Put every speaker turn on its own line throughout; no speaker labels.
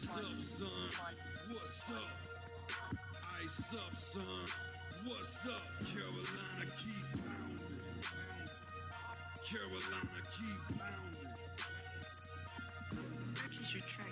Ice up, son. What's up? Ice up, son. What's up? Carolina, keep pounding. Carolina, keep pounding.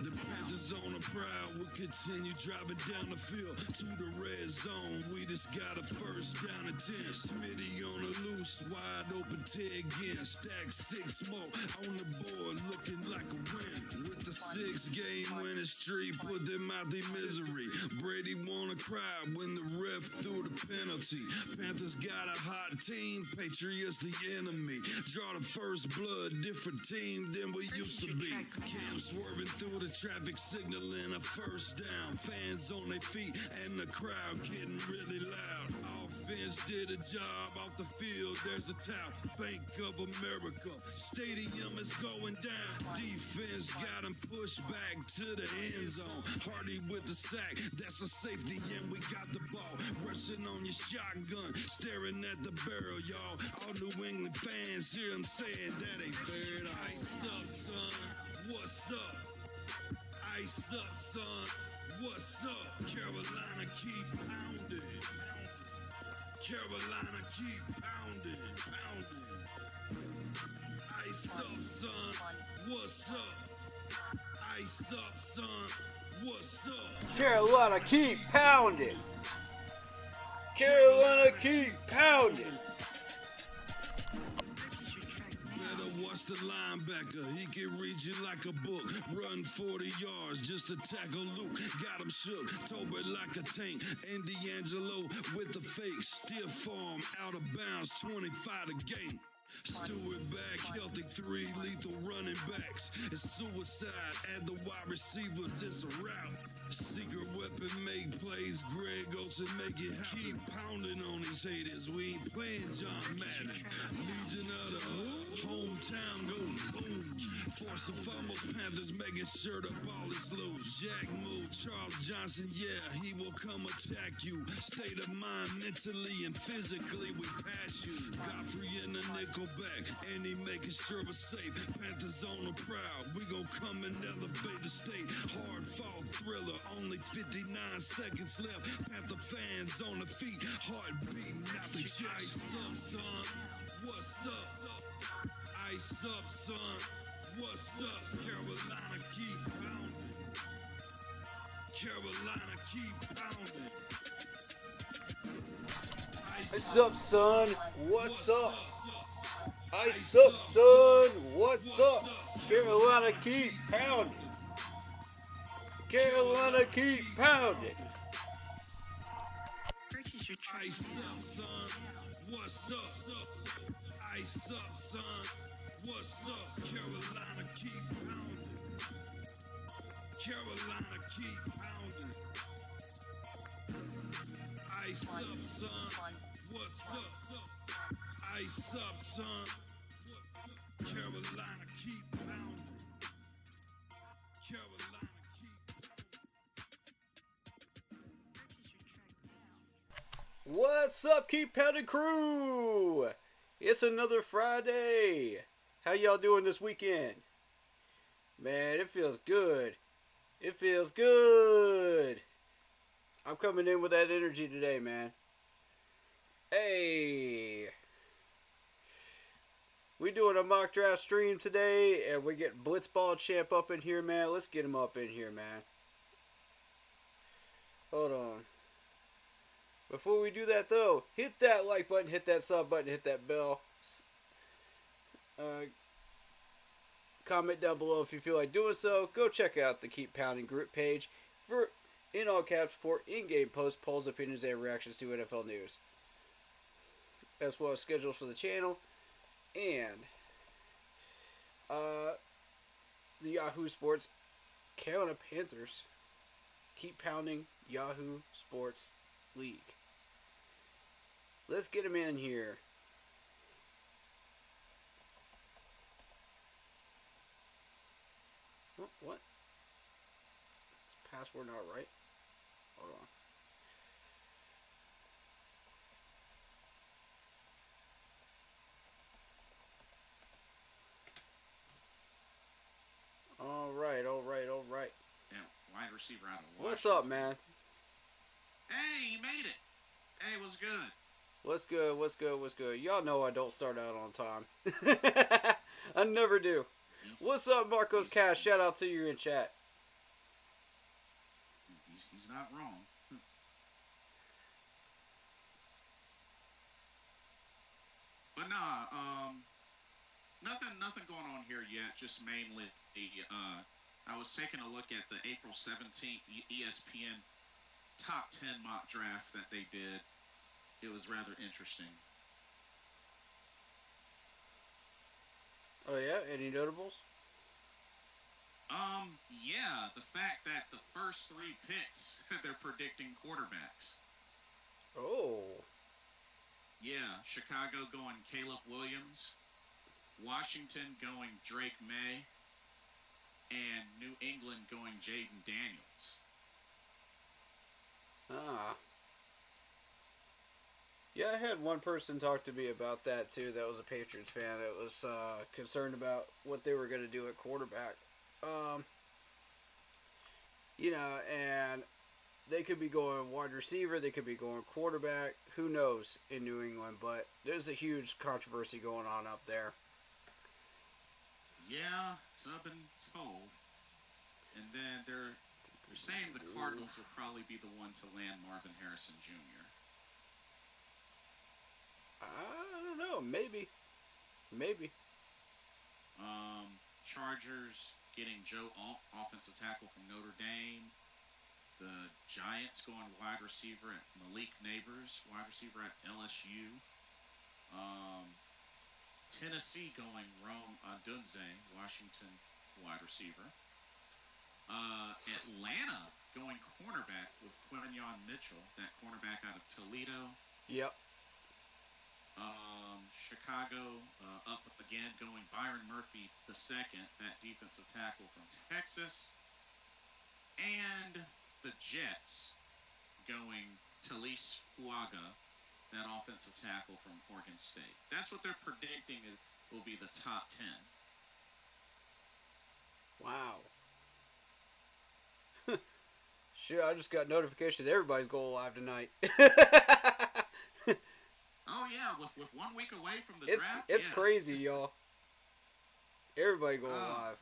The Panthers on the prowl will continue driving down the field to the red zone. We just got a first down and 10. Smitty on the loose, wide open Ted again. Stack 6 more on the board, looking like a win. With the 6-game winning streak, put them out their misery. Brady wanna cry when the ref threw the penalty. Panthers got a hot team, Patriots the enemy. Draw the first blood, different team than we used to be. Cam swerving through the traffic signal in a first down. Fans on their feet and the crowd getting really loud. Offense did a job off the field. There's a towel. Bank of America. Stadium is going down. Defense got him pushed back to the end zone. Hardy with the sack. That's a safety and we got the ball. Rushing on your shotgun. Staring at the barrel, y'all. All New England fans hear him saying that ain't fair. Ice up, son. What's up? Ice up, son. What's up? Carolina, keep pounding. Carolina, keep pounding. Ice up, son. What's up? Ice up, son. What's up?
Carolina, keep pounding. Carolina, keep pounding.
Watch the linebacker, he can read you like a book. Run 40 yards just to tackle Luke. Got him shook, Tober like a tank. And D'Angelo with the fake. Stiff arm, out of bounds, 25 a game. Stewart back, healthy 3 lethal running backs. It's suicide, add the wide receivers, it's a rout. Secret weapon, make plays, Greg Olsen make it happen. Keep pounding on these haters, we ain't playing John Madden. Legion of the hometown go boom. Force and fumbles, Panthers making sure the ball is loose. Jack move, Charles Johnson, yeah, he will come attack you. State of mind, mentally and physically, we pass you. Godfrey in the nickel back, and he making sure we're safe. Panthers on the prowl, we gon' come and elevate the state. Hard fought thriller, only 59 seconds left. Panther fans on the feet, heart beating out the chest. Ice up, son. What's up? Ice up, son. What's up? Carolina, keep pounding. Carolina, keep pounding.
Ice up, son. What's up? Ice up, son. What's up? Carolina, keep pounding. Carolina, keep pounding.
Ice up, son. What's up? Ice up, son. What's up? Carolina, keep pounding. Carolina, keep pounding. Ice up, son. What's up? Ice up, son. Carolina, keep pounding. Carolina, keep pounding.
What's up, Keep Pounding crew? It's another Friday. How y'all doing this weekend? Man, it feels good. It feels good. I'm coming in with that energy today, man. Hey. We doing a mock draft stream today, and we get Blitzballchamp up in here, man. Let's get him up in here, man. Hold on. Before we do that, though, hit that like button, hit that sub button, hit that bell. Comment down below if you feel like doing so. Go check out the Keep Pounding group page for, in all caps, for in-game posts, polls, opinions, and reactions to NFL news, as well as schedules for the channel and the Yahoo Sports Carolina Panthers Keep Pounding Yahoo Sports League. Let's get him in here. What? Is this password not right? Hold on. All right.
Yeah, why receiver out of Washington.
What's up, man?
Hey, you made it. Hey, what's good?
What's good? What's good? What's good? Y'all know I don't start out on time. I never do. What's up, Marcos Cash? Shout out to you in chat.
He's not wrong. But nah, nothing going on here yet. Just mainly, I was taking a look at the April 17th ESPN top 10 mock draft that they did. It was rather interesting.
Oh yeah, any notables?
Yeah, the fact that the first 3 picks they're predicting quarterbacks.
Oh.
Yeah, Chicago going Caleb Williams, Washington going Drake May, and New England going Jaden Daniels.
Ah. Yeah, I had one person talk to me about that too. That was a Patriots fan. That was concerned about what they were going to do at quarterback. And they could be going wide receiver. They could be going quarterback. Who knows in New England? But there's a huge controversy going on up there.
Yeah, so I've been told. And then they're saying the Cardinals will probably be the one to land Marvin Harrison Jr.
I don't know. Maybe.
Chargers getting Joe Alt, offensive tackle from Notre Dame. The Giants going wide receiver at Malik Neighbors, wide receiver at LSU. Tennessee going Rome Odunze, Washington wide receiver. Atlanta going cornerback with Quinyon Mitchell, that cornerback out of Toledo.
Yep.
Chicago up again going Byron Murphy II, that defensive tackle from Texas. And the Jets going Talise Fuaga, that offensive tackle from Oregon State. That's what they're predicting will be the top 10.
Wow. Shit, I just got notification that everybody's going live tonight.
Oh yeah, with 1 week away from the draft.
It's crazy, y'all. Everybody going live.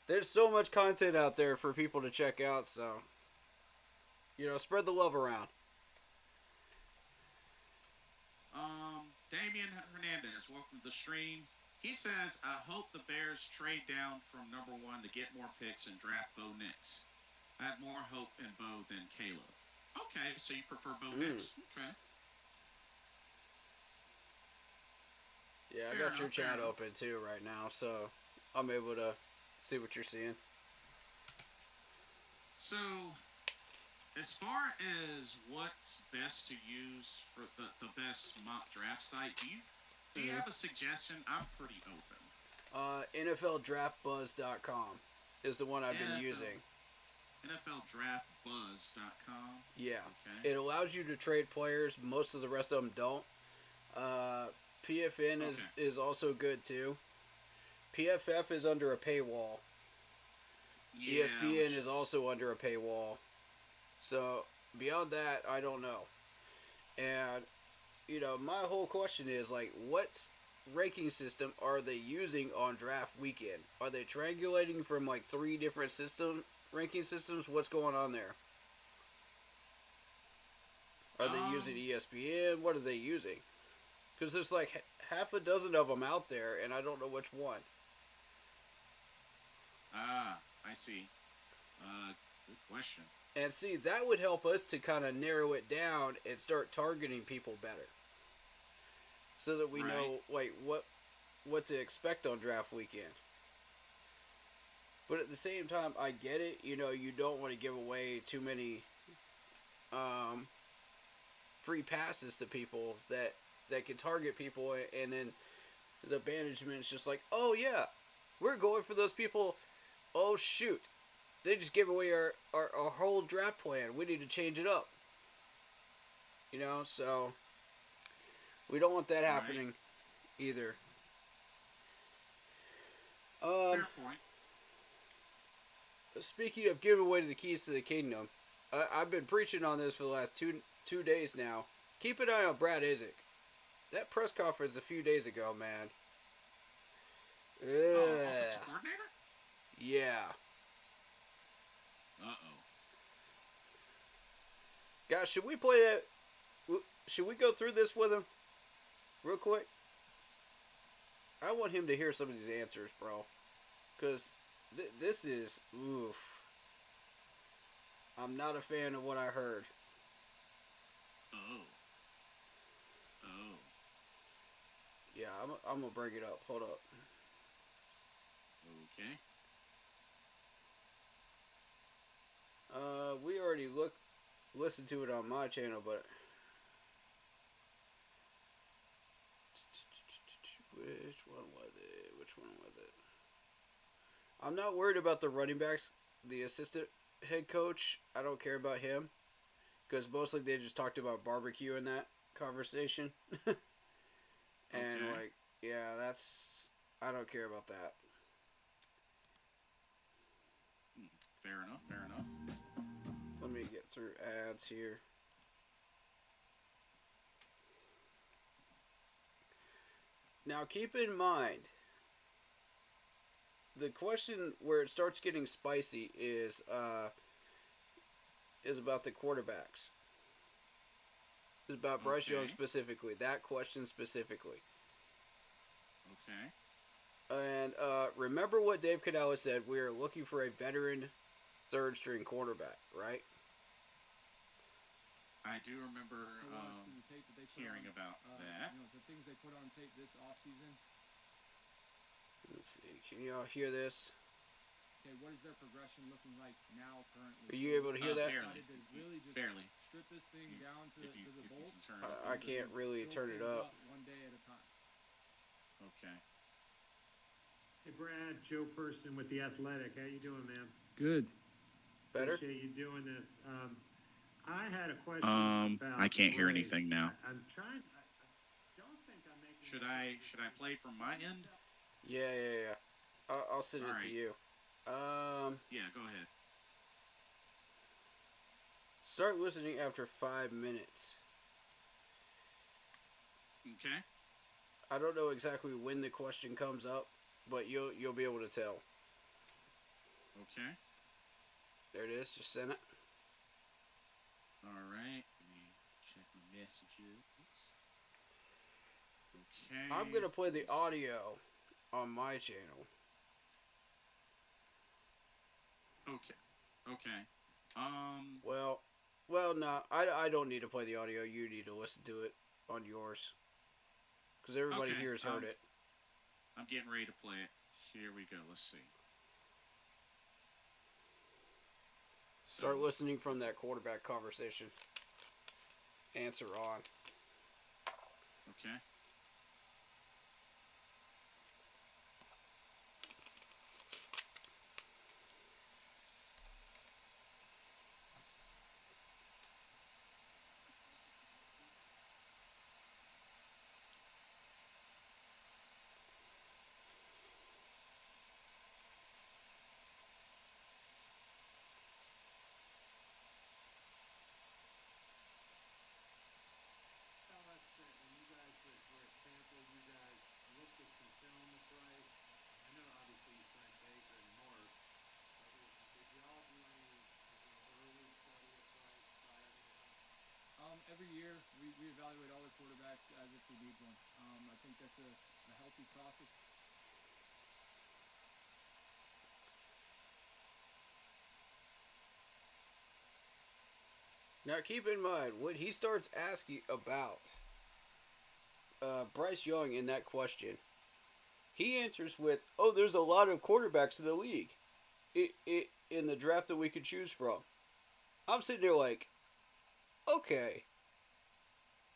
There's so much content out there for people to check out, so spread the love around.
Damian Hernandez, welcome to the stream. He says, I hope the Bears trade down from number 1 to get more picks and draft Bo Nix. I have more hope in Bo than Caleb. Okay, so you prefer Bo Nix. Okay.
Yeah, I got your chat open too right now, so I'm able to see what you're seeing.
So, as far as what's best to use for the best mock draft site, do you have a suggestion? I'm pretty open.
NFLDraftBuzz.com is the one I've been using.
NFLDraftBuzz.com?
Yeah.
Okay.
It allows you to trade players. Most of the rest of them don't. PFN is also good too. PFF is under a paywall. Yeah, ESPN is also under a paywall. So, beyond that, I don't know. And, my whole question is, what ranking system are they using on draft weekend? Are they triangulating from, 3 different ranking systems? What's going on there? Are they using ESPN? What are they using? Because there's, half a dozen of them out there, and I don't know which one.
I see. Good question.
And see, that would help us to kind of narrow it down and start targeting people better. So that we know, what to expect on draft weekend. But at the same time, I get it. You don't want to give away too many free passes to people that can target people, and then the management's just like, oh yeah, we're going for those people. Oh shoot, they just gave away our whole draft plan. We need to change it up. So we don't want that happening either.
Fair point.
Speaking of giving away the keys to the kingdom, I've been preaching on this for the last two days now. Keep an eye on Brad Isaac. That press conference a few days ago, man.
Offensive coordinator?
Yeah.
Uh-oh.
Guys, should we play that? Should we go through this with him real quick? I want him to hear some of these answers, bro. Because this is, oof. I'm not a fan of what I heard.
Oh.
Yeah, I'm going to bring it up. Hold up.
Okay.
We already listened to it on my channel, but which one was it? I'm not worried about the running backs. The assistant head coach, I don't care about him, because mostly they just talked about barbecue in that conversation. And
okay.
like, yeah, I don't care about that.
Fair enough.
Let me get through ads here. Now keep in mind, the question where it starts getting spicy is about the quarterbacks. It's about Bryce Young specifically. That question specifically.
Okay.
And remember what Dave Canales said. We're looking for a veteran third-string quarterback, right?
I do remember hearing about that.
You know, the things they put on tape this offseason.
Let's see. Can y'all hear this?
Okay, what is their progression looking like now currently?
Are you able to hear that?
Barely.
To really just
Barely.
strip this thing down to the bolts.
I can't really turn it up.
One day at a time.
Okay.
Hey Brad, Joe Person with The Athletic. How you doing, man?
Good.
Better?
Appreciate you doing this. I had a question about
I can't hear
Bryce.
anything now.
I'm trying. I don't think I'm making.
Should I play from my end?
Yeah. I'll send it to you.
Yeah, go ahead.
Start listening after 5 minutes.
Okay.
I don't know exactly when the question comes up, but you'll be able to tell.
Okay.
There it is. Just send it.
All right. Let me check my messages. Okay.
I'm gonna play the audio on my channel.
Okay.
Well, no, I don't need to play the audio. You need to listen to it on yours, because everybody
Okay,
here has heard it.
I'm getting ready to play it. Here we go. Let's see.
Start listening from that quarterback conversation. Answer on.
Okay.
When you guys were at Tampa, you guys looked at some film of Bryce. I know obviously you signed Baker in March. Did y'all do any early study of Bryce prior to that?
Every year we evaluate all the quarterbacks as if we need one. I think that's a healthy process.
Now keep in mind, when he starts asking about Bryce Young in that question, he answers with, "Oh, there's a lot of quarterbacks in the league, in the draft that we could choose from." I'm sitting there like, okay,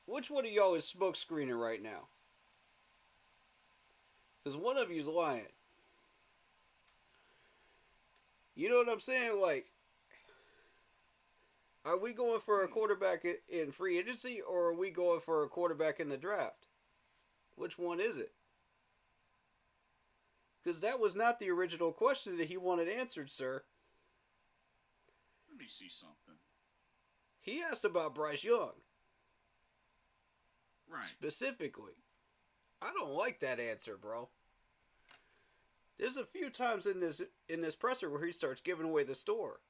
which one of y'all is smoke screening right now? Because one of you's lying. You know what I'm saying? Like, are we going for a quarterback in free agency, or are we going for a quarterback in the draft? Which one is it? Because that was not the original question that he wanted answered, sir.
me see something.
He asked about Bryce Young.
Right.
Specifically. I don't like that answer, bro. There's a few times in this presser where he starts giving away the store.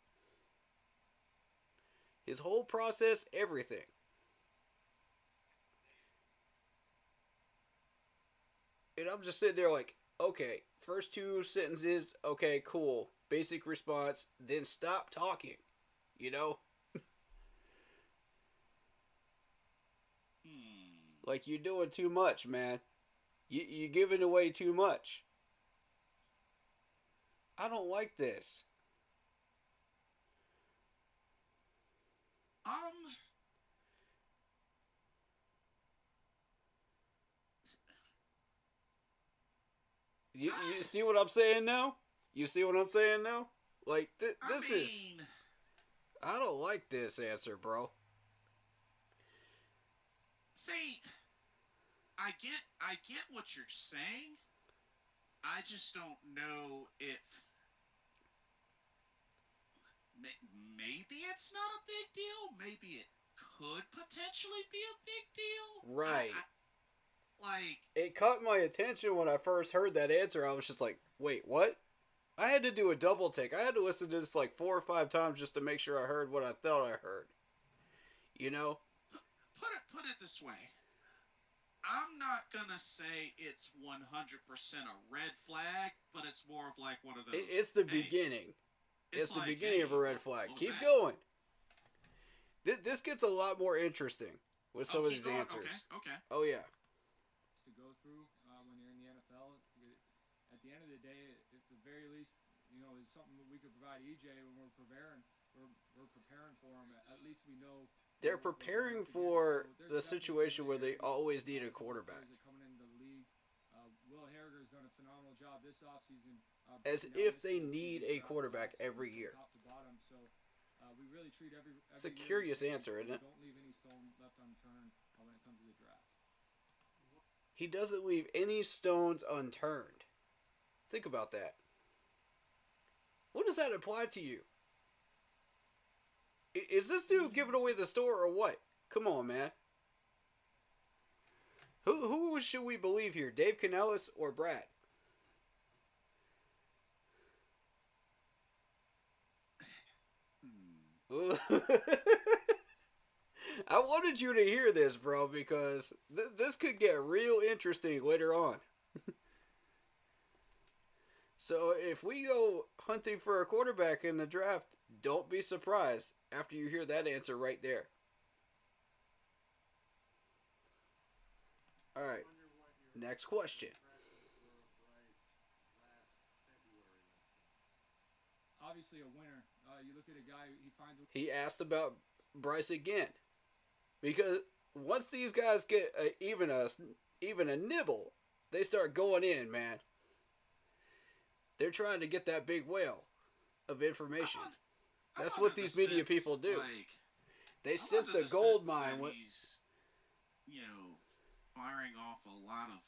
His whole process, everything. And I'm just sitting there like, okay, first two sentences, okay, cool. Basic response, then stop talking. You know? Like, you're doing too much, man. You're giving away too much. I don't like this. You see what I'm saying now? You see what I'm saying now? Like, this is... I don't like this answer, bro.
See, I get what you're saying. I just don't know if maybe it's not a big deal. Maybe it could potentially be a big deal.
Right.
Like,
it caught my attention when I first heard that answer. I was just like, wait, what? I had to do a double take. I had to listen to this like 4 or 5 times just to make sure I heard what I thought I heard. You know?
Put it this way. I'm not gonna say it's 100% a red flag, but it's more of like one of those.
It's the beginning. It's the
like,
beginning of a red flag. Keep going. This gets a lot more interesting with some of these answers.
Okay.
Oh, yeah.
To go through when you're in the NFL, at the end of the day, at the very least, you know, it's something that we could provide EJ when we're preparing. We're preparing for him. At least we know.
They're preparing for the situation where they always need a quarterback.
Coming into the league, Will Harriger's done a phenomenal job this offseason.
As if they need a quarterback every year.
Top to bottom, so we really treat every
It's a
year
curious
the same.
answer, isn't it?
Don't leave any stone left unturned when it comes to the draft.
He doesn't leave any stones unturned. Think about that. What does that apply to you? Is this dude giving away the store or what? Come on, man. Who should we believe here? Dave Canellis or Brad? I wanted you to hear this, bro, because this could get real interesting later on. So if we go hunting for a quarterback in the draft, don't be surprised after you hear that answer right there. All right. Next question.
Obviously a winner. You look at a guy, he finds a...
He asked about Bryce again. Because once these guys get even a nibble, they start going in, man. They're trying to get that big whale of information. That's what these media people do.
Like,
they sense the gold mine.
He's, you know, firing off a lot of...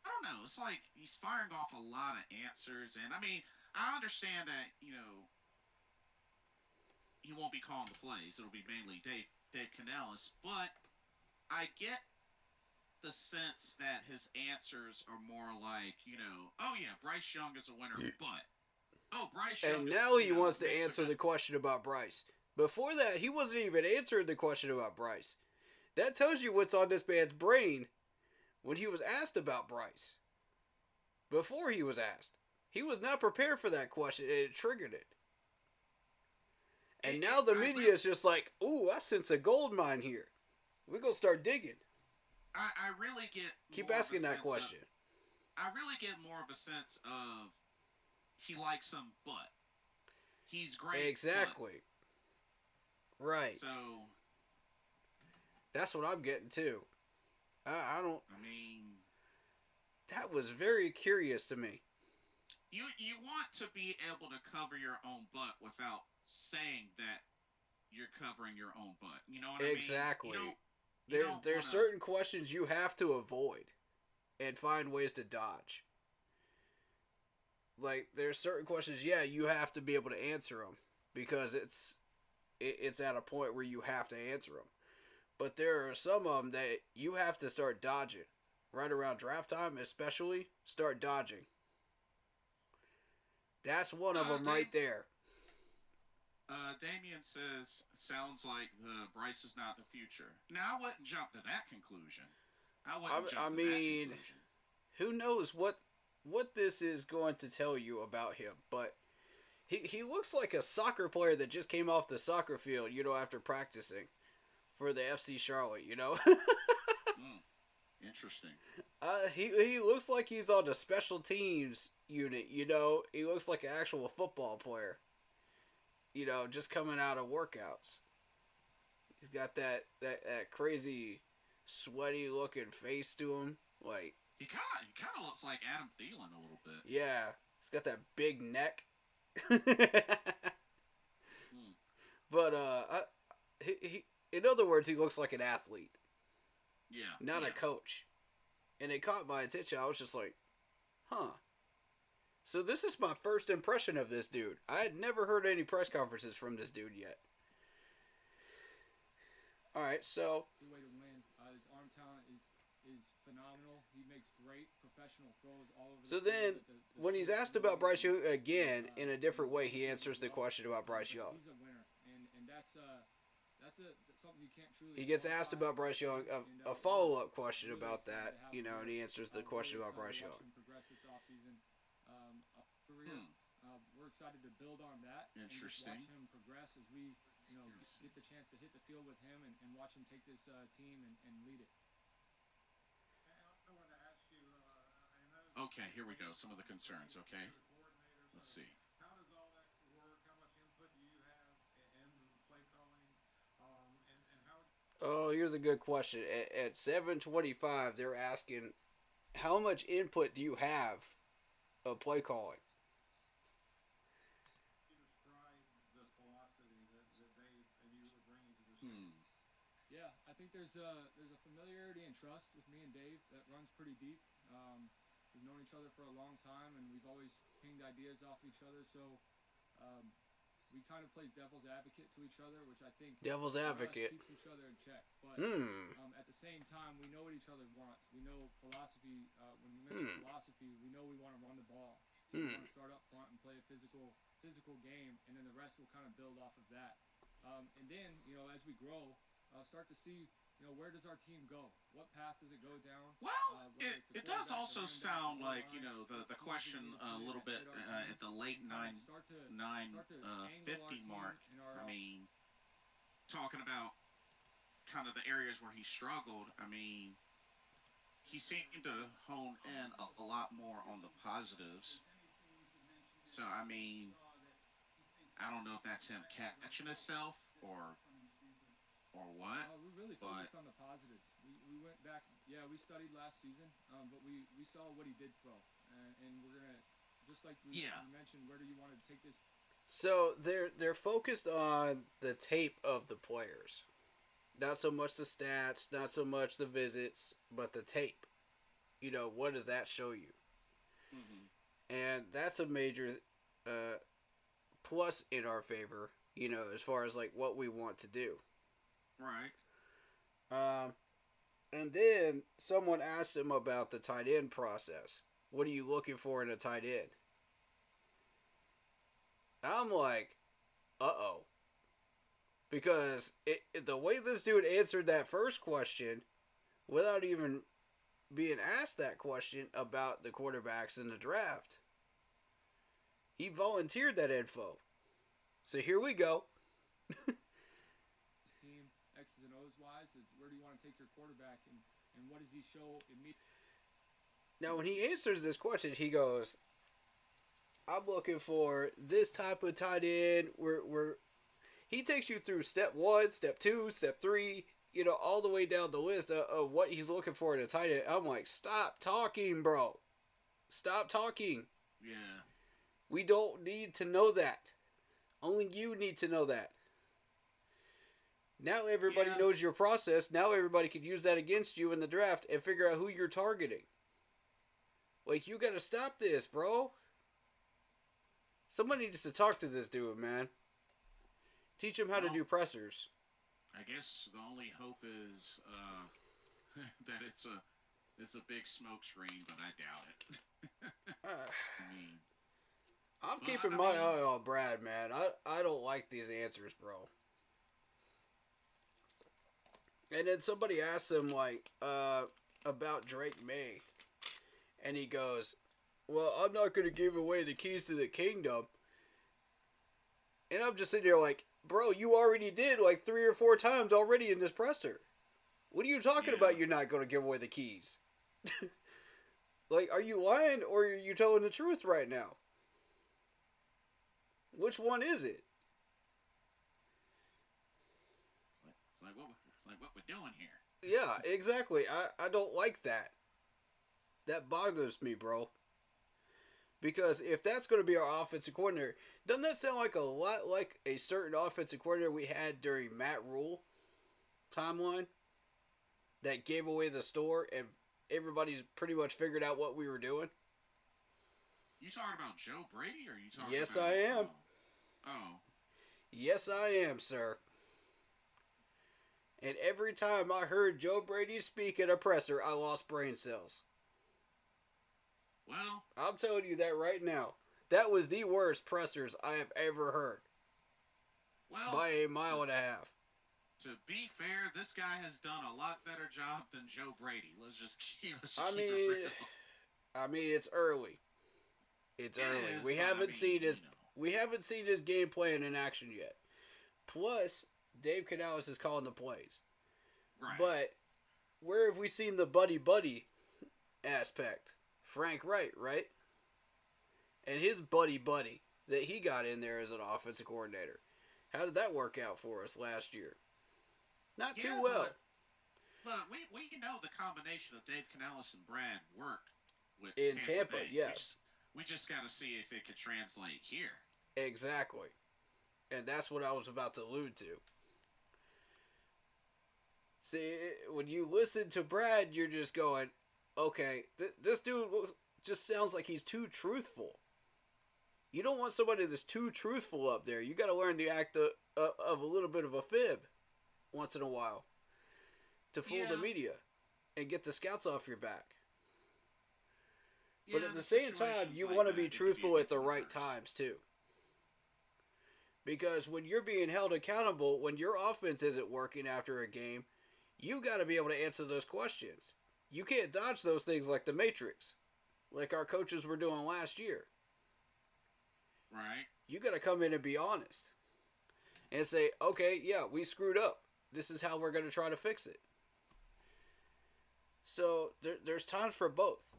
I don't know. It's like he's firing off a lot of answers. And, I mean, I understand that, you know, he won't be calling the plays. It'll be mainly Dave Canellis. But I get the sense that his answers are more like, you know, oh yeah, Bryce Young is a winner, but Bryce Young.
And now he wants to answer the question about Bryce. Before that, he wasn't even answering the question about Bryce. That tells you what's on this man's brain when he was asked about Bryce. Before he was asked, he was not prepared for that question, and it triggered it. And now the media is just like, ooh, I sense a gold mine here. We're gonna start digging.
I really get...
Keep asking that question.
I really get more of a sense of he likes him, but he's great.
Exactly.
But.
Right.
So...
That's what I'm getting too. I don't...
I mean...
That was very curious to me.
You want to be able to cover your own butt without saying that you're covering your own butt. You know what I mean?
Exactly.
There's
There's certain questions you have to avoid and find ways to dodge. Like, there's certain questions, yeah, you have to be able to answer them because it's at a point where you have to answer them. But there are some of them that you have to start dodging. Right around draft time, especially, start dodging. That's one of them right there.
Damien says, sounds like the Bryce is not the future. Now, I wouldn't jump to that conclusion.
I mean, who knows what this is going to tell you about him, but he looks like a soccer player that just came off the soccer field, after practicing for the FC Charlotte,
Interesting.
He looks like he's on the special teams unit, He looks like an actual football player, just coming out of workouts. He's got that crazy, sweaty looking face to him, like
he kind of looks like Adam Thielen a little bit.
Yeah, he's got that big neck. But he in other words, he looks like an athlete.
Yeah.
Not a coach. And it caught my attention. I was just like, huh. So this is my first impression of this dude. I had never heard any press conferences from this dude yet. Alright, so
The way to win. His arm talent is phenomenal. He makes great professional throws all over
So
the
then,
field.
when he's asked about Bryce Young again, in a different way, he answers the question about Bryce Young.
He's a winner, and that's something you can't truly.
He gets asked about Bryce Young, a follow-up question about that, and he answers the question about Bryce Young.
Progress this offseason, career. We're excited to build on that.
Interesting.
And just watch him progress as we, get the chance to hit the field with him and watch him take this team and lead it.
I want to ask you, I know
Okay, here we go. Some of the concerns, okay? Let's see.
how does all that work? How much input do you have in the play calling? And how
Oh, here's a good question. At 7:25, they're asking, how much input do you have of play calling?
do you describe the philosophy that they and you are bringing to this game?
Yeah, I think there's a familiarity and trust with me and Dave that runs pretty deep. We've known each other for a long time, and we've always pinged ideas off each other. So we kind of plays devil's advocate to each other, which I think
Devil's
for us
advocate.
keeps each other in check. But at the same time, we know what each other wants. We know philosophy. When you mention philosophy, we know we want to run the ball. We want to start up front and play a physical game, and then the rest will kind of build off of that. And then, as we grow, start to see, where does our team go? What path does it go down?
Well,
Whether it's the
it does
quarterback,
also
the running back,
sound
the
like,
O-line,
the
schools
question
we
a little
that
bit
fit our team,
at the late
and kind of start to angle our
9:50
team
mark.
and our
I mean, talking about kind of the areas where he struggled, I mean, he seemed to hone in a lot more on the positives. So, I mean, I don't know if that's him catching himself or what.
we really
but-
focused on the positives. We went back. Yeah, we studied last season, but we saw what he did throw, and we're gonna just like we mentioned. Where do you want to take this?
So they're focused on the tape of the players. Not so much the stats, not so much the visits, but the tape. What does that show you? And that's a major plus in our favor, as far as like what we want to do.
Right.
And then someone asked him about the tight end process. What are you looking for in a tight end? I'm like, uh-oh. Because the way this dude answered that first question, without even being asked that question about the quarterbacks in the draft, he volunteered that info. So here we go.
Team X's and O's wise is where do you want to take your quarterback and what does he show immediately?
Now, when he answers this question, he goes, I'm looking for this type of tight end. He takes you through step 1, step 2, step 3, all the way down the list of what he's looking for in a tight end. I'm like, stop talking, bro. Stop talking.
Yeah.
We don't need to know that. Only you need to know that. Now everybody knows your process. Now everybody can use that against you in the draft and figure out who you're targeting. Like, you gotta stop this, bro. Somebody needs to talk to this dude, man. Teach him how to do pressers.
I guess the only hope is that it's a big smoke screen, but I doubt it.
Uh,
I mean,
I'm
well,
keeping
I
my
mean,
eye on Brad, man. I don't like these answers, bro. And then somebody asked him like about Drake May, and he goes, "Well, I'm not going to give away the keys to the kingdom." And I'm just sitting there like, "Bro, you already did like 3 or 4 times already in this presser. What are you talking
Yeah.
about? You're not going to give away the keys." Like, are you lying or are you telling the truth right now? Which one is it?
it's like what we're doing here.
Yeah, exactly. I don't like that. That bothers me, bro. Because if that's going to be our offensive coordinator, doesn't that sound like a lot like a certain offensive coordinator we had during Matt Rule timeline that gave away the store and everybody's pretty much figured out what we were doing?
You talking about Joe Brady, or are you talking
Yes,
about?
I am.
Oh,
Yes, I am, sir. And every time I heard Joe Brady speak at a presser, I lost brain cells.
well,
I'm telling you that right now. That was the worst pressers I have ever heard.
well.
By a mile and a half.
To be fair, this guy has done a lot better job than Joe Brady. Let's just keep
I
it
mean,
real.
it's early. It's
It
early.
is,
We
but I
haven't
mean,
seen his
you know.
we haven't seen his game plan in action yet. Plus, Dave Canales is calling the plays.
Right.
But where have we seen the buddy aspect? Frank Wright, right? And his buddy that he got in there as an offensive coordinator. How did that work out for us last year? Not
Yeah,
too well.
But we know the combination of Dave Canales and Brad worked with
In
Tampa
Tampa,
Bay.
yes.
We just got to see if it could translate here.
Exactly. And that's what I was about to allude to. See, when you listen to Brad, you're just going, okay, this dude just sounds like he's too truthful. You don't want somebody that's too truthful up there. You got to learn the act of a little bit of a fib once in a while to fool the media and get the scouts off your back. But at the same time, you want to be truthful at the right times too. Because when you're being held accountable, when your offense isn't working after a game, you got to be able to answer those questions. You can't dodge those things like the Matrix, like our coaches were doing last year.
Right.
You got to come in and be honest and say, okay, yeah, we screwed up. This is how we're going to try to fix it. So there's times for both.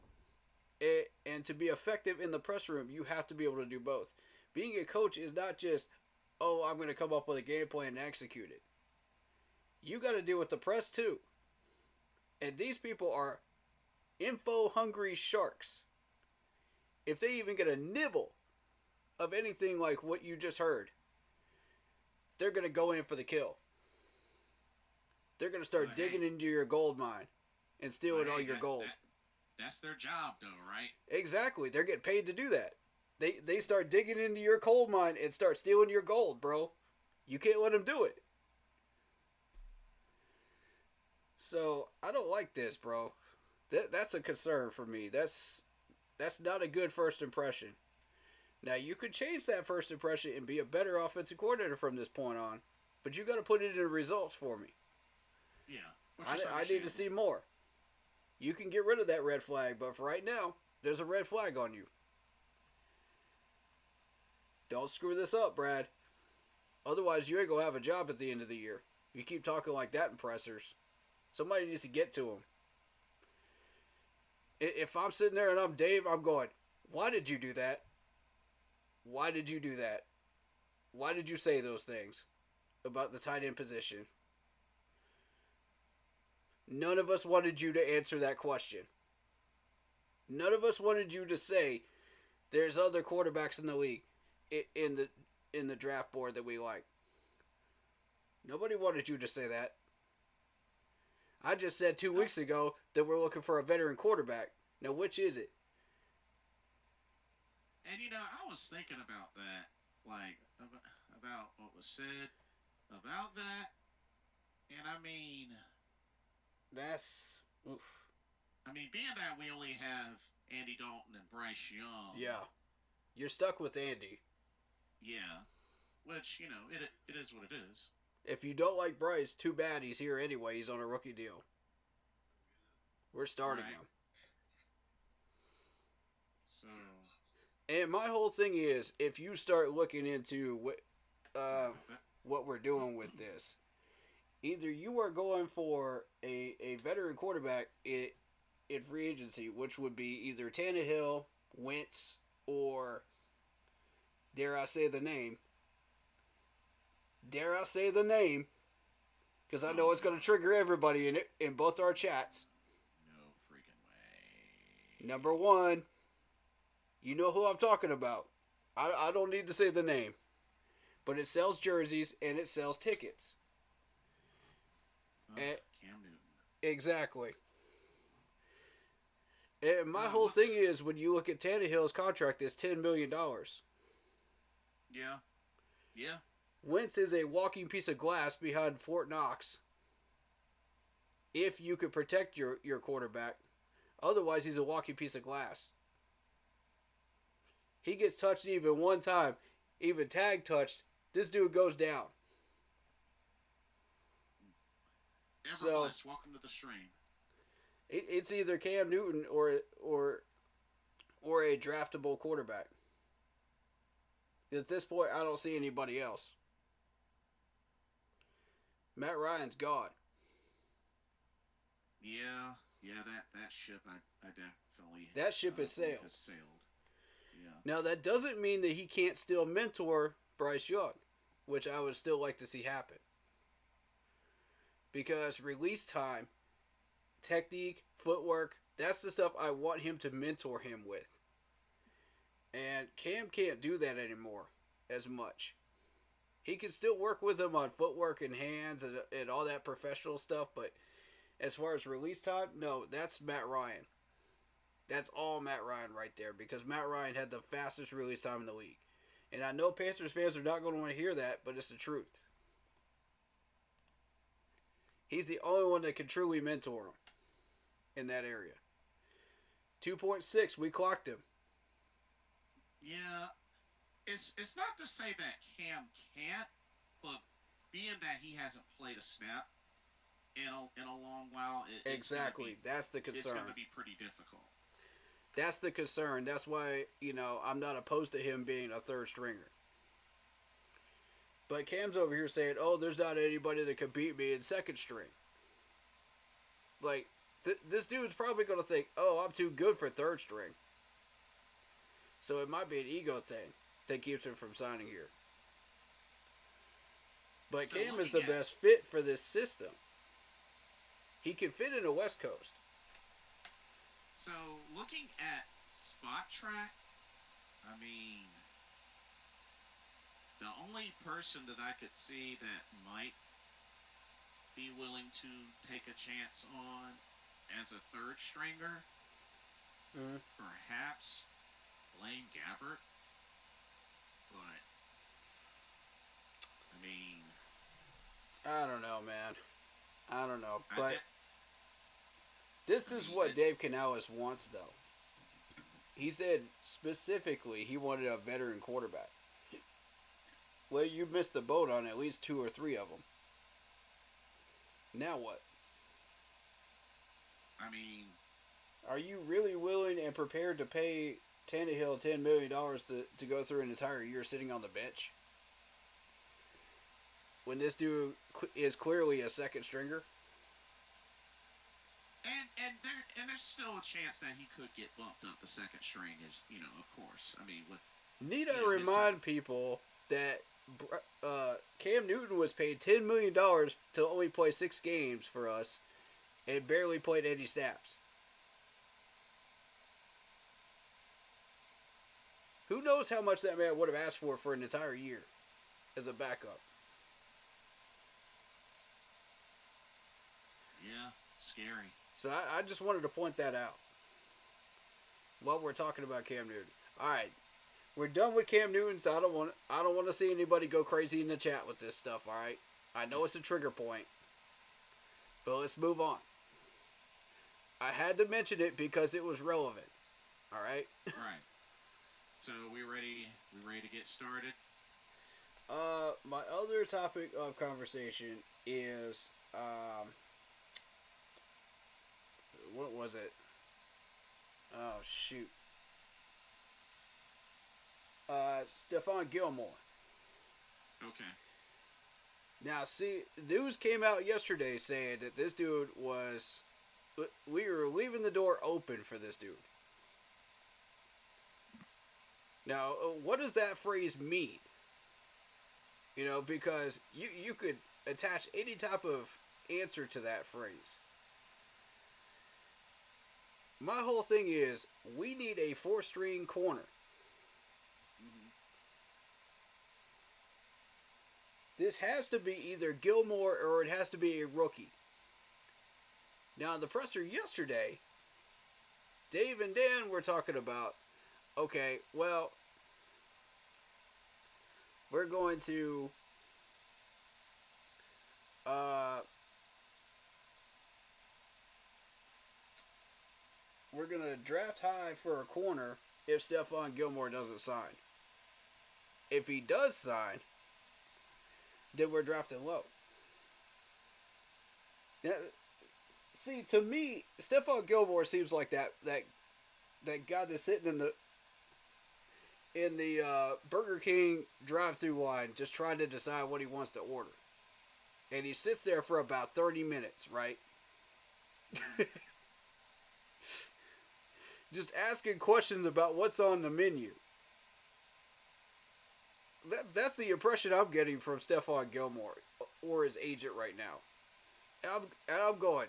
And to be effective in the press room, you have to be able to do both. Being a coach is not just, oh, I'm going to come up with a game plan and execute it. You got to deal with the press too. And these people are info-hungry sharks. If they even get a nibble of anything like what you just heard, they're going to go in for the kill. They're going to start digging into your gold mine and stealing all your gold.
That's their job, though, right?
Exactly. They're getting paid to do that. They start digging into your coal mine and start stealing your gold, bro. You can't let them do it. So, I don't like this, bro. That's a concern for me. That's not a good first impression. Now, you could change that first impression and be a better offensive coordinator from this point on. But you got to put it into results for me.
Yeah.
I need to see more. You can get rid of that red flag, but for right now, there's a red flag on you. Don't screw this up, Brad. Otherwise, you ain't going to have a job at the end of the year. You keep talking like that in pressers. Somebody needs to get to him. If I'm sitting there and I'm Dave, I'm going, why did you do that? Why did you do that? Why did you say those things about the tight end position? None of us wanted you to answer that question. None of us wanted you to say there's other quarterbacks in the league in the draft board that we like. Nobody wanted you to say that. I just said 2 weeks ago that we're looking for a veteran quarterback. Now, which is it?
And I was thinking about that, like about what was said. about that. And I mean,
That's oof.
being that we only have Andy Dalton and Bryce Young,
Yeah. You're stuck with Andy.
yeah, which it is what it is.
If you don't like Bryce, too bad. He's here anyway. He's on a rookie deal. We're starting
Right.
him.
So
And my whole thing is, if you start looking into what we're doing with this, either you are going for a veteran quarterback in free agency, which would be either Tannehill, Wentz, or dare I say the name? Dare I say the name? Because I know it's going to trigger everybody in both our chats.
no freaking way.
Number one, you know who I'm talking about. I don't need to say the name. But it sells jerseys and it sells tickets.
Cam Newton.
Exactly. And my
Uh,
whole
what's-
thing is, when you look at Tannehill's contract, it's $10 million.
Yeah. Yeah.
Wentz is a walking piece of glass behind Fort Knox. If you could protect your quarterback. Otherwise, he's a walking piece of glass. He gets touched even one time, even tag touched, this dude goes down.
Everbless, welcome to the stream.
It's either Cam Newton or a draftable quarterback. At this point, I don't see anybody else. Matt Ryan's gone.
Yeah. That ship I definitely
That ship has
believe
sailed.
Has sailed. Yeah.
Now, that doesn't mean that he can't still mentor Bryce Young, which I would still like to see happen. Because release time, technique, footwork, that's the stuff I want him to mentor him with. And Cam can't do that anymore as much. He can still work with him on footwork and hands and all that professional stuff, but as far as release time, no, that's Matt Ryan. That's all Matt Ryan right there, because Matt Ryan had the fastest release time in the league. And I know Panthers fans are not going to want to hear that, but it's the truth. He's the only one that can truly mentor him in that area. 2.6, we clocked him.
Yeah. It's not to say that Cam can't, but being that he hasn't played a snap in a long while,
Exactly. That's the
it's
concern.
going to be pretty difficult.
That's the concern. That's why, I'm not opposed to him being a third stringer. But Cam's over here saying, oh, there's not anybody that can beat me in second string. Like, this dude's probably going to think, oh, I'm too good for third string. So it might be an ego thing that keeps him from signing here. But
So
Cam is
looking
the
at-
best fit for this system. He can fit in the West Coast.
So, looking at Spot Track, the only person that I could see that might be willing to take a chance on as a third stringer, perhaps Blaine Gabbert. But,
I don't know, man. I don't know.
I
But
did-
this
I
is
mean,
what
it-
Dave Canales wants, though. He said specifically he wanted a veteran quarterback. Well, you missed the boat on at least 2 or 3 of them. Now what? Are you really willing and prepared to pay Tannehill $10 million to go through an entire year sitting on the bench? When this dude is clearly a second stringer?
and there's still a chance that he could get bumped up the second string, of course.
Need
Yeah,
I remind people that Cam Newton was paid $10 million to only play 6 games for us and barely played any snaps. Who knows how much that man would have asked for an entire year as a backup?
Yeah, scary.
So I just wanted to point that out while we're talking about Cam Newton. All right, we're done with Cam Newton, so I don't want to see anybody go crazy in the chat with this stuff. All right, I know it's a trigger point, but let's move on. I had to mention it because it was relevant. All right.
Right. So we ready? We ready to get started?
My other topic of conversation is what was it? Oh shoot. Stephon Gilmore.
Okay.
Now, see, news came out yesterday saying that this dude was. We were leaving the door open for this dude. Now, what does that phrase mean? You know, because you could attach any type of answer to that phrase. My whole thing is, we need a 4-string corner.
Mm-hmm.
This has to be either Gilmore or it has to be a rookie. Now, in the presser yesterday, Dave and Dan were talking about, okay, well, we're going to draft high for a corner if Stephon Gilmore doesn't sign. If he does sign, then we're drafting low. Now, see, to me, Stephon Gilmore seems like that guy that's sitting in the Burger King drive-thru line just trying to decide what he wants to order. And he sits there for about 30 minutes, right? Just asking questions about what's on the menu. That's the impression I'm getting from Stephon Gilmore or his agent right now. And I'm going,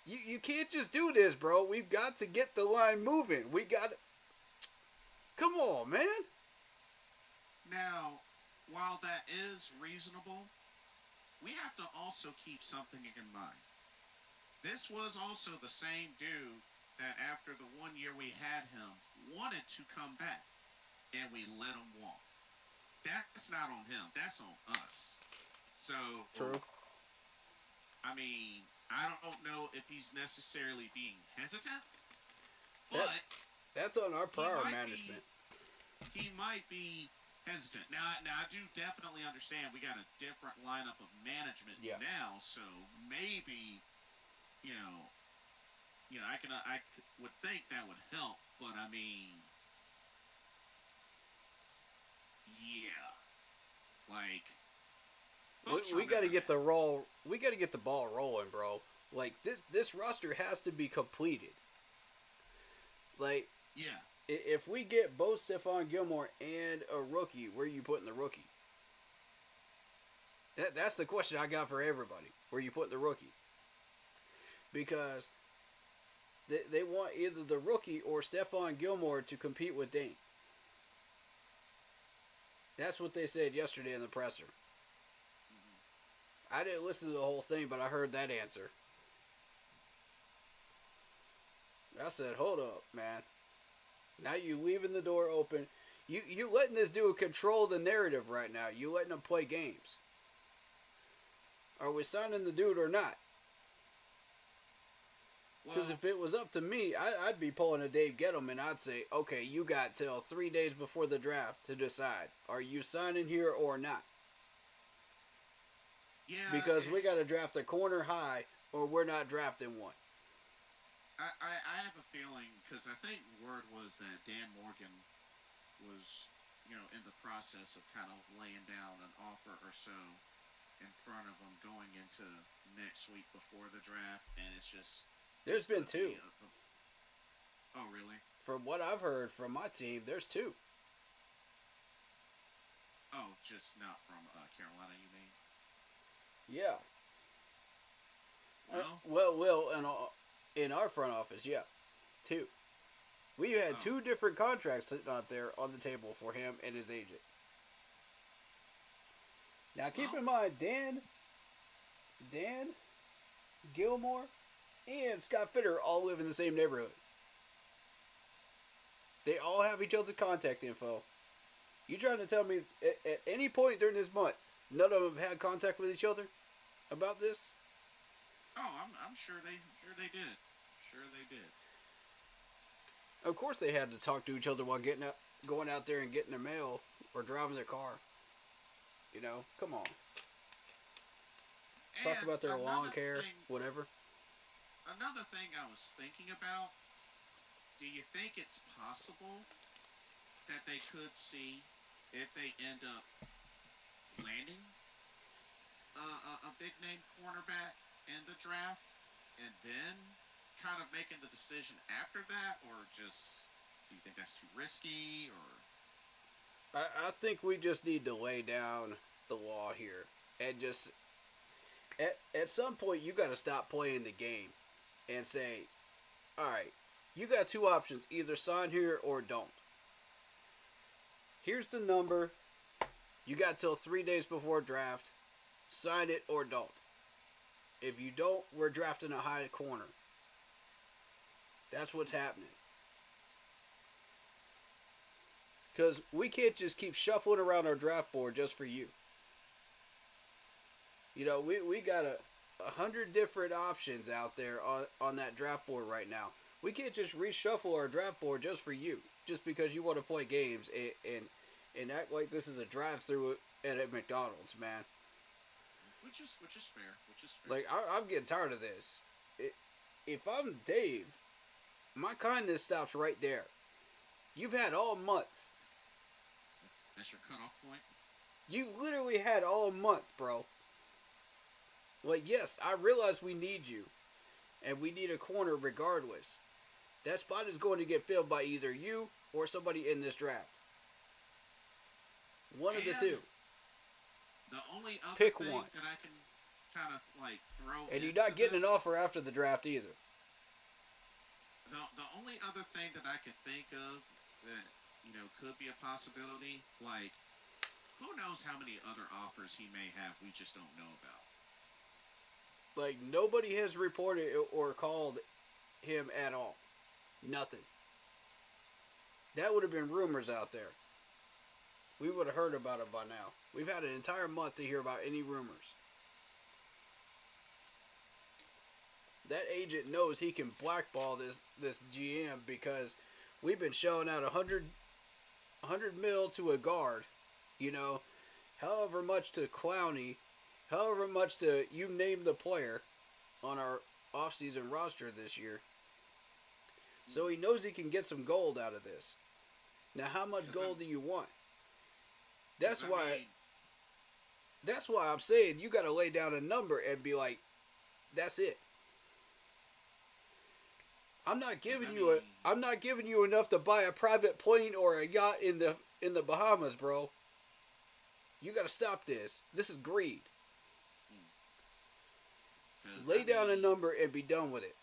you can't just do this, bro. We've got to get the line moving. We got to... Come on, man.
Now, while that is reasonable, we have to also keep something in mind. This was also the same dude that after the 1 year we had him wanted to come back, and we let him walk. That's not on him. That's on us. So,
True.
I mean, I don't know if he's necessarily being hesitant, but
that's on our prior management.
He might be hesitant. Now, I do definitely understand we got a different lineup of management now, so maybe, I would think that would help, but I mean, yeah, like
we got to get the roll. We got to get the ball rolling, bro. Like this roster has to be completed. Like,
yeah,
if we get both Stephon Gilmore and a rookie, where are you putting the rookie? That's the question I got for everybody. Where are you putting the rookie? Because they want either the rookie or Stephon Gilmore to compete with Dane. That's what they said yesterday in the presser. I didn't listen to the whole thing, but I heard that answer. I said, hold up, man. Now you leaving the door open. You letting this dude control the narrative right now. You letting him play games. Are we signing the dude or not? Because if it was up to me, I'd be pulling a Dave Gettleman. I'd say, okay, you got till 3 days before the draft to decide. Are you signing here or not?
Yeah.
Because we got to draft a corner high or we're not drafting one.
I have a feeling, because I think word was that Dan Morgan was, in the process of kind of laying down an offer or so in front of him going into next week before the draft, and it's just...
There's been two.
Oh, really?
From what I've heard from my team, there's two.
Oh, just not from Carolina, you mean?
Yeah.
Well,
and in our front office, yeah, two. We had two different contracts sitting out there on the table for him and his agent. Now, keep in mind, Dan, Gilmore, and Scott Fitter all live in the same neighborhood. They all have each other's contact info. You trying to tell me at any point during this month none of them had contact with each other about this?
Oh, I'm sure they did. Sure they did.
Of course they had to talk to each other while going out there and getting their mail or driving their car. You know, come on. Talk
And
about their lawn care,
thing,
whatever.
Another thing I was thinking about, do you think it's possible that they could see if they end up landing a big name cornerback in the draft and then kind of making the decision after that, or just do you think that's too risky, or
I think we just need to lay down the law here and just at some point you got to stop playing the game and say, all right, you got two options, either sign here or don't. Here's the number. You got till 3 days before draft. Sign it or don't. If you don't, we're drafting a high corner. That's what's happening. Because we can't just keep shuffling around our draft board just for you. You know, we got 100 different options out there on that draft board right now. We can't just reshuffle our draft board just for you. Just because you want to play games and act like this is a drive-through at a McDonald's, man.
which is fair. Which is fair.
Like, I'm getting tired of this. If I'm Dave, my kindness stops right there. You've had all month.
That's your cutoff point.
You literally had all month, bro. Like, yes, I realize we need you. And we need a corner regardless. That spot is going to get filled by either you or somebody in this draft. One of the two.
The only other
Pick
thing
one.
that I can kind of like throw
And you're
into
not getting
this,
an offer after the draft either.
The only other thing that I could think of that, you know, could be a possibility, like, who knows how many other offers he may have we just don't know about.
Like, nobody has reported or called him at all. Nothing. That would have been rumors out there. We would have heard about it by now. We've had an entire month to hear about any rumors. That agent knows he can blackball this GM because we've been shelling out 100 mil to a guard, you know, however much to Clowney, however much to you name the player on our offseason roster this year. So he knows he can get some gold out of this. Now, how much gold do you want? That's why I'm saying you got to lay down a number and be like, that's it. I'm not giving you enough to buy a private plane or a yacht in the Bahamas, bro. You got to stop this. This is greed. Lay down a number and be done with it.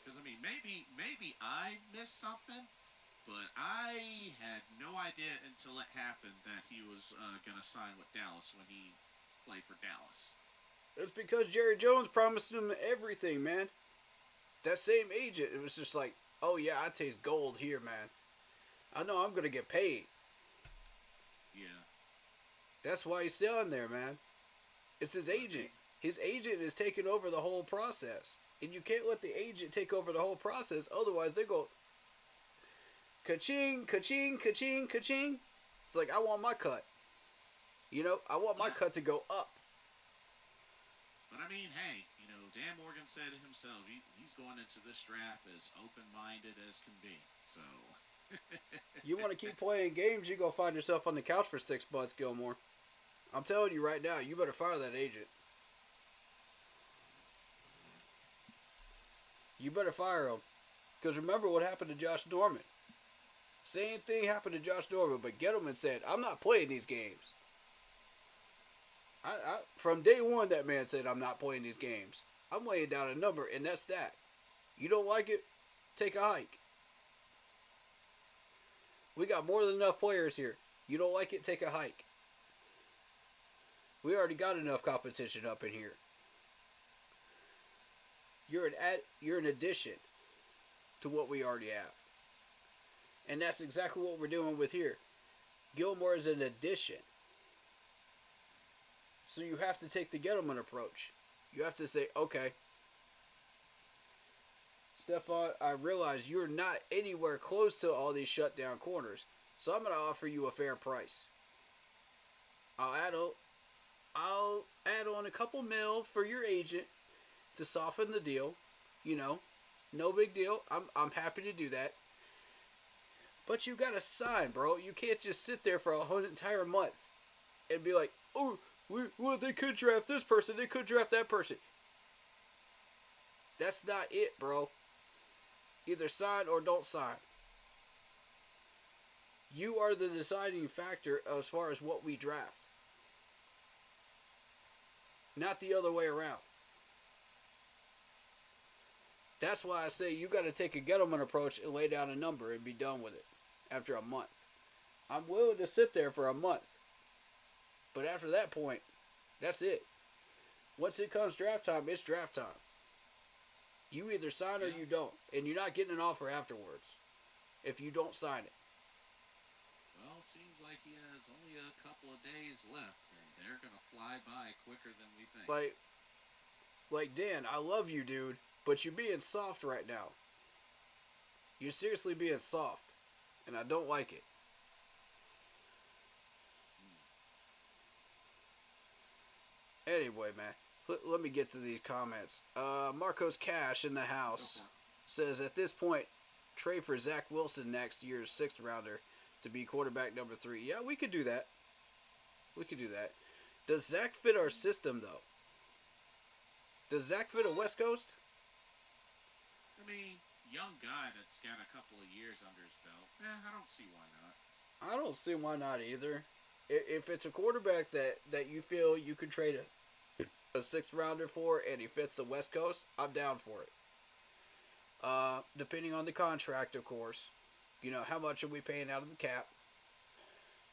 Because I mean, maybe I missed something, but I had no idea until it happened that he was gonna sign with Dallas when he played for Dallas.
It's because Jerry Jones promised him everything, man. That same agent, it was just like, oh yeah, I taste gold here, man. I know I'm gonna get paid.
Yeah.
That's why he's selling there, man. It's his agent. His agent is taking over the whole process. And you can't let the agent take over the whole process, otherwise they go ka-ching, ka-ching, ka-ching, ka-ching. It's like, I want my cut. You know, I want my cut to go up.
But I mean, hey, you know, Dan Morgan said it himself. He's going into this draft as open-minded as can be. So.
You want to keep playing games, you go find yourself on the couch for 6 months, Gilmore. I'm telling you right now, you better fire that agent. You better fire him. Because remember what happened to Josh Norman. Same thing happened to Josh Norman, but Gettleman said, I'm not playing these games. From day one, that man said, I'm not playing these games. I'm laying down a number, and that's that. You don't like it? Take a hike. We got more than enough players here. You don't like it? Take a hike. We already got enough competition up in here. You're an addition to what we already have. And that's exactly what we're doing with here. Gilmore is an addition. So you have to take the gentleman approach. You have to say, okay, Stefan, I realize you're not anywhere close to all these shutdown corners, so I'm going to offer you a fair price. I'll add on a couple mil for your agent to soften the deal. You know, no big deal. I'm happy to do that. But you got to sign, bro. You can't just sit there for a whole entire month and be like, oh, well, they could draft this person, they could draft that person. That's not it, bro. Either sign or don't sign. You are the deciding factor as far as what we draft. Not the other way around. That's why I say you got to take a gentleman approach and lay down a number and be done with it after a month. I'm willing to sit there for a month. But after that point, that's it. Once it comes draft time, it's draft time. You either sign or you don't. And you're not getting an offer afterwards if you don't sign it.
Well, seems like he has only a couple of days left, and they're going to fly by quicker than we think.
Like, Dan, I love you, dude, but you're being soft right now. You're seriously being soft, and I don't like it. Anyway, man, let me get to these comments. Marcos Cash in the house says, at this point, trade for Zach Wilson next year's 6th rounder to be quarterback number 3. Yeah, we could do that. We could do that. Does Zach fit our system, though? Does Zach fit a West Coast?
I mean, young guy that's got a couple of years under his belt. I don't see why not.
I don't see why not either. If it's a quarterback that you feel you could trade a 6th rounder for and he fits the West Coast, I'm down for it. Depending on the contract, of course. You know, how much are we paying out of the cap?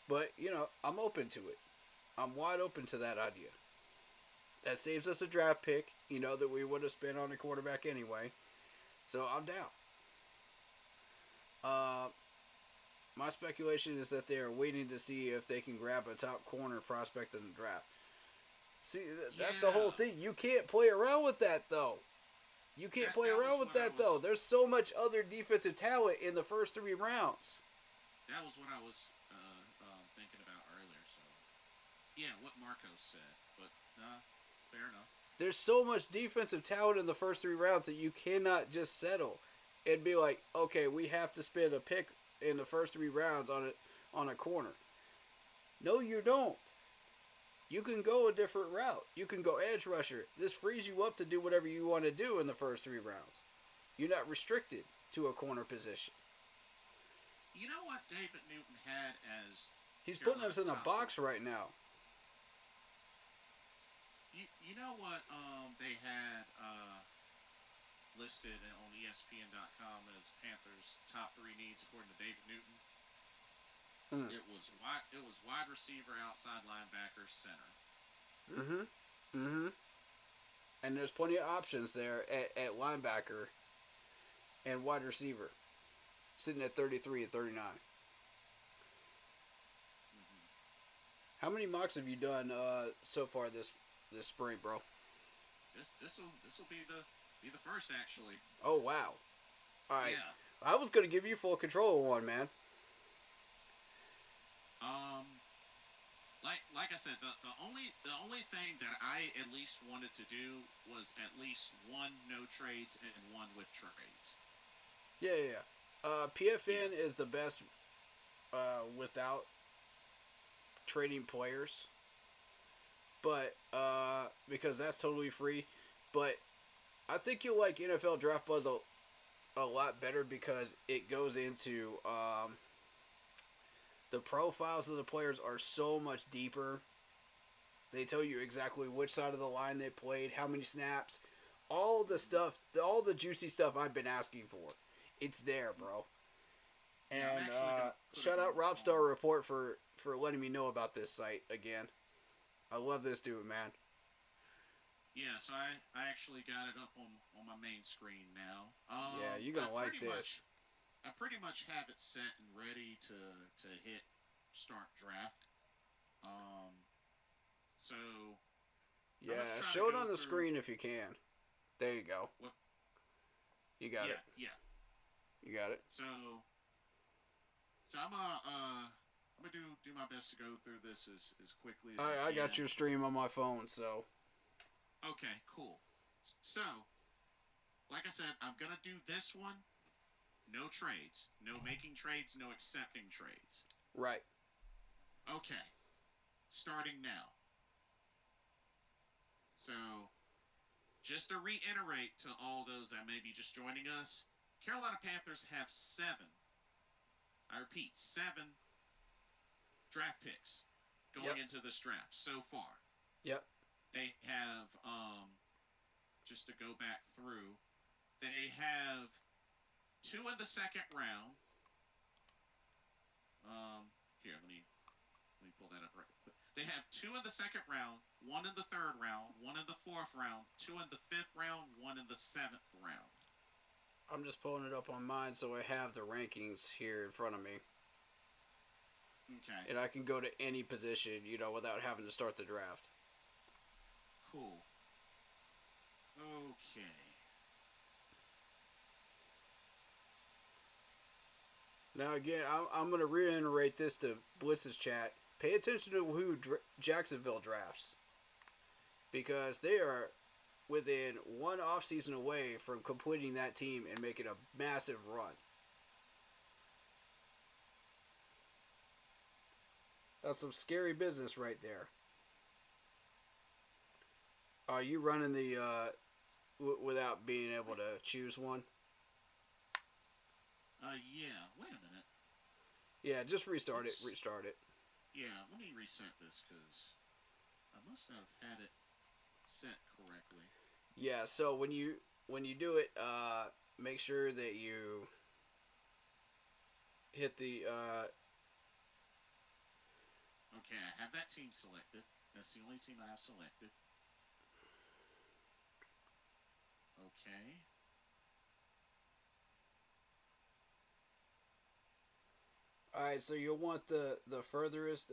But, you know, I'm open to it. I'm wide open to that idea. That saves us a draft pick, you know, that we would have spent on a quarterback anyway. So I'm down. My speculation is that they are waiting to see if they can grab a top corner prospect in the draft. See, that's the whole thing. You can't play around with that, though. You can't play around with that, though. There's so much other defensive talent in the first 3 rounds.
That was what I was thinking about earlier. So, yeah, what Marcos said. But, fair enough.
There's so much defensive talent in the first 3 rounds that you cannot just settle and be like, okay, we have to spend a pick in the first 3 rounds on a corner. No, you don't. You can go a different route. You can go edge rusher. This frees you up to do whatever you want to do in the first 3 rounds. You're not restricted to a corner position.
You know what David Newton had as...
He's putting us in a box right now.
You know what they had listed on ESPN.com as Panthers' top 3 needs according to David Newton? It was wide receiver, outside linebacker, center.
And there's plenty of options there at linebacker and wide receiver, sitting at 33 and 39. How many mocks have you done so far this spring, bro?
This will be the first, actually.
Oh wow! All right,
yeah.
I was gonna give you full control of one, man.
Like I said, the only thing that I at least wanted to do was at least 1 no trades and 1 with trades.
Yeah. PFN is the best without trading players, but because that's totally free. But I think you'll like NFL Draft Buzz a lot better because it goes into the profiles of the players are so much deeper. They tell you exactly which side of the line they played, how many snaps, all the stuff, all the juicy stuff I've been asking for. It's there, bro. And shout out Robstar Report for letting me know about this site again. I love this dude, man.
Yeah, so I actually got it up on my main screen now.
Yeah, you're gonna like this.
I pretty much have it set and ready to hit start draft. So
Yeah,
try to
show it
go
on the
through-
screen if you can. There you go.
What?
You got
yeah,
it.
yeah.
You got it.
So I'm gonna do my best to go through this as quickly as
I
I can.
got your stream on my phone, so.
Okay, cool. So, like I said, I'm gonna do this one. No trades, no making trades, no accepting trades.
Right.
Okay, starting now. So, just to reiterate to all those that may be just joining us, Carolina Panthers have 7. I repeat, 7 draft picks going into this draft so far.
Yep.
They have, just to go back through, they have 2 in the second round. Here, let me pull that up right quick. They have 2 in the second round, 1 in the third round, 1 in the fourth round, 2 in the fifth round, 1 in the 7th round.
I'm just pulling it up on mine so I have the rankings here in front of me.
Okay.
And I can go to any position, without having to start the draft.
Cool. Okay.
Now, again, I'm going to reiterate this to Blitz's chat. Pay attention to who Jacksonville drafts. Because they are within one offseason away from completing that team and making a massive run. That's some scary business right there. Are you running the without being able to choose one?
Yeah. Wait a minute.
Yeah, just restart it. Restart it.
Yeah, let me reset this because I must have had it set correctly.
Yeah, so when you do it, make sure that you hit the
Okay, I have that team selected. That's the only team I have selected. Okay.
Alright, so you'll want the furthest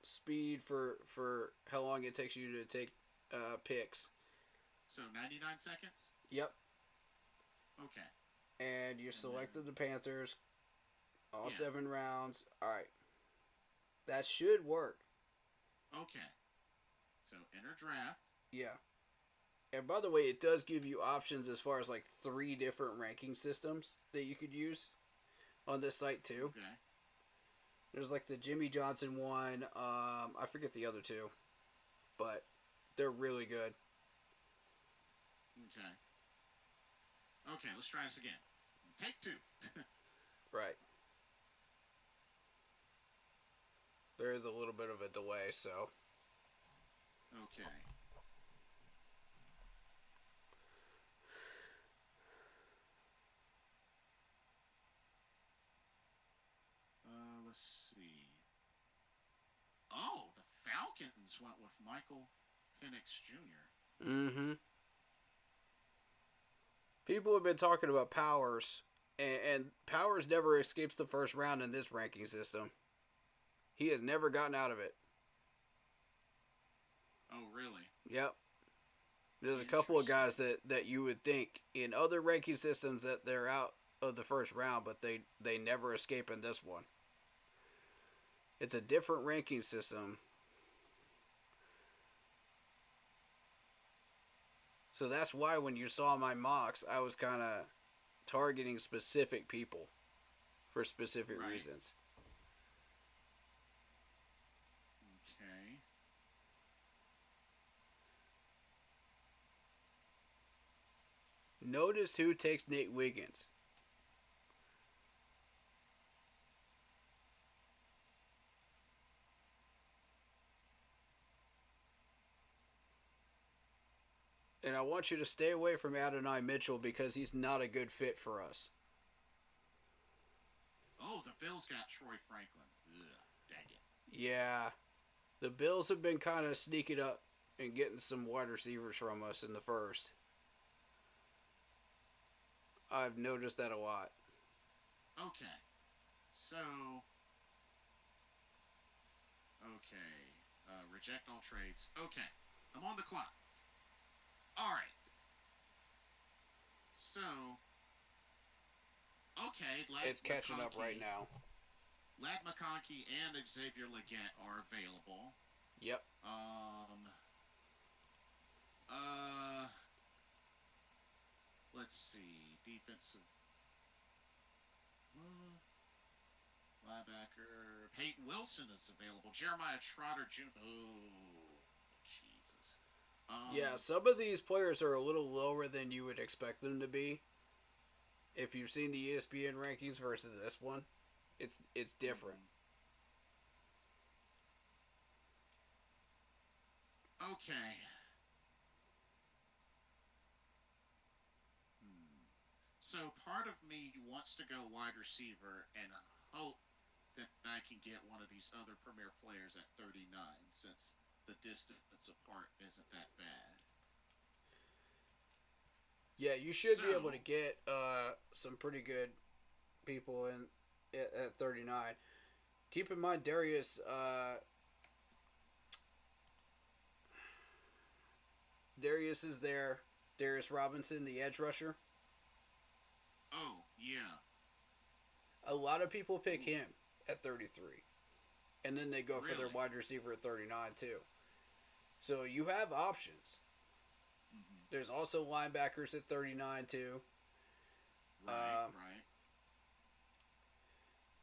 speed for how long it takes you to take picks.
So 99 seconds?
Yep.
Okay.
And you selected the Panthers. All
Yeah.
7 rounds. Alright. That should work.
Okay. So enter draft.
Yeah. And by the way, it does give you options as far as like 3 different ranking systems that you could use on this site too.
Okay.
There's like the Jimmy Johnson one. I forget the other 2, but they're really good.
Okay. Okay, let's try this again. Take 2.
Right. There is a little bit of a delay, so.
Okay. Let's see. Oh, the Falcons went with Michael Penix Jr.
Mm-hmm. People have been talking about Powers, and Powers never escapes the first round in this ranking system. He has never gotten out of it.
Oh, really?
Yep. There's a couple of guys that you would think in other ranking systems that they're out of the first round, but they never escape in this one. It's a different ranking system. So that's why when you saw my mocks, I was kind of targeting specific people for specific reasons.
Okay.
Notice who takes Nate Wiggins. And I want you to stay away from Adonai Mitchell because he's not a good fit for us.
Oh, the Bills got Troy Franklin. Ugh, dang it.
Yeah. The Bills have been kind of sneaking up and getting some wide receivers from us in the first. I've noticed that a lot.
Okay. So. Okay. Reject all trades. Okay. I'm on the clock. All right. So, okay.
It's catching up right now.
Ladd McConkey and Xavier Legette are available.
Yep.
Let's see. Defensive linebacker Peyton Wilson is available. Jeremiah Trotter Jr. Oh, Jesus.
Yeah, some of these players are a little lower than you would expect them to be. If you've seen the ESPN rankings versus this one, it's different.
Okay. So part of me wants to go wide receiver and hope that I can get one of these other premier players at 39, since the distance apart isn't that bad.
Yeah, you should be able to get some pretty good people in at 39. Keep in mind, Darius is there. Darius Robinson, the edge rusher.
Oh, yeah.
A lot of people pick him at 33. And then they go for their wide receiver at 39, too. So you have options.
Mm-hmm.
There's also linebackers at 39, too.
Right.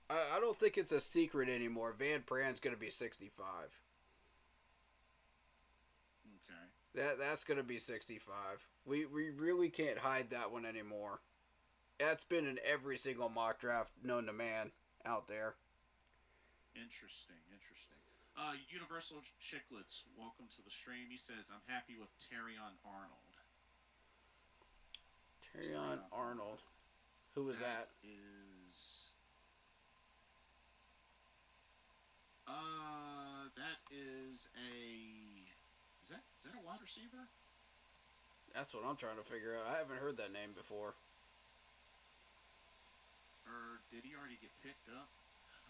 I don't think it's a secret anymore. Van Pran's going to be 65.
Okay.
That's going to be 65. We really can't hide that one anymore. That's been in every single mock draft known to man out there.
Interesting. Universal Chicklets, welcome to the stream. He says, I'm happy with Terrion Arnold.
Terrion Arnold. Who was that?
Is that a wide receiver?
That's what I'm trying to figure out. I haven't heard that name before.
Or did he already get picked up?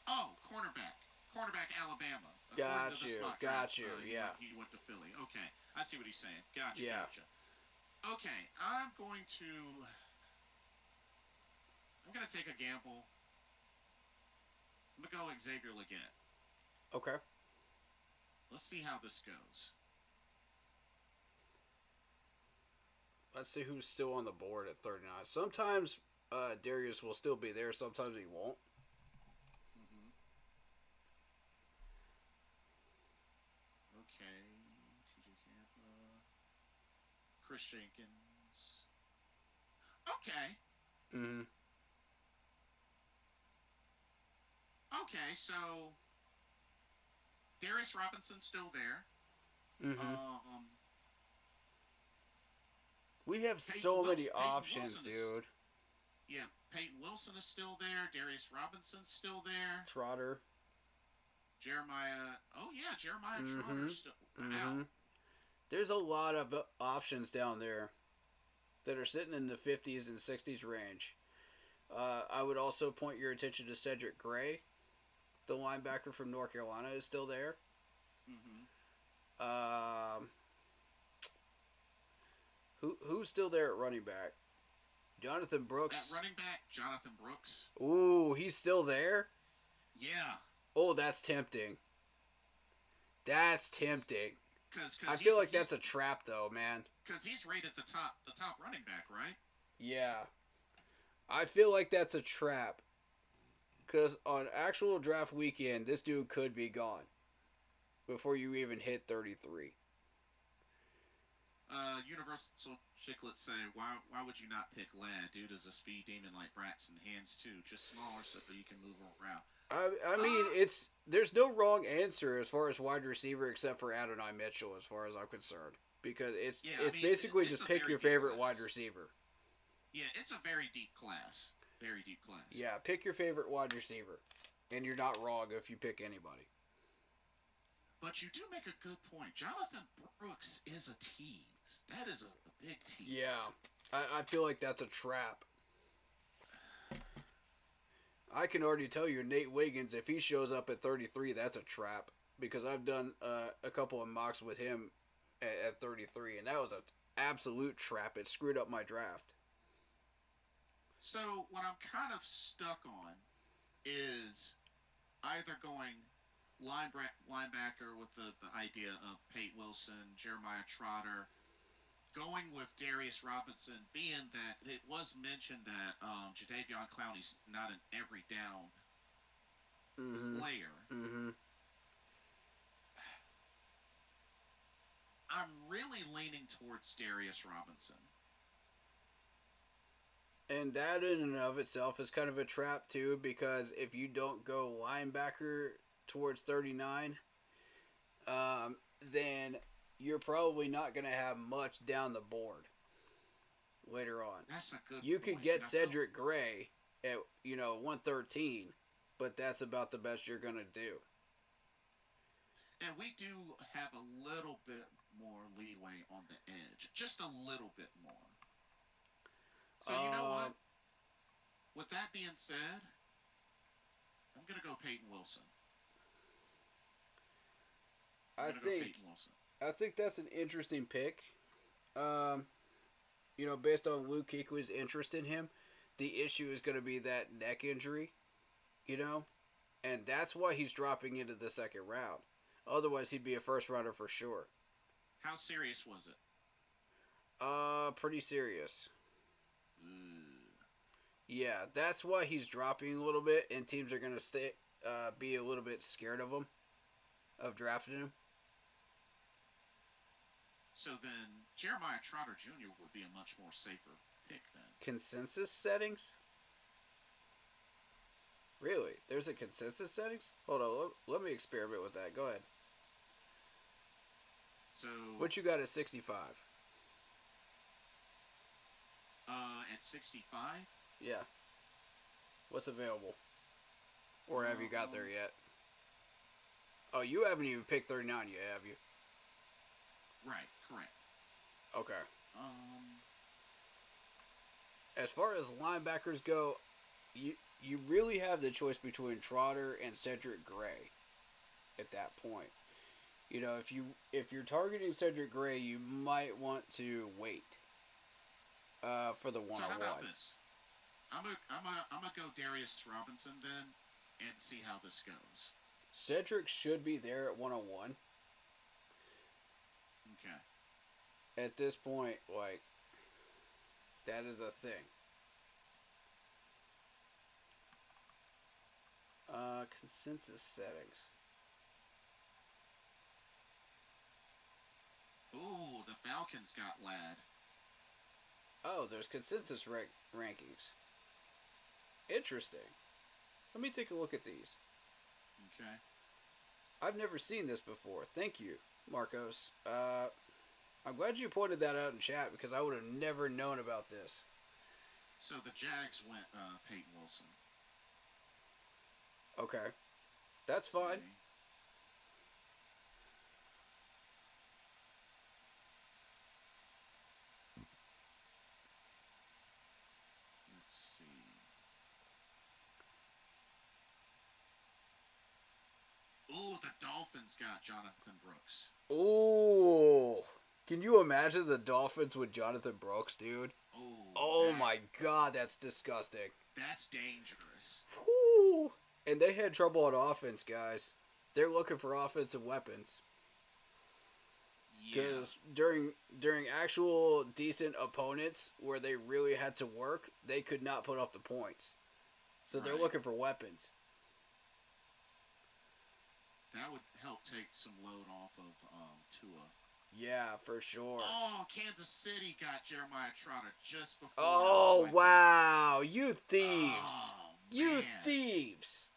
Oh, cornerback, Alabama.
Got you. Yeah.
He went to Philly. Okay, I see what he's saying. Gotcha. Okay, I'm going to take a gamble. I'm gonna go Xavier Legette.
Okay.
Let's see how this goes.
Let's see who's still on the board at 39. Sometimes Darius will still be there. Sometimes he won't.
Mm-hmm. Okay. TJ Tampa. Chris Jenkins. Okay.
Mm-hmm.
Okay, so Darius Robinson's still there.
Mm-hmm. We have so many options, dude.
Yeah, Peyton Wilson is still there. Darius Robinson's still there.
Trotter.
Jeremiah. Oh yeah, Jeremiah Trotter's still out.
There's a lot of options down there that are sitting in the 50s and 60s range. I would also point your attention to Cedric Gray, the linebacker from North Carolina, is still there. Who's still there at running back? Jonathan Brooks.
At running back, Jonathan Brooks.
Ooh, he's still there?
Yeah.
Oh, that's tempting. That's tempting.
Cause
I feel like that's a trap, though, man.
Because he's rated the top running back, right?
Yeah. I feel like that's a trap. Because on actual draft weekend, this dude could be gone before you even hit 33.
Universal Chicklets say, why would you not pick Ladd? Dude is a speed demon like Braxton, hands too, just smaller so that you can move around.
I mean, there's no wrong answer as far as wide receiver except for Adonai Mitchell, as far as I'm concerned, because it's basically just pick your favorite wide receiver.
Yeah, it's a very deep class. Very deep class.
Yeah, pick your favorite wide receiver, and you're not wrong if you pick anybody.
But you do make a good point. Jonathan Brooks is a tease. That is a big tease.
Yeah, I feel like that's a trap. I can already tell you, Nate Wiggins, if he shows up at 33, that's a trap. because I've done a couple of mocks with him at 33, and that was an absolute trap. It screwed up my draft.
So what I'm kind of stuck on is either going linebacker with the idea of Pate Wilson, Jeremiah Trotter, going with Darius Robinson, being that it was mentioned that Jadeveon Clowney's not an every down player.
Mm-hmm.
I'm really leaning towards Darius Robinson.
And that in and of itself is kind of a trap too, because if you don't go linebacker towards 39, then you're probably not going to have much down the board later on.
That's a good
You
point.
could get Cedric Gray at 113, but that's about the best you're going to do.
And we do have a little bit more leeway on the edge, just a little bit more. So you know what? With that being said, I'm gonna go Peyton Wilson.
I think that's an interesting pick. Based on Luke Kuechly's interest in him, the issue is going to be that neck injury, and that's why he's dropping into the second round. Otherwise, he'd be a first rounder for sure.
How serious was it?
Pretty serious. Yeah, that's why he's dropping a little bit, and teams are going to be a little bit scared of him, of drafting him.
So then, Jeremiah Trotter Jr. would be a much more safer pick then.
Consensus settings? Really? There's a consensus settings? Hold on, let me experiment with that. Go ahead.
So
what you got at 65?
At 65?
Yeah. What's available? Or have you got there yet? Oh, you haven't even picked 39 yet, have you?
Right, correct.
Okay. As far as linebackers go, you really have the choice between Trotter and Cedric Gray at that point. If you're targeting Cedric Gray, you might want to wait for the one-on-one.
So how about this? I'm gonna go Darius Robinson then and see how this goes.
Cedric should be there at 101.
Okay.
At this point, that is a thing. Consensus settings.
Ooh, the Falcons got Ladd.
Oh, there's consensus rankings. Interesting. Let me take a look at these.
Okay.
I've never seen this before. Thank you, Marcos. I'm glad you pointed that out in chat because I would have never known about this.
So the Jags went Peyton Wilson.
Okay. That's fine.
Okay. Let's see. Ooh, the Dolphins got Jonathan Brooks.
Ooh. Can you imagine the Dolphins with Jonathan Brooks, dude? Oh my god, that's disgusting.
That's dangerous.
Whew. And they had trouble on offense, guys. They're looking for offensive weapons. Because during actual decent opponents where they really had to work, they could not put up the points. So they're looking for weapons.
That would help take some load off of Tua.
Yeah, for sure.
Oh, Kansas City got Jeremiah Trotter just before.
Oh, wow. You thieves.
Oh,
you thieves.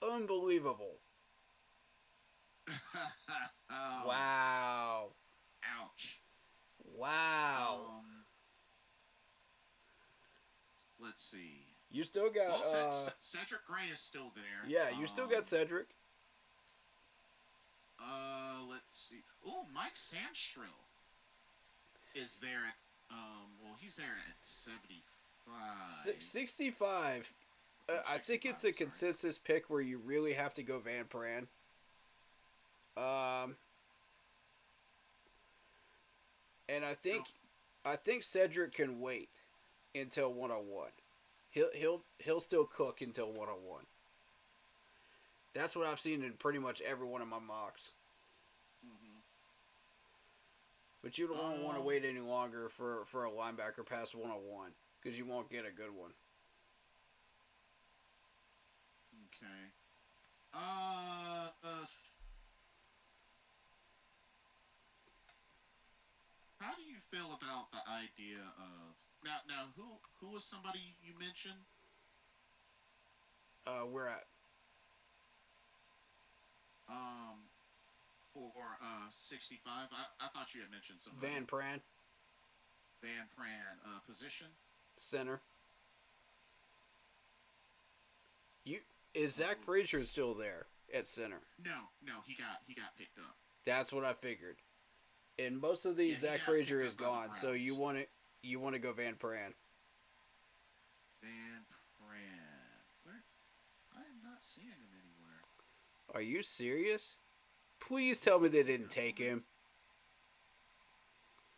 Unbelievable.
Oh.
Wow.
Ouch.
Wow.
Let's see.
You still got...
Cedric Gray is still there.
Yeah, you still got Cedric.
Let's see. Oh, Mike Sandstrill is there at, he's there at 75.
65. I think it's a consensus pick where you really have to go Van Pran. Um, and
Go.
I think Cedric can wait until 101. He'll still cook until 101. That's what I've seen in pretty much every one of my mocks.
Mm-hmm.
But you don't want to wait any longer for a linebacker past 101 because you won't get a good one.
Okay. Uh, how do you feel about the idea of now? Who was somebody you mentioned?
We're at
Um, for 65. I thought you had mentioned somebody.
Van Pran,
Van Pran. Position.
center. You is Zach
Oh,
Frazier still there at center?
no, he got picked up.
That's what I figured. And most of these,
Yeah, he
Zach
got
Frazier
picked
is
up by the
gone. So
Browns.
you want to go Van Pran.
Van Pran. Where? I am not seeing him anywhere.
Are you serious? Please tell me they didn't take him.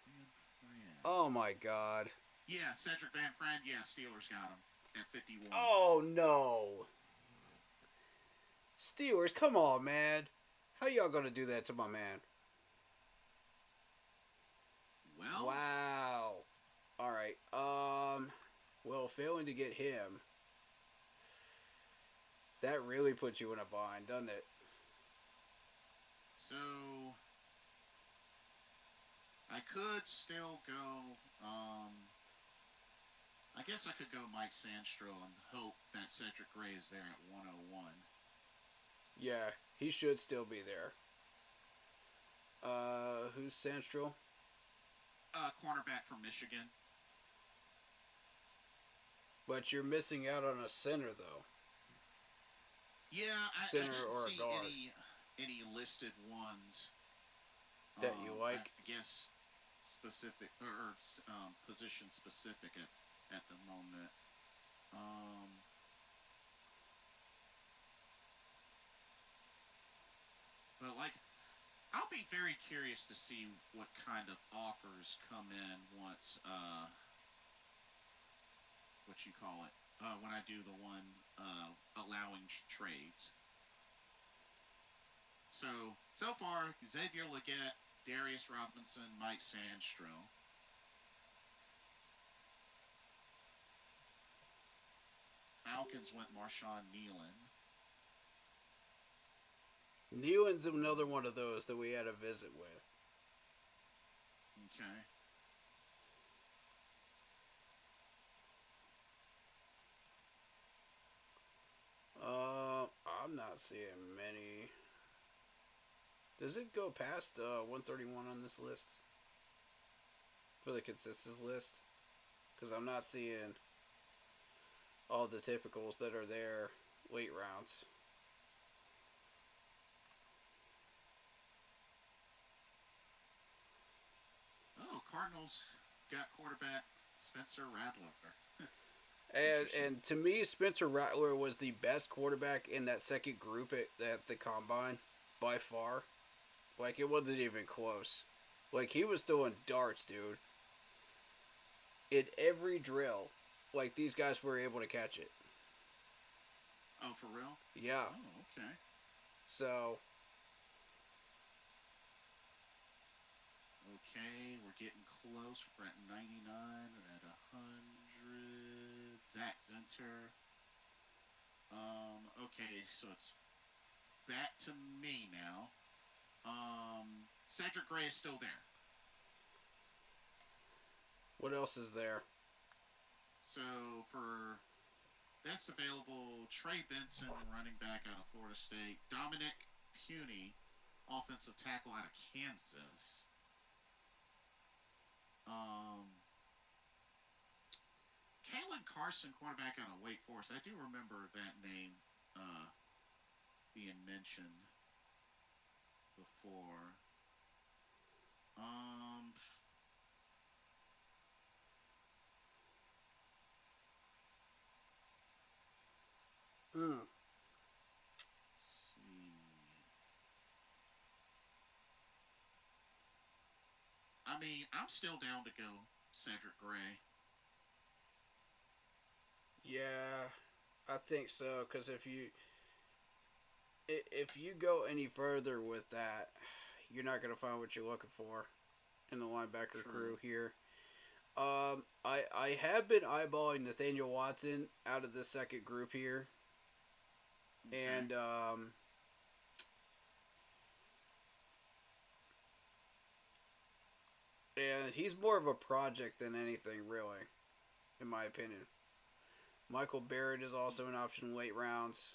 Van Pran.
Oh my god.
Yeah, Cedric Van Pran. Yeah, Steelers got him at 51.
Oh no. Steelers, come on, man. How y'all gonna do that to my man?
Well,
Wow. All right. Well, failing to get him, that really puts you in a bind, doesn't it?
so I could still go. I guess I could go Mike Sandstro and hope that Cedric Gray is there at 101.
Yeah, he should still be there. Who's Sandstrom?
Cornerback from Michigan.
But you're missing out on a center, though.
Yeah, I
Center
didn't
or a
see
guard
any listed ones.
that you like.
I guess specific or position specific at the moment. Um, but like, I'll be very curious to see what kind of offers come in once what you call it when I do the one allowing trades. So far, Xavier Legette, Darius Robinson, Mike Sandstro. Falcons went Marshawn Nealon.
Nealon's another one of those that we had a visit with.
Okay.
I'm not seeing many. Does it go past 131 on this list? For the consensus list? Because I'm not seeing all the typicals that are there late rounds.
Oh, Cardinals got quarterback Spencer Rattler.
And to me, Spencer Rattler was the best quarterback in that second group at the combine by far. Like, it wasn't even close. Like, he was throwing darts, dude. In every drill, like, these guys were able to catch it.
Oh, for real?
Yeah.
Oh, okay.
So,
Okay, we're getting close. We're at 99. We're at 100. Zach Zenter. Okay, so it's back to me now. Cedric Gray is still there.
what else is there?
So for best available, Trey Benson, running back out of Florida State. Dominic Puny, offensive tackle out of Kansas. Kalen Carson, cornerback out of Wake Forest. I do remember that name being mentioned before. Um,
Hmm.
let's see. I mean, I'm still down to go Cedric Gray.
Yeah, I think so. Because if you go any further with that, you're not gonna find what you're looking for in the linebacker
True.
crew here. I have been eyeballing Nathaniel Watson out of the second group here,
Okay.
And he's more of a project than anything, really, in my opinion. Michael Barrett is also an option late rounds,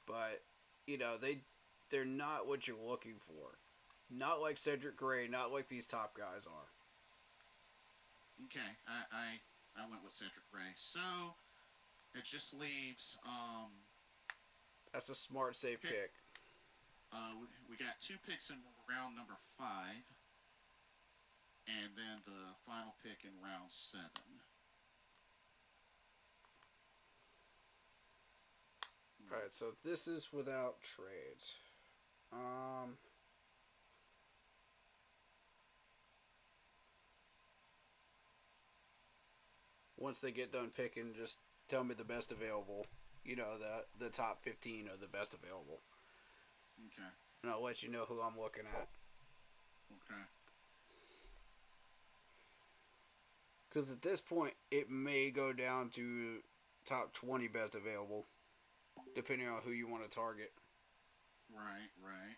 but they're not what you're looking for. Not like Cedric Gray, not like these top guys are.
Okay, I went with Cedric Gray. So it just leaves
That's a smart, safe pick.
we got 2 picks in round number 5, and then the final pick in round 7.
Alright, so this is without trades. Once they get done picking, just tell me the best available. The top 15 are the best available.
Okay.
And I'll let you know who I'm looking at.
Okay.
Because at this point, it may go down to top 20 best available, depending on who you want to target.
Right, right.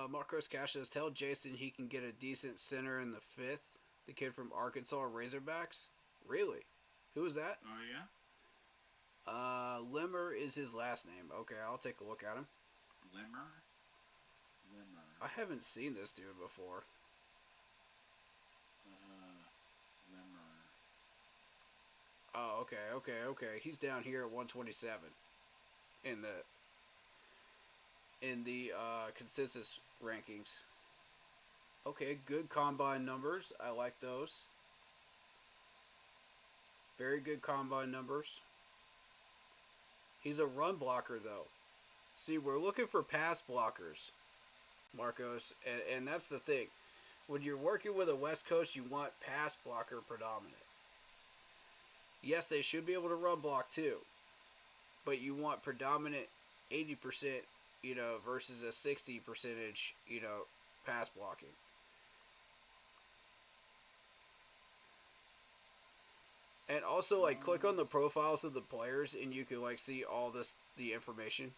Marcos Cash says, tell Jason he can get a decent center in the 5th. The kid from Arkansas Razorbacks. Really? Who is that?
Oh, yeah?
Limmer is his last name. Okay, I'll take a look at him.
Limmer?
I haven't seen this dude before.
Limmer.
Oh, okay. He's down here at 127 in the consensus rankings. Okay, good combine numbers. I like those. Very good combine numbers. He's a run blocker, though. See, we're looking for pass blockers, Marcos, and that's the thing. When you're working with a West Coast, you want pass blocker predominant. Yes, they should be able to run block too, but you want predominant 80%, versus a 60%, pass blocking. And also, click on the profiles of the players, and you can see all the information.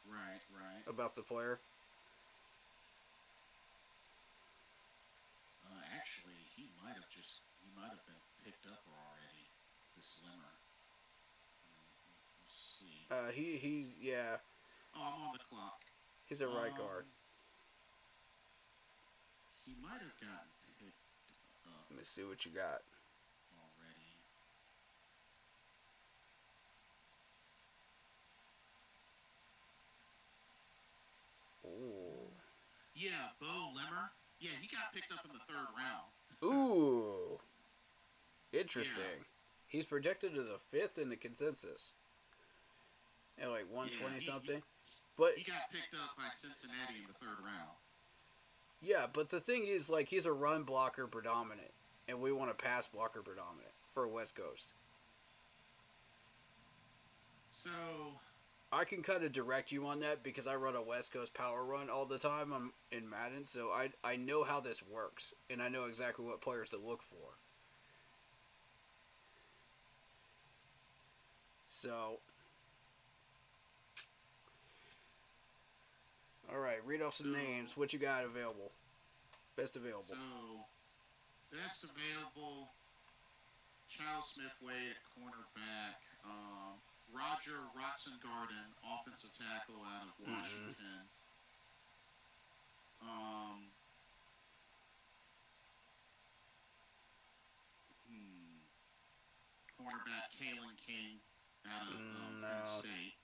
Right.
About the player.
Actually, he might have been picked up already. This Limmer. Let's see.
He's yeah.
Oh, I'm on the clock.
He's a right guard.
He might have gotten picked up.
Let me see what you got.
Already.
Ooh.
Yeah, Bo Limmer. Yeah, he got picked up in the 3rd round.
Ooh. Interesting.
Yeah.
He's projected as a 5th in the consensus. At 120 something. But
he got picked up by Cincinnati in the 3rd round.
Yeah, but the thing is, he's a run blocker predominant, and we want a pass blocker predominant for a West Coast.
So
I can kind of direct you on that because I run a West Coast power run all the time in Madden, so I know how this works, and I know exactly what players to look for. So, all right, read off some names. What you got available? Best available.
So, best available, Charles Smith-Wade at cornerback, Roger Rotzengarten, offensive tackle out of Washington. Cornerback Kalen King out of Penn State.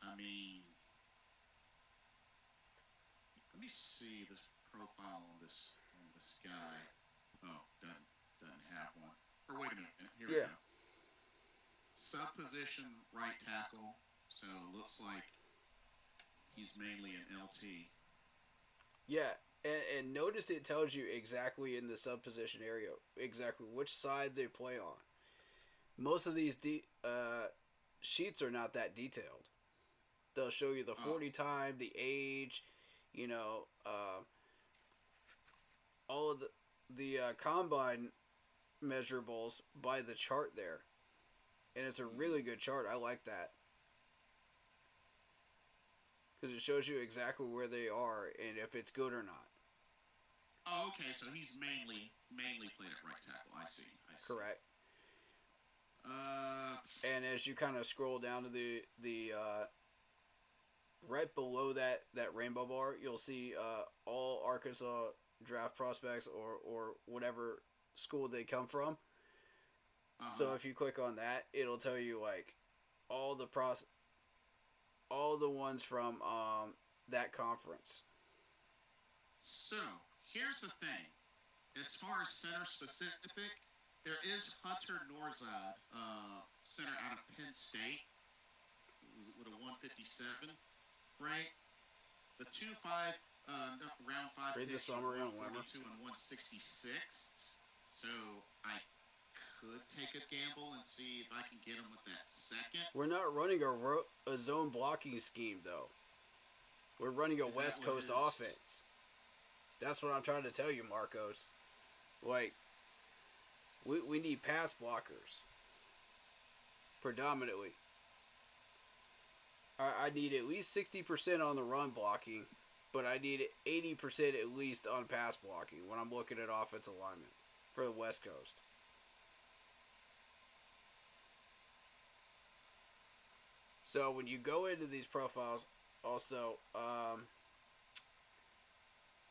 I mean, let me see this profile on this guy. Oh, doesn't have one. Or wait a minute, here we go. Sub position right tackle. So looks like he's mainly an LT.
Yeah, and notice it tells you exactly in the sub position area exactly which side they play on. Most of these sheets are not that detailed. They'll show you the
Oh,
40 time, the age, you know, all of the combine measurables by the chart there, and it's a really good chart. I like that because it shows you exactly where they are and if it's good or not.
oh, okay. So he's mainly played at right tackle. I see. I see.
Correct.
Uh,
And as you kind of scroll down to the right below that rainbow bar, you'll see all Arkansas draft prospects or whatever school they come from. So if you click on that, it'll tell you like all the all the ones from that conference.
so here's the thing. As far as center specific, there is Hunter Norzad, center out of Penn State, with a 157, right? The 2-5 round 5
Read the
picks are
summary on Wimmer.
142 and 166. So I could take a gamble and see if I can get him with that second.
We're not running a zone blocking scheme though. We're running a
Is that
West
what it
Coast
is?
offense. That's what I'm trying to tell you, Marcos. Like, we need pass blockers. Predominantly. I need at least 60% on the run blocking, but I need 80% at least on pass blocking when I'm looking at offensive linemen for the West Coast. So when you go into these profiles, also,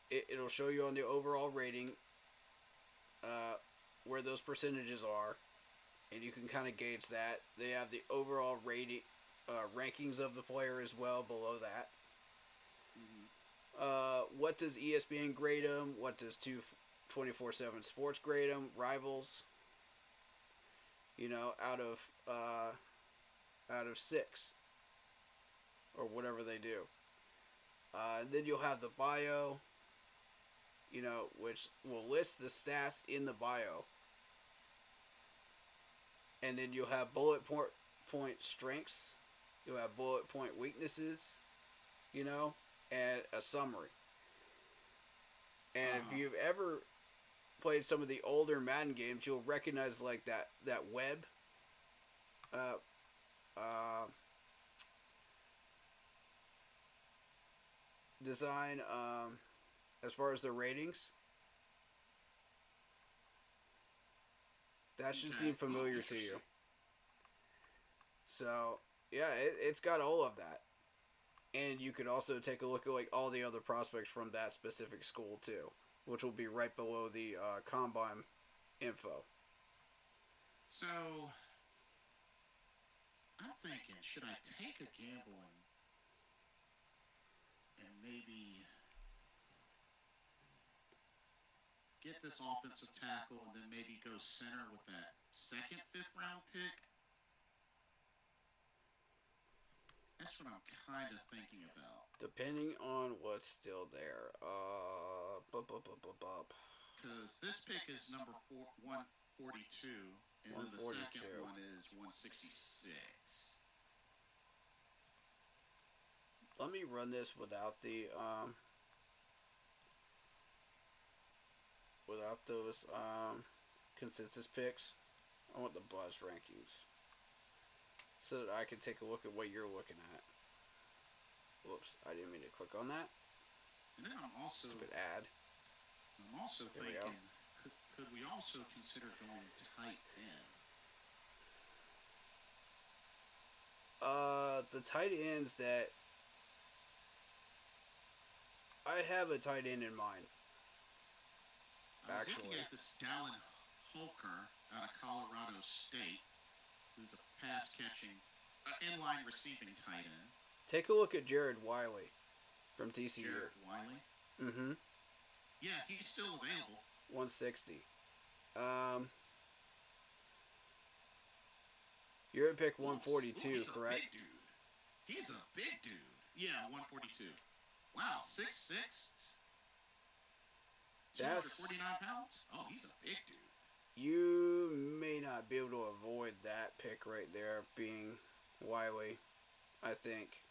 it'll show you on the overall rating where those percentages are, and you can kind of gauge that. They have the overall rating rankings of the player as well below that. What does ESPN grade them? What does 24/7 Sports grade them? Rivals, you know, out of 6 or whatever they do. And then you'll have the bio, you know, which will list the stats in the bio. And then you'll have bullet point strengths. You'll have bullet point weaknesses, you know, and a summary. And if you've ever played some of the older Madden games, you'll recognize like that web design as far as the ratings. That should seem familiar to you. So, yeah, it's got all of that. And you could also take a look at like all the other prospects from that specific school too, which will be right below the combine info.
So I'm thinking, should I take a gamble and maybe get this offensive tackle and then maybe go center with that second, 5th round pick? That's what I'm kind of thinking about.
Depending on what's still there.
Because this pick is number 142, and then the
142.
second one is 166.
Let me run this without the without those consensus picks. I want the buzz rankings so that I can take a look at what you're looking at. Whoops, I didn't mean to click on that.
And then I'm also
Stupid ad. There we
thinking, could we also consider going tight end?
The tight ends that I have a tight end in mind.
I was
Actually,
looking at this Dallin Holker out of Colorado State, who's a pass-catching, inline receiving tight end.
take a look at Jared Wiley from TCU.
Jared Wiley.
Mm-hmm.
Yeah, he's still available.
160. You're at pick
Oh,
142,
he's
correct?
a big dude. He's a big dude. Yeah, 142. Wow, 6'6",
That's
249 pounds? Oh, he's a big dude.
You may not be able to avoid that pick right there being Wiley, I think.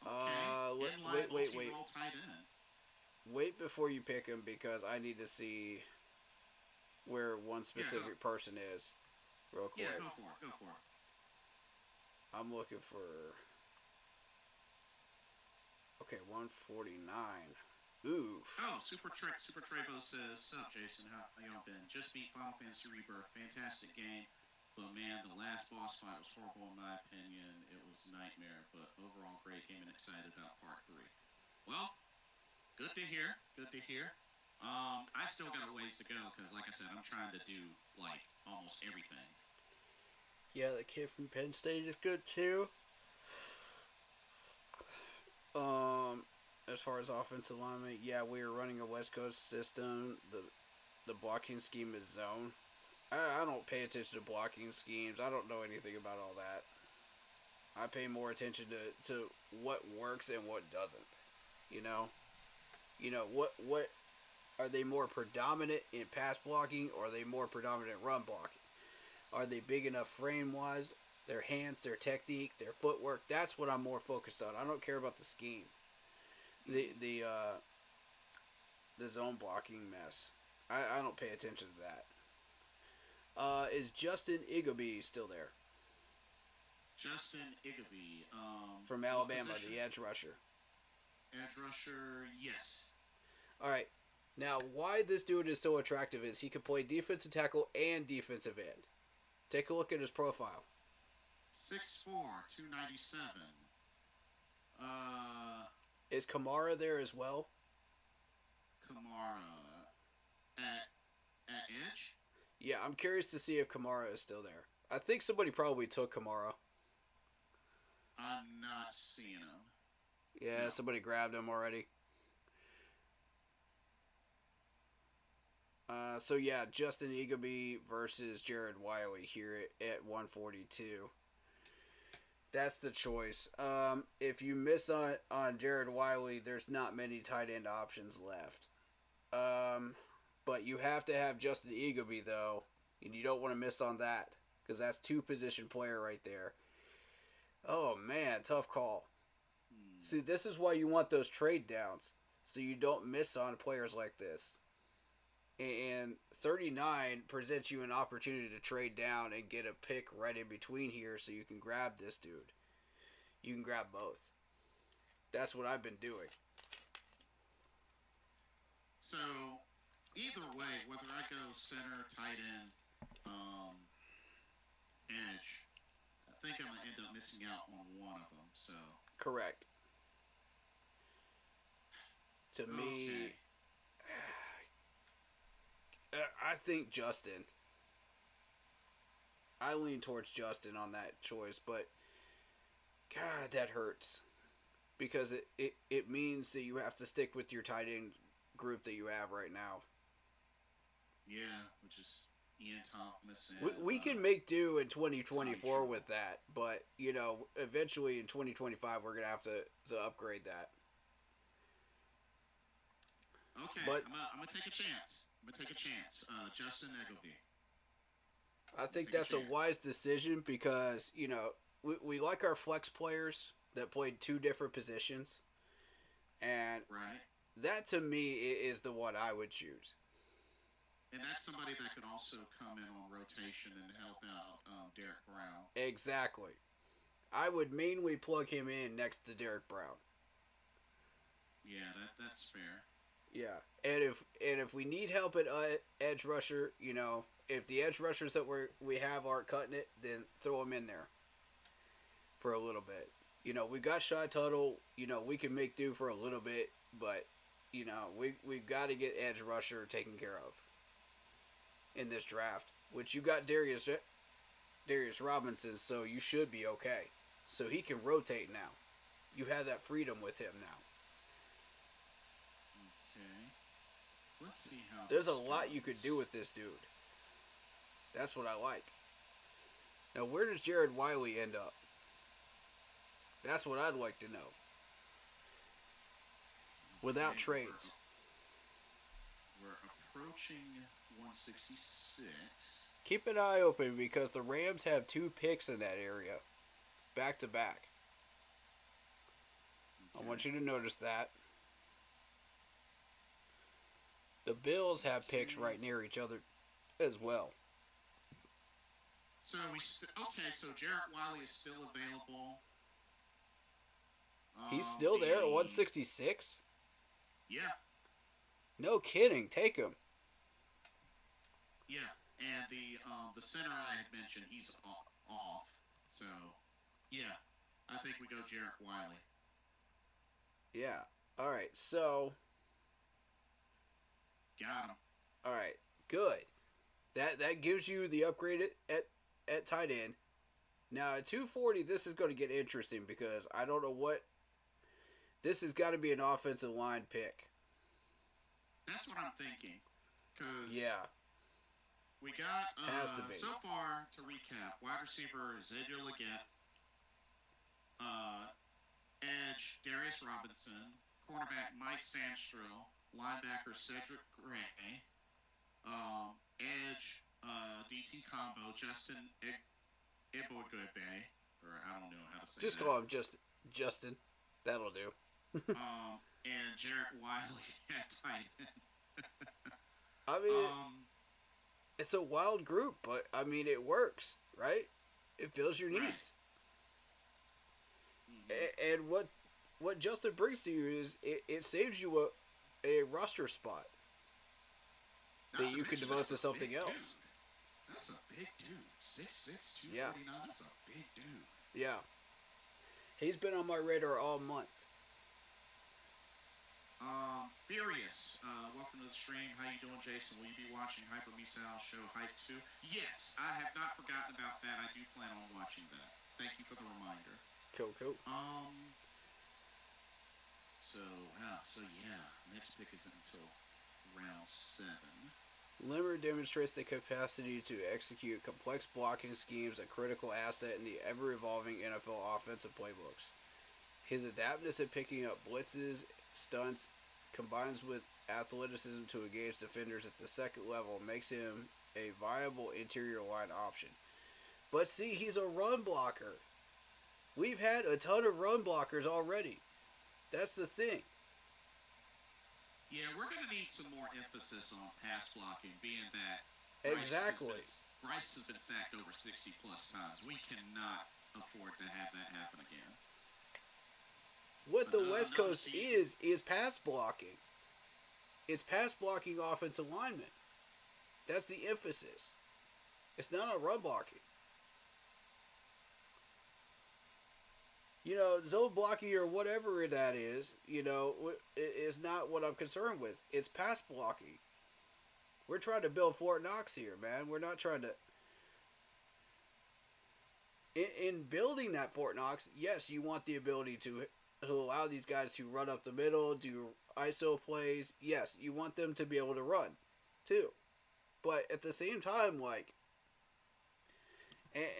Okay. Inline
Wait.
multi-role tight end.
Wait before you pick him because I need to see where one specific person is real quick.
Yeah, go for it. Go for it.
I'm looking for... Okay, 149. Oof.
Oh, Super Trevo says, "Sup, Jason? How y'all been? Just beat Final Fantasy Rebirth. Fantastic game. But man, the last boss fight was horrible in my opinion. It was a nightmare. But overall great game and excited about part 3. Well, good to hear. Good to hear. I still got a ways to go because, like I said, I'm trying to do like almost everything.
Yeah, the kid from Penn State is good too. As far as offensive alignment, yeah, we are running a West Coast system. The blocking scheme is zone. I don't pay attention to blocking schemes. I don't know anything about all that. I pay more attention to what works and what doesn't. You know, what are they more predominant in pass blocking, or are they more predominant in run blocking? Are they big enough frame wise? Their hands, their technique, their footwork. That's what I'm more focused on. I don't care about the scheme. The zone blocking mess. I don't pay attention to that. Is Justin Igby still there?
Justin Igby.
From Alabama, the edge rusher.
Edge rusher, yes.
Alright. Now, why this dude is so attractive is he can play defensive tackle and defensive end. Take a look at his profile.
6'4", 297.
Is Kamara there as well?
Kamara at edge?
Yeah, I'm curious to see if Kamara is still there. I think somebody probably took Kamara.
I'm not seeing him.
Yeah,
No.
Somebody grabbed him already. So yeah, Justin Igby versus Jared Wiley here at 142. That's the choice. If you miss on Jared Wiley, there's not many tight end options left. But you have to have Justin Igby though, and you don't want to miss on that because that's 2 position player right there. Oh man, tough call. See, this is why you want those trade downs, so you don't miss on players like this. And 39 presents you an opportunity to trade down and get a pick right in between here so you can grab this dude. You can grab both. That's what I've been doing.
So, either way, whether I go center, tight end, edge, I think I'm going to end up missing out on one of them. So
Correct. To me, I think Justin. I lean towards Justin on that choice, but God, that hurts. Because it means that you have to stick with your tight end group that you have right now.
yeah, which is Ian Thomas and
We can make do in 2024 with that, but, eventually in 2025 we're going to have to upgrade that.
Okay,
But
I'm gonna take a chance. Justin Eggleby.
I think
Take a
that's a
chance.
wise decision because, we like our flex players that played 2 different positions. And
Right,
that to me is the one I would choose.
and that's somebody that could also come in on rotation and help out Derek Brown.
Exactly. I would mainly plug him in next to Derek Brown.
Yeah, that's fair.
Yeah, and if we need help at edge rusher, if the edge rushers that we have aren't cutting it, then throw them in there for a little bit. We got Shy Tuttle. We can make do for a little bit, but we've got to get edge rusher taken care of in this draft. Which you got Darius Robinson, so you should be okay. So he can rotate now. You have that freedom with him now.
Okay, let's see how.
There's a
this
lot you
goes.
could do with this dude. That's what I like. Now, where does Jared Wiley end up? That's what I'd like to know. Without
Okay,
trades.
We're approaching 166.
Keep an eye open because the Rams have 2 picks in that area. Back to back. I want you to notice that. The Bills have picks right near each other as well.
So so Jarrett Wiley is still available.
He's still there at 166?
Yeah,
No kidding. Take him.
yeah, and the center I had mentioned, he's off. So, yeah, I think we go Jarrett Wiley.
Yeah. All right. So,
Got him.
all right. Good. That gives you the upgrade at tight end. Now at 240, this is going to get interesting because I don't know what. This has got to be an offensive line pick.
That's what I'm thinking. Cause
Yeah.
we got
Has to be.
so far to recap: wide receiver Xavier Leggett, edge Darius Robinson, cornerback Mike Sandstro, linebacker Cedric Gray, edge DT combo Justin Ibogebe, or I don't know how to say
Just
that.
call him Justin. That'll do.
And Jarrett Wiley at tight end.
I mean, it's a wild group, but I mean it works, right? It fills your
Right.
needs. And what Justin brings to you is it saves you a roster spot that you can devote to something else.
That's a big dude. 6'6", 249.
Yeah.
That's a big dude.
Yeah. He's been on my radar all month.
Furious. Welcome to the stream. How you doing, Jason? Will you be watching Hyper Misal show Hype 2? Yes, I have not forgotten about that. I do plan on watching that. Thank you for the reminder.
Cool.
So yeah, next pick isn't until round 7.
Limmer demonstrates the capacity to execute complex blocking schemes, a critical asset in the ever-evolving NFL offensive playbooks. His adaptness at picking up blitzes, stunts, combines with athleticism to engage defenders at the second level makes him a viable interior line option. But see, he's a run blocker. We've had a ton of run blockers already. That's the thing.
Yeah, we're going to need some more emphasis on pass blocking, being that
Exactly.
Bryce has been sacked over 60 plus times. We cannot afford to have that happen again.
What the West
another
Coast
season.
is pass blocking. It's pass blocking offensive linemen. That's the emphasis. It's not on run blocking. You know, zone blocking or whatever that is, you know, is not what I'm concerned with. It's pass blocking. We're trying to build Fort Knox here, man. We're not trying to... In building that Fort Knox, yes, you want the ability to allow these guys to run up the middle, do ISO plays. Yes, you want them to be able to run, too. But at the same time, like...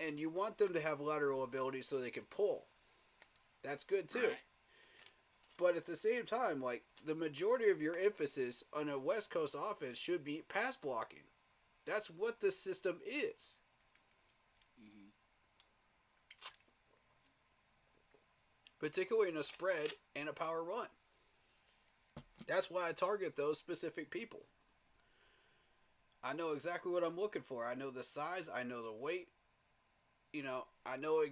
And you want them to have lateral ability so they can pull. That's good, too.
Right.
But at the same time, like, the majority of your emphasis on a West Coast offense should be pass blocking. That's what this system is.
Mm-hmm.
Particularly in a spread and a power run. That's why I target those specific people. I know exactly what I'm looking for. I know the size. I know the weight. You know, I know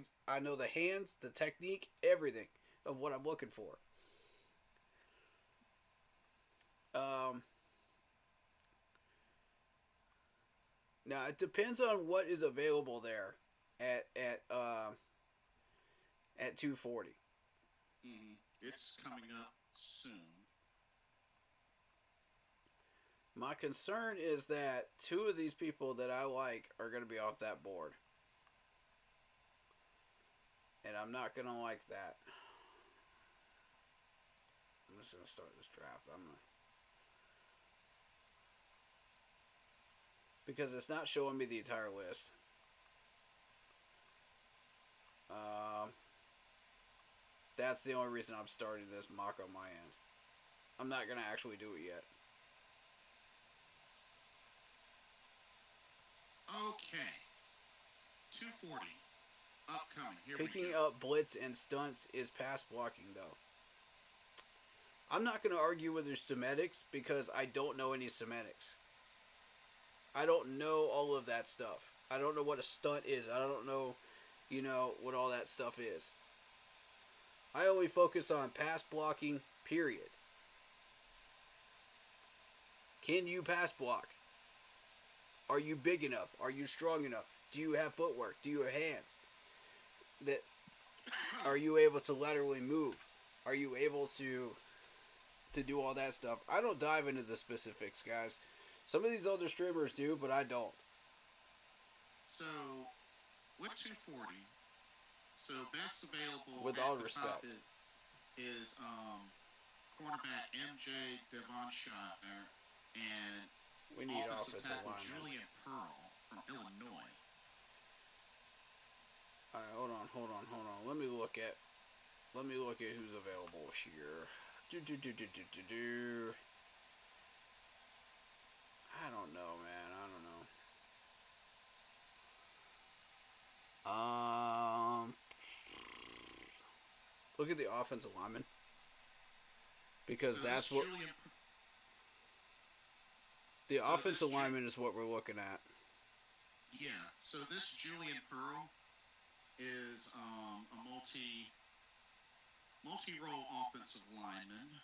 the hands, the technique, everything of what I'm looking for. Now it depends on what is available there at 240.
Mm-hmm. It's coming up soon.
My concern is that 2 of these people that I like are going to be off that board. And I'm not going to like that. I'm just going to start this draft. Because it's not showing me the entire list. That's the only reason I'm starting this mock on my end. I'm not going to actually do it yet.
Okay. 240. Upcoming. Here
Picking
we go.
up blitz and stunts is pass blocking, though. I'm not going to argue with their semantics because I don't know any semantics. I don't know all of that stuff. I don't know what a stunt is. I don't know, what all that stuff is. I only focus on pass blocking, period. Can you pass block? Are you big enough? Are you strong enough? Do you have footwork? Do you have hands? Are you able to laterally move? Are you able to do all that stuff? I don't dive into the specifics, guys. Some of these other streamers do, but I don't.
So, with 240, so best available
With
at
all
the
respect.
top is cornerback MJ Devonshire and
We need
offensive
offensive
tackle
linemen.
Julian Pearl from Illinois.
Alright, hold on. Let me look at who's available here. I don't know, man. Look at the offensive lineman. Because
So
that's
this
what
Julian,
the
so
offensive
this
lineman is what we're looking at.
yeah. So this Julian Pearl is a multi-role offensive lineman.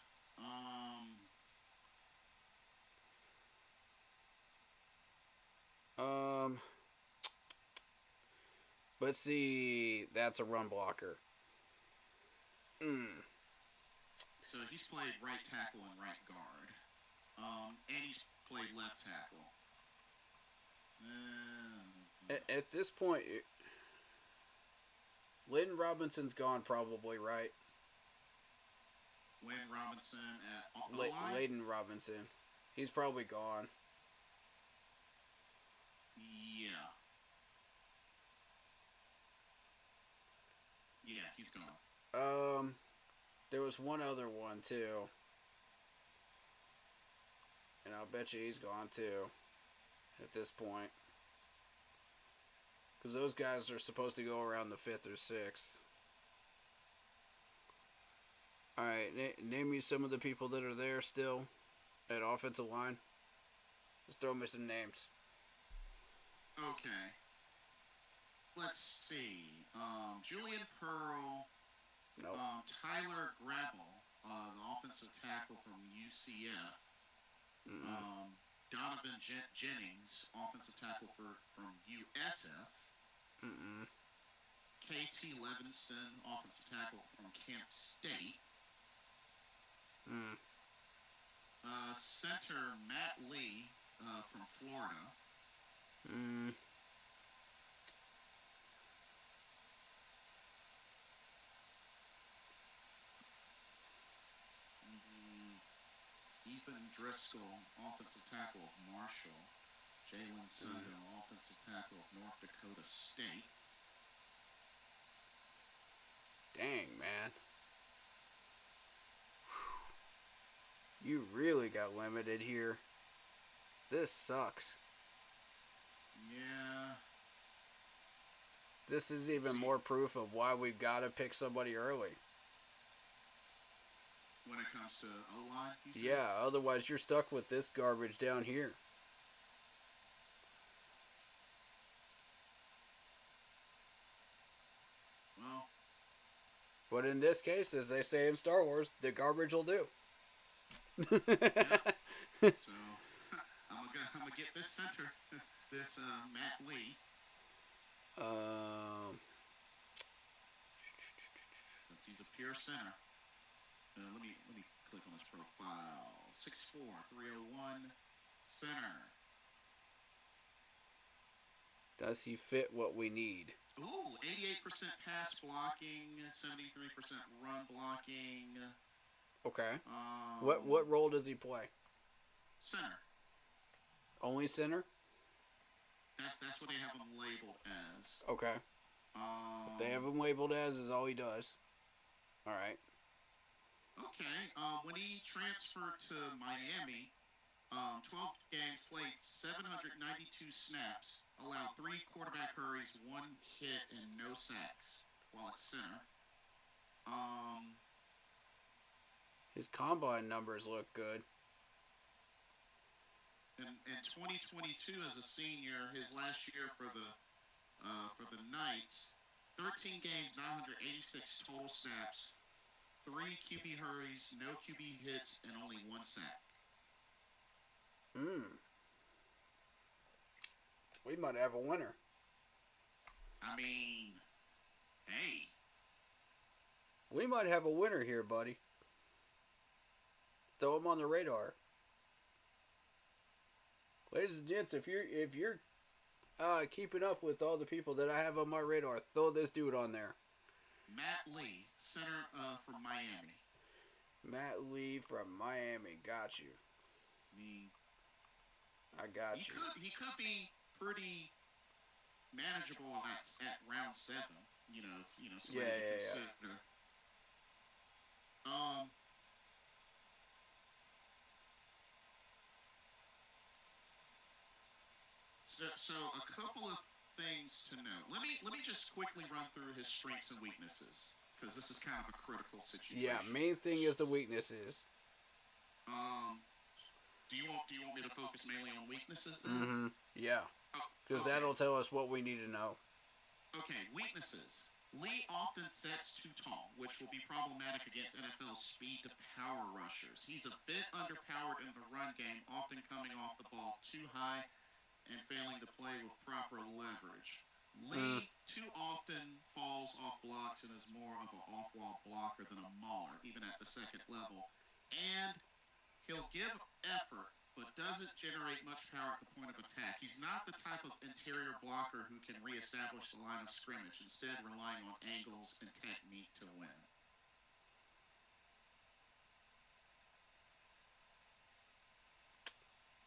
Let's see. That's a run blocker.
So he's played right tackle and right guard. And he's played left tackle.
At this point, Layden Robinson's gone probably, right?
Wayne Robinson at O-line?
Layden Robinson. He's probably gone.
Yeah. Yeah, he's gone.
There was one other one too, and I'll bet you he's gone too. At this point, because those guys are supposed to go around the 5th or 6th. All right, name me some of the people that are there still at offensive line. Just throw me some names.
Okay. Let's see. Julian Pearl.
Nope.
Tyler Gravel, the offensive tackle from UCF. Donovan Jennings, offensive tackle from USF. KT Levinston, offensive tackle from Kent State. Center Matt Lee from Florida. Ethan Driscoll, offensive tackle of Marshall. Jalen Soto, offensive tackle of North Dakota State.
Dang, man. You really got limited here. This sucks.
Yeah.
This is even more proof of why we've got to pick somebody early.
When it comes to O-line?
Yeah, otherwise you're stuck with this garbage down here.
Well.
But in this case, as they say in Star Wars, the garbage will do.
Yeah. So, I'm gonna get this center, this Matt Lee. Since he's a pure center. Let me click on his profile. 6'4", 301, center.
Does he fit what we need?
Ooh, 88% pass blocking, 73% run blocking.
Okay. What role does he play?
Center.
Only center?
That's what they have him labeled as.
Okay. If they have him labeled as is all he does. All right.
Okay. When he transferred to Miami, 12 games, played 792 snaps, allowed 3 quarterback hurries, 1 hit, and no sacks while at center.
His combine numbers look good.
In 2022, as a senior, his last year for the Knights, 13 games, 986 total snaps, 3 QB hurries, no QB hits, and only 1 sack.
We might have a winner.
I mean, hey.
We might have a winner here, buddy. Throw him on the radar. Ladies and gents, if you're keeping up with all the people that I have on my radar, throw this dude on there.
Matt Lee, center from Miami.
Matt Lee from Miami, got you. I got you.
He could be pretty manageable at round 7.
Yeah.
So a couple of things to note. Let me just quickly run through his strengths and weaknesses, because this is kind of a critical situation.
Yeah, main thing is the weaknesses.
Do you want me to focus mainly on weaknesses then?
Mm-hmm. Yeah. Because that'll tell us what we need to know.
Okay, weaknesses. Lee often sets too tall, which will be problematic against NFL's speed-to-power rushers. He's a bit underpowered in the run game, often coming off the ball too high and failing to play with proper leverage. Lee too often falls off blocks and is more of an off-wall blocker than a mauler, even at the second level. And he'll give effort, but doesn't generate much power at the point of attack. He's not the type of interior blocker who can reestablish the line of scrimmage, instead relying on angles and technique to win.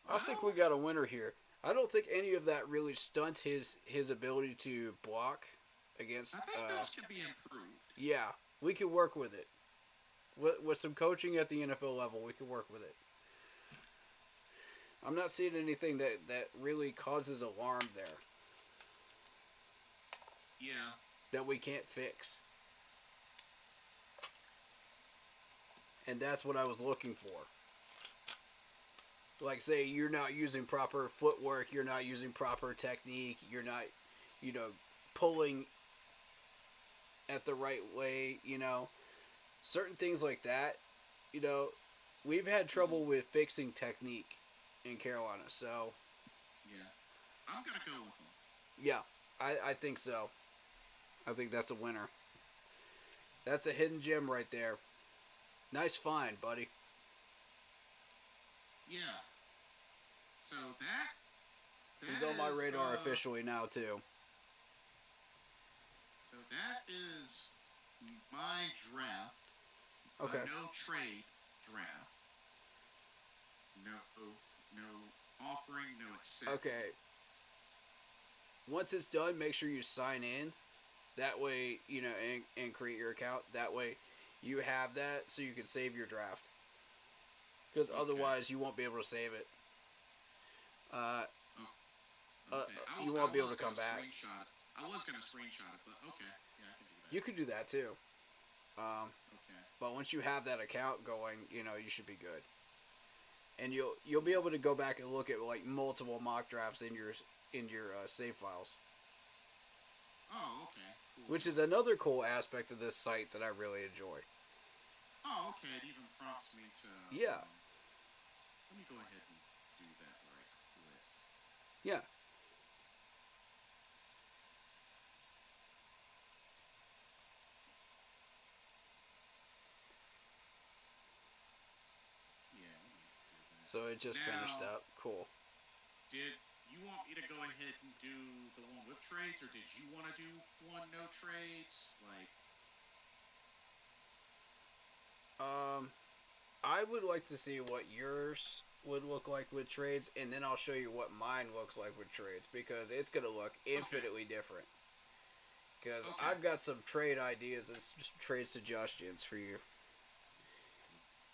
I think we got a winner here. I don't think any of that really stunts his ability to block against.
I think those can be improved.
Yeah, we can work with it. With some coaching at the NFL level, we can work with it. I'm not seeing anything that really causes alarm there.
Yeah.
That we can't fix. And that's what I was looking for. Like, say, you're not using proper footwork, you're not using proper technique, you're not, pulling at the right way, Certain things like that, we've had trouble with fixing technique in Carolina, so.
Yeah. I'm going to go with him.
Yeah, I think so. I think that's a winner. That's a hidden gem right there. Nice find, buddy.
Yeah. So that
he's on my radar officially now, too.
So that is my draft.
Okay.
No trade draft. No offering, no acceptance.
Okay. Once it's done, make sure you sign in. That way, and create your account. That way, you have that so you can save your draft. Because otherwise, you won't be able to save it. You won't be able to come back.
I was going to screenshot it, but okay. Yeah, I can do that.
You can do that too.
Okay.
But once you have that account going, you should be good. And you'll be able to go back and look at like multiple mock drafts in your save files.
Oh, okay. Cool.
Which is another cool aspect of this site that I really enjoy.
Oh, okay. It even prompts me to.
Yeah.
Let me go ahead and do that right quick.
Yeah.
Yeah, let me do that.
So it just finished up. Cool.
Did you want me to go ahead and do the one with trades, or did you want to do one no trades?
I would like to see what yours would look like with trades, and then I'll show you what mine looks like with trades, because it's going to look infinitely different. Because
Okay.
I've got some trade ideas and just trade suggestions for you.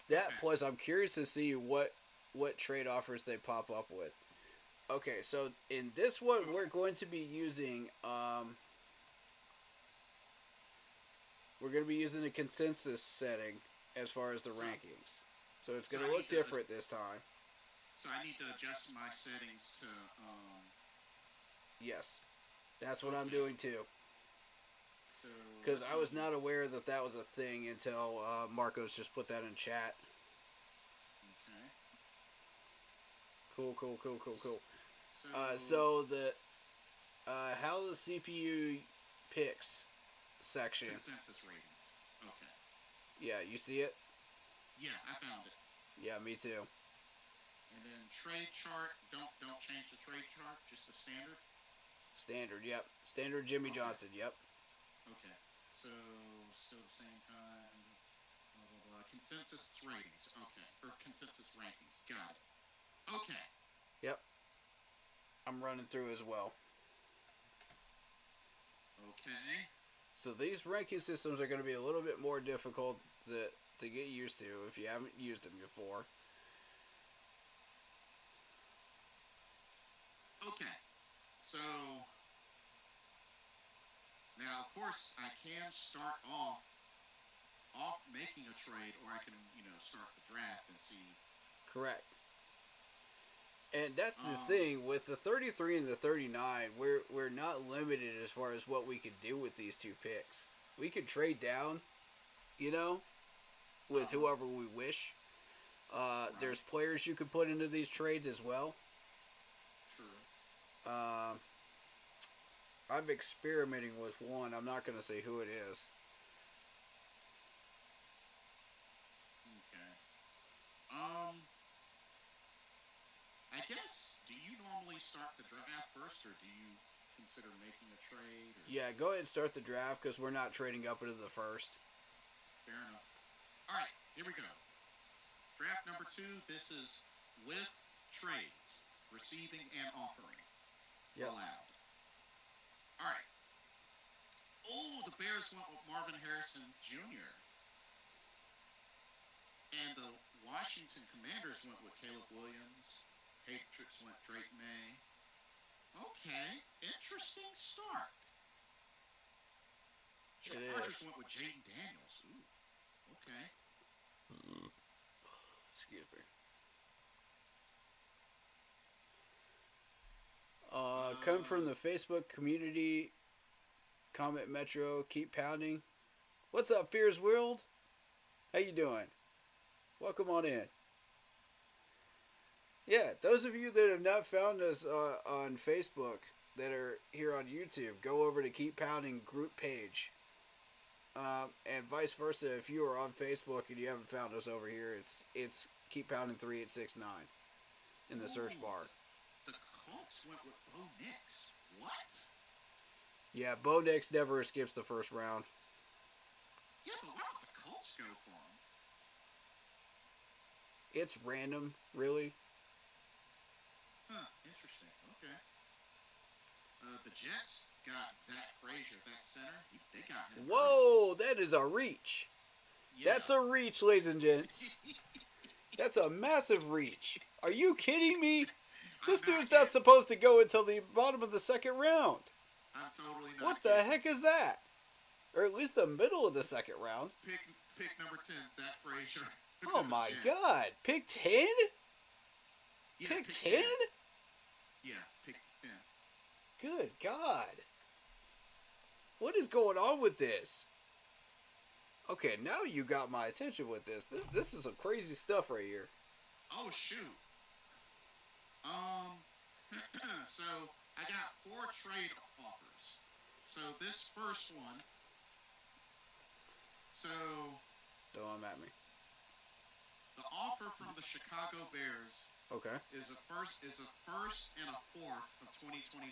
That
Okay.
plus, I'm curious to see what trade offers they pop up with. Okay, so in this one, we're going to be using we're going to be using a consensus setting as far as the rankings. So it's
So
going
I
to
need
look
to-
different this time.
So I need to adjust my settings to
Yes, that's what I'm
Okay.
doing too.
so
Because I was not aware that that was a thing until Marcos just put that in chat.
Okay.
Cool.
So
So the how the CPU picks section.
consensus ratings. Okay.
Yeah, you see it?
Yeah, I found it.
Yeah, me too.
And then trade chart. Don't change the trade chart. Just the standard.
Standard, yep. Standard Jimmy
Okay.
Johnson, yep.
Okay. So still the same time. Blah blah blah. Consensus ratings. Okay. Or consensus rankings. Got it. Okay.
Yep. I'm running through as well.
Okay.
So these ranking systems are going to be a little bit more difficult to get used to if you haven't used them before.
Okay. So now, of course, I can start off making a trade, or I can start the draft and see.
Correct. And that's the
Um,
thing with the 33 and the 39, we're not limited as far as what we can do with these two picks. We could trade down, with whoever we wish. There's players you could put into these trades as well.
True.
I'm experimenting with one. I'm not going to say who it is.
Okay. I guess. Do you normally start the draft first, or do you consider making a trade? Or...
Yeah, go ahead and start the draft because we're not trading up into the first.
Fair enough. All right, here we go. Draft number 2. This is with trades, receiving and offering
Yep.
allowed. All right. Oh, the Bears went with Marvin Harrison Jr. And the Washington Commanders went with Caleb Williams. Patriots went Drake May. Okay, interesting start.
It
Chargers
is.
went with Jaden Daniels. Ooh, okay.
Excuse me. Come from the Facebook community. Comment Metro. Keep pounding. What's up, Fears World? How you doing? Welcome on in. Yeah, those of you that have not found us on Facebook that are here on YouTube, go over to Keep Pounding group page. And vice versa, if you are on Facebook and you haven't found us over here, it's Keep Pounding 3869 in the search bar.
The Colts went with Bo Nix. What?
Yeah, Bo Nix never skips the first round.
Yeah, but why would the Colts go for him?
It's random, really.
Huh, interesting. Okay. The Jets got Zach Frazier, that center. They got him.
Whoa, that is a reach.
Yeah.
That's a reach, ladies and gents. That's a massive reach. Are you kidding me? This dude's not supposed to go until the bottom of the second round.
I'm totally not.
What the heck is that? Or at least the middle of the second round.
Pick number 10, Zach Frazier.
Oh my God. Pick 10?
Yeah,
Pick 10?
Yeah, pick 10.
Good God. What is going on with this? Okay, now you got my attention with this. This is some crazy stuff right here.
Oh shoot. So I got 4 trade offers. So this first one. So
Throw them at me.
the offer from the Chicago Bears
Okay.
is a first and a fourth of 2025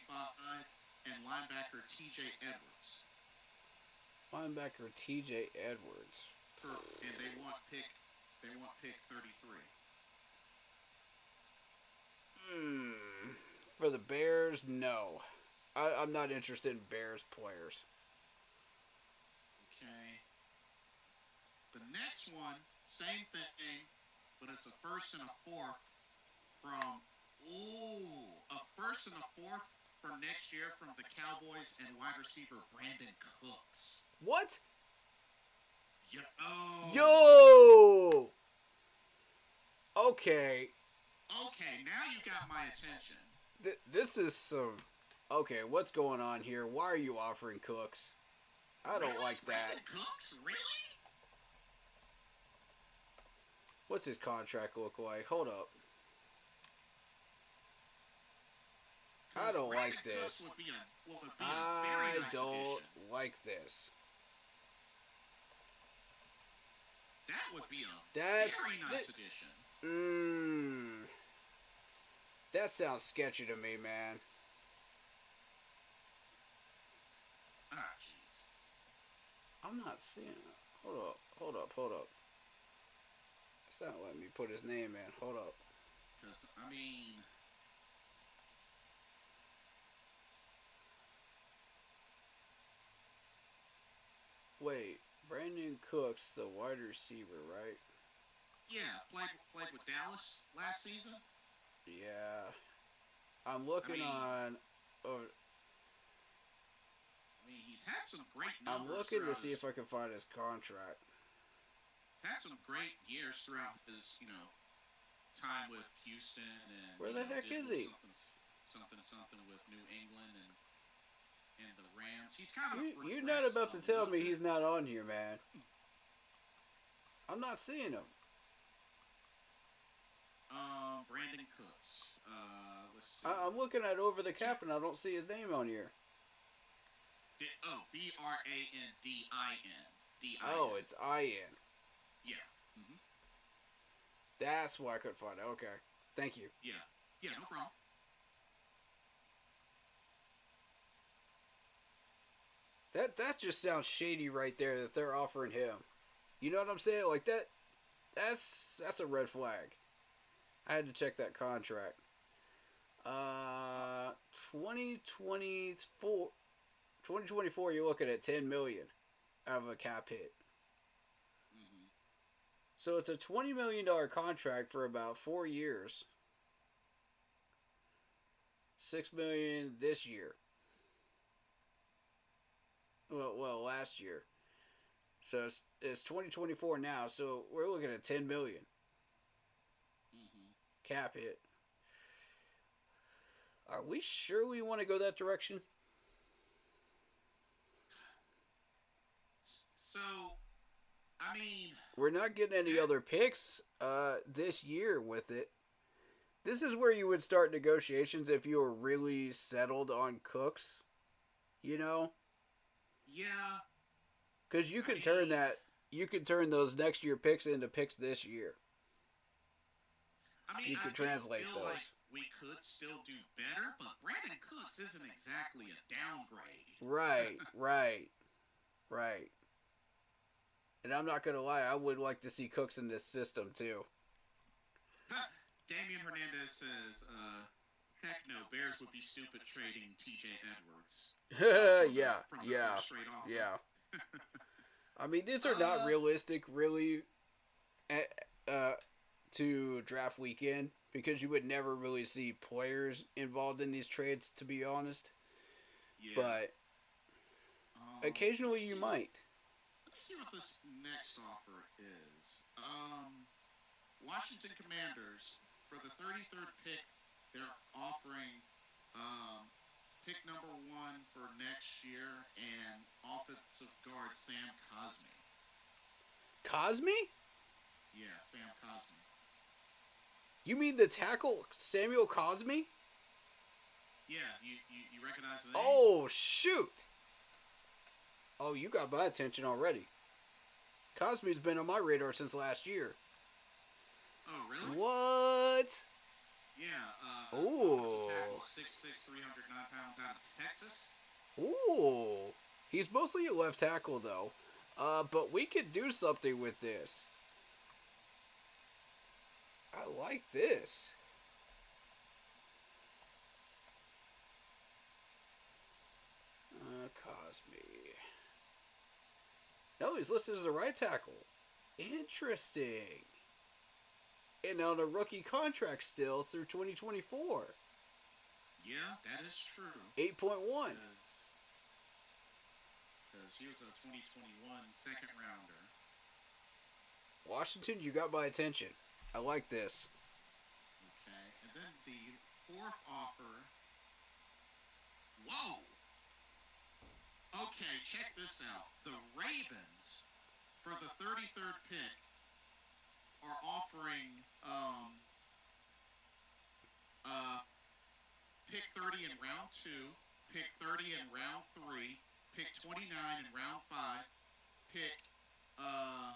and linebacker TJ Edwards.
Linebacker TJ Edwards.
And they want pick 33.
For the Bears, no. I'm not interested in Bears players.
one, same thing, but it's a first and a fourth from, a first and a fourth for next year from the Cowboys and wide receiver Brandon Cooks.
What?
Yo!
Yo! Okay.
Okay, now you got my attention.
This is some... Okay, what's going on here? Why are you offering Cooks? I don't like that.
Brandon Cooks? Really?
What's his contract look like? Hold up. I don't like this.
Would be a
I
very nice
don't
addition.
like this.
That would be a
That's
very nice addition.
That sounds sketchy to me, man.
Ah, jeez.
I'm not seeing it. Hold up. It's not letting me put his name in. Hold up.
Because, I mean...
Wait, Brandon Cooks, the wide receiver, right?
Yeah, played with Dallas last season.
Yeah. I'm looking on...
I mean, he's had some great numbers.
I'm looking to see if I can find his contract.
He's had some great years throughout his, time with Houston and...
Where the heck is he?
Something with New England and the Rams. He's kind of...
You're not about to tell me he's not on here, man. I'm not seeing him.
Brandon Cooks. Let's see.
I'm looking at Over the Cap and I don't see his name on here.
Brandin.
Oh, it's IN.
Yeah. Mm-hmm.
That's why I couldn't find it. Okay. Thank you.
Yeah. Yeah, no problem.
That just sounds shady right there that they're offering him. You know what I'm saying? Like that's a red flag. I had to check that contract. 2024 you're looking at 10 million out of a cap hit.
Mm-hmm.
So it's a $20 million contract for about 4 years. $6 million this year. Well, last year. So it's 2024 now. So we're looking at 10 million.
Mm-hmm.
Cap hit. Are we sure we want to go that direction?
So, I mean...
We're not getting any other picks this year with it. This is where you would start negotiations if you were really settled on Cooks. You know?
Yeah.
Because you could turn those next year picks into picks this year.
I mean,
you could translate
feel
those.
Like we could still do better, but Brandon Cooks isn't exactly a downgrade.
Right. And I'm not going to lie, I would like to see Cooks in this system too.
Damian Hernandez says, heck no, Bears would be stupid trading TJ Edwards.
Yeah. I mean, these are not realistic, really, to draft weekend, because you would never really see players involved in these trades, to be honest.
Yeah.
But occasionally you might.
Let me see what this next offer is. Washington Commanders, for the 33rd pick, they're offering pick number 1 for next year and offensive guard Sam Cosmi.
Cosmi?
Yeah, Sam Cosmi.
You mean the tackle Samuel Cosmi?
Yeah, you recognize the name?
Oh, shoot! Oh, you got my attention already. Cosmi's been on my radar since last year.
Oh, really?
What?
Yeah,
Ooh.
tackle, 6'6", 309 pounds, out of Texas.
Ooh. He's mostly a left tackle, though. But we could do something with this. I like this. Cosmi. No, he's listed as a right tackle. Interesting. And on a rookie contract still through 2024.
Yeah, that is true.
8.1.
Because he was a 2021 second rounder.
Washington, you got my attention. I like this.
Okay, and then the fourth offer. Whoa! Okay, check this out. The Ravens, for the 33rd pick, are offering pick 30 in round 2, pick 30 in round 3, pick 29 in round 5, pick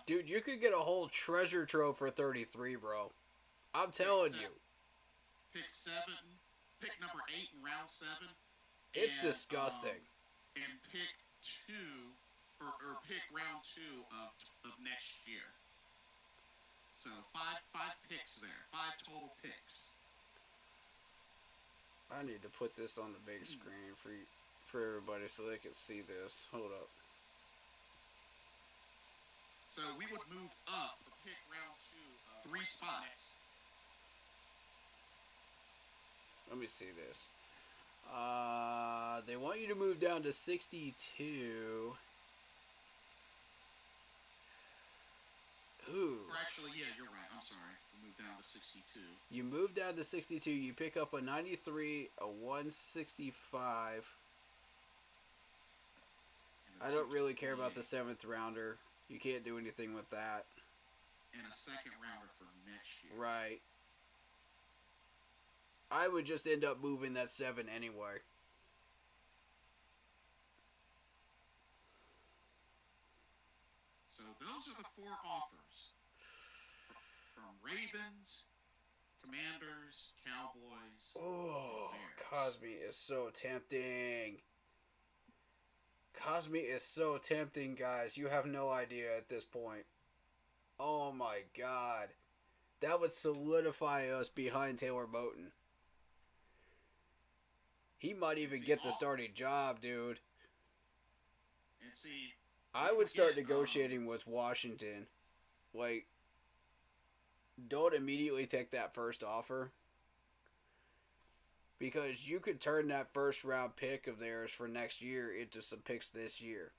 Dude, you could get a whole treasure trove for 33, bro. I'm telling you.
pick 7, pick number 8 in round 7.
It's disgusting.
And pick 2 or pick round 2 of next year. So five picks there. 5 total picks.
I need to put this on the big screen for everybody so they can see this. Hold up.
So we would move up for pick round 2 3 spots.
Let me see this. They want you to move down to 62. Ooh.
Or actually, yeah, you're right. I'm sorry. We moved down to 62.
You move down to 62. You pick up a 93, a 165. I don't really care about the 7th rounder. You can't do anything with that.
And a second rounder for next year.
Right. I would just end up moving that 7 anyway.
So those are the 4 offers. From Ravens, Commanders, Cowboys,
Oh,
Bears.
Cosme is so tempting. Cosme is so tempting, guys. You have no idea at this point. Oh my god. That would solidify us behind Taylor Moton. He might even get the starting job, dude.
And see,
I would start negotiating with Washington. Like, don't immediately take that first offer. Because you could turn that first round pick of theirs for next year into some picks this year.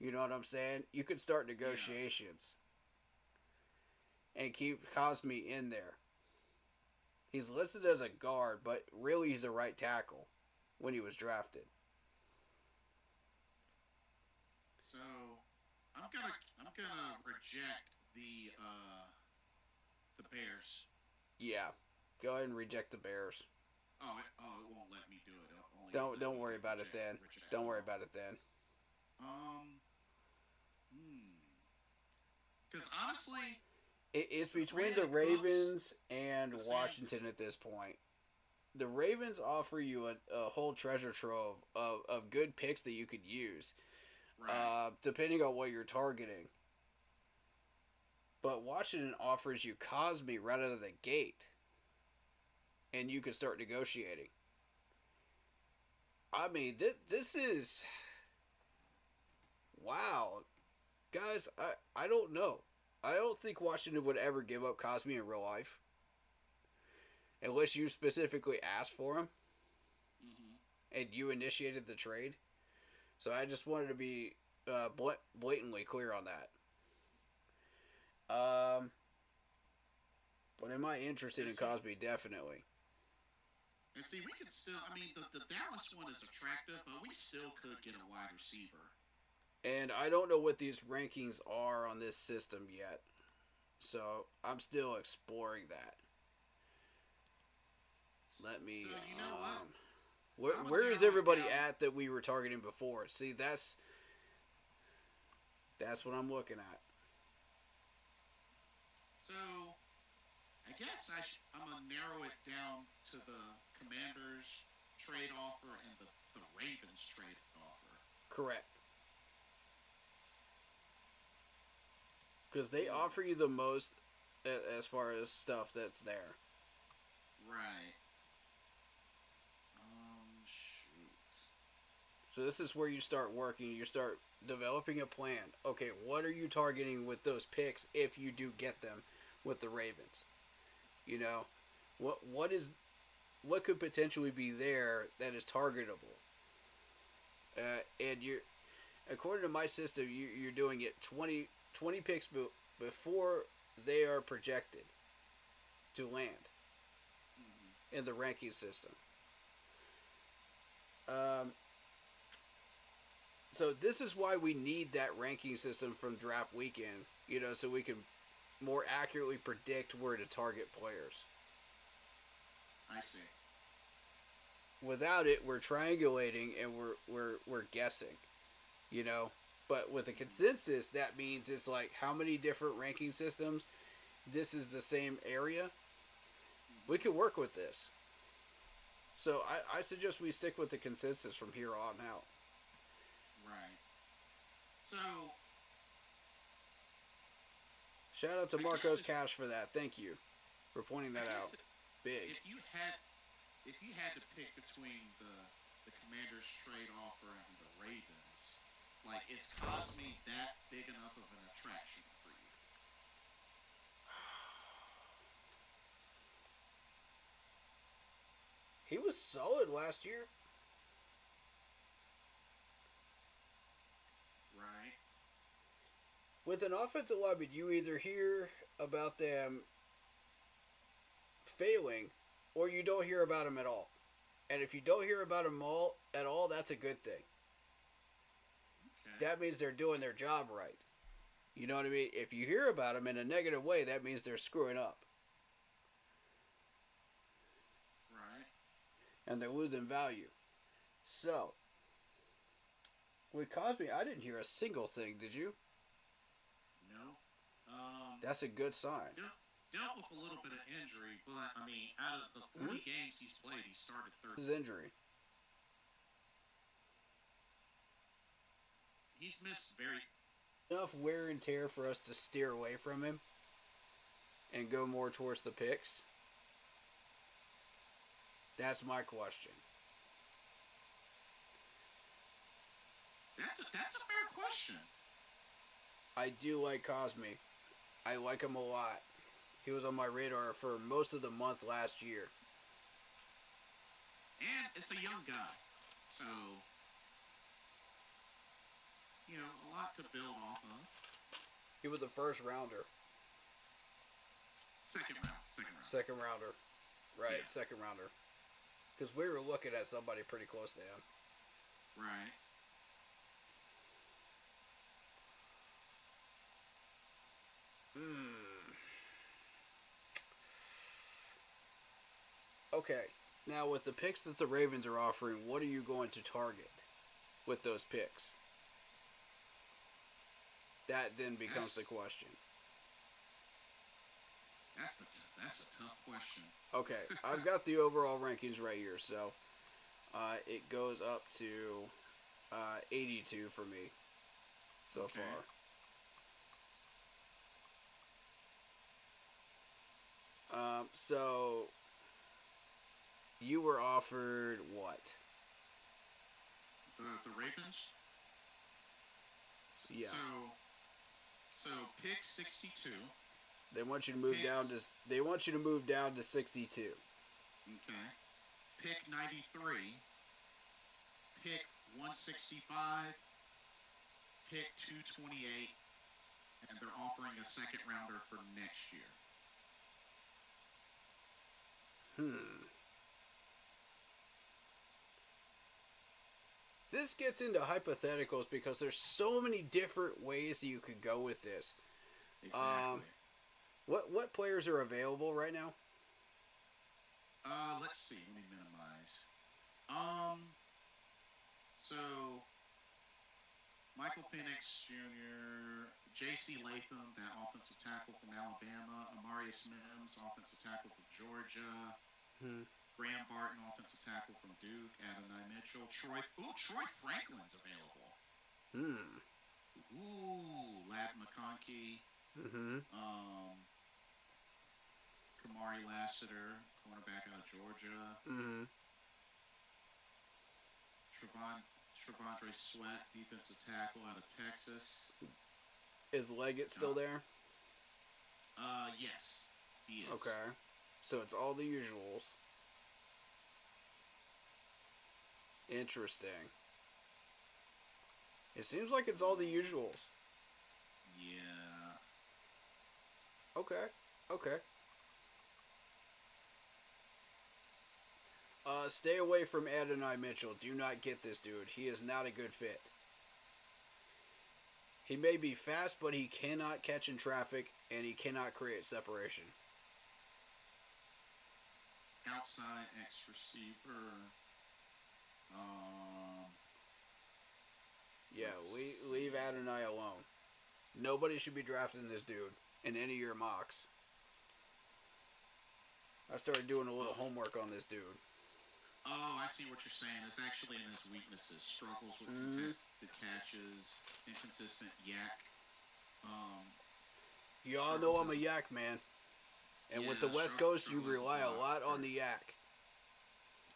You know what I'm saying? You could start negotiations. And keep Cosme in there. He's listed as a guard, but really he's a right tackle when he was drafted.
So I'm gonna reject the Bears.
Yeah. Go ahead and reject the Bears.
Oh, it won't let me do it.
Don't worry about it then. Don't worry about it then.
Because honestly,
It's between the Ravens and Washington at this point. The Ravens offer you a whole treasure trove of good picks that you could use,
right.
depending on what you're targeting. But Washington offers you Cosme right out of the gate, and you can start negotiating. I mean, this is... Wow. Guys, I don't know. I don't think Washington would ever give up Cosme in real life. Unless you specifically asked for him.
Mm-hmm.
And you initiated the trade. So I just wanted to be blatantly clear on that. But am I interested in Cosme? Definitely.
And see, we could still... I mean, the Dallas one is attractive, but we still could get a wide receiver.
And I don't know what these rankings are on this system yet. So, I'm still exploring that. Let me...
So, you know what?
Where is everybody at that we were targeting before? See, that's what I'm looking at.
So, I guess I'm going to narrow it down to the Commanders trade offer and the Ravens trade offer.
Correct. Because they offer you the most as far as stuff that's there.
Right. Shoot.
So this is where you start working. You start developing a plan. Okay, what are you targeting with those picks if you do get them with the Ravens? You know, what could potentially be there that is targetable? And you're according to my system, you're doing it 20 picks before they are projected to land in the ranking system. So this is why we need that ranking system from draft weekend, so we can more accurately predict where to target players.
I see.
Without it, we're triangulating and we're guessing, But with a consensus, that means it's like how many different ranking systems. This is the same area. We can work with this. So I suggest we stick with the consensus from here on out.
Right. So.
Shout out to Marcos Cash for that. Thank you for pointing that out. Big.
If you had to pick between the Commanders trade offer and the Ravens, like, is Cosme that big enough of an attraction for you?
He was solid last year.
Right.
With an offensive lineman, you either hear about them failing or you don't hear about them at all. And if you don't hear about them at all, that's a good thing.
Okay.
That means they're doing their job right. You know what I mean? If you hear about them in a negative way, that means they're screwing up.
Right.
And they're losing value. So, with Cosme, I didn't hear a single thing, did you?
No.
That's a good sign.
Dealt with a little bit of injury, but, I mean, out of the 40 games he's played, he started 30.
His injury.
He's missed very...
Enough wear and tear for us to steer away from him and go more towards the picks? That's my question.
That's a fair question.
I do like Cosme. I like him a lot. He was on my radar for most of the month last year.
And it's a young guy. So, a lot to build off of.
He was a first rounder.
Second round.
Second rounder. Right,
Yeah.
second rounder. Because we were looking at somebody pretty close to him.
Right.
Okay, now with the picks that the Ravens are offering, what are you going to target with those picks? That then becomes the question.
That's a tough question.
Okay, I've got the overall rankings right here, so it goes up to 82 for me so
Okay.
far. So you were offered what?
The Ravens?
Yeah.
So pick 62.
They want you to move down to. They want you to move down to 62.
Okay. Pick 93. Pick 165. Pick 228. And they're offering a second rounder for next year.
This gets into hypotheticals because there's so many different ways that you could go with this.
Exactly.
What players are available right now?
Let's see. Let me minimize. So Michael Penix Jr., J.C. Latham, that offensive tackle from Alabama, Amarius Mims, offensive tackle from Georgia, Graham Barton, offensive tackle from Duke, Adonai Mitchell, Troy Franklin's available. Lad McConkey, Kamari Lassiter, cornerback out of Georgia, Trevondre Sweat, defensive tackle out of Texas.
Is Leggett still there?
Yes, he is.
Okay. So it's all the usuals. Interesting. It seems like it's all the usuals.
Yeah.
Okay. Okay. Stay away from Adonai Mitchell. Do not get this dude. He is not a good fit. He may be fast, but he cannot catch in traffic, and he cannot create separation.
Outside X receiver.
Yeah, leave Adonai alone. Nobody should be drafting this dude in any of your mocks. I started doing a little homework on this dude.
Oh, I see what you're saying. It's actually in his weaknesses. Struggles with contested catches, inconsistent yak.
Y'all know I'm a yak man. And with the West Coast, you rely a lot on the yak.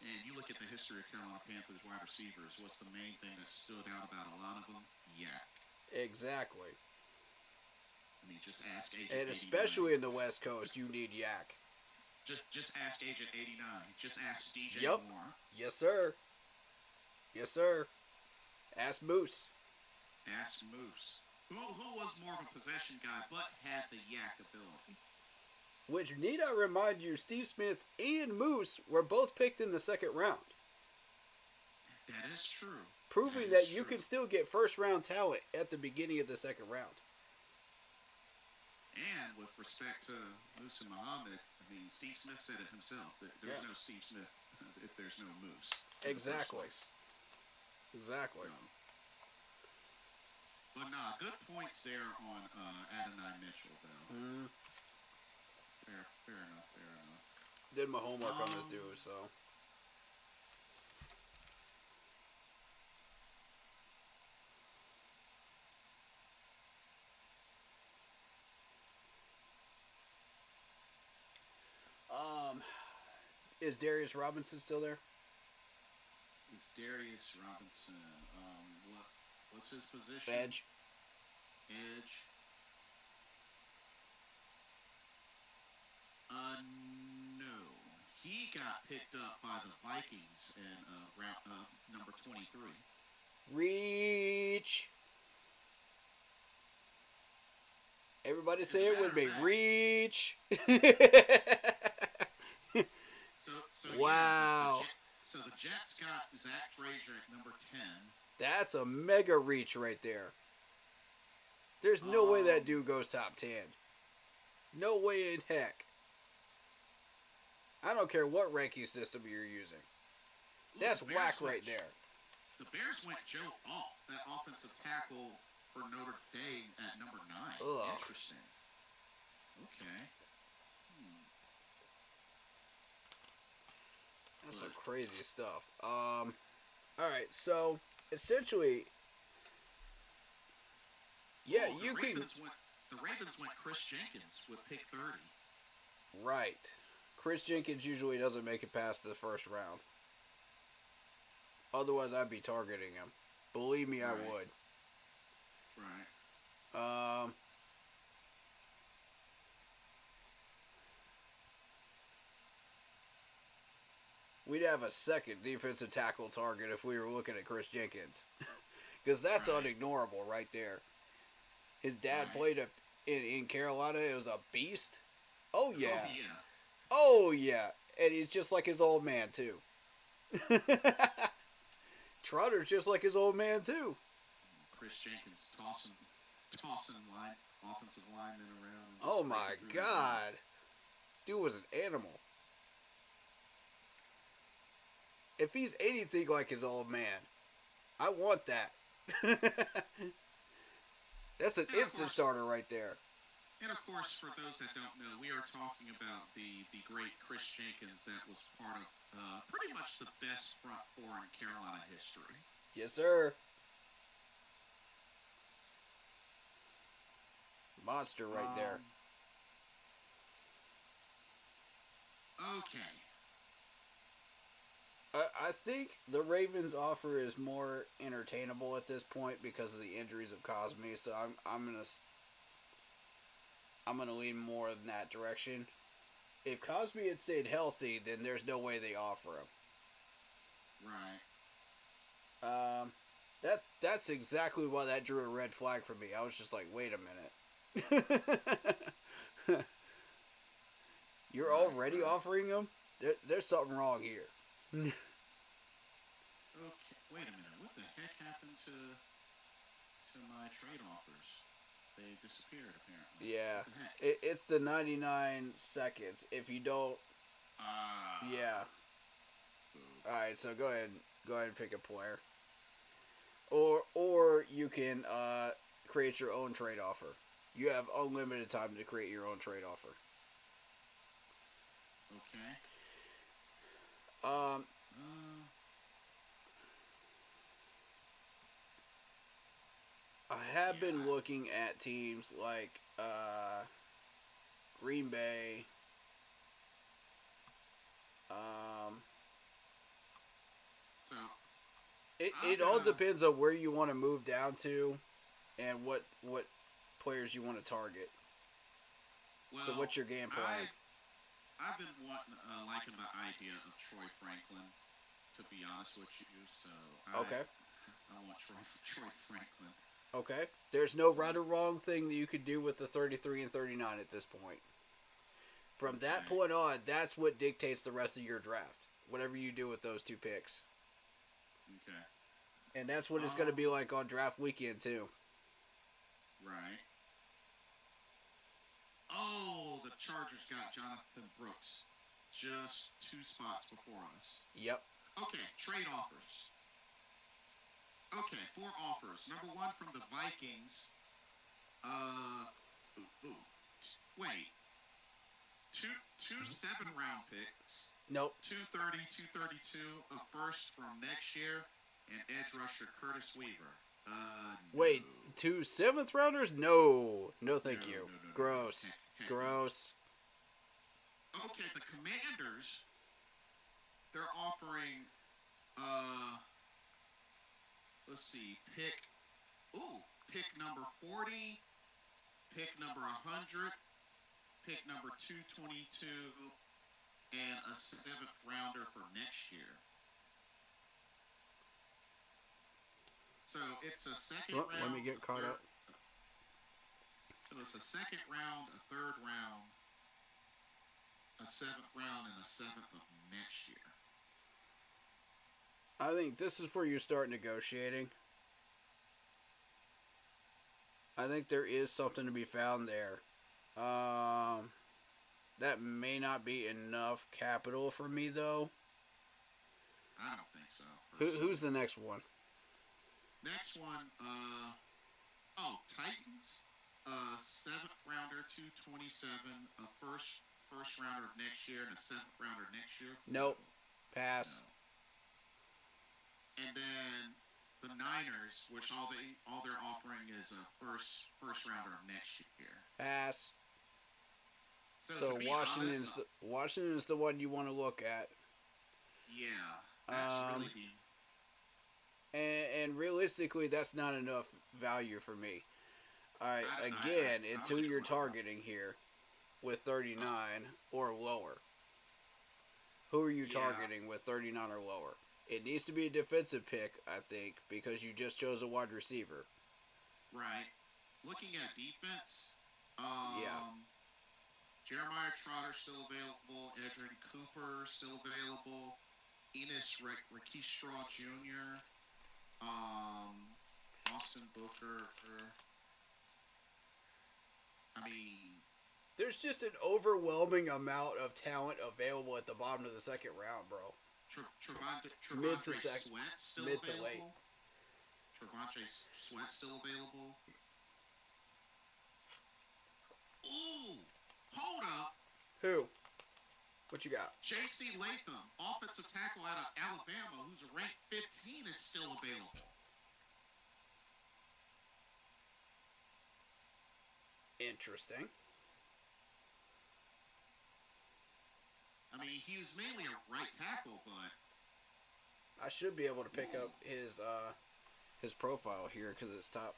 And you look at the history of Carolina Panthers wide receivers, what's the main thing that stood out about a lot of them? Yak.
Exactly.
I mean, just ask Agent
And
89.
especially in the West Coast, you need yak.
Just ask Agent 89. Just ask DJ
Yep.
Moore.
Yes, sir. Yes, sir. Ask Moose.
Ask Moose. Who was more of a possession guy, but had the yak ability.
Which, need I remind you, Steve Smith and Moose were both picked in the second round.
That is true.
Proving that you can still get first-round talent at the beginning of the second round.
And with respect to Moose and Muhammad, I mean, Steve Smith said it himself. That there's no Steve Smith if there's no Moose.
Exactly. Exactly.
So, but nah, good points there on Adonai Mitchell, though. Fair enough.
Did my homework on this dude, so. Is Darius Robinson still there?
Is Darius Robinson, what's his position?
Edge.
No. He got picked up by the Vikings in round number 23.
Reach. Everybody say it with me. Reach.
So
wow.
Yeah, so the Jets got Zach Frazier at number 10.
That's a mega reach right there. There's no way that dude goes top 10. No way in heck. I don't care what ranking system you're using. That's whack right there.
The Bears went Joe Alt, that offensive tackle for Notre Dame at number 9.
Ugh.
Interesting. Okay.
That's some crazy stuff. Alright, so essentially, yeah,
the Ravens went Chris Jenkins with pick 30.
Right. Chris Jenkins usually doesn't make it past the first round. Otherwise, I'd be targeting him. Believe me, I would.
Right.
We'd have a second defensive tackle target if we were looking at Chris Jenkins. Because that's unignorable right there. His dad played in Carolina. It was a beast. Oh, yeah.
Oh, yeah.
Oh, yeah. And he's just like his old man, too. Trotter's just like his old man, too.
Chris Jenkins tossing offensive linemen around.
Oh, my God. Dude was an animal. If he's anything like his old man, I want that. That's an instant starter right there.
And of course, for those that don't know, we are talking about the great Chris Jenkins that was part of pretty much the best front four in Carolina history.
Yes, sir. Monster right there.
Okay.
I think the Ravens' offer is more entertainable at this point because of the injuries of Cosme. So I'm gonna lean more in that direction. If Cosme had stayed healthy, then there's no way they offer him.
Right.
That's exactly why that drew a red flag for me. I was just like, wait a minute. You're already offering him? There's something wrong here.
Okay, wait a minute. What the heck happened to my trade offers? They disappeared apparently.
Yeah,
What the heck?
it's the 99 seconds. If you don't, yeah. All right, so go ahead and pick a player, or you can create your own trade offer. You have unlimited time to create your own trade offer.
Okay.
I have been looking at teams like Green Bay.
So
It all depends on where you want to move down to, and what players you want to target.
well,
So what's your game plan?
I've been liking the idea of Troy Franklin, to be honest with you. So
Okay.
I want Troy Franklin.
Okay. There's no right or wrong thing that you could do with the 33 and 39 at this point. From that point on, that's what dictates the rest of your draft. Whatever you do with those two picks.
Okay.
And that's what it's going to be like on draft weekend, too.
Right. Oh, the Chargers got Jonathan Brooks just 2 spots before us.
Yep.
Okay, trade offers. Okay, 4 offers. Number 1 from the Vikings. Wait. Two 7-round picks.
Nope.
230, 232, a first from next year, and edge rusher Curtis Weaver.
Wait,
No.
2 7th rounders? No. No, thank you.
No.
Gross.
Heck.
Gross.
Okay, the Commanders, they're offering, let's see, pick number 40, pick number 100, pick number 222, and a 7th rounder for next year. So it's a second round.
Let me get caught up.
So it's a 2nd round, a 3rd round, a 7th round, and a 7th of next year.
I think this is where you start negotiating. I think there is something to be found there. That may not be enough capital for me, though.
I don't think so.
Who's the next one?
Next one, Titans, 7th rounder, 227, a first rounder of next year, and a 7th rounder next year.
Nope. Pass.
No. And then the Niners, which all they're offering is a first rounder of next year.
Pass.
So
Washington's the one you want to look at.
Yeah, that's really the.
And realistically, that's not enough value for me. All right, again, it's who you're targeting here with 39 or lower. Who are you targeting with 39 or lower? It needs to be a defensive pick, I think, because you just chose a wide receiver.
Right. Looking at defense, Jeremiah Trotter still available, Edrin Cooper still available, Enos Rakishaw Jr., Austin Booker. I mean,
there's just an overwhelming amount of talent available at the bottom of the 2nd round, bro. Mid to second, mid to late.
Trevante Sweat still available. Ooh, hold up.
Who? What you got?
J.C. Latham, offensive tackle out of Alabama, who's ranked 15, is still available.
Interesting.
I mean, he was mainly a right tackle, but
I should be able to pick up his profile here because it's top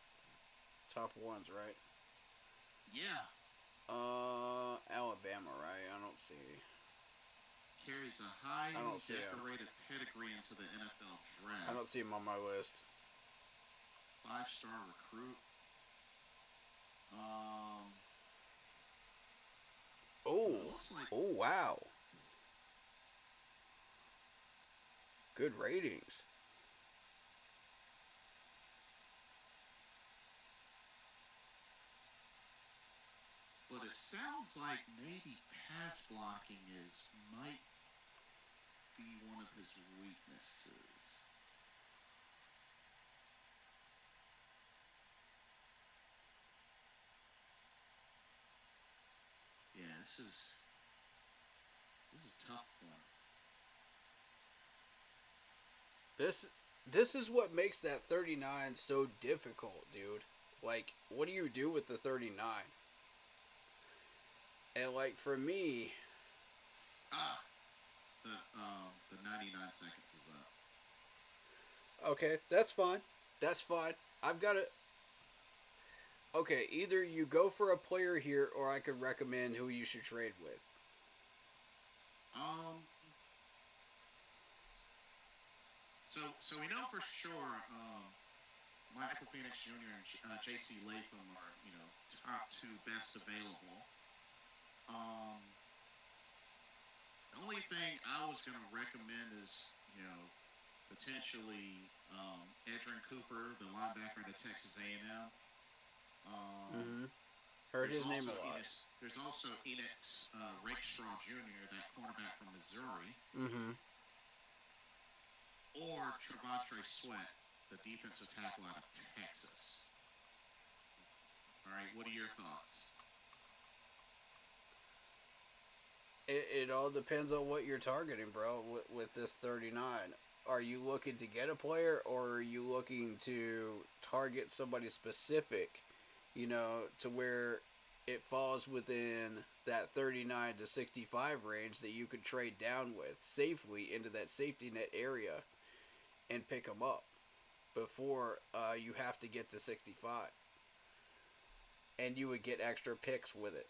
ones, right?
Yeah.
Alabama, right? I don't see.
Carries a highly
I don't see him.
decorated pedigree into the NFL draft.
I don't see him on my list.
5-star recruit. Looks like
Oh, wow. Good ratings.
but it sounds like maybe pass blocking might be one of his weaknesses. Yeah, this is tough for him.
This is what makes that 39 so difficult, dude. Like, what do you do with the 39? And like for me,
The 99 seconds is up.
okay, that's fine. That's fine. I've got it. Okay, either you go for a player here, or I could recommend who you should trade with.
So we know for sure Michael Penix Jr. and J.C. Latham are top two best available. The only thing I was going to recommend is potentially Edrin Cooper, the linebacker at Texas A&M.
Heard his name a lot.
There's also Enix Rakestraw Jr., that cornerback from Missouri. Or Trevontre Sweat, the defensive tackle out of Texas. All right, what are your thoughts?
It all depends on what you're targeting, bro, with this 39. Are you looking to get a player, or are you looking to target somebody specific, to where it falls within that 39 to 65 range that you could trade down with safely into that safety net area and pick them up before you have to get to 65. And you would get extra picks with it.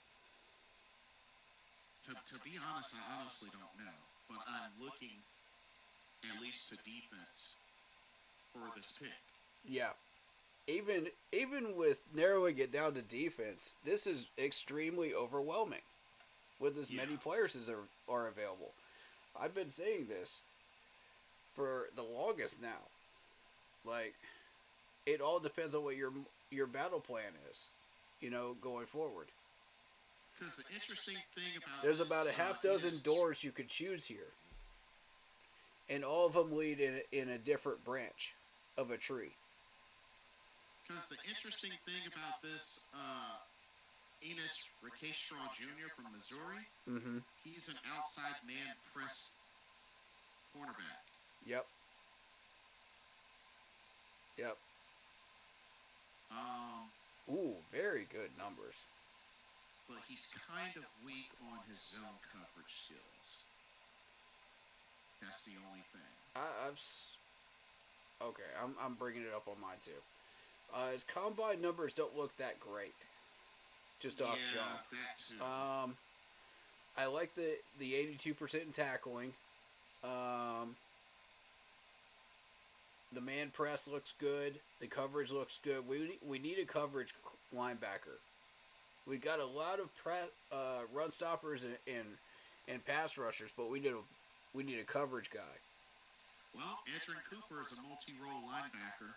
To be honest, I honestly don't know. But I'm looking at least to defense for this pick.
Yeah. Even with narrowing it down to defense, this is extremely overwhelming with as many players as are available. I've been saying this for the longest now. Like, it all depends on what your battle plan is, going forward.
Because the interesting thing about
there's about a half dozen doors you could choose here, and all of them lead in a different branch of a tree.
Because the interesting thing about this Enos Rakestraw Jr. from Missouri, he's an outside man press cornerback.
Yep. Ooh, very good numbers.
But he's kind of weak on his zone coverage skills. That's the only thing.
I'm bringing it up on mine too. His combine numbers don't look that great. Just off jump.
That too.
I like the 82% in tackling. The man press looks good. The coverage looks good. We need a coverage linebacker. We got a lot of run stoppers and pass rushers, but we need a coverage guy.
Well, Edrin Cooper is a multi-role linebacker.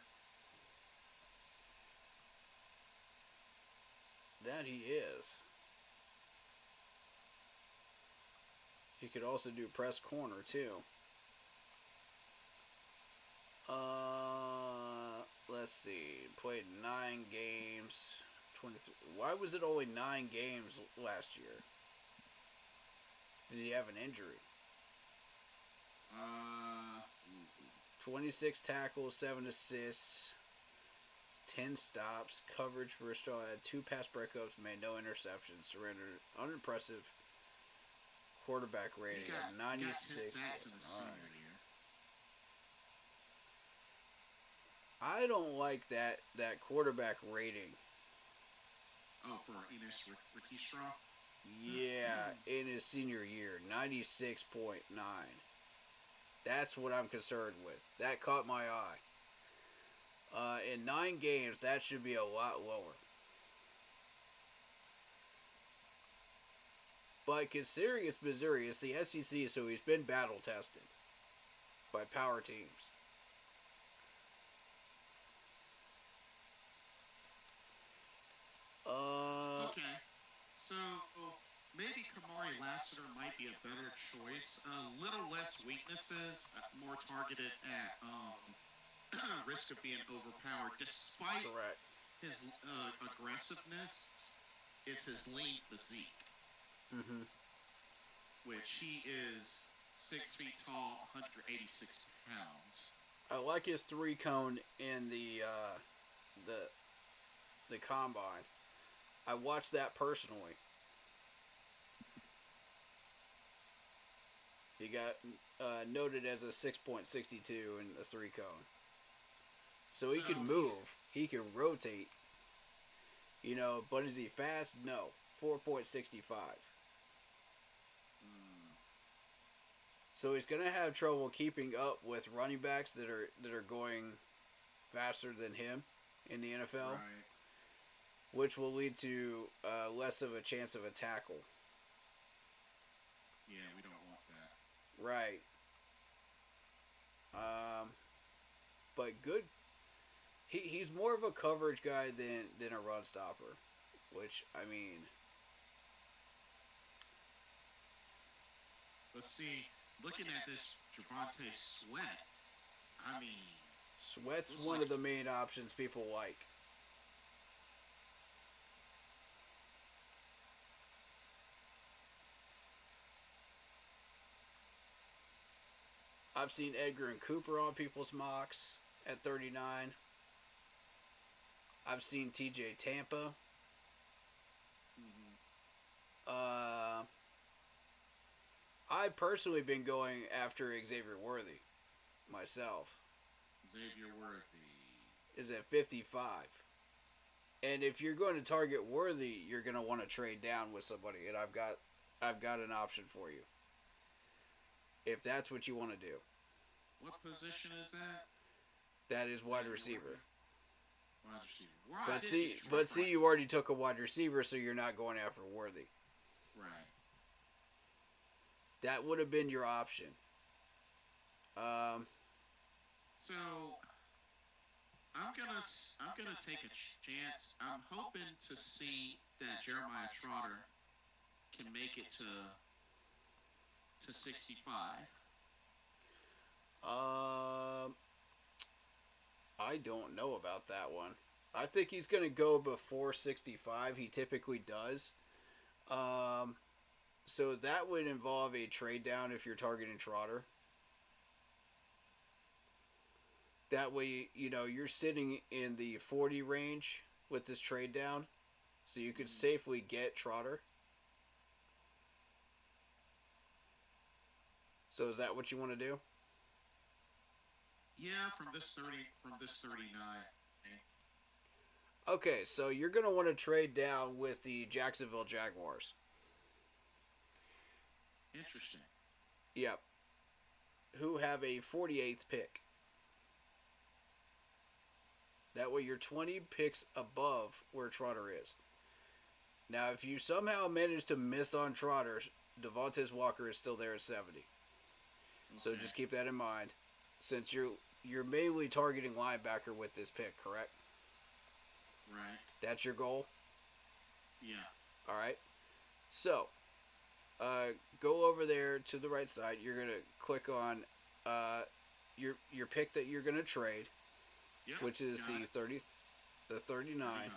That he is. He could also do press corner too. Let's see. Played 9 games. 23. Why was it only 9 games last year? Did he have an injury? 26 tackles, 7 assists, 10 stops, coverage for Ristol, had 2 pass breakups, made no interceptions, surrendered, unimpressive quarterback rating of 96.
He got 10 sacks in his senior year.
I don't like that quarterback rating.
Oh, for Enos Ricky Straw?
Yeah, in his senior year, 96.9. That's what I'm concerned with. That caught my eye. In 9 games, that should be a lot lower. But considering it's Missouri, it's the SEC, so he's been battle tested by power teams.
Okay. So maybe Kamari Lassiter might be a better choice. A little less weaknesses, more targeted at risk of being overpowered. Despite
Correct.
his aggressiveness, is his lean physique,
Mm-hmm.
which he is 6 feet tall, 186 pounds.
I like his 3-cone in the combine. I watched that personally. He got noted as a 6.62 in the 3-cone. So he can move. He can rotate. You know, but is he fast? No. 4.65. So he's going to have trouble keeping up with running backs that are going faster than him in the NFL,
Right.
which will lead to less of a chance of a tackle.
Yeah, we don't want that.
Right. But good. He's more of a coverage guy than a run stopper, which, I mean,
Let's see. Looking at this Javonte Sweat, I mean,
Sweat's
looks
one
like-
of the main options people like. I've seen Edgar and Cooper on people's mocks at 39. I've seen TJ Tampa. I've personally been going after Xavier Worthy myself.
Xavier Worthy.
Is at 55. And if you're going to target Worthy, you're going to want to trade down with somebody, and I've got an option for you. If that's what you want to do.
What position is that?
That is wide
Xavier
receiver.
Worthy. Wide receiver. Well, I did get
But see,
Detroit
you already took a wide receiver, so you're not going after Worthy.
right.
That would have been your option.
So I'm gonna take a chance. I'm hoping to see that Jeremiah Trotter can make it to 65.
I don't know about that one. I think he's going to go before 65. He typically does. So that would involve a trade down if you're targeting Trotter. That way, you know, you're sitting in the 40 range with this trade down. So you could safely get Trotter. So is that what you want to do?
Yeah, from this 39.
Okay, so you're going to want to trade down with the Jacksonville Jaguars.
Interesting.
Yep. Who have a 48th pick. That way you're 20 picks above where Trotter is. Now, if you somehow manage to miss on Trotter, Devontae Walker is still there at 70.
Okay.
So just keep that in mind. Since you're mainly targeting linebacker with this pick, correct?
Right.
That's your goal?
Yeah.
All right. So, go over there to the right side. You're going to click on your pick that you're going to trade,
Yep,
which is
got
the
it.
39.
I got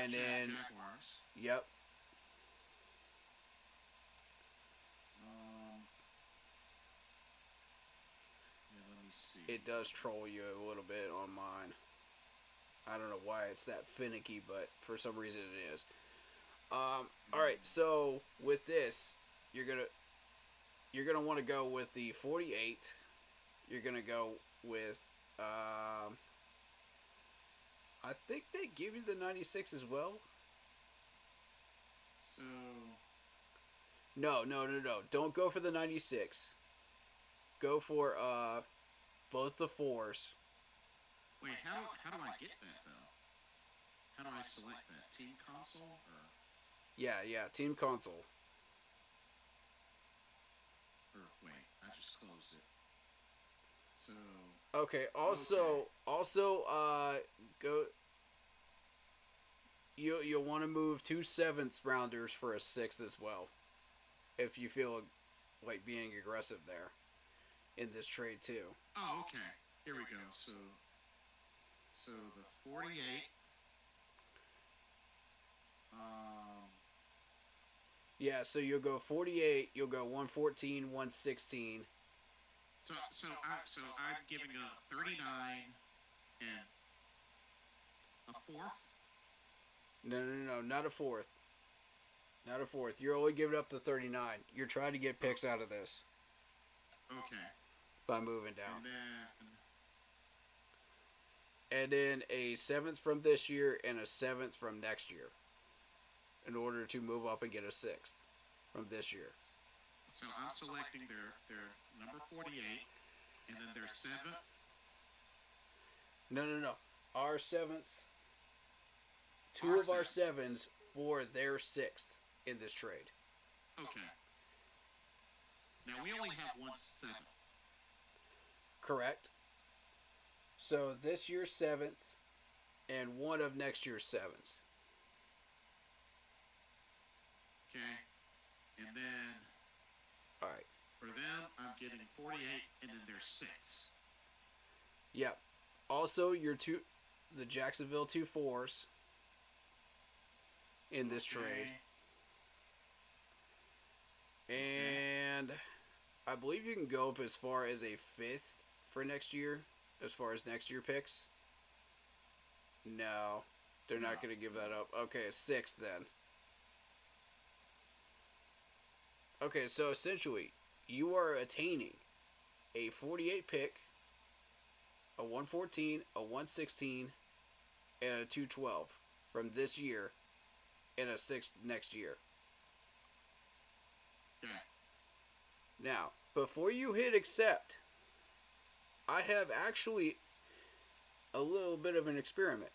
And then-
Jaguars.
Yep.
Yeah, let me see.
It does troll you a little bit on mine. I don't know why it's that finicky, but for some reason it is. All right, so with this, you're gonna want to go with the 48. You're gonna go with I think they give you the 96 as well.
So
No. Don't go for the 96. Go for both the 4s.
wait, how do I get that though? How do I select that? Team console or
Yeah, team console.
wait, I just closed it. So
Okay. Also, go. You'll want to move 2 7th rounders for a 6th as well, if you feel like being aggressive there in this trade too.
oh, okay. Here we go. So the 48.
Yeah, so you'll go 48. You'll go 114, 116.
So I'm giving up 39 and a fourth.
No, not a 4th. Not a 4th. You're only giving up the 39. You're trying to get picks out of this
Okay.
by moving down.
And
And then a 7th from this year and a 7th from next year, in order to move up and get a 6th from this year.
so I'm selecting their number 48 and then their 7th.
No. Our 7ths. Two
Our
of our
7ths.
7s for their 6th in this trade.
Okay. Now we only have one 7th.
Correct? So this year's 7th and one of next year's 7s.
Okay. And then
Alright.
for them, I'm getting 48 and then their 6.
Yep. Also, the Jacksonville 2 4s in this trade. And I believe you can go up as far as a 5th for next year, as far as next year picks. No, they're not going to give that up. Okay, a 6th then. Okay, so essentially, you are attaining a 48 pick, a 114, a 116, and a 212 from this year, and a 6th next year.
Okay.
Now, before you hit accept, I have actually a little bit of an experiment.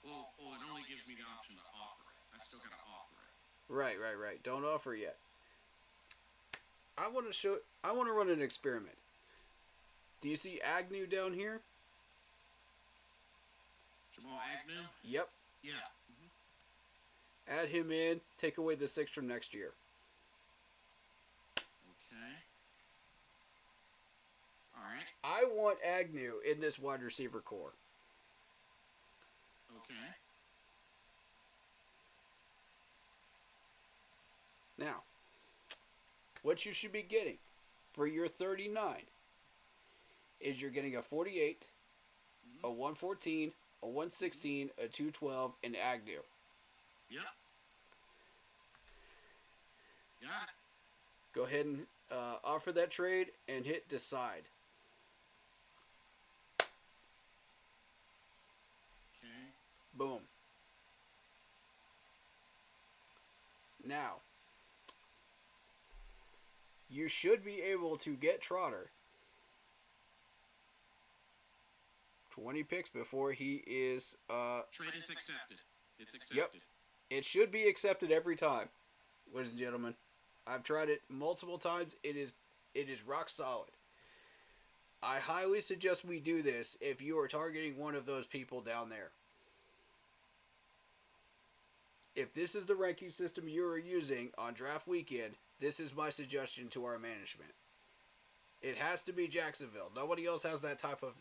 Well, it only gives me the option to offer it. I still gotta offer it.
Right. Don't offer yet. I want to run an experiment. Do you see Agnew down here?
Jamal Agnew?
Yep.
Yeah.
Add him in. Take away the 6 from next year.
Okay. Alright.
I want Agnew in this wide receiver core.
Okay.
Now, what you should be getting for your 39 is you're getting a 48, a 114, a 116, a 212, and Agnew.
Yep. Got it.
Go ahead and offer that trade and hit decide.
Okay.
Boom. Now, you should be able to get Trotter 20 picks before he is...
Trade is accepted. It's accepted.
Yep. It should be accepted every time, ladies and gentlemen. I've tried it multiple times. It is rock solid. I highly suggest we do this if you are targeting one of those people down there. If this is the ranking system you are using on draft weekend, this is my suggestion to our management. It has to be Jacksonville. Nobody else has that type of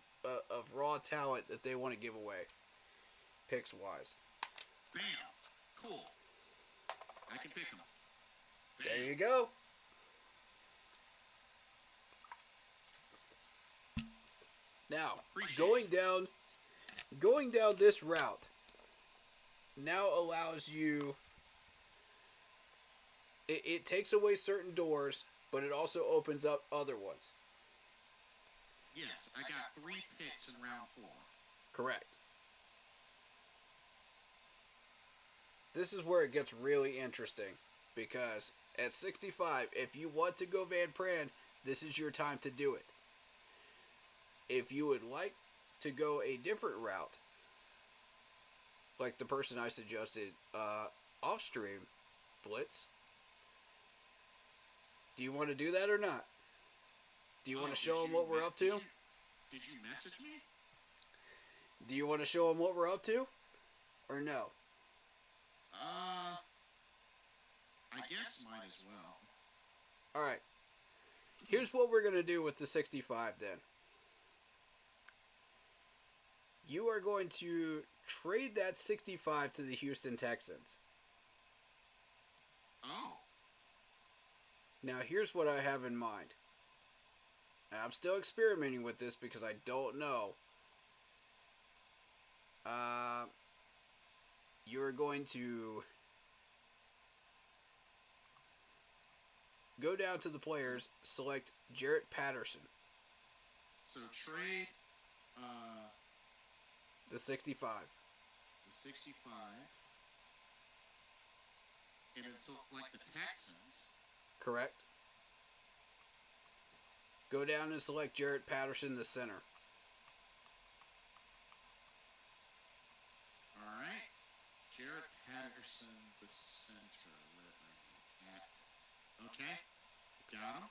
raw talent that they want to give away, picks wise.
Bam. Cool. I can pick them.
There you go. Now, going down this route now allows you... It takes away certain doors, but it also opens up other ones.
Yes, I got 3 picks in round 4.
Correct. This is where it gets really interesting, because at 65, if you want to go Van Pran, this is your time to do it. If you would like to go a different route, like the person I suggested off stream, Blitz, do you want to do that or not? Do you want to show them what we're up to?
Did you message me?
Do you want to show them what we're up to? Or no?
I guess might as well.
Alright. Here's what we're going to do with the 65 then. You are going to trade that 65 to the Houston Texans.
Oh.
Now here's what I have in mind. And I'm still experimenting with this because I don't know. You're going to go down to the players, select Jarrett Patterson.
So trade
the 65.
The 65. And then select the Texans.
Correct. Go down and select Jarrett Patterson, the center.
Alright. Jarrett Patterson, the center. Where are you at? Okay. Got him.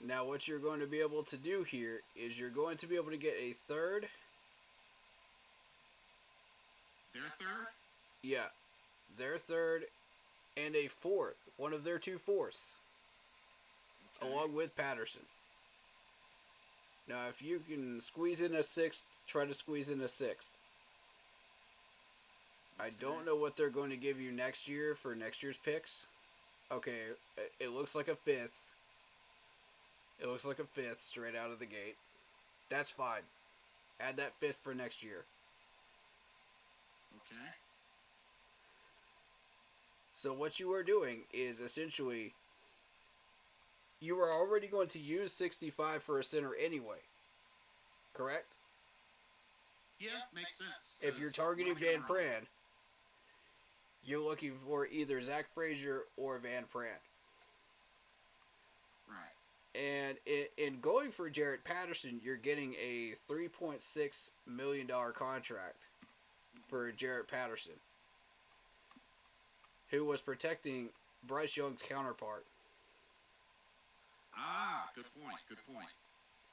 Now what you're going to be able to do here is you're going to be able to get a third.
Their third?
Yeah. Their third and a fourth. One of their 2 fourths.
Okay.
Along with Patterson. Now if you can squeeze in a 6th, try to squeeze in a 6th. I don't know what they're going to give you next year for next year's picks. Okay, it looks like a 5th. It looks like a 5th straight out of the gate. That's fine. Add that 5th for next year.
Okay.
So what you are doing is essentially you are already going to use 65 for a center anyway. Correct?
Yeah, makes sense.
If you're targeting Van Pran, you're looking for either Zach Frazier or Van Pran.
Right.
And in going for Jarrett Patterson, you're getting a $3.6 million contract for Jarrett Patterson, who was protecting Bryce Young's counterpart.
Ah, good point, good point.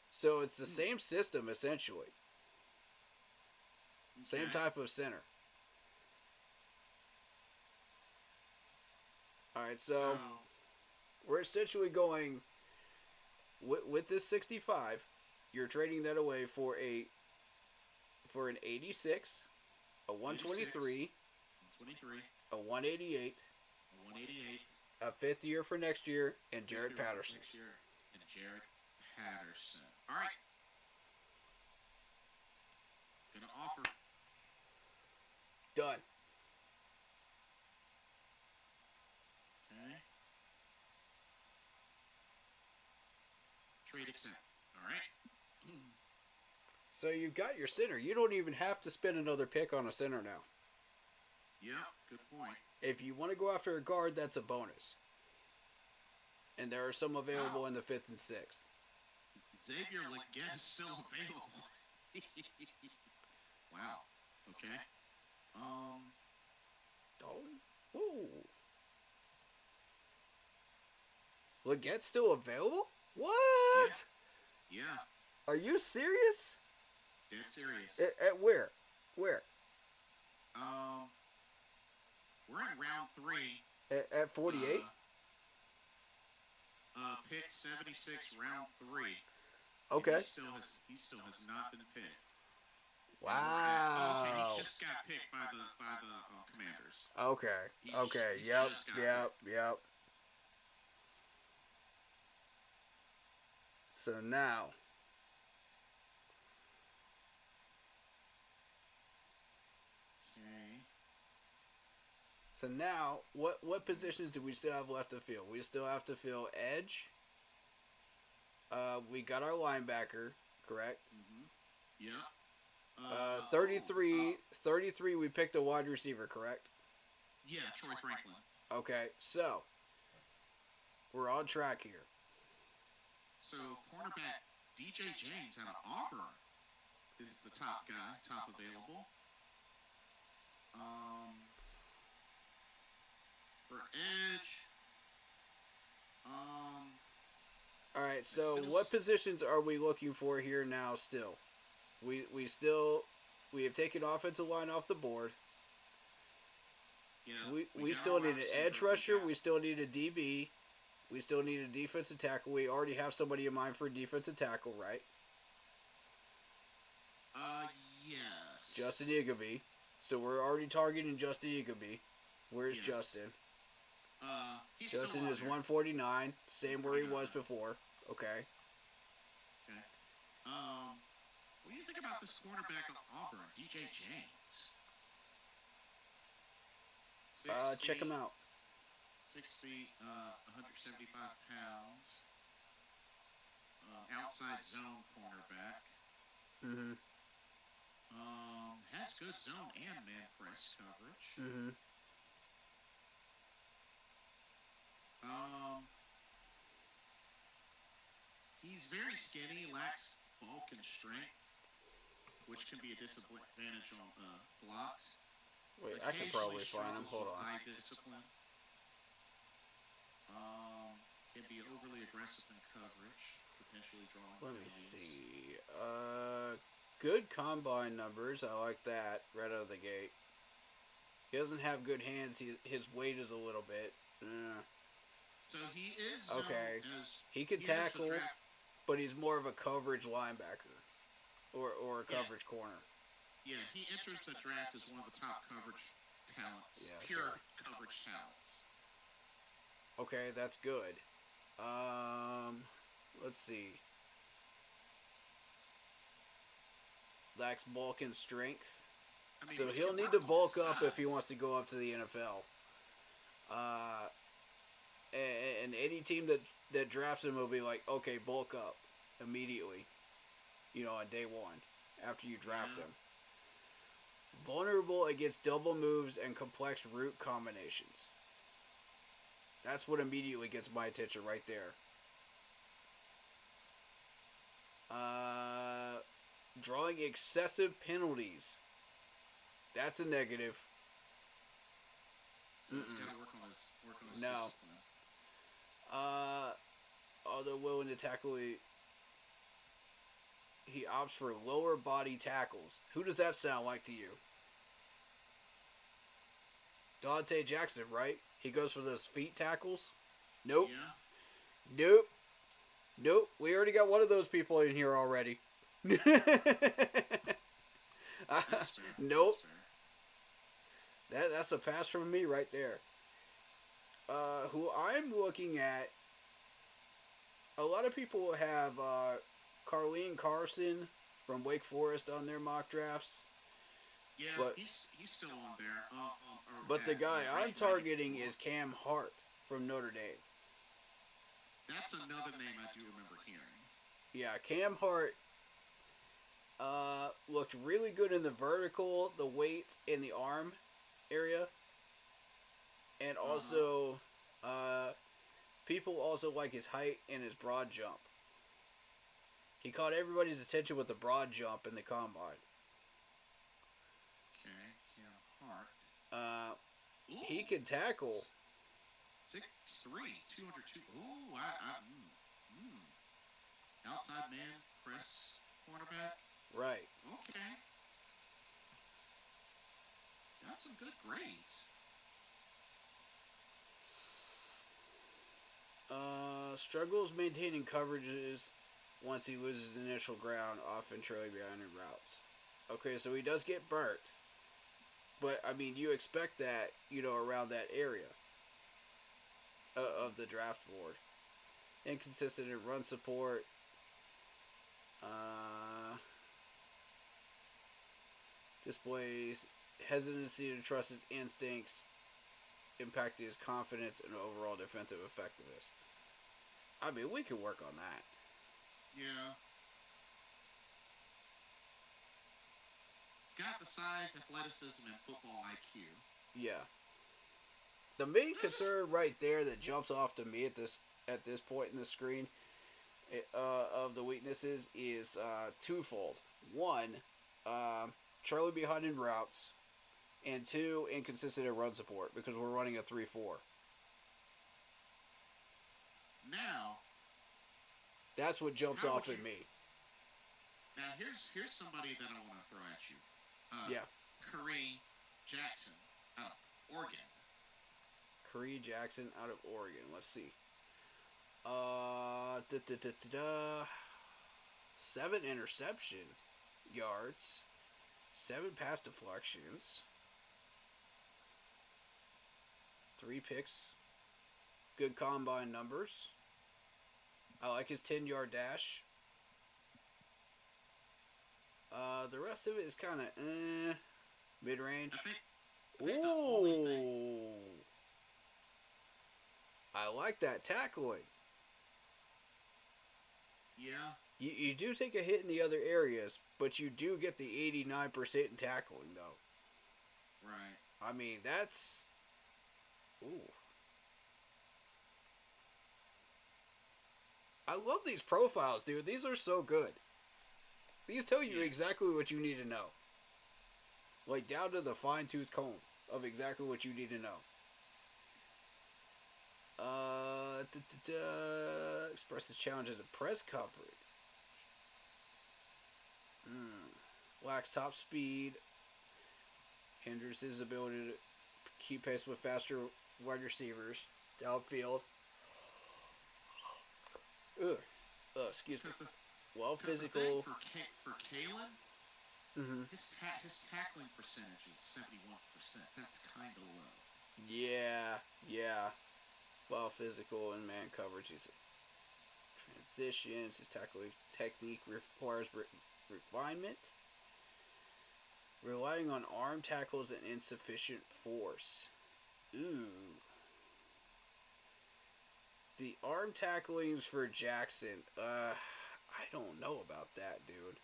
So it's the same system, essentially. Same type of center. Alright, so we're essentially going with this 65. You're trading that away for an 86, a 123,
123,
a 188,
a 188,
a 5th year for next year, and Jarrett Patterson.
Next year, and Jarrett Patterson. All right. Gonna offer.
Done.
Okay. Trade accept. All right.
So you've got your center. You don't even have to spend another pick on a center now.
Yeah, good point.
If you want to go after a guard, that's a bonus. And there are some available in the 5th and 6th.
Xavier Leggett is still available. Wow. Okay.
Oh. Ooh. Leggett's still available? What?
Yeah.
Are you serious?
Dead serious.
At where? Where?
We're in round 3.
At 48?
Pick 76, round 3.
Okay.
He still has not been picked.
Wow.
Okay, he just got picked by the Commanders.
Okay. Okay.
He
Yep.
just got
Yep. So now.
Okay.
So now, what positions do we still have left to fill? We still have to fill edge. We got our linebacker. correct?
Yeah.
33, we picked a wide receiver, correct?
Yeah, Troy Franklin.
Okay, so we're on track here.
So cornerback DJ James out of Auburn is the top guy, top available. For edge,
All right, so what positions are we looking for here now? Still, we have taken offensive line off the board.
Yeah,
we still need an edge rusher. We still need a DB. We still need a defensive tackle. We already have somebody in mind for a defensive tackle, right?
Yes.
Justin Igby. So we're already targeting Justin Igby. Where's
Yes.
Justin?
He's
Justin
still
is
on there.
149, same where he was before. Okay.
Okay. What do you think about this cornerback of Auburn, DJ James?
Check him out.
6 feet, 175 pounds. Outside zone cornerback.
Mm-hmm.
Has good zone and man press coverage.
Mm-hmm.
He's very skinny, lacks bulk and strength, which can be a disadvantage on blocks.
Wait, I can probably find him. Hold on.
Eye discipline. Can be overly aggressive in coverage, potentially drawing.
Let me
penalties.
see. Good combine numbers. I like that right out of the gate. He doesn't have good hands. His weight is a little bit.
So he is
Okay.
as
He can
he enters the
tackle,
draft-
but he's more of a coverage linebacker or a
Yeah.
coverage corner.
Yeah, he enters the draft as one of the top coverage talents,
Yeah,
pure
sorry.
coverage talents.
Okay, that's good. Let's see. Lacks bulk and strength.
I mean,
So
he
he'll
can
need
work
to
on
bulk
his
up if he
size.
wants to go up to the NFL. And any team that drafts him will be like, okay, bulk up immediately. On day one after you draft
Yeah.
him. Vulnerable against double moves and complex route combinations. That's what immediately gets my attention right there. Drawing excessive penalties. That's a negative.
So he's got to work on his
No.
discipline.
Although willing to tackle, he opts for lower body tackles. Who does that sound like to you? Dante Jackson, right? He goes for those feet tackles? Nope.
Yeah.
Nope. We already got one of those people in here already.
That's fair.
Nope.
That's fair.
That's a pass from me right there. Who I'm looking at, a lot of people have Carleen Carson from Wake Forest on their mock drafts.
Yeah,
But-
he's still on there.
But the
at,
guy I'm
rank
targeting
94.
is Cam Hart from Notre Dame.
That's another name I do remember hearing.
Yeah, Cam Hart looked really good in the vertical, the weight, and the arm area. And also, people also like his height and his broad jump. He caught everybody's attention with the broad jump in the combine.
Okay, Cam Hart.
He can tackle.
6'3", 202. Ooh, outside man, press cornerback.
Right.
Okay. Got some good grades.
Struggles maintaining coverages once he loses initial ground, often trailing behind in routes. Okay, so he does get burnt. But, I mean, you expect that, around that area of the draft board. Inconsistent in run support. Displays hesitancy to trust his instincts, impacting his confidence and overall defensive effectiveness. I mean, we can work on that.
Yeah. He's got the size, athleticism, and football IQ.
Yeah. The main concern right there that jumps off to me at this point in the screen of the weaknesses is twofold. One, Charlie behind in routes, and two, inconsistent in run support because we're running a 3-4.
Now,
that's what jumps off at me.
Now, here's somebody that I want to throw at you.
Yeah.
Curry Jackson out of Oregon.
Curry Jackson out of Oregon. Let's see. 7 interception yards. 7 pass deflections. 3 picks. Good combine numbers. I like his 10-yard dash. The rest of it is kind of mid-range. Ooh. I like that tackling.
Yeah.
You do take a hit in the other areas, but you do get the 89% in tackling, though.
Right.
I mean, that's... Ooh. I love these profiles, dude. These are so good. These tell you exactly what you need to know. Like, down to the fine-tooth comb of exactly what you need to know. Expresses challenge at the press coverage. Lacks top speed. Hinders his ability to keep pace with faster wide receivers downfield. Excuse me. Well, physical.
For Kalen, his tackling percentage is 71%. That's kind of low.
Yeah. Well, physical and man coverage. He's transitions. His tackling technique requires refinement. Relying on arm tackles and insufficient force. Ooh. The arm tacklings for Jackson, I don't know about that, dude.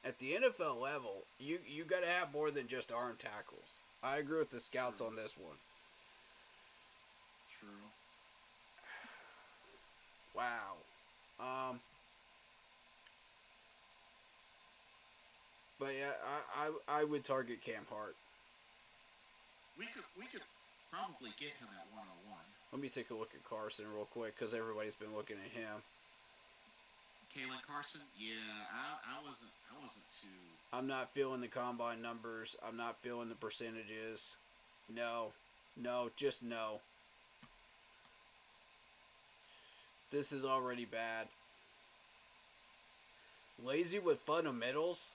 At the NFL level, you got to have more than just arm tackles. I agree with the scouts on this one.
True.
Wow. But yeah, I would target Cam Hart.
We could probably get him at 101.
Let me take a look at Carson real quick because everybody's been looking at him.
Kalen Carson, yeah, I wasn't too.
I'm not feeling the combine numbers. I'm not feeling the percentages. No, just no. This is already bad. Lazy with fundamentals?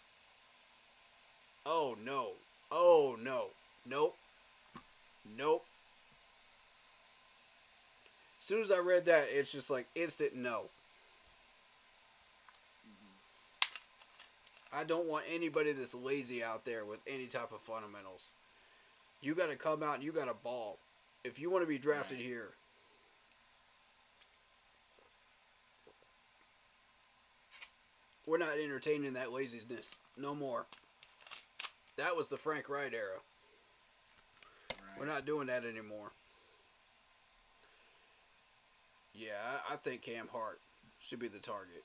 Oh no. Nope. As soon as I read that, it's just like instant no. I don't want anybody that's lazy out there with any type of fundamentals. You got to come out and you got to ball. If you want to be drafted here. We're not entertaining that laziness. No more. That was the Frank Wright era.
Right.
We're not doing that anymore. Yeah, I think Cam Hart should be the target.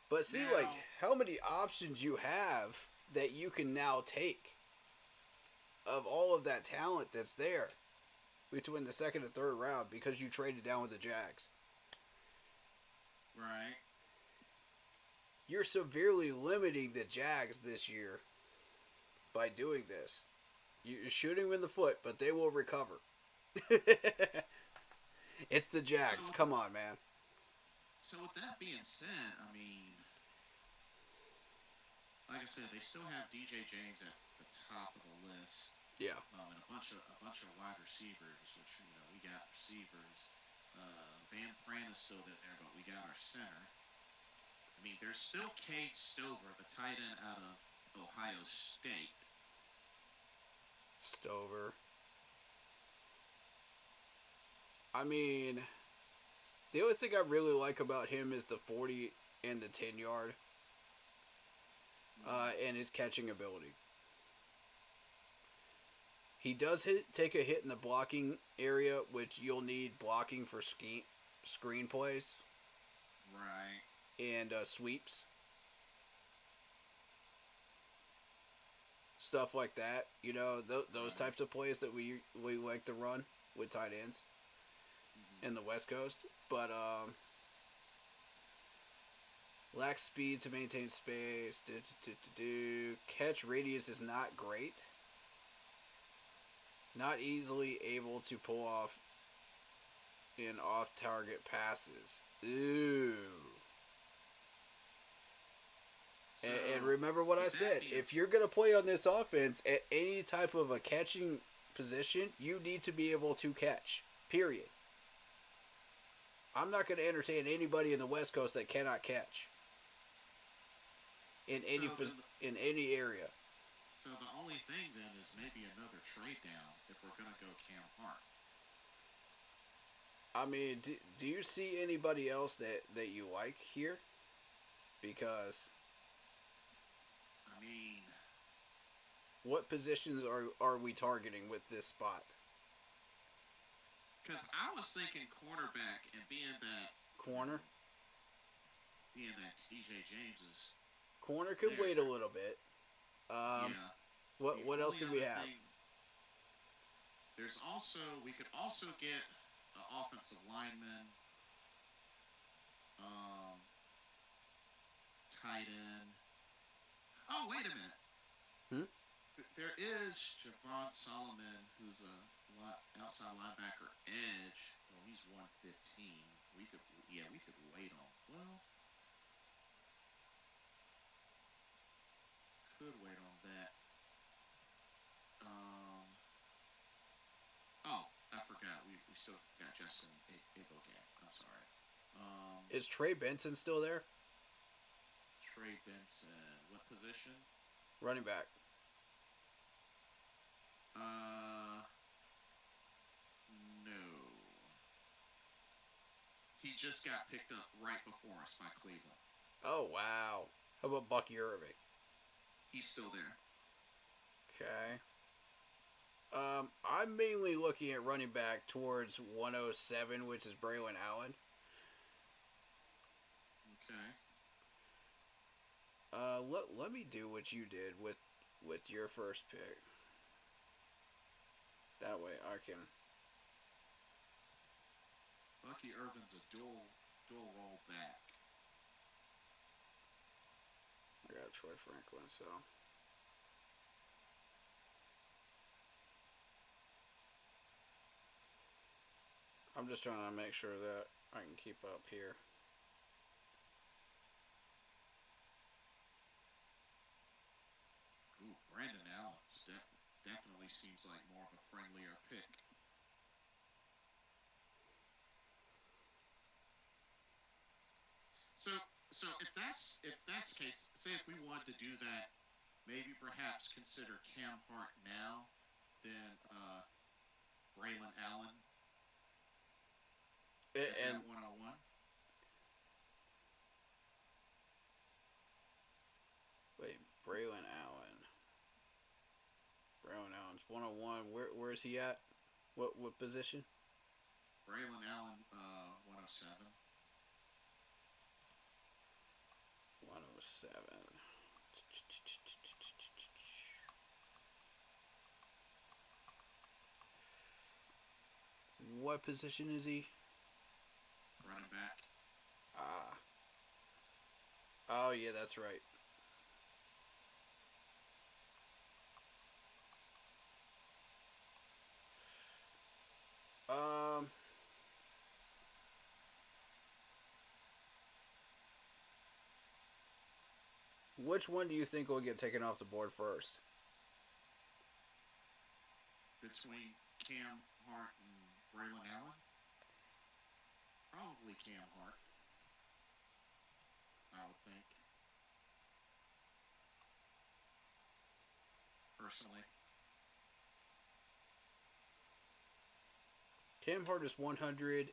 But see, like, how many options you have that you can now take of all of that talent that's there between the second and third round because you traded down with the Jags.
Right.
You're severely limiting the Jags this year by doing this. You're shooting them in the foot, but they will recover. It's the Jags. Come on, man.
So with that being said, I mean, like I said, they still have DJ James at the top of the list.
Yeah.
And a bunch of wide receivers, which we got receivers. Van Pran is still there, but we got our center. I mean, there's still Cade Stover, the tight end out of Ohio State.
Stover. I mean, the only thing I really like about him is the 40 and the 10 yard. and his catching ability. He does take a hit in the blocking area, which you'll need blocking for screen plays.
Right.
And sweeps. Stuff like that. You know, those types of plays that we like to run with tight ends in the West Coast. But, lacks speed to maintain space. Catch radius is not great. Not easily able to pull off in off-target passes. Ooh.
So,
and remember what I said. If you're going to play on this offense at any type of a catching position, you need to be able to catch. Period. I'm not going to entertain anybody in the West Coast that cannot catch. In any area.
So the only thing then is maybe another trade down if we're going to go Cam Hart.
I mean, do you see anybody else that you like here? Because,
I mean,
what positions are we targeting with this spot?
Because I was thinking cornerback and being that
Corner?
Being that DJ James is
Corner could wait a little bit.
yeah.
What else do we have?
We could also get an offensive lineman, tight end. Oh, wait a minute. There is Javon Solomon, who's a outside linebacker edge. Well, he's 115. We could wait on. Well, could wait on that. Oh, I forgot. We still got Justin Abogan. I'm sorry.
Is Trey Benson still there?
Trey Benson. What position?
Running back.
No. He just got picked up right before us by Cleveland.
Oh, wow. How about Bucky Irving?
He's still there.
Okay. I'm mainly looking at running back towards 107, which is Braylon Allen.
Okay.
Let me do what you did with your first pick. That way I can.
Bucky Irvin's a dual roll back.
I got Troy Franklin, so. I'm just trying to make sure that I can keep up here.
Ooh, Brandon Allen definitely seems like more of a friendlier pick. So if that's the case, say if we wanted to do that, maybe perhaps consider Cam Hart now, then Braylon Allen
And
101.
wait, Braylon Allen. Braylon Allen's 101. Where is he at? What position?
Braylon Allen, 107.
107. What position is he?
Running back.
Oh, yeah, that's right. Which one do you think will get taken off the board first?
Between Cam Hart and Braylon Allen? Probably Cam Hart, I would think. Personally.
Cam Hart is 100.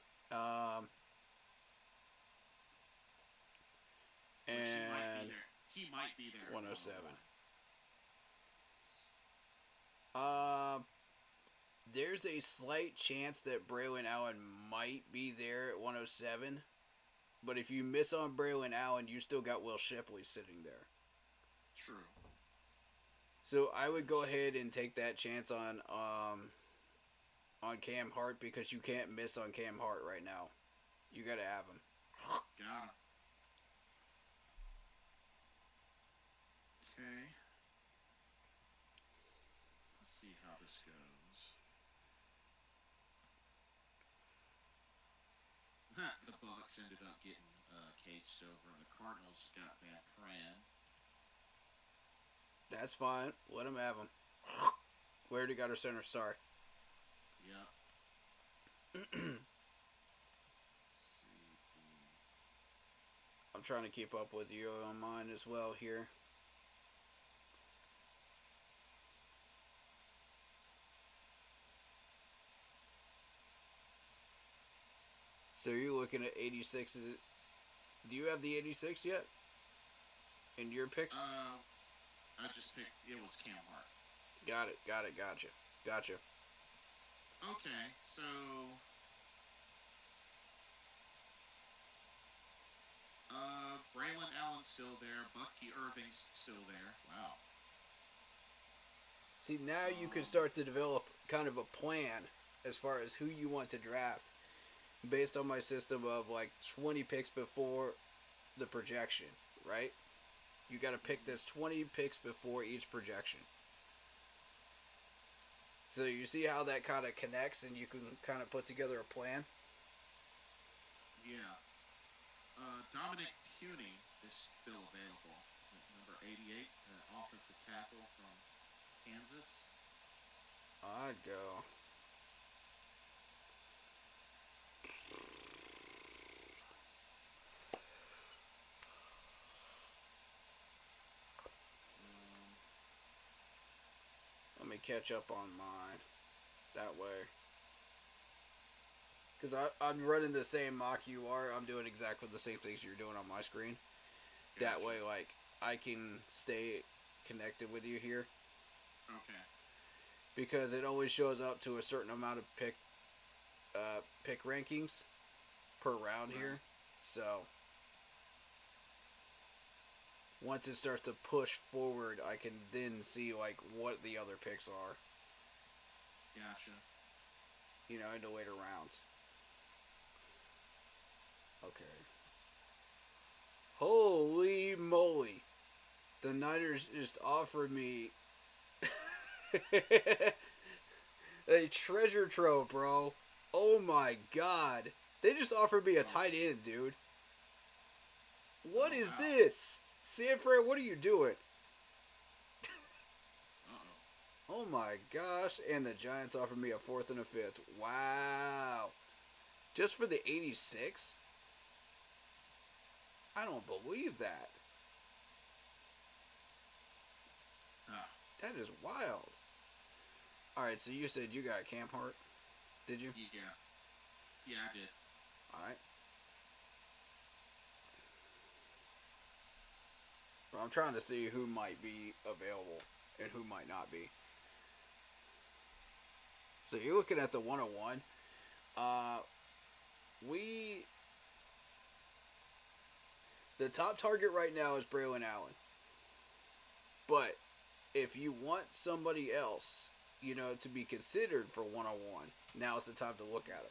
And
he might be there.
107.
101.
There's a slight chance that Braylon Allen might be there at 107. But if you miss on Braylon Allen, you still got Will Shipley sitting there.
True.
So I would go ahead and take that chance on Cam Hart, because you can't miss on Cam Hart right now. You got to have him.
Got him. Okay. Let's see how this goes. The Bucks ended up getting Cade Stover, and the Cardinals got Van Pran.
That's fine. Let him have him. We already got our center. Sorry.
Yep.
I'm trying to keep up with you on mine as well here. So you're looking at 86. Do you have the 86 yet? In your picks?
I just picked. It was Cam Hart.
Got it. Gotcha.
Okay, so Braylon Allen's still there. Bucky Irving's still there. Wow.
See, now you can start to develop kind of a plan as far as who you want to draft based on my system of like 20 picks before the projection, right? You got to pick this 20 picks before each projection. So you see how that kind of connects, and you can kind of put together a plan?
Yeah. Dominic Puny is still available. Number 88, offensive tackle from Kansas.
I'd go. Let me catch up on mine. That way. Because I'm running the same mock you are. I'm doing exactly the same things you're doing on my screen.
Gotcha.
That way, like, I can stay connected with you here.
Okay.
Because it always shows up to a certain amount of pick rankings per round here. So once it starts to push forward, I can then see like what the other picks are.
Gotcha.
You know, in the later rounds. Okay. Holy moly. The Niners just offered me a treasure trove, bro. Oh my god. They just offered me a tight end, dude. What is this? Sanford, what are you doing? Oh my gosh. And the Giants offered me a 4th and a 5th. Wow. Just for the 86? I don't believe that. That is wild. Alright, so you said you got Cam Hart? Did you?
Yeah. Yeah, I did.
Alright. Well, I'm trying to see who might be available and who might not be. So you're looking at the 101. The top target right now is Braylon Allen. But if you want somebody else, you know, to be considered for 101, now's the time to look at it.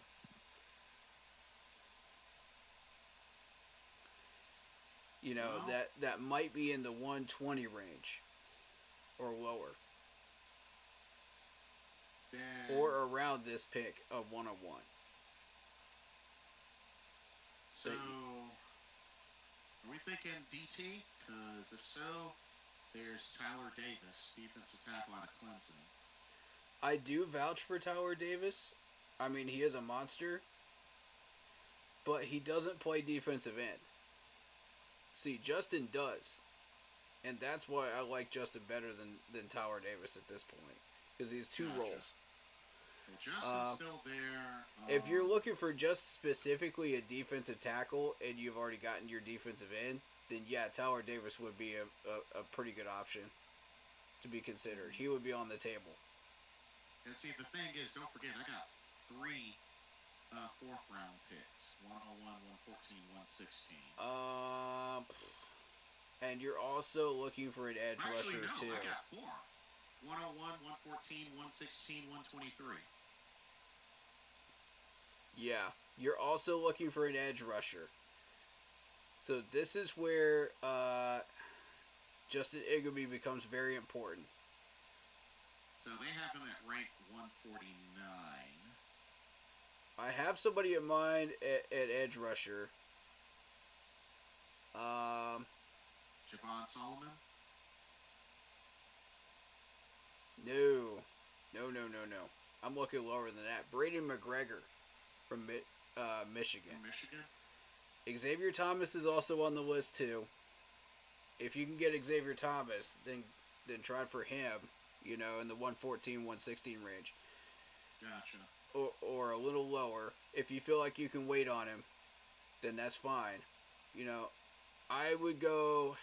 You know, that might be in the 120 range or lower.
Then,
or around this pick of 101.
So, are we thinking DT? Because if so, there's Tyler Davis, defensive tackle out of Clemson.
I do vouch for Tyler Davis. I mean, he is a monster. But he doesn't play defensive end. See, Justin does. And that's why I like Justin better than Tyler Davis at this point. Because he has two roles.
Well, Justin's still there.
If you're looking for just specifically a defensive tackle and you've already gotten your defensive end, then yeah, Tyler Davis would be a pretty good option to be considered. He would be on the table.
And see, the thing is, don't forget, I got 3 fourth round picks: 101, 114, 116.
And you're also looking for an edge
Actually,
rusher
no,
too.
I got 4: 101, 114, 116, 123.
Yeah, you're also looking for an edge rusher. So this is where Justin Igby becomes very important.
So they have him at rank 149.
I have somebody in mind at edge rusher.
Javon Solomon?
No. I'm looking lower than that. Braden McGregor from Michigan.
From Michigan?
Xavier Thomas is also on the list too. If you can get Xavier Thomas, then try for him, in the 114, 116 range.
Gotcha.
Or a little lower. If you feel like you can wait on him, then that's fine. I would go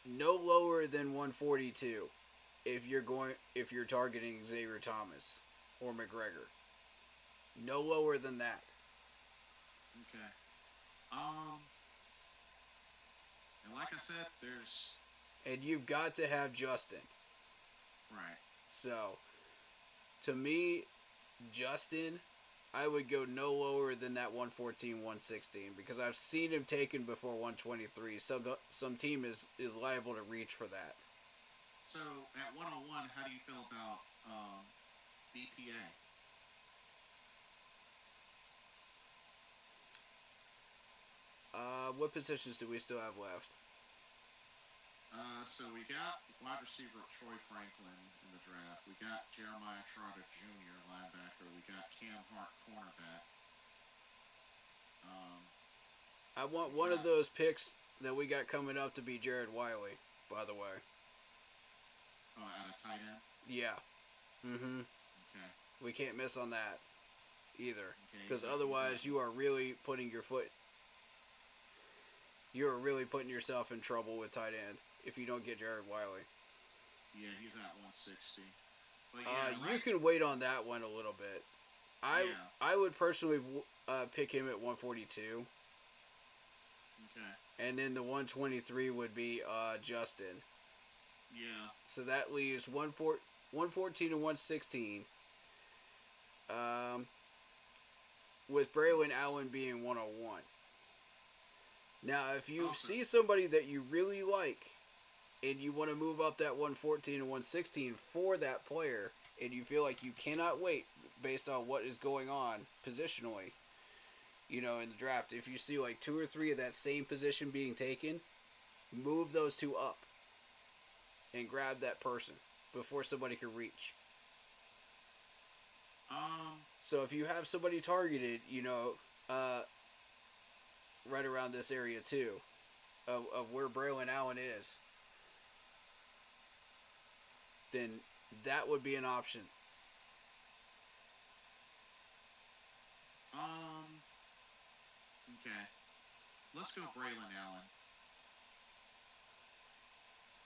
no lower than 142 if you're targeting Xavier Thomas or McGregor. No lower than that.
Okay. And like I said, there's...
And you've got to have Justin.
Right.
So, to me, Justin, I would go no lower than that 114, 116 because I've seen him taken before 123. Some team is liable to reach for that.
So, at 101, how do you feel about BPA?
What positions do we still have left?
So we got wide receiver Troy Franklin in the draft. We got Jeremiah Trotter Jr. linebacker. We got Cam Hart cornerback.
I want one of those picks that we got coming up to be Jared Wiley, by the way.
Oh, at a tight end?
Yeah. Mm-hmm.
Okay.
We can't miss on that either. Because
Okay,
otherwise you are really putting yourself in trouble with tight end if you don't get Jared Wiley.
Yeah, he's at 160. But yeah,
you can wait on that one a little bit. I would personally pick him at 142.
Okay.
And then the 123 would be Justin.
Yeah.
So that leaves 114 and 116. With Braylon Allen being 101. Now, if you see somebody that you really like, and you want to move up that 114 and 116 for that player, and you feel like you cannot wait based on what is going on positionally, in the draft, if you see like 2 or 3 of that same position being taken, move those 2 up and grab that person before somebody can reach. So if you have somebody targeted, right around this area too, of where Braylon Allen is, then that would be an option.
Okay. Let's go Braylon Allen.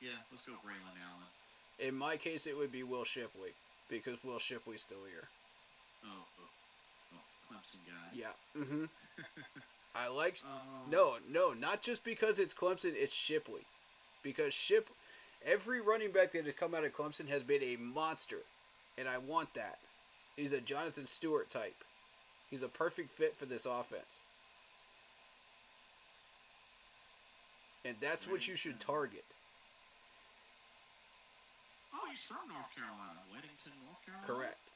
Yeah, let's go Braylon Allen.
In my case, it would be Will Shipley, because Will Shipley's still here.
Oh, Clemson guy.
Yeah. Mm-hmm. I like... No, not just because it's Clemson, it's Shipley. Because every running back that has come out of Clemson has been a monster, and I want that. He's a Jonathan Stewart type. He's a perfect fit for this offense. And that's what you should target.
Oh, he's from North Carolina. Weddington, North Carolina?
Correct.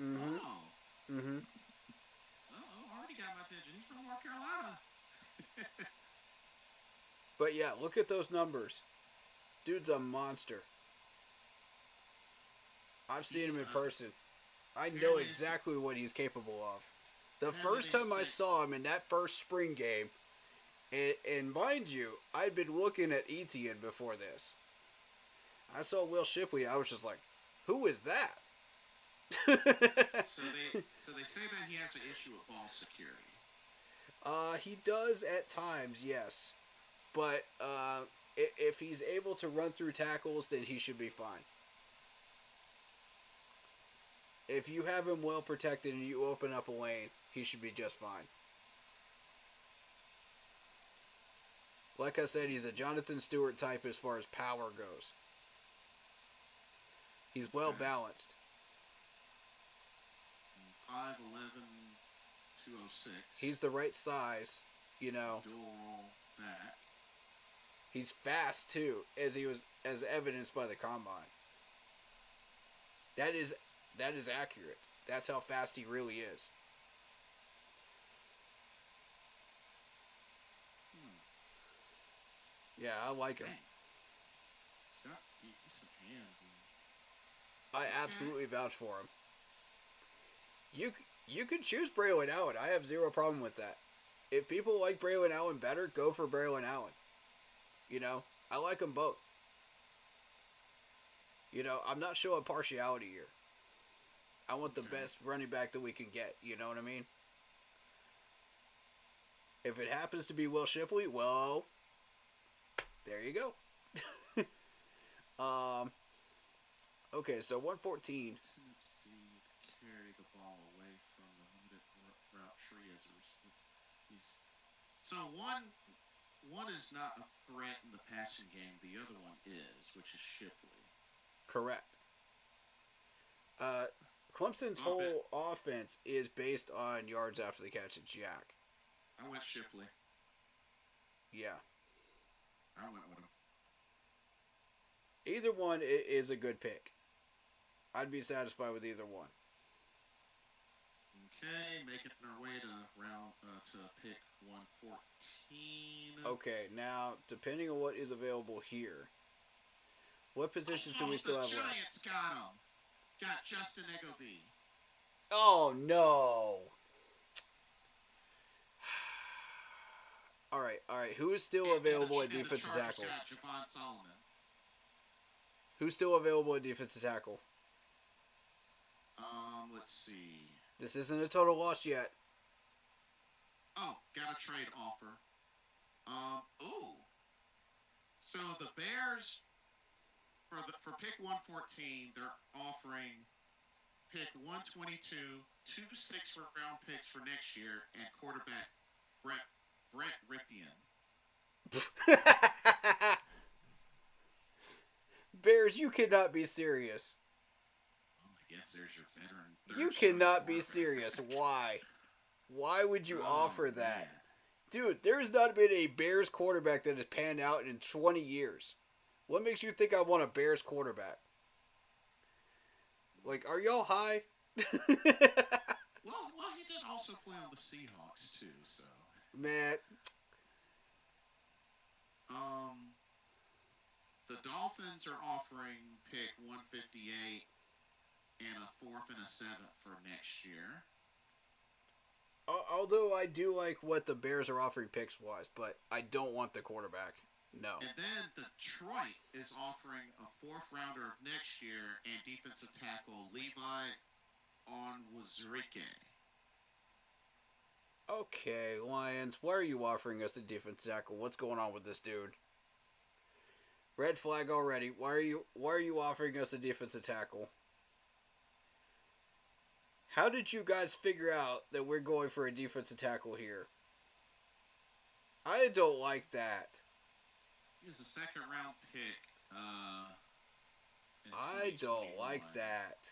Mm-hmm.
Oh.
Mm-hmm.
Already got my attention. He's from North Carolina.
But yeah, look at those numbers. Dude's a monster. I've seen him in person. I know exactly what he's capable of. The first time I saw him in that first spring game, and mind you, I'd been looking at Etienne before this. I saw Will Shipley, I was just like, who is that?
So they say that he has an issue with ball security.
He does at times, yes. But if he's able to run through tackles, then he should be fine. If you have him well protected and you open up a lane, he should be just fine. Like I said, he's a Jonathan Stewart type as far as power goes. He's well balanced.
5'11", 206.
He's the right size, you know.
Dual back.
He's fast too, as evidenced by the combine. That is accurate. That's how fast he really is. Yeah, I like him.
Dang. He's got decent hands.
I absolutely vouch for him. You can choose Braylon Allen. I have zero problem with that. If people like Braylon Allen better, go for Braylon Allen. You know, I like them both. You know, I'm not showing partiality here. I want the best running back that we can get. You know what I mean? If it happens to be Will Shipley, well, there you go. Okay, so 114.
Carry the ball away from the limited route tree as a he's so one is not a threat in the passing game. The other one is, which is Shipley.
Correct. Clemson's whole offense is based on yards after the catch and jack.
I went Shipley.
Yeah.
I went with him.
Either one is a good pick. I'd be satisfied with either one.
Okay, making our way to pick 114.
Okay, now depending on what is available here, what positions do we still have
the
left?
Giants got him. Got Justin Egobe.
Oh no! All right. Who is still available at defensive tackle?
Javon Solomon.
Who's still available at defensive tackle?
Let's see.
This isn't a total loss yet.
Oh, got a trade offer. So the Bears for pick 114, they're offering pick 122, 2 6th-round picks for next year, and quarterback Brett Ripien.
Bears, you cannot be serious.
I guess there's your veteran.
You cannot be serious. Why? Why would you offer that?
Man.
Dude, there's not been a Bears quarterback that has panned out in 20 years. What makes you think I want a Bears quarterback? Like, are y'all high?
Well, he did also play on the Seahawks too, so.
Matt.
The Dolphins are offering pick 158 and a 4th and a 7th for next year.
Although I do like what the Bears are offering picks wise, but I don't want the quarterback. No.
And then Detroit is offering a 4th rounder of next year and defensive tackle Levi Onwuzurike.
Okay, Lions, why are you offering us a defensive tackle? What's going on with this dude? Red flag already. Why are you offering us a defensive tackle? How did you guys figure out that we're going for a defensive tackle here? I don't like that.
He was a 2nd-round pick.
I don't like that.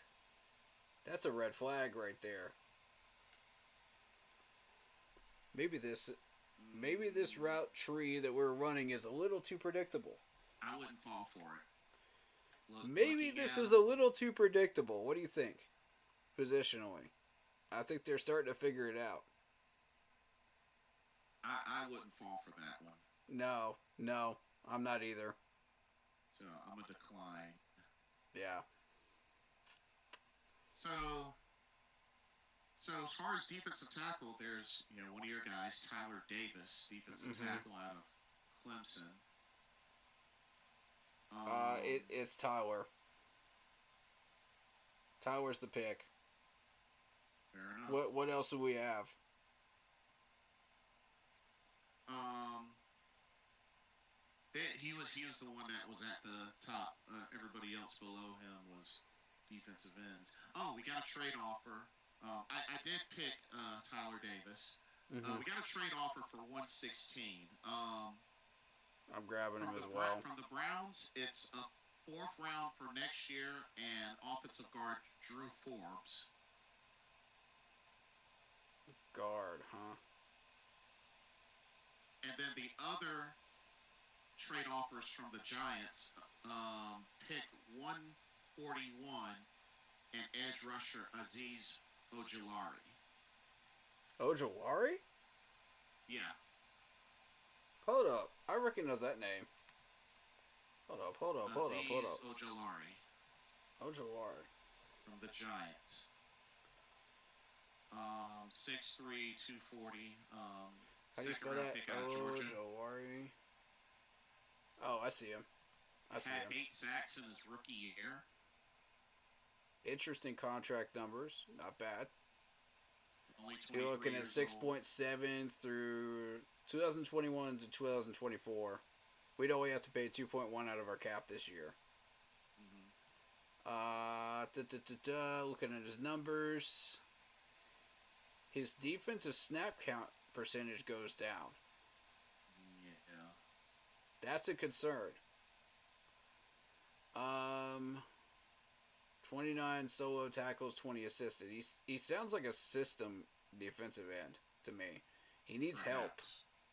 That's a red flag right there. Maybe this route tree that we're running is a little too predictable.
I wouldn't fall for it.
Maybe this is a little too predictable. What do you think? Positionally. I think they're starting to figure it out.
I wouldn't fall for that one.
No, I'm not either.
So I'm a decline.
Yeah.
So as far as defensive tackle, there's one of your guys, Tyler Davis, defensive tackle out of Clemson.
It's Tyler. Tyler's the pick.
Fair enough.
What else do we have?
Um, he was the one that was at the top. Everybody else below him was defensive ends. Oh, we got a trade offer. I did pick Tyler Davis.
Mm-hmm.
We got a trade offer for 116.
I'm grabbing him as well.
From the Browns, it's a fourth round for next year and offensive guard Drew Forbes.
Guard, huh?
And then the other trade offers from the Giants, pick 141 and edge rusher Aziz Ojulari.
Ojulari?
Yeah.
Hold up. I recognize that name. Hold up.
Aziz Ojulari
Ojulari.
from the Giants. 6'3", 240.
How do you spell that? Ojulari. Oh, I see him.
Had 8 sacks in his rookie year.
Interesting contract numbers. Not bad.
Only
You're looking at 6.7 through 2021 to 2024. We'd only have to pay 2.1 out of our cap this year. Looking at his numbers. His defensive snap count percentage goes down.
Yeah.
That's a concern. 29 solo tackles, 20 assisted. He sounds like a system defensive end to me. He needs help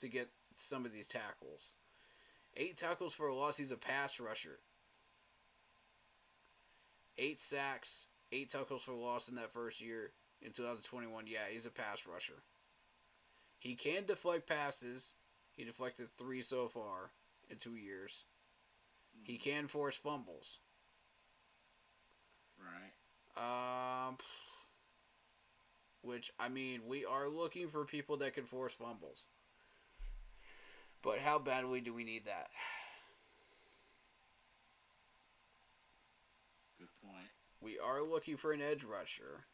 to get some of these tackles. 8 tackles for a loss. He's a pass rusher. 8 sacks, 8 tackles for a loss in that first year in 2021. Yeah, he's a pass rusher. He can deflect passes. He deflected 3 so far in 2 years. He can force fumbles.
Right.
Which, I mean, we are looking for people that can force fumbles. But how badly do we need that?
Good point.
We are looking for an edge rusher.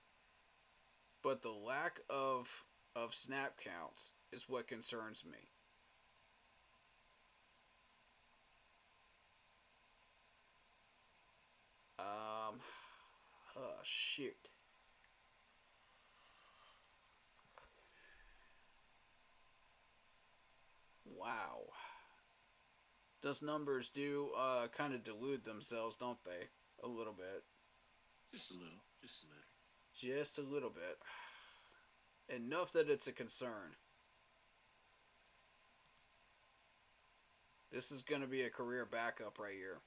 But the lack of snap counts is what concerns me. Oh, shit. Wow. Those numbers do kind of delude themselves, don't they? A little bit.
Just a little.
Just a little bit. Enough that it's a concern. This is going to be a career backup right here.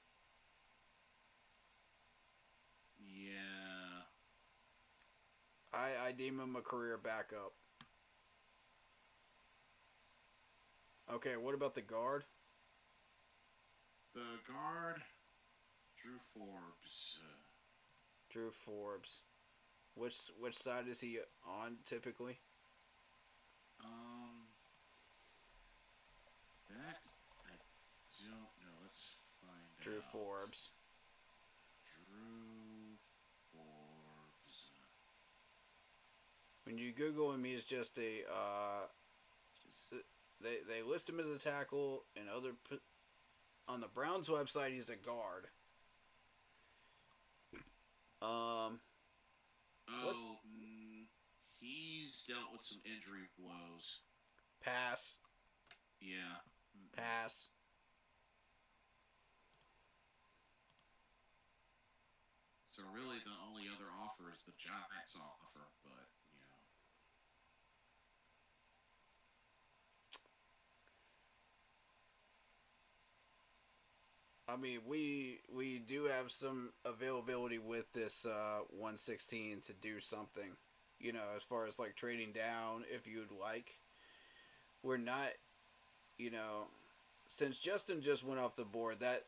Yeah.
I deem him a career backup. Okay, what about the guard?
The guard, Drew Forbes.
Drew Forbes. Which side is he on typically?
That I don't know. Let's find out.
Drew Forbes.
Drew Forbes.
When you Google him, he's just a they list him as a tackle, and on the Browns website he's a guard.
He's dealt with some injury woes.
Pass.
Yeah.
Pass.
So really the only other offer is the Giants offer, but, you know.
I mean, we do have some availability with this 116 to do something, you know, as far as like trading down if you'd like. We're not, you know, since Justin just went off the board, that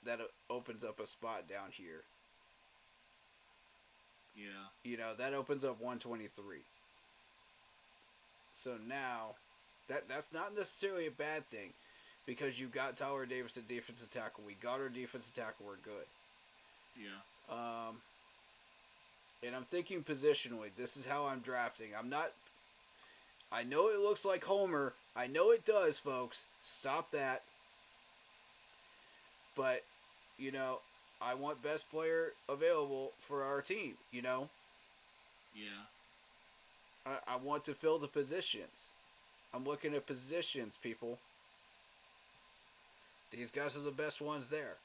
opens up a spot down here.
Yeah.
You know, that opens up 123. So now, that's not necessarily a bad thing. Because you got Tyler Davis at defensive tackle. We got our defensive tackle. We're good.
Yeah.
And I'm thinking positionally. This is how I'm drafting. I know it looks like Homer. I know it does, folks. Stop that. But, you know, I want best player available for our team, you know?
Yeah.
I want to fill the positions. I'm looking at positions, people. These guys are the best ones there.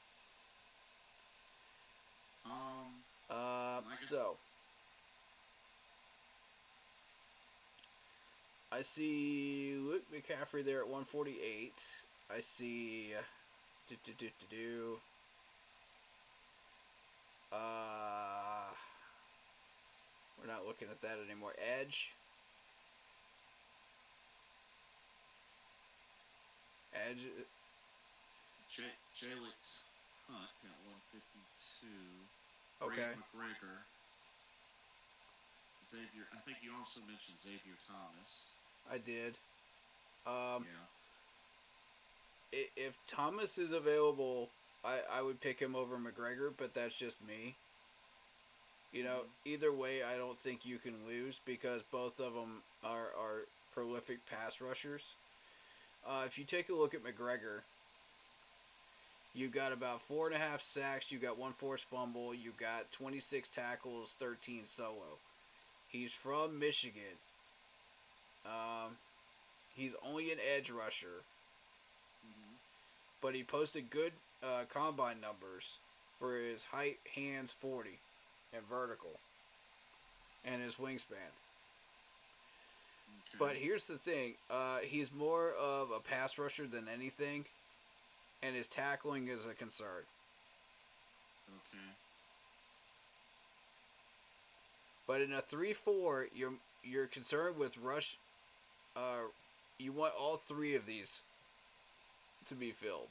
So I see Luke McCaffrey there at 148. I see we're not looking at that anymore. Edge.
Jalix Hunt at 152.
Okay.
Ray McGregor. Xavier. I think you also mentioned Xavier Thomas.
I did.
Yeah.
If Thomas is available, I would pick him over McGregor, but that's just me. You know, either way, I don't think you can lose because both of them are prolific pass rushers. If you take a look at McGregor, you got about 4.5 sacks, you got 1 forced fumble, you got 26 tackles, 13 solo. He's from Michigan. He's only an edge rusher. But he posted good combine numbers for his height, hands 40, and vertical, and his wingspan.
Okay.
But here's the thing. He's more of a pass rusher than anything, and his tackling is a concern.
Okay.
But in a 3-4, you're concerned with rush. You want all 3 of these to be filled.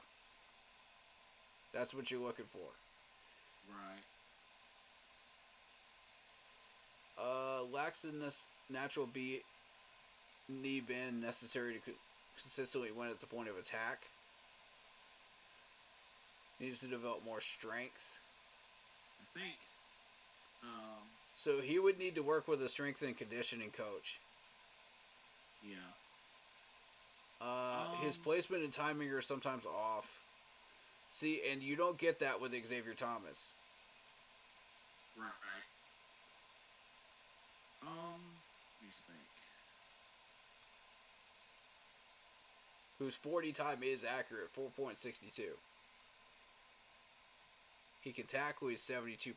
That's what you're looking for.
Right.
Lacks the natural knee bend necessary to consistently win at the point of attack. Needs to develop more strength.
I think.
So he would need to work with a strength and conditioning coach.
Yeah.
His placement and timing are sometimes off. See, and you don't get that with Xavier Thomas.
Right. Let me think.
Whose 40 time is accurate, 4.62. He can tackle, he's 72%.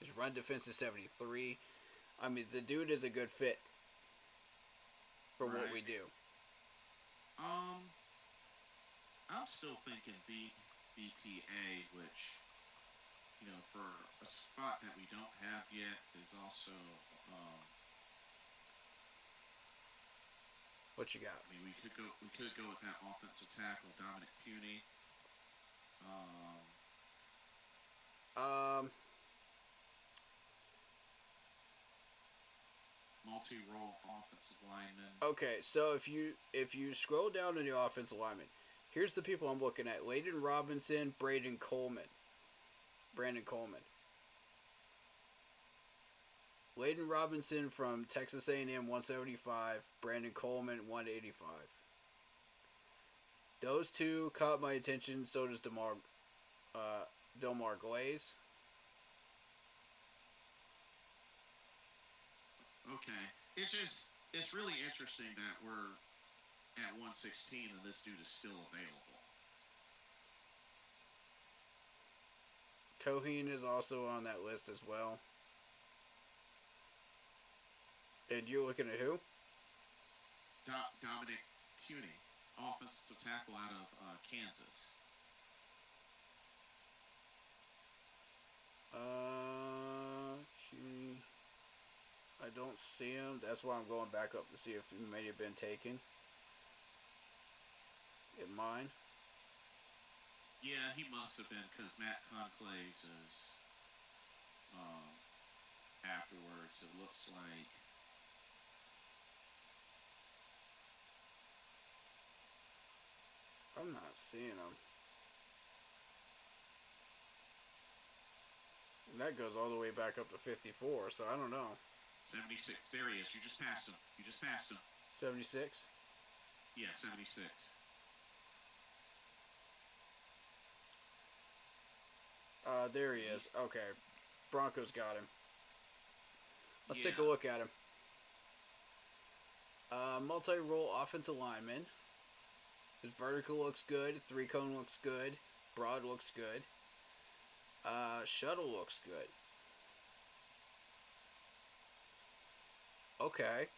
His run defense is 73. I mean, the dude is a good fit for what we do.
I'm still thinking BPA, which, you know, for a spot that we don't have yet is also,
what you got?
I mean, we could go with that offensive tackle, Dominic Puny. Multi-role offensive lineman.
Okay, so if you scroll down in the offensive lineman, here's the people I'm looking at: Layden Robinson, Brandon Coleman. Layden Robinson from Texas A&M 175, Brandon Coleman 185. Those two caught my attention. So does Delmar Glaze.
Okay. It's really interesting that we're at 116 and this dude is still available.
Cohen is also on that list as well. And you're looking at who?
Dominic Puny, offensive tackle out of Kansas.
I don't see him. That's why I'm going back up to see if he may have been taken. In mine.
Yeah, he must have been because Matt Conclaves is afterwards. It looks like.
I'm not seeing him. And that goes all the way back up to 54, so I don't know.
76. There he is. You just passed him.
76.
Yeah, 76.
There he is. Okay. Broncos got him. Let's take a
Yeah.
look at him. Multi-role offensive lineman. His vertical looks good. 3-cone looks good. Broad looks good. Shuttle looks good. Okay.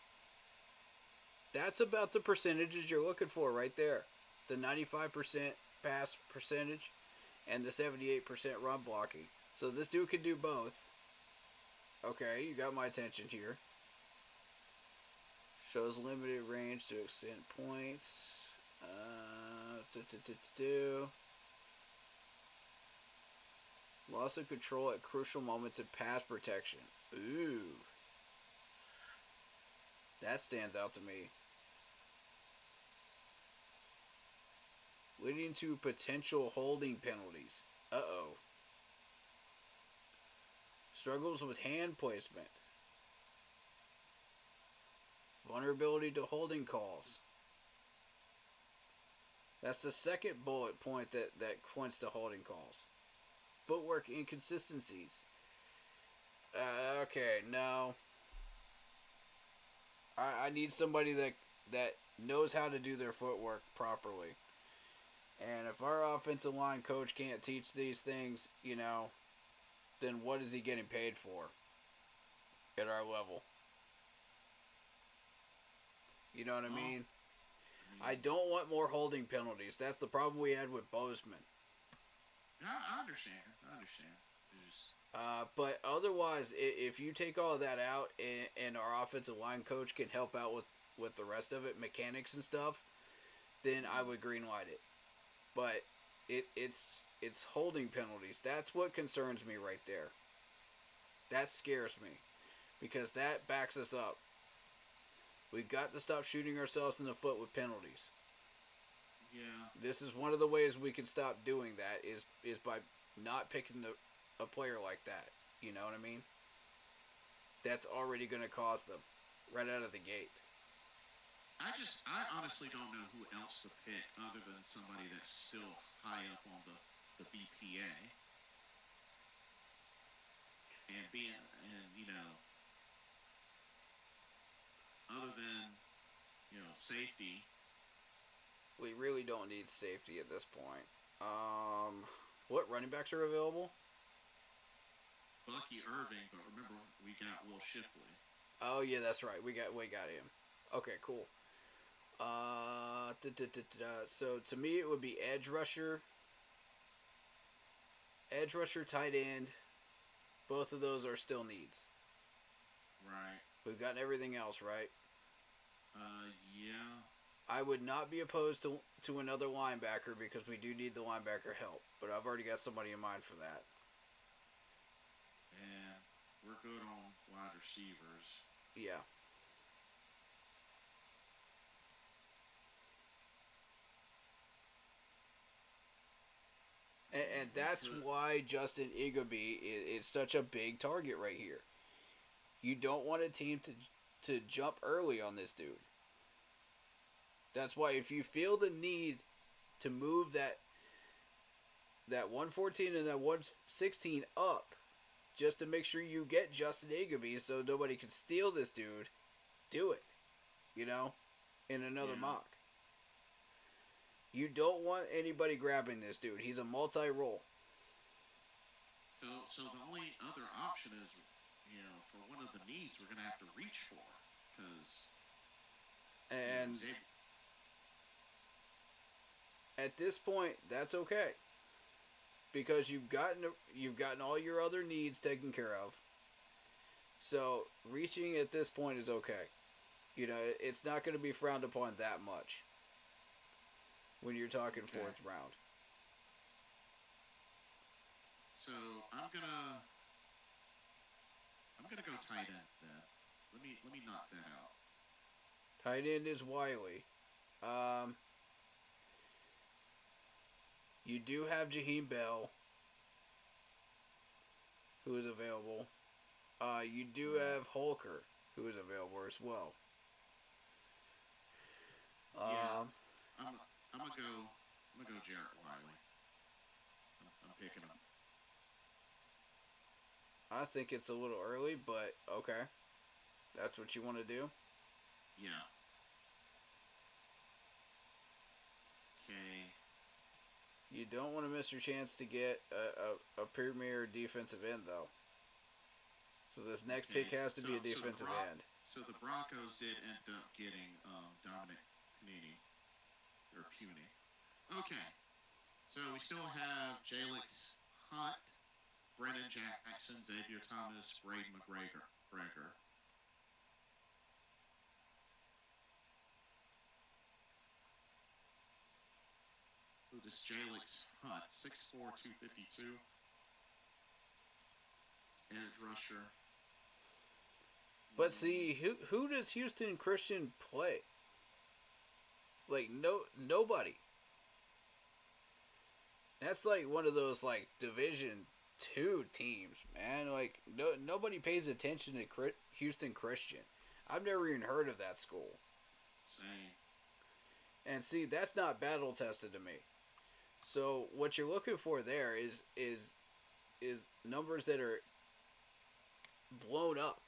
That's about the percentages you're looking for right there. The 95% pass percentage and the 78% run blocking. So this dude can do both. Okay, you got my attention here. Shows limited range to extend points. Loss of control at crucial moments in pass protection. Ooh. That stands out to me. Leading to potential holding penalties. Uh-oh. Struggles with hand placement. Vulnerability to holding calls. That's the second bullet point that points to holding calls. Footwork inconsistencies. Okay, no. I need somebody that knows how to do their footwork properly. And if our offensive line coach can't teach these things, then what is he getting paid for at our level? You know what I mean? I don't want more holding penalties. That's the problem we had with Bozeman.
I understand.
But otherwise, if you take all of that out and our offensive line coach can help out with the rest of it, mechanics and stuff, then I would greenlight it. But it's holding penalties. That's what concerns me right there. That scares me because that backs us up. We've got to stop shooting ourselves in the foot with penalties.
Yeah.
This is one of the ways we can stop doing that is by not picking a player like that. You know what I mean? That's already going to cost them right out of the gate.
I honestly don't know who else to pick other than somebody that's still high up on the BPA. And other than, safety.
We really don't need safety at this point. What running backs are available?
Bucky Irving, but remember we got Will Shipley.
Oh yeah, that's right. We got him. Okay, cool. So to me it would be edge rusher, tight end. Both of those are still needs.
Right.
We've gotten everything else right.
Yeah.
I would not be opposed to another linebacker because we do need the linebacker help, but I've already got somebody in mind for that.
And we're good on wide receivers.
Yeah. And that's why Justin Igby is such a big target right here. You don't want a team to jump early on this dude. That's why if you feel the need to move that 114 and that 116 up just to make sure you get Justin Igby so nobody can steal this dude, do it. In another mock. You don't want anybody grabbing this dude. He's a multi-role.
So the only other option is, for one of the needs we're going to have to reach for.
And at this point, that's okay. Because you've gotten all your other needs taken care of. So reaching at this point is okay. It's not going to be frowned upon that much when you're talking fourth round.
So I'm gonna go tight end then. Let me knock that out.
Tight end is Wiley. You do have Jaheim Bell, who is available. You do have Holker, who is available as well.
Yeah. I'm gonna go Jarrett Wiley. I'm picking him.
I think it's a little early, but okay. That's what you want to do?
Yeah. Okay.
You don't want to miss your chance to get a premier defensive end, though. So this next pick has to be a defensive end.
So the Broncos did end up getting Dominic Panini. Or Puny. Okay. So we still have Jalix Hunt, Brennan Jackson, Xavier Thomas, Braden McGregor. Who this Jalix Hunt, 6'4", 252. Edge rusher.
But see, who does Houston Christian play? Like nobody. That's like one of those like Division II teams, man. Like nobody pays attention to Houston Christian. I've never even heard of that school.
Same.
And see, that's not battle tested to me. So what you're looking for there is numbers that are blown up,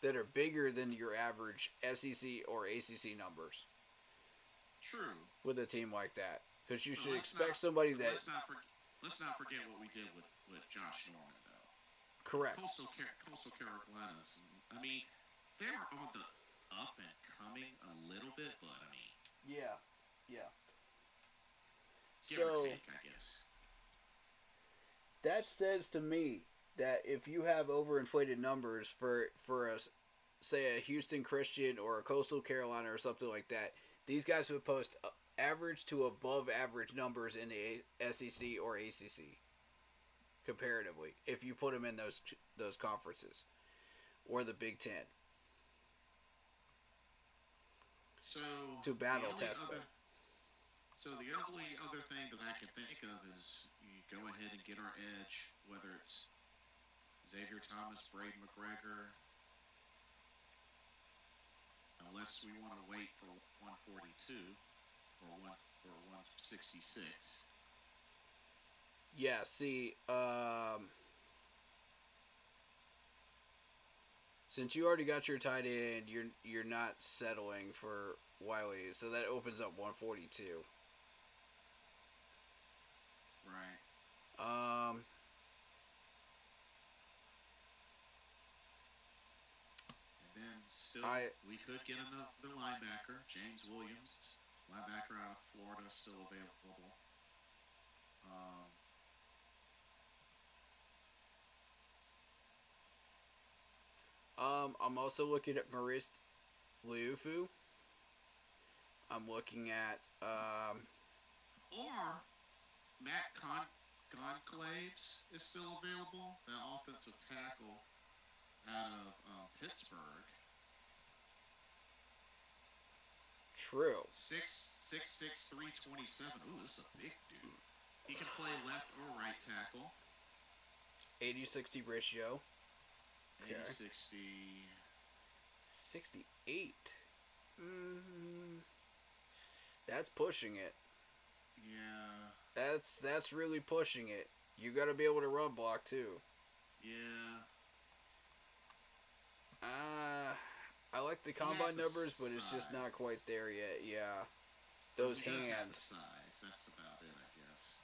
that are bigger than your average SEC or ACC numbers.
True.
With a team like that, because you should expect somebody that.
Let's not forget what we did with Josh Norman, though.
Correct.
Coastal Carolinas. I mean, they were on the up and coming a little bit, but I mean.
Yeah.
Give or take, I guess.
That says to me that if you have overinflated numbers for say a Houston Christian or a Coastal Carolina or something like that, these guys would post average to above average numbers in the SEC or ACC comparatively if you put them in those conferences or the Big Ten.
So
to battle test them.
So the only other thing that I can think of is you go ahead and get our edge, whether it's Xavier Thomas, Braden McGregor, unless we want to wait for 142 or 166.
Yeah, see, since you already got your tight end, you're not settling for Wiley, so that opens up 142.
Right. And then still, we could get another linebacker, James Williams, linebacker out of Florida, still available.
I'm also looking at Maurice Liufu. I'm looking at
or Matt Conclaves is still available, the offensive tackle out of Pittsburgh.
True.
6'6", 327. Ooh, this is a big dude. He can play left or right tackle.
80-60 ratio.
80-60.
68. That's pushing it.
Yeah.
That's really pushing it. You got to be able to run block too.
Yeah.
I like the combine numbers, but it's just not quite there yet. Yeah. Those hands.
Have the size. That's about it, I guess.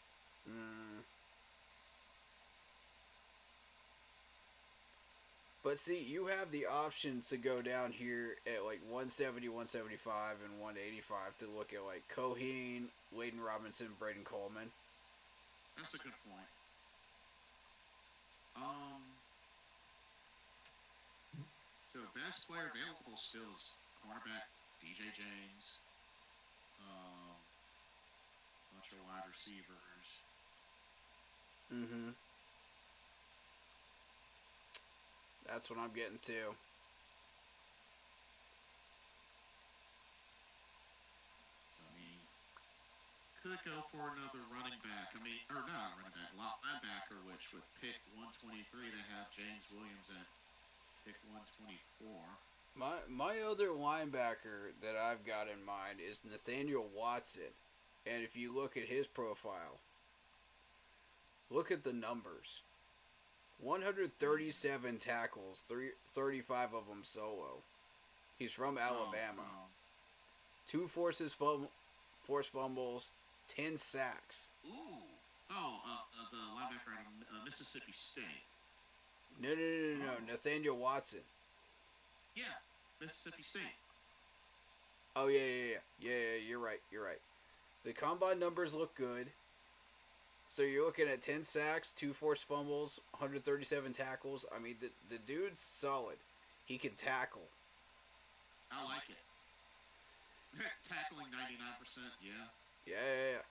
But see, you have the options to go down here at like 170, 175, and 185 to look at like Coheen, Layden Robinson, Braden Coleman.
That's a good point. So best player available still is cornerback DJ James. Bunch of wide receivers.
That's what I'm getting to.
So, I mean, could go for another running back. I mean, or not running back, linebacker, which with pick 123 they have James Williams pick 124.
My other linebacker that I've got in mind is Nathaniel Watson. And if you look at his profile, look at the numbers. 137 tackles, 35 of them solo. He's from Alabama.
Oh.
2 forced fumbles, 10 sacks.
Ooh. The linebacker out of Mississippi State.
No. Nathaniel Watson.
Yeah, Mississippi State.
Oh, yeah. You're right. The combine numbers look good. So you're looking at 10 sacks, 2 forced fumbles, 137 tackles. I mean, the dude's solid. He can tackle.
I like it. Tackling 99%, yeah.
Yeah.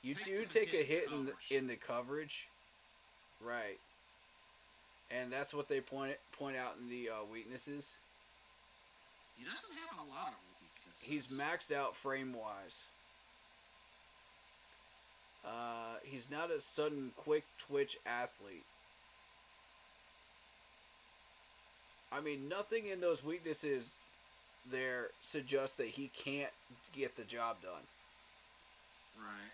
You
Takes
do
a
take a
hit
hit
in
in the coverage. Right. And that's what they point out in the weaknesses.
He doesn't have a lot of weaknesses.
He's maxed out frame-wise. He's not a sudden, quick twitch athlete. I mean, nothing in those weaknesses there suggests that he can't get the job done.
Right.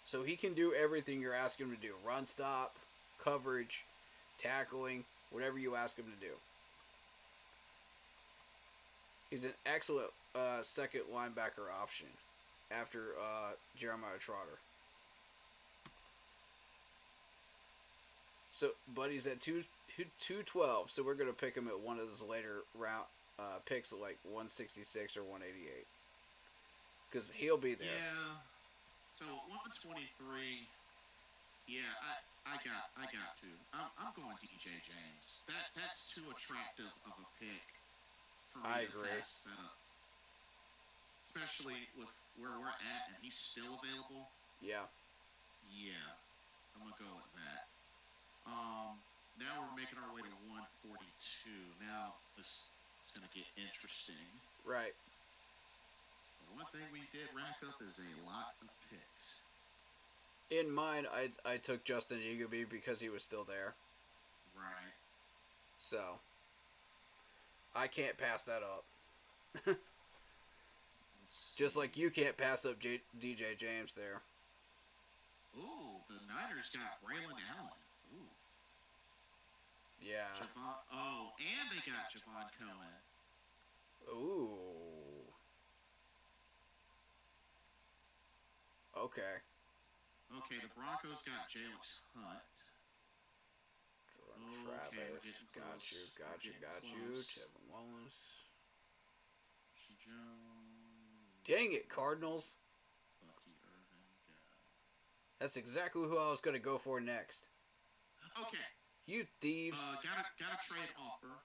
So he can do everything you're asking him to do. Run stop, coverage, tackling, whatever you ask him to do. He's an excellent second linebacker option after Jeremiah Trotter. So, but he's at 212, so we're going to pick him at one of those later round picks at like 166 or 188. Because he'll be there.
Yeah. So 123. Yeah, I got to. I'm going DJ James. That's too attractive of a pick for me
I
to
agree.
pass that up. Especially with where we're at and he's still available.
Yeah.
Yeah, I'm gonna go with that. Now we're making our way to 142. Now this is gonna get interesting.
Right.
The one thing we did rack up is a lot of picks.
In mine, I took Justin Eagerby because he was still there.
Right.
So, I can't pass that up.
Let's
Just
see.
like you can't pass up DJ James there.
Ooh, the Niners got Braylon Allen. Ooh.
Yeah.
And they got Javon Cohen.
Ooh. Okay.
Okay, the Broncos got Jalen Hunt. Okay, we're
Travis.
getting
Got
close.
you.
We're
Got you.
getting
Got you.
close.
Tevin Wallace.
Jones.
Dang it, Cardinals.
Bucky Irvin.
That's exactly who I was going to go for next.
Okay.
You thieves.
Got a trade offer.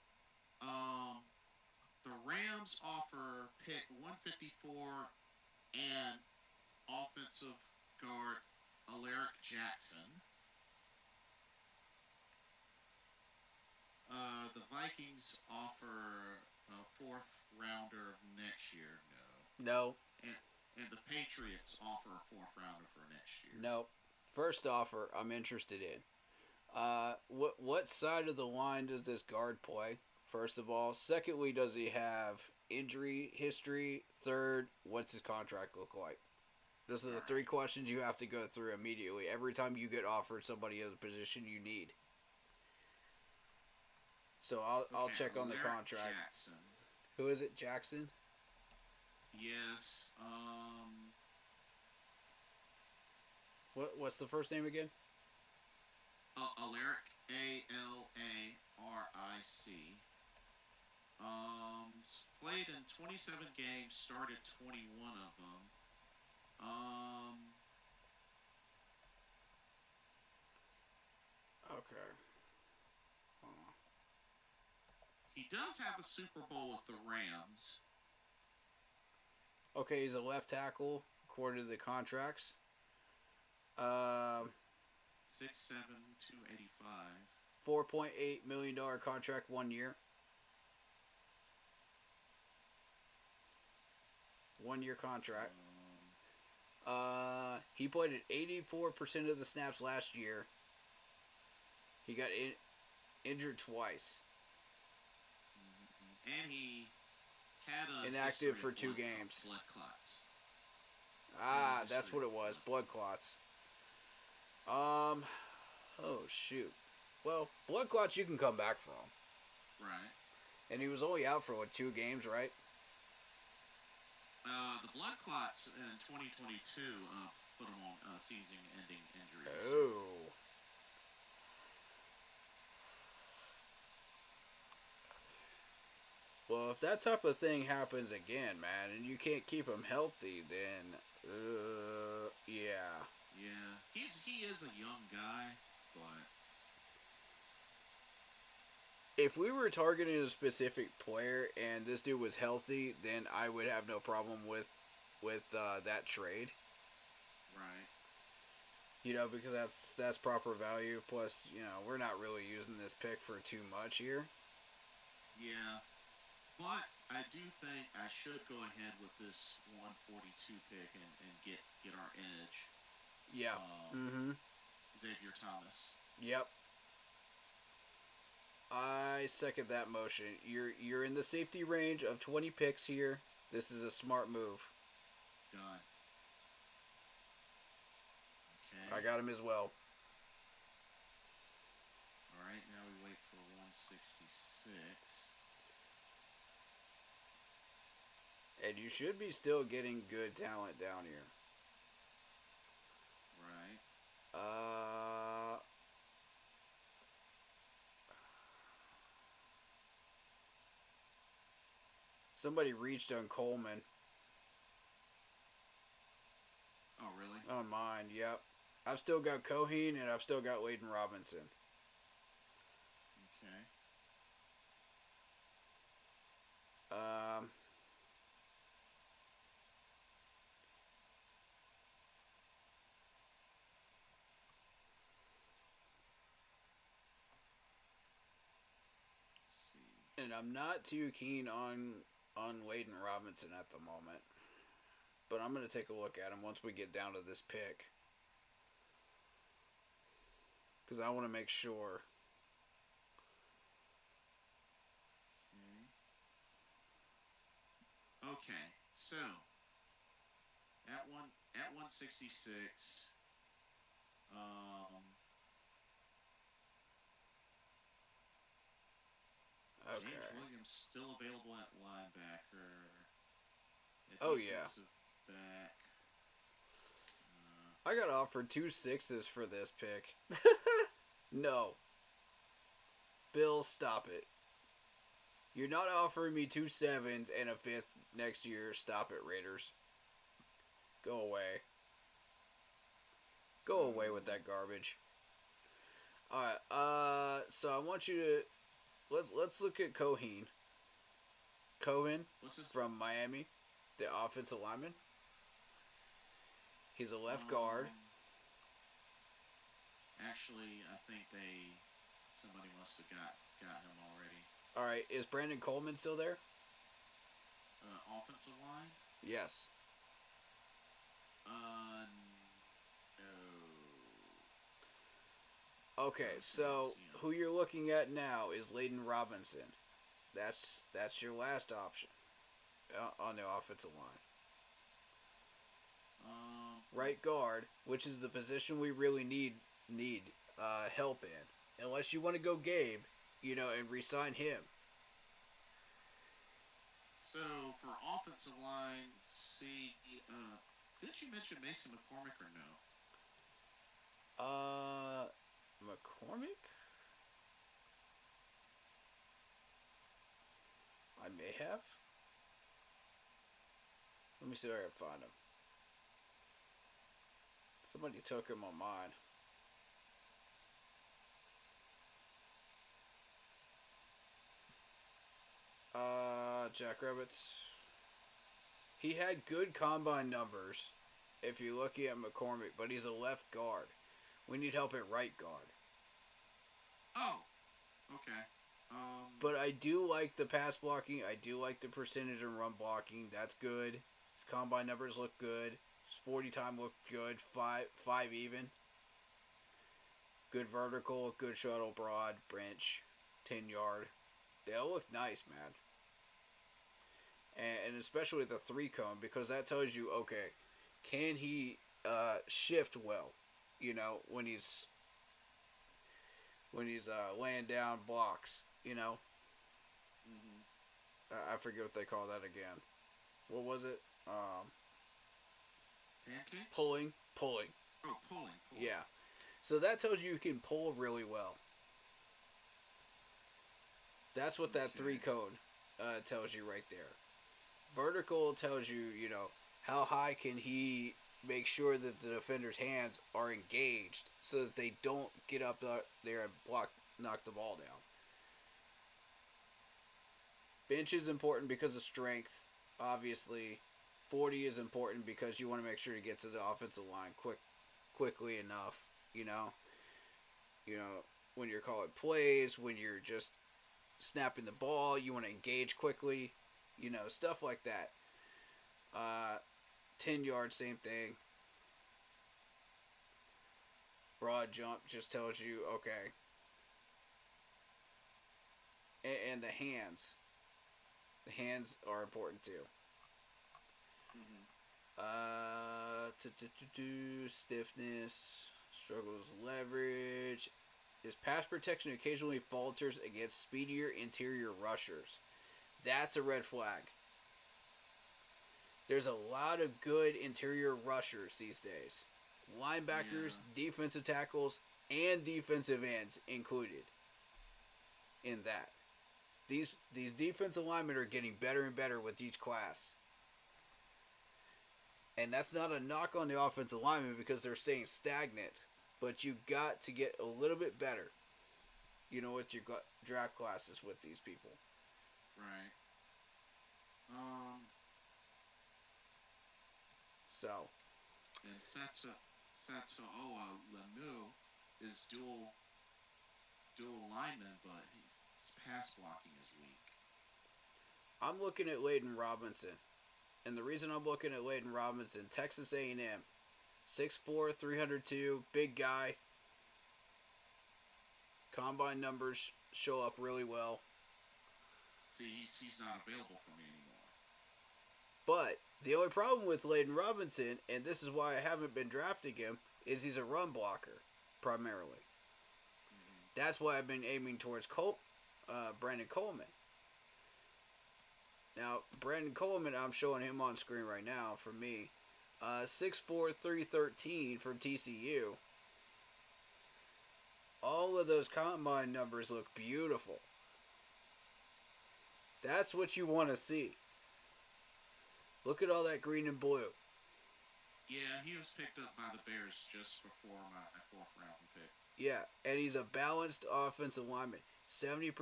The Rams offer pick 154 and offensive guard Alaric Jackson. The Vikings offer a 4th rounder next year.
No.
And the Patriots offer a 4th rounder for next year.
No. First offer I'm interested in. What side of the line does this guard play? First of all. Secondly, does he have injury history? Third, what's his contract look like? Those are the 3 questions you have to go through immediately. Every time you get offered somebody in the position you need. So I'll check on the
Alaric
contract.
Jackson.
Who is it? Jackson?
Yes.
What's the first name again?
Alaric, Alaric. Played in 27 games, started 21 of them.
Okay.
He does have a Super Bowl with the Rams.
Okay, he's a left tackle according to the contracts.
6'7", 285.
$4.8 million contract 1 year. 1 year contract. He played at 84% of the snaps last year. He got injured twice.
had a
Inactive
history
for
of
2
blood
games.
blood clots.
Ah, that's what it was. Blood clots. Oh shoot. Well, blood clots you can come back from.
Right.
And he was only out for, what, 2 games, right?
The blood clots in 2022 put him on season-ending injury.
Oh. Well, if that type of thing happens again, man, and you can't keep him healthy, then, yeah.
Yeah, he is a young guy, but
If we were targeting a specific player and this dude was healthy, then I would have no problem with that trade.
right.
You know, because that's proper value. Plus, you know, we're not really using this pick for too much here.
Yeah, but I do think I should go ahead with this 142 pick and get our edge.
Yeah.
Xavier Thomas.
Yep. I second that motion. You're in the safety range of 20 picks here. This is a smart move.
Done. Okay.
I got him as well.
All right, now we wait for 166.
And you should be still getting good talent down here.
Right.
Somebody reached on Coleman.
Oh, really?
On mine, yep. I've still got Coheen and I've still got Layden Robinson.
Okay. Let's see.
And I'm not too keen on Layden Robinson at the moment. But I'm going to take a look at him once we get down to this pick. Because I want to make sure.
Okay, so at 166,
Okay.
James Williams still available at linebacker.
Oh, yeah.
Back.
I got offered 2 6s for this pick. No. Bill, stop it. You're not offering me 2 7s and a 5th next year. Stop it, Raiders. Go away. Go away with that garbage. Alright, so I want you to let's look at Coheen. Cohen from Miami, the offensive lineman. He's a left guard.
Actually, I think somebody must have got him already.
All right, is Brandon Coleman still there?
Offensive line?
Yes.
No.
Okay, so who you're looking at now is Layden Robinson. That's your last option on the offensive line. Right guard, which is the position we really need help in. Unless you want to go Gabe, you know, and re-sign him.
So for offensive line, see, didn't you mention Mason McCormick or no?
McCormick? I may have. Let me see if I can find him. Somebody took him on mine. Jackrabbits. He had good combine numbers if you're looking at McCormick, but he's a left guard. We need help at right guard.
Oh, okay.
But I do like the pass blocking. I do like the percentage in run blocking. That's good. His combine numbers look good. His 40 time looked good. Five even. Good vertical, good shuttle broad, branch, 10 yard. They all look nice, man. and especially the 3-cone, because that tells you, okay, can he shift well, you know, when he's laying down blocks, you know. I forget what they call that again. What was it?
Pancake?
Pulling.
Oh, pulling.
Yeah. So that tells you can pull really well. That's what that
Okay.
3-cone tells you right there. Vertical tells you, you know, how high can he make sure that the defender's hands are engaged so that they don't get up there and knock the ball down. Bench is important because of strength. Obviously, 40 is important because you want to make sure to get to the offensive line quickly enough, you know. You know, when you're calling plays, when you're just snapping the ball, you want to engage quickly, you know, stuff like that. 10 yards, same thing. Broad jump just tells you, okay. And the hands. The hands are important too. Stiffness, struggles leverage. His pass protection occasionally falters against speedier interior rushers. That's a red flag. There's a lot of good interior rushers these days. Linebackers, defensive tackles, and defensive ends included in that. These defensive linemen are getting better and better with each class. And that's not a knock on the offensive linemen because they're staying stagnant. But you got to get a little bit better, you know, with your draft classes with these people.
Right.
So.
And Sato'oa Lemu is dual lineman, but his pass blocking is weak.
I'm looking at Layden Robinson. And the reason I'm looking at Layden Robinson, Texas A&M, 6'4", 302, big guy. Combine numbers show up really well.
See, he's not available for me anymore.
But the only problem with Layden Robinson, and this is why I haven't been drafting him, is he's a run blocker, primarily. That's why I've been aiming towards Brandon Coleman. Now, Brandon Coleman, I'm showing him on screen right now for me. 6'4", 313 from TCU. All of those combine numbers look beautiful. That's what you want to see. Look at all that green and blue.
Yeah, he was picked up by the Bears just before my 4th round pick.
Yeah, and he's a balanced offensive lineman. 70%,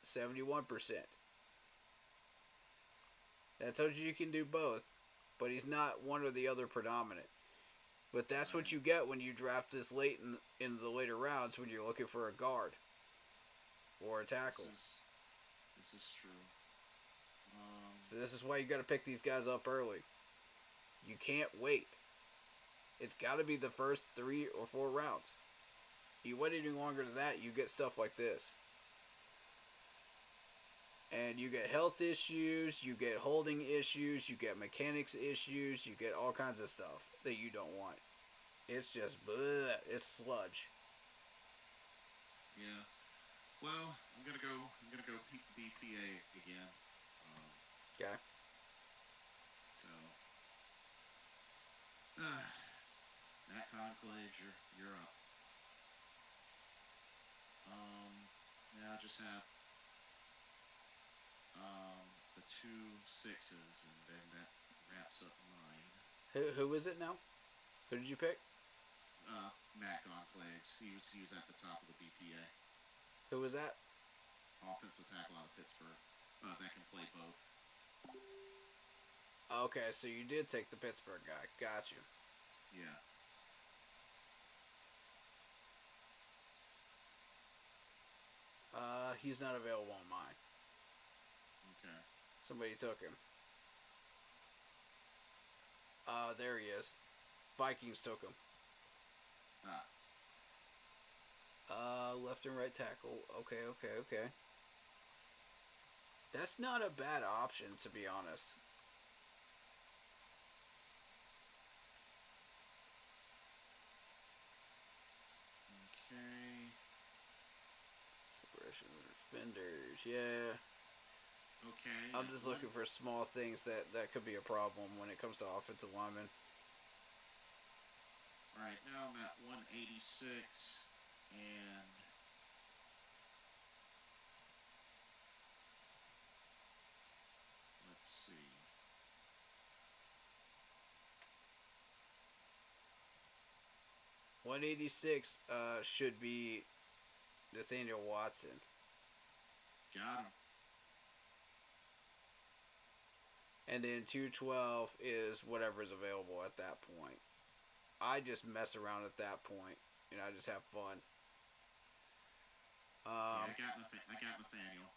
71%. That tells you can do both, but he's not one or the other predominant. But that's what you get when you draft this late in the later rounds when you're looking for a guard or a tackle.
This is true.
So this is why you got to pick these guys up early. You can't wait. It's got to be the first 3 or 4 rounds. You wait any longer than that, you get stuff like this. And you get health issues, you get holding issues, you get mechanics issues, you get all kinds of stuff that you don't want. It's just bleh, it's sludge.
Yeah. Well, I'm gonna go BPA again.
Okay.
So, Matt Conclave, you're up. Now I just have the 2 6s, and then that wraps up mine.
Who is it now? Who did you pick?
Matt Conclaves. He was at the top of the BPA.
Who was that?
Offensive tackle out of Pittsburgh. That can play both.
Okay, so you did take the Pittsburgh guy. Got you.
Yeah.
He's not available on mine.
Okay.
Somebody took him. There he is. Vikings took him.
Ah.
Left and right tackle. Okay. That's not a bad option, to be honest.
Okay.
Separation defenders, yeah.
Okay.
I'm just looking for small things that could be a problem when it comes to offensive linemen.
Right now I'm at 186, and let's see.
$186 should be Nathaniel Watson.
Got him.
And then 212 is whatever's available at that point. I just mess around at that point, and I just have fun.
Yeah, I got Nathaniel.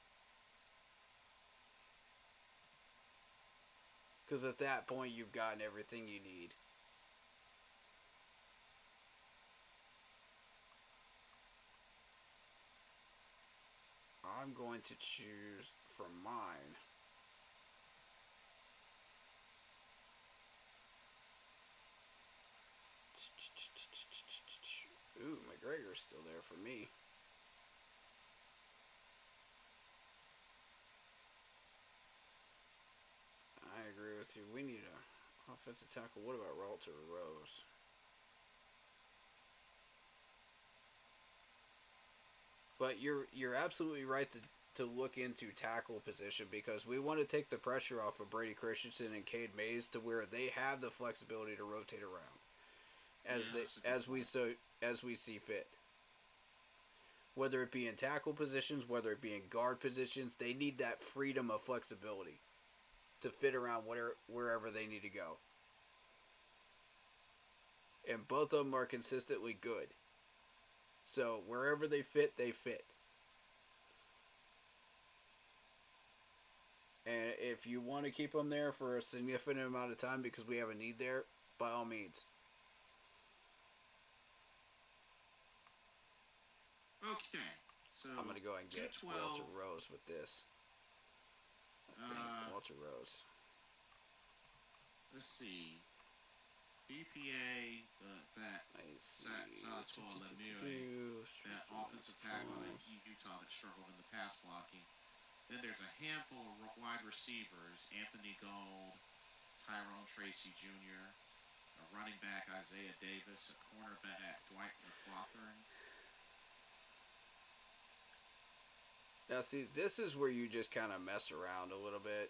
Because at that point, you've gotten everything you need. I'm going to choose for mine. Ooh, McGregor's still there for me. I agree with you. We need a offensive tackle. What about Walter Rose? But you're absolutely right to look into tackle position, because we want to take the pressure off of Brady Christensen and Cade Mays to where they have the flexibility to rotate around as we see fit. Whether it be in tackle positions, whether it be in guard positions, they need that freedom of flexibility to fit around wherever they need to go. And both of them are consistently good. So wherever they fit, they fit. And if you want to keep them there for a significant amount of time because we have a need there, by all means.
Okay, so
I'm going to go ahead and get
212.
Walter Rose with this. I think Walter Rose.
Let's see. BPA, that Salatoa Lemieux, that offensive tackle in Utah that struggled in the pass blocking. Then there's a handful of wide receivers: Anthony Gold, Tyrone Tracy Jr., a running back Isaiah Davis, a cornerback Dwight McLaughlin.
Now, see, this is where you just kind of mess around a little bit.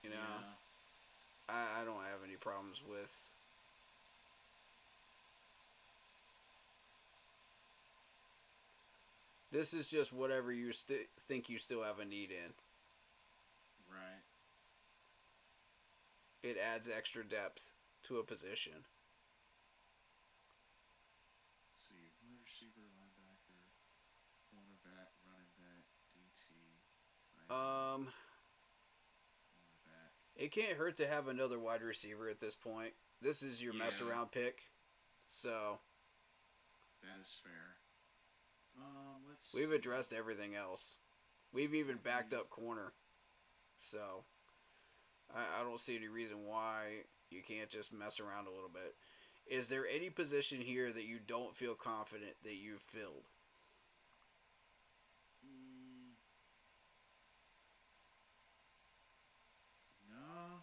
You know?
Yeah.
I don't have any problems with. This is just whatever you think you still have a need in.
Right.
It adds extra depth to a position.
Let's see, wide receiver, linebacker, cornerback, running back, DT.
It can't hurt to have another wide receiver at this point. This is your mess around pick, so
that is fair.
We've addressed everything else. We've even backed up corner, so I don't see any reason why you can't just mess around a little bit. Is there any position here that you don't feel confident that you've filled?
No.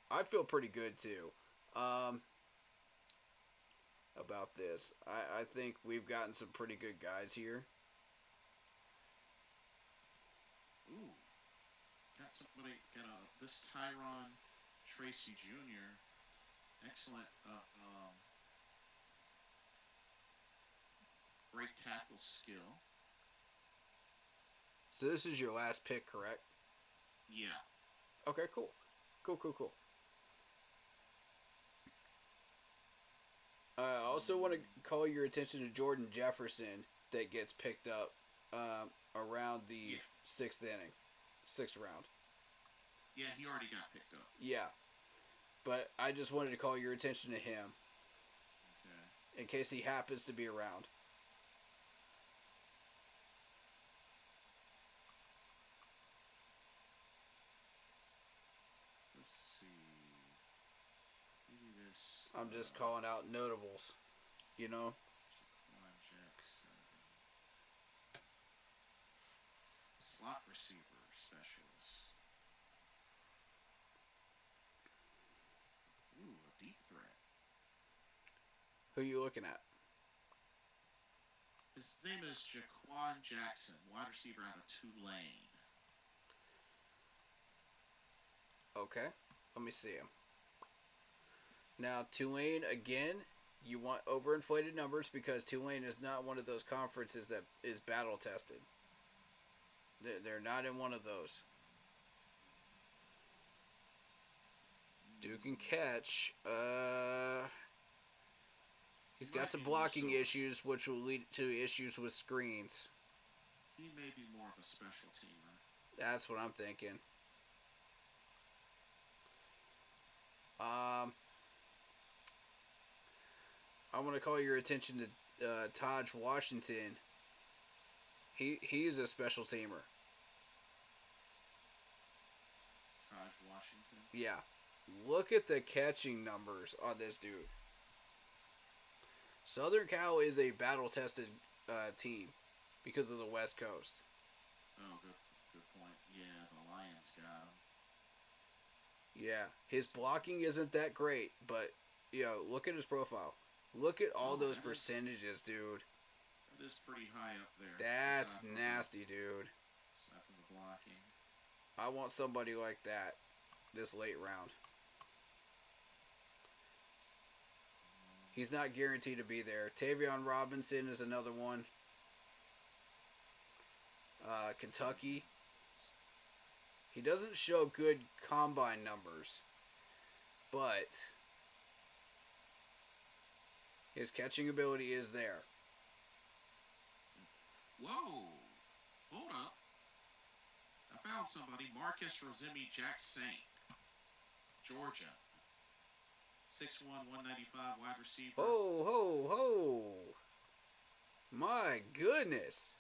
I feel pretty good too. About this, I think we've gotten some pretty good guys here.
Ooh, got somebody. This Tyrone Tracy Jr. Excellent. Break tackle skill.
So this is your last pick, correct?
Yeah.
Okay, cool. Cool. I also want to call your attention to Jordan Jefferson that gets picked up around the sixth round.
Yeah, he already got picked up.
Yeah. But I just wanted to call your attention to him.
Okay.
In case he happens to be around. I'm just calling out notables, you know?
Jaquan Jackson. Slot receiver specialist. Ooh, a deep threat.
Who you looking at?
His name is Jaquan Jackson, wide receiver out of Tulane.
Okay, let me see him. Now, Tulane, again, you want overinflated numbers because Tulane is not one of those conferences that is battle tested. They're not in one of those. Duke can catch. He's got some blocking issues, which will lead to issues with screens.
He may be more of a special teamer.
That's what I'm thinking. I want to call your attention to Taj Washington. He's a special teamer.
Taj Washington.
Yeah. Look at the catching numbers on this dude. Southern Cal is a battle-tested team because of the West Coast.
Oh, good point. Yeah, the Lions got him.
Yeah. His blocking isn't that great, but, look at his profile. Look at all those percentages, dude.
That is pretty high up there.
That's nasty, dude.
Aside from the blocking.
I want somebody like that this late round. He's not guaranteed to be there. Tavion Robinson is another one. Kentucky. He doesn't show good combine numbers, but his catching ability is there.
Whoa! Hold up. I found somebody. Marcus Rosemi Jackson, Georgia. 6'1", 195 wide receiver.
Ho, ho, ho. My goodness.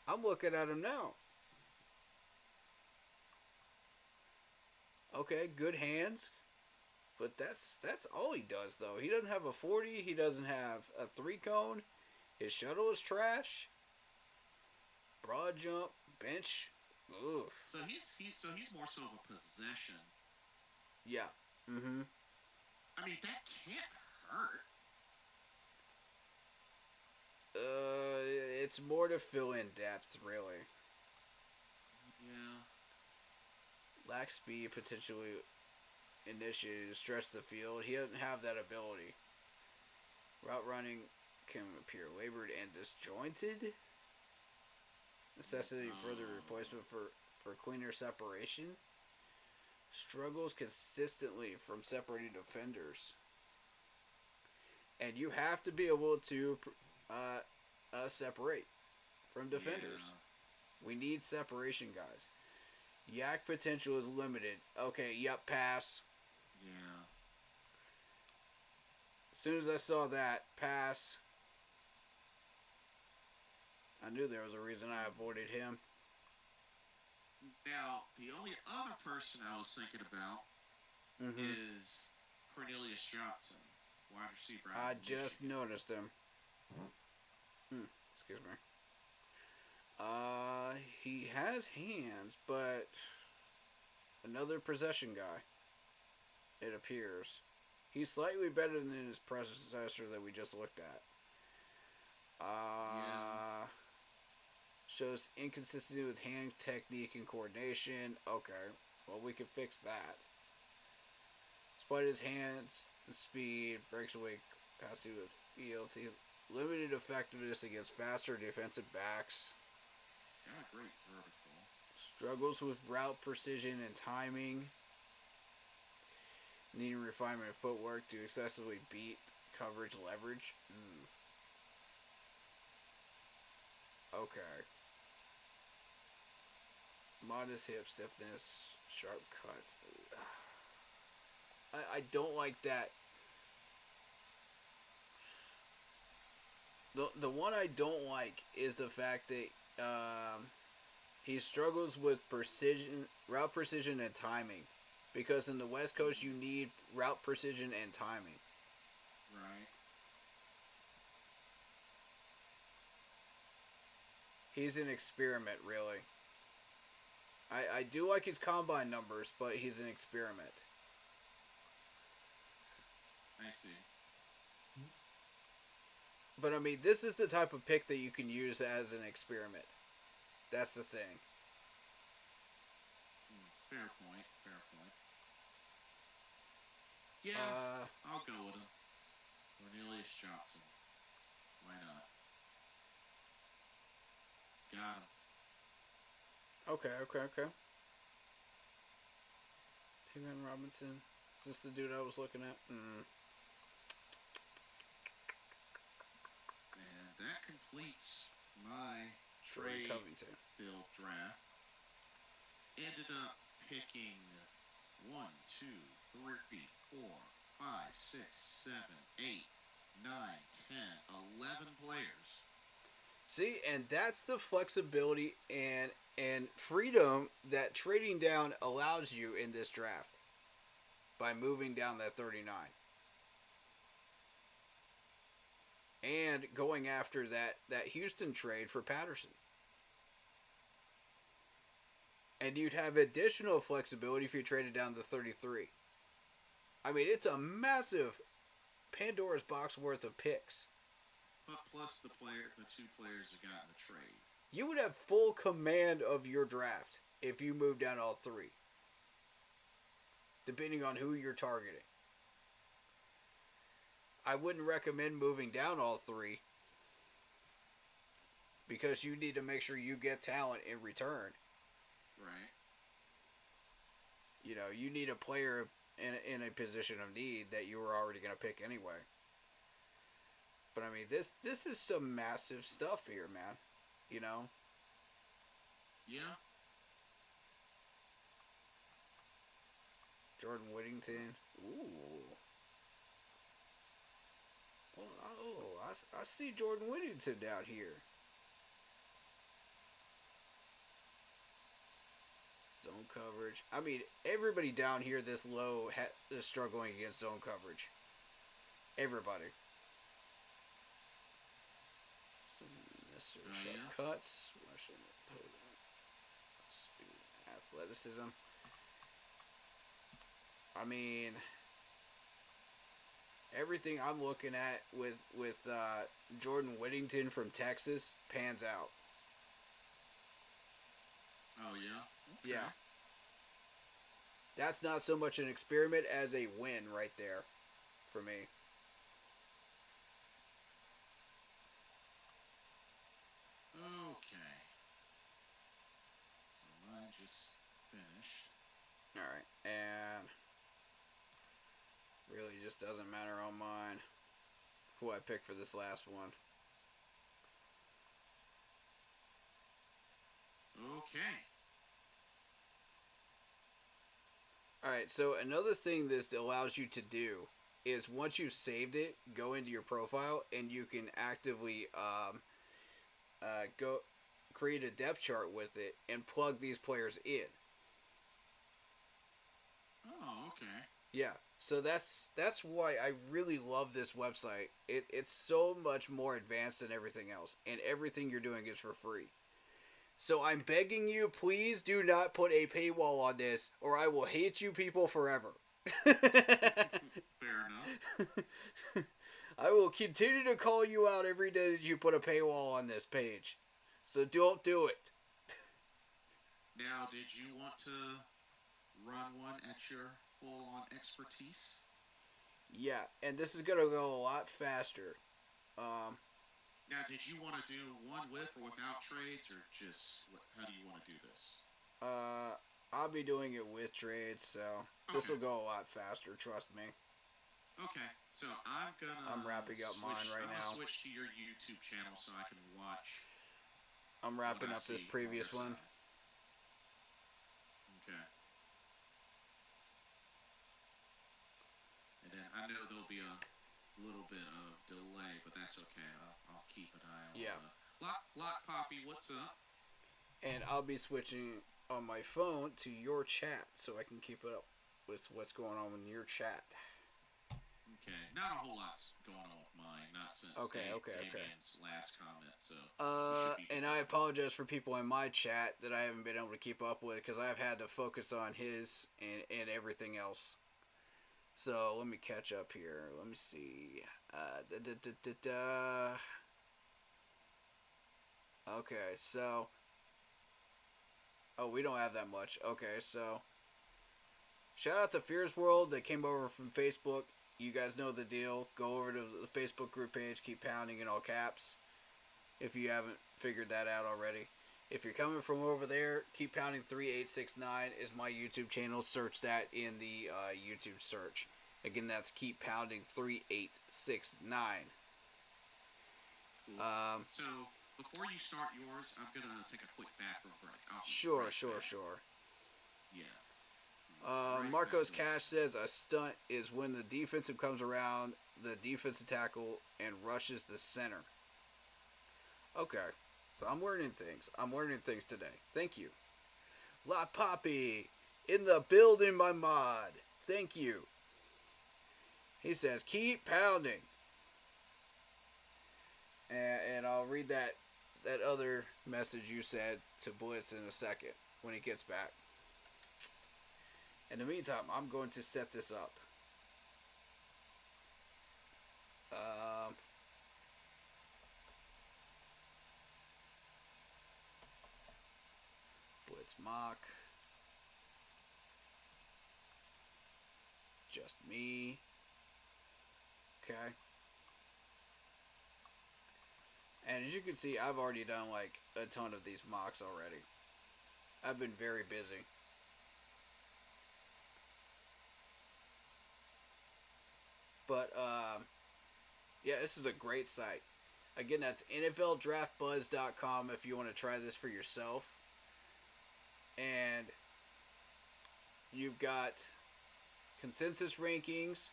I'm looking at him now. Okay, good hands. But that's all he does, though. He doesn't have a 40. He doesn't have a 3-cone. His shuttle is trash. Broad jump, bench. Ugh.
So he's more so of a possession.
Yeah. Mm-hmm.
I mean, that can't hurt.
It's more to fill in depth, really.
Yeah.
Lacks speed, potentially initiated to stretch the field. He doesn't have that ability. Route running can appear labored and disjointed. Necessity further replacement for cleaner separation. Struggles consistently from separating defenders. And you have to be able to separate from defenders. Yeah. We need separation, guys. Yak potential is limited. Okay, yep, pass.
Yeah.
As soon as I saw that, pass. I knew there was a reason I avoided him.
Now, the only other person I was thinking about is Cornelius Johnson, wide receiver.
I just noticed him. Excuse me. He has hands, but another possession guy. It appears. He's slightly better than his predecessor that we just looked at. Shows inconsistency with hand technique and coordination. Okay, well, we can fix that. Despite his hands and speed, breaks away capacity with fields. He's limited effectiveness against faster defensive backs.
Got a great vertical.
Struggles with route precision and timing. Needing refinement of footwork to excessively beat coverage leverage. Okay. Modest hip stiffness, sharp cuts. I don't like that. The one I don't like is the fact that he struggles with route precision and timing. Because in the West Coast, you need route precision and timing.
Right.
He's an experiment, really. I do like his combine numbers, but he's an experiment.
I see.
But I mean, this is the type of pick that you can use as an experiment. That's the thing.
Fair point. Fair point. Yeah, I'll go with him. Cornelius Johnson. Why not? Got him.
Okay. T-Man Robinson. Is this the dude I was looking at?
And that completes my
Trey
trade
Covington.
field draft. Ended up picking 1, 2, 3, 4, 5, 6, 7, 8, 9, 10, 11 players.
See, and that's the flexibility and freedom that trading down allows you in this draft by moving down that 39. And going after that Houston trade for Patterson. And you'd have additional flexibility if you traded down to 33. I mean, it's a massive Pandora's box worth of picks.
But plus the 2 players you got in the trade.
You would have full command of your draft if you moved down all 3. Depending on who you're targeting. I wouldn't recommend moving down all 3. Because you need to make sure you get talent in return.
Right.
You know, you need a player in a position of need that you were already going to pick anyway. But I mean, this is some massive stuff here, man. You know?
Yeah.
Jordan Whittington. Ooh. Oh, I see Jordan Whittington down here. Zone coverage. I mean, everybody down here this low is struggling against zone coverage. Everybody. Mr. Shortcuts. Speed. Athleticism. I mean, everything I'm looking at with Jordan Whittington from Texas pans out.
Oh, yeah? Okay.
Yeah. That's not so much an experiment as a win right there for me.
Okay. So mine just finished.
Alright, and really just doesn't matter on mine who I pick for this last one.
Okay.
Alright, so another thing this allows you to do is once you've saved it, go into your profile and you can actively go create a depth chart with it and plug these players in.
Oh, okay.
Yeah, so that's why I really love this website. It's so much more advanced than everything else, and everything you're doing is for free. So I'm begging you, please do not put a paywall on this, or I will hate you people forever.
Fair enough.
I will continue to call you out every day that you put a paywall on this page. So don't do it.
Now, did you want to run one at your full-on expertise?
Yeah, and this is going to go a lot faster.
Now, did you want to do one with or without trades, or just how do you want to do this?
I'll be doing it with trades, so this will go a lot faster, trust me.
Okay, so I'm
wrapping up mine right now.
Switch to your YouTube channel so I can watch.
I'm wrapping up this previous one.
Okay. And then I know there'll be a little bit of delay, but that's okay. I'll keep an eye on.
Yeah.
Lock Poppy, what's up?
And I'll be switching on my phone to your chat so I can keep it up. with what's going on in your chat.
Okay, not a whole lot's going on with mine, not since
Okay.
Damien's last comment, so we should be
And I apologize for people in my chat that I haven't been able to keep up with because I've had to focus on his and everything else. So let me catch up here. Let me see. Okay, so. Oh, we don't have that much. Okay, so. Shout out to Fears World. They came over from Facebook. You guys know the deal. Go over to the Facebook group page. Keep pounding in all caps. If you haven't figured that out already. If you're coming from over there, keep pounding 3869 is my YouTube channel. Search that in the YouTube search. Again, that's keep pounding 3869.
Cool. So before you start yours, I'm gonna take a quick bathroom break.
Sure.
Yeah.
Marcos Cash says a stunt is when the defensive comes around the defensive tackle and rushes the center. Okay, so I'm learning things. I'm learning things today. Thank you. La Poppy in the building, my mod. Thank you. He says, keep pounding. And I'll read that other message you said to Blitz in a second when he gets back. In the meantime, I'm going to set this up. Blitz mock. Just me. Okay. And as you can see, I've already done like a ton of these mocks already. I've been very busy. But, yeah, this is a great site. Again, that's NFLDraftBuzz.com if you want to try this for yourself. And you've got consensus rankings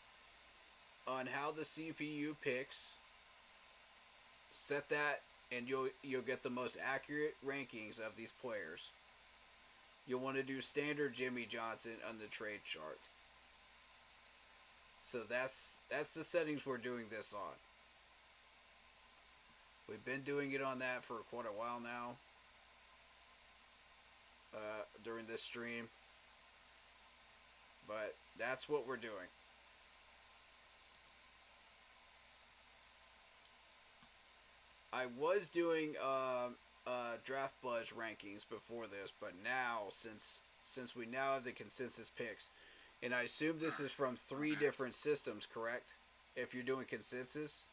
on how the CPU picks. Set that, and you'll get the most accurate rankings of these players. You'll want to do standard Jimmy Johnson on the trade chart. So that's the settings we're doing this on. We've been doing it on that for quite a while now. During this stream. But that's what we're doing. I was doing Draft Buzz rankings before this, but now since we now have the consensus picks, and I assume this is from 3 different systems, correct? If you're doing consensus.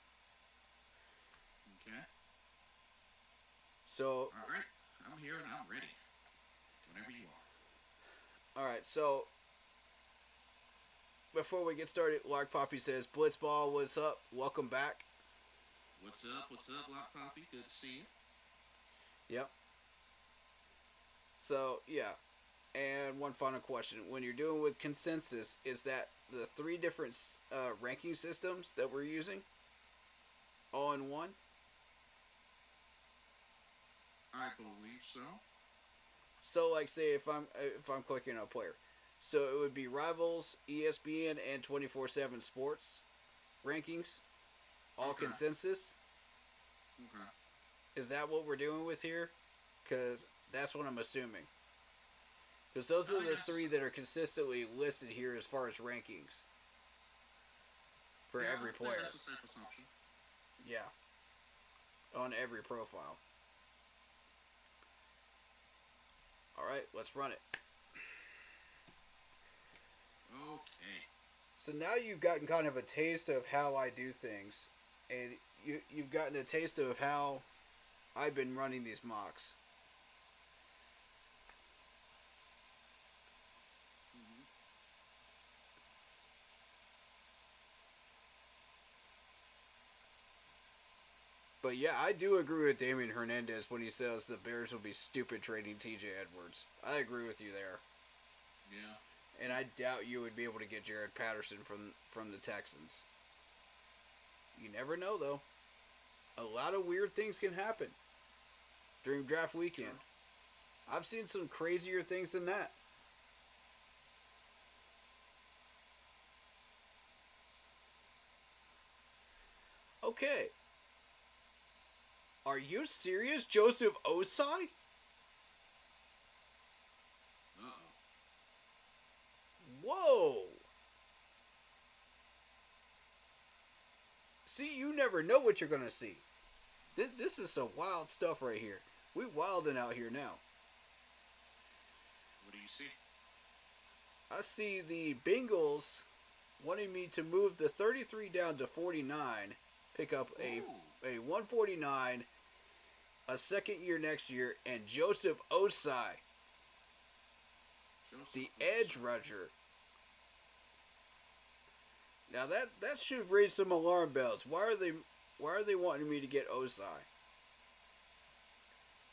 Okay.
So.
All right, I'm here and I'm ready. Whenever you are.
All right, so before we get started, Lark Poppy says, Blitzball, what's up? Welcome back.
What's up, Lock Poppy? Good to see you.
Yep. So, yeah. And one final question. When you're doing with consensus, is that the 3 different ranking systems that we're using all in one?
I believe so.
So, like, say if I'm clicking on a player, so it would be Rivals, ESPN, and 24/7 Sports rankings, all consensus.
Okay.
Is that what we're doing with here? Because that's what I'm assuming. Because those are the 3 that are consistently listed here as far as rankings for every player.
That's a safe assumption.
Yeah. On every profile. Alright, let's run it.
Okay.
So now you've gotten kind of a taste of how I do things. And you've gotten a taste of how I've been running these mocks. But yeah, I do agree with Damian Hernandez when he says the Bears will be stupid trading TJ Edwards. I agree with you there.
Yeah.
And I doubt you would be able to get Jared Patterson from the Texans. You never know, though. A lot of weird things can happen during draft weekend. Sure. I've seen some crazier things than that. Okay. Are you serious, Joseph Osai?
Uh-oh.
Whoa! See, you never know what you're gonna see. This is some wild stuff right here. We wilding out here now.
What do you see?
I see the Bengals wanting me to move the 33 down to 49, pick up a 149, a second year next year, and Joseph Osai, the edge rusher. Now that should raise some alarm bells. Why are they wanting me to get Osai?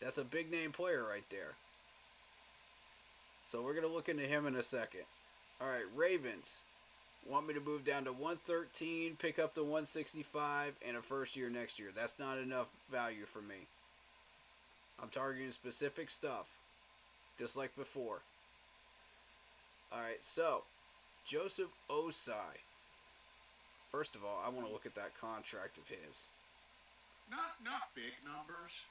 That's a big name player right there. So we're gonna look into him in a second. All right, Ravens want me to move down to 113, pick up the 165, and a first year next year. That's not enough value for me. I'm targeting specific stuff, just like before. All right, so Joseph Osai. First of all, I want to look at that contract of his.
Not big numbers.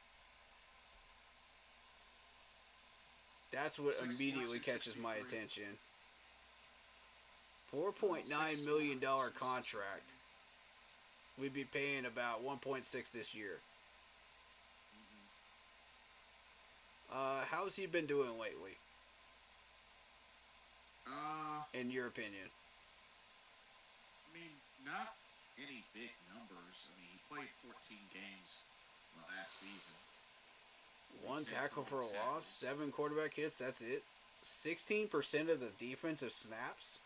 That's what immediately catches my attention. $4.9 million contract. We'd be paying about 1.6 this year. How's he been doing lately? In your opinion?
I mean, not any big numbers. I mean, he played 14 games last season.
1 tackle for a loss, 7 quarterback hits, that's it. 16% of the defensive snaps?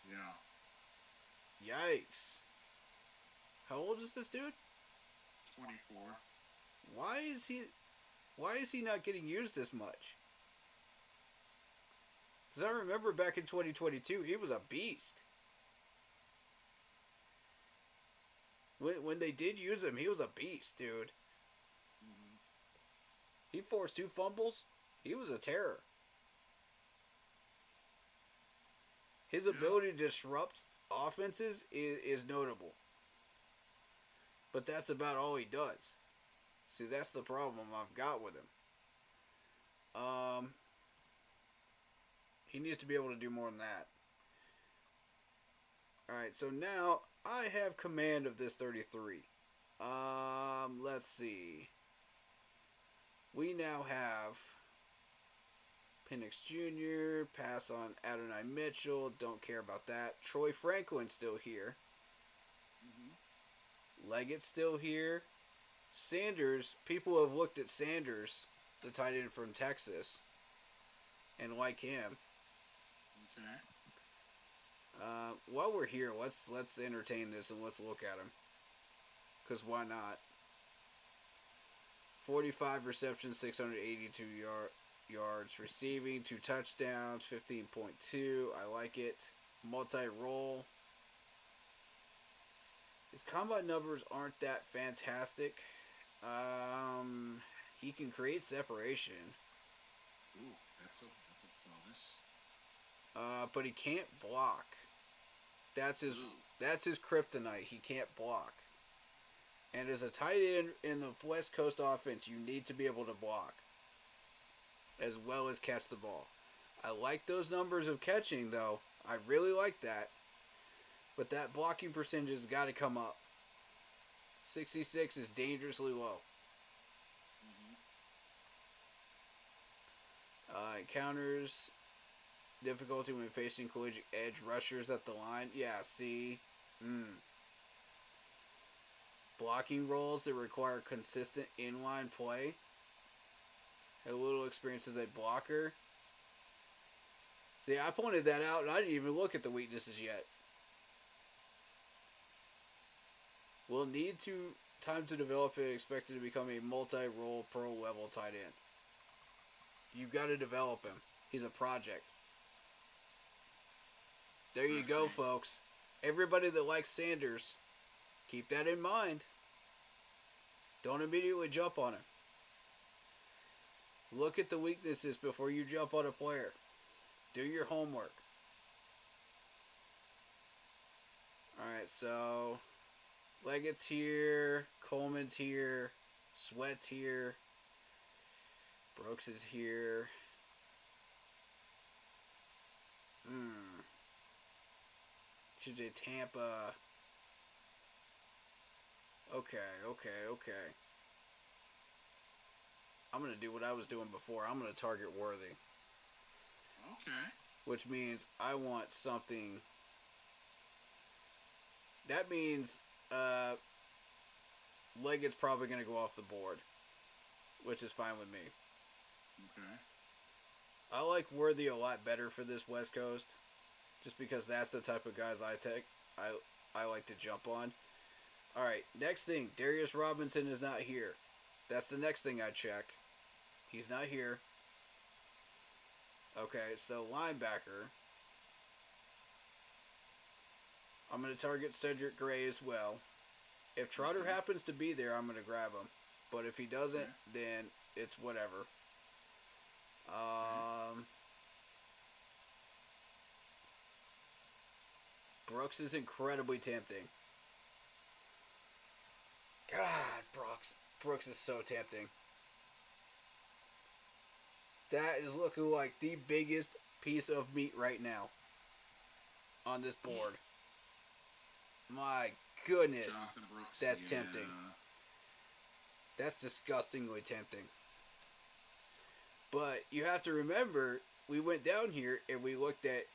Yeah.
Yikes. How old is this dude?
24.
Why is he not getting used this much? Because I remember back in 2022, he was a beast. When they did use him, he was a beast, dude. He forced 2 fumbles. He was a terror. His ability to disrupt offenses is notable. But that's about all he does. See, that's the problem I've got with him. He needs to be able to do more than that. Alright, so now I have command of this 33. Let's see. We now have Penix Jr., pass on Adonai Mitchell, don't care about that. Troy Franklin's still here. Leggett's still here. Sanders, people have looked at Sanders, the tight end from Texas, and like him.
Okay.
While we're here, let's entertain this and let's look at him. Because why not? 45 receptions, 682 yards receiving, 2 touchdowns, 15.2. I like it. Multi-role. His combat numbers aren't that fantastic. He can create separation.
Ooh, that's a bonus.
But he can't block. That's his kryptonite. He can't block. And as a tight end in the West Coast offense, you need to be able to block as well as catch the ball. I like those numbers of catching, though. I really like that. But that blocking percentage has got to come up. 66 is dangerously low. Encounters difficulty when facing collegiate edge rushers at the line. Yeah, see? Blocking roles that require consistent inline play. Had a little experience as a blocker. See, I pointed that out and I didn't even look at the weaknesses yet. Will need time to develop and expected to become a multi-role pro level tight end. You've got to develop him. He's a project. There you go, folks. Everybody that likes Sanders, keep that in mind. Don't immediately jump on him. Look at the weaknesses before you jump on a player. Do your homework. Alright, so Leggett's here. Coleman's here. Sweat's here. Brooks is here. Should say Tampa. Okay. I'm going to do what I was doing before. I'm going to target Worthy.
Okay.
Which means I want something. That means Leggett's probably going to go off the board. Which is fine with me.
Okay.
I like Worthy a lot better for this West Coast. Just because that's the type of guys I like to jump on. Alright, next thing. Darius Robinson is not here. That's the next thing I check. He's not here. Okay, so linebacker. I'm going to target Cedric Gray as well. If Trotter happens to be there, I'm going to grab him. But if he doesn't, then it's whatever. Brooks is incredibly tempting. God, Brooks is so tempting. That is looking like the biggest piece of meat right now on this board. My goodness,
Brooks,
that's tempting. That's disgustingly tempting. But you have to remember, we went down here and we looked at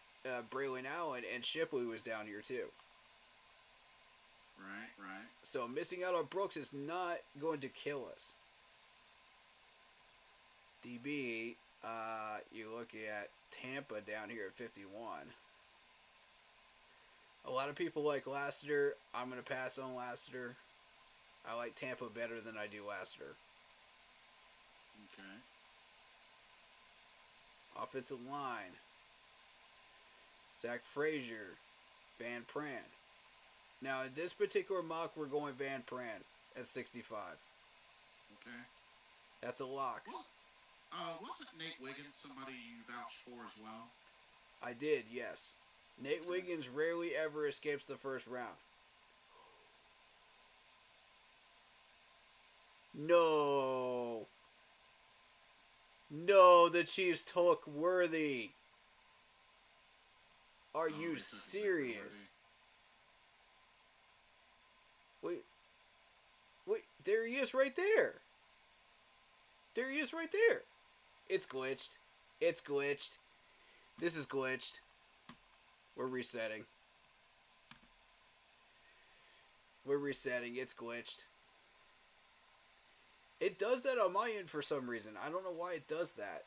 Braylon Allen, and Shipley was down here too.
Right.
So missing out on Brooks is not going to kill us. DB, you look at Tampa down here at 51. A lot of people like Lassiter. I'm going to pass on Lassiter. I like Tampa better than I do Lassiter.
Okay.
Offensive line. Zach Frazier. Van Pran. Now, in this particular mock, we're going Van Pran at 65.
Okay.
That's a lock.
Wasn't Nate Wiggins somebody you vouched for as well?
I did, yes. Nate Wiggins rarely ever escapes the first round. No, the Chiefs took Worthy. Are you serious? Wait, there he is right there. It's glitched. This is glitched. We're resetting. It's glitched. It does that on my end for some reason. I don't know why it does that.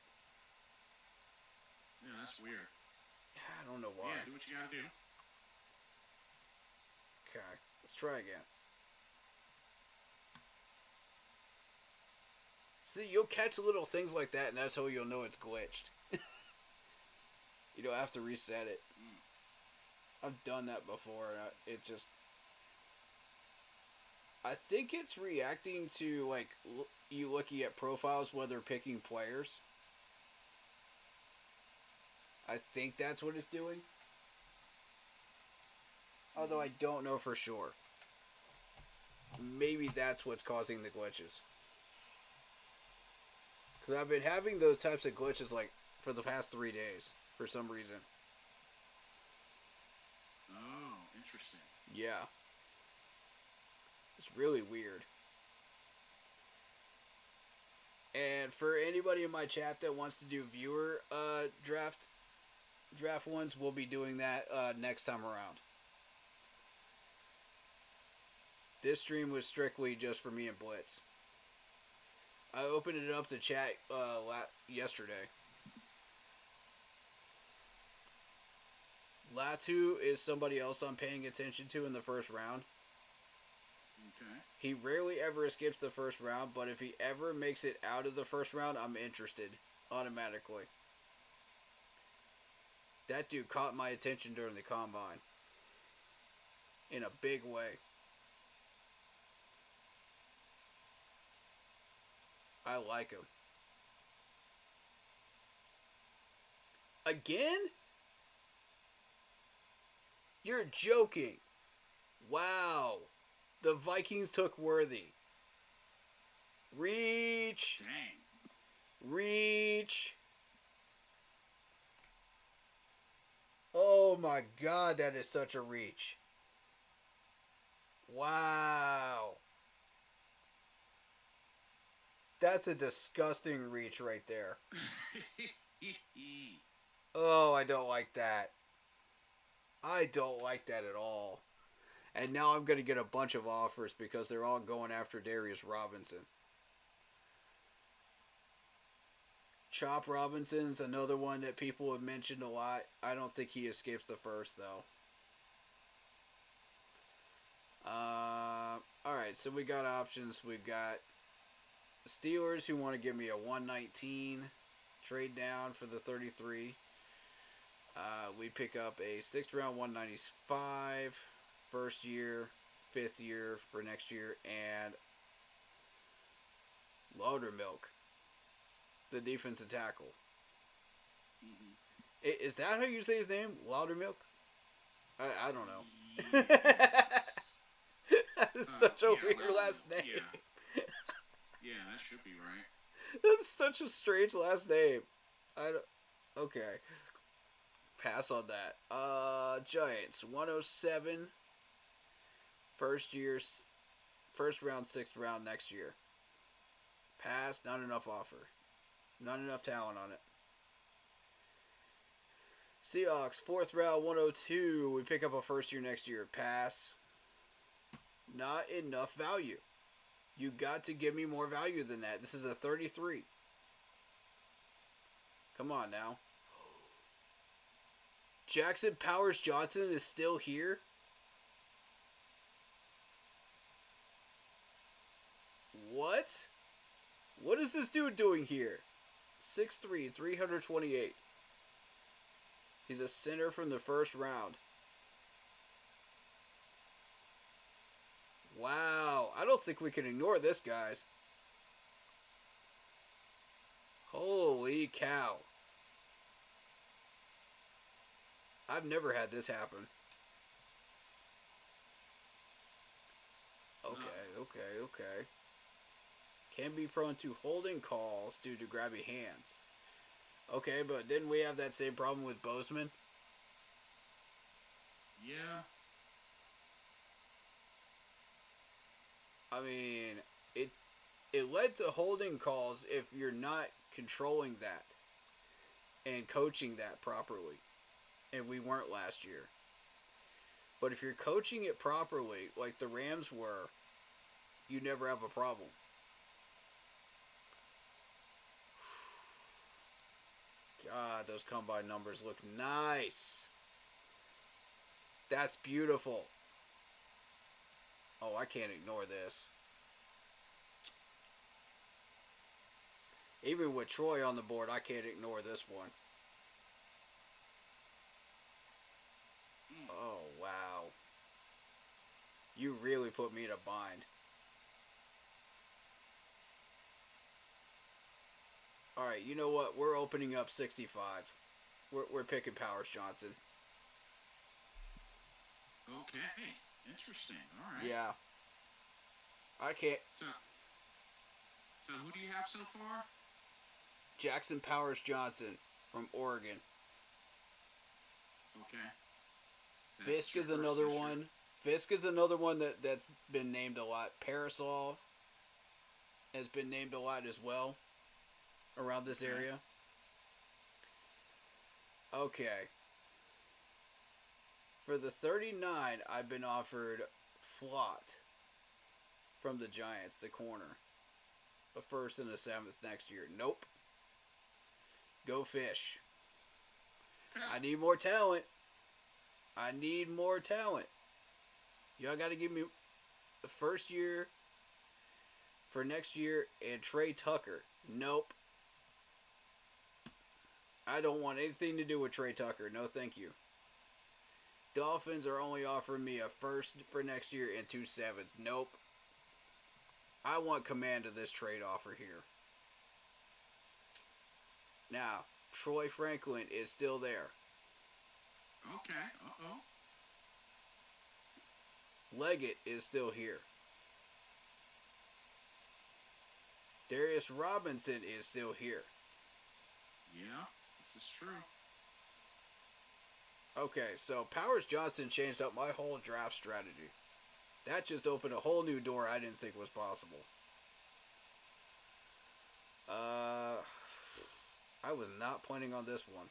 Yeah, that's weird.
I don't know why.
Yeah, do what you gotta do.
Okay, let's try again. See, you'll catch little things like that, and that's how you'll know it's glitched. You don't have to reset it. I've done that before, and it just... I think it's reacting to, like, you looking at profiles while they're picking players. I think that's what it's doing. Although I don't know for sure. Maybe that's what's causing the glitches. Because I've been having those types of glitches, like, for the past 3 days. For some reason.
Oh, interesting.
Yeah. It's really weird. And for anybody in my chat that wants to do viewer draft ones, we'll be doing that next time around. This stream was strictly just for me and Blitz. I opened it up to chat yesterday. Latu is somebody else I'm paying attention to in the first round.
Okay.
He rarely ever escapes the first round, but if he ever makes it out of the first round, I'm interested automatically. That dude caught my attention during the combine. In a big way. I like him. Again? You're joking. Wow. The Vikings took Worthy. Reach.
Dang.
Reach. Oh my God, that is such a reach. Wow. That's a disgusting reach right there. Oh, I don't like that. I don't like that at all. And now I'm going to get a bunch of offers because they're all going after Darius Robinson. Chop Robinson's another one that people have mentioned a lot. I don't think he escapes the first, though. Alright, so we got options. We've got the Steelers who want to give me a 119 trade down for the 33. We pick up a 6th round 195 first year, 5th year for next year, and Laudermilk, the defensive tackle.
Mm-hmm.
Is that how you say his name? Laudermilk? I don't know.
Yes.
That's such a
Yeah,
weird
Laudermilk,
last name.
Yeah. Yeah, that should be right.
That's such a strange last name. Okay. Pass on that. Giants 107. First round, 6th round next year. Pass, not enough offer. Not enough talent on it. Seahawks 4th round 102. We pick up a first year next year. Pass. Not enough value. You got to give me more value than that. This is a 33. Come on now. Jackson Powers Johnson is still here? What? What is this dude doing here? 6'3", 328. He's a center from the first round. Wow. I don't think we can ignore this, guys. Holy cow. I've never had this happen. Okay. Can be prone to holding calls due to grabby hands. Okay, but didn't we have that same problem with Bozeman?
Yeah.
I mean, it led to holding calls if you're not controlling that and coaching that properly. And we weren't last year. But if you're coaching it properly, like the Rams were, you never have a problem. God, those combine numbers look nice. That's beautiful. Oh, I can't ignore this. Even with Troy on the board, I can't ignore this one. Oh, wow. You really put me in a bind. Alright, you know what? We're opening up 65. We're picking Powers Johnson.
Okay. Interesting. All right.
Yeah. I can't.
So who do you have so far?
Jackson Powers Johnson from Oregon.
Okay.
Fisk
your
is
first
another
issue.
one. Fisk is another one that's been named a lot. Parasol has been named a lot as well around this
Okay.
area. Okay. For the 39, I've been offered Flott from the Giants, the corner. A 1st and a 7th next year. Nope. Go Fish. I need more talent. Y'all got to give me the first year for next year and Trey Tucker. Nope. I don't want anything to do with Trey Tucker. No, thank you. Dolphins are only offering me a 1st for next year and 2 7s. Nope. I want command of this trade offer here. Now, Troy Franklin is still there.
Okay. Uh-oh.
Leggett is still here. Darius Robinson is still here.
Yeah, this is true.
Okay, so Powers Johnson changed up my whole draft strategy. That just opened a whole new door I didn't think was possible. I was not planning on this one.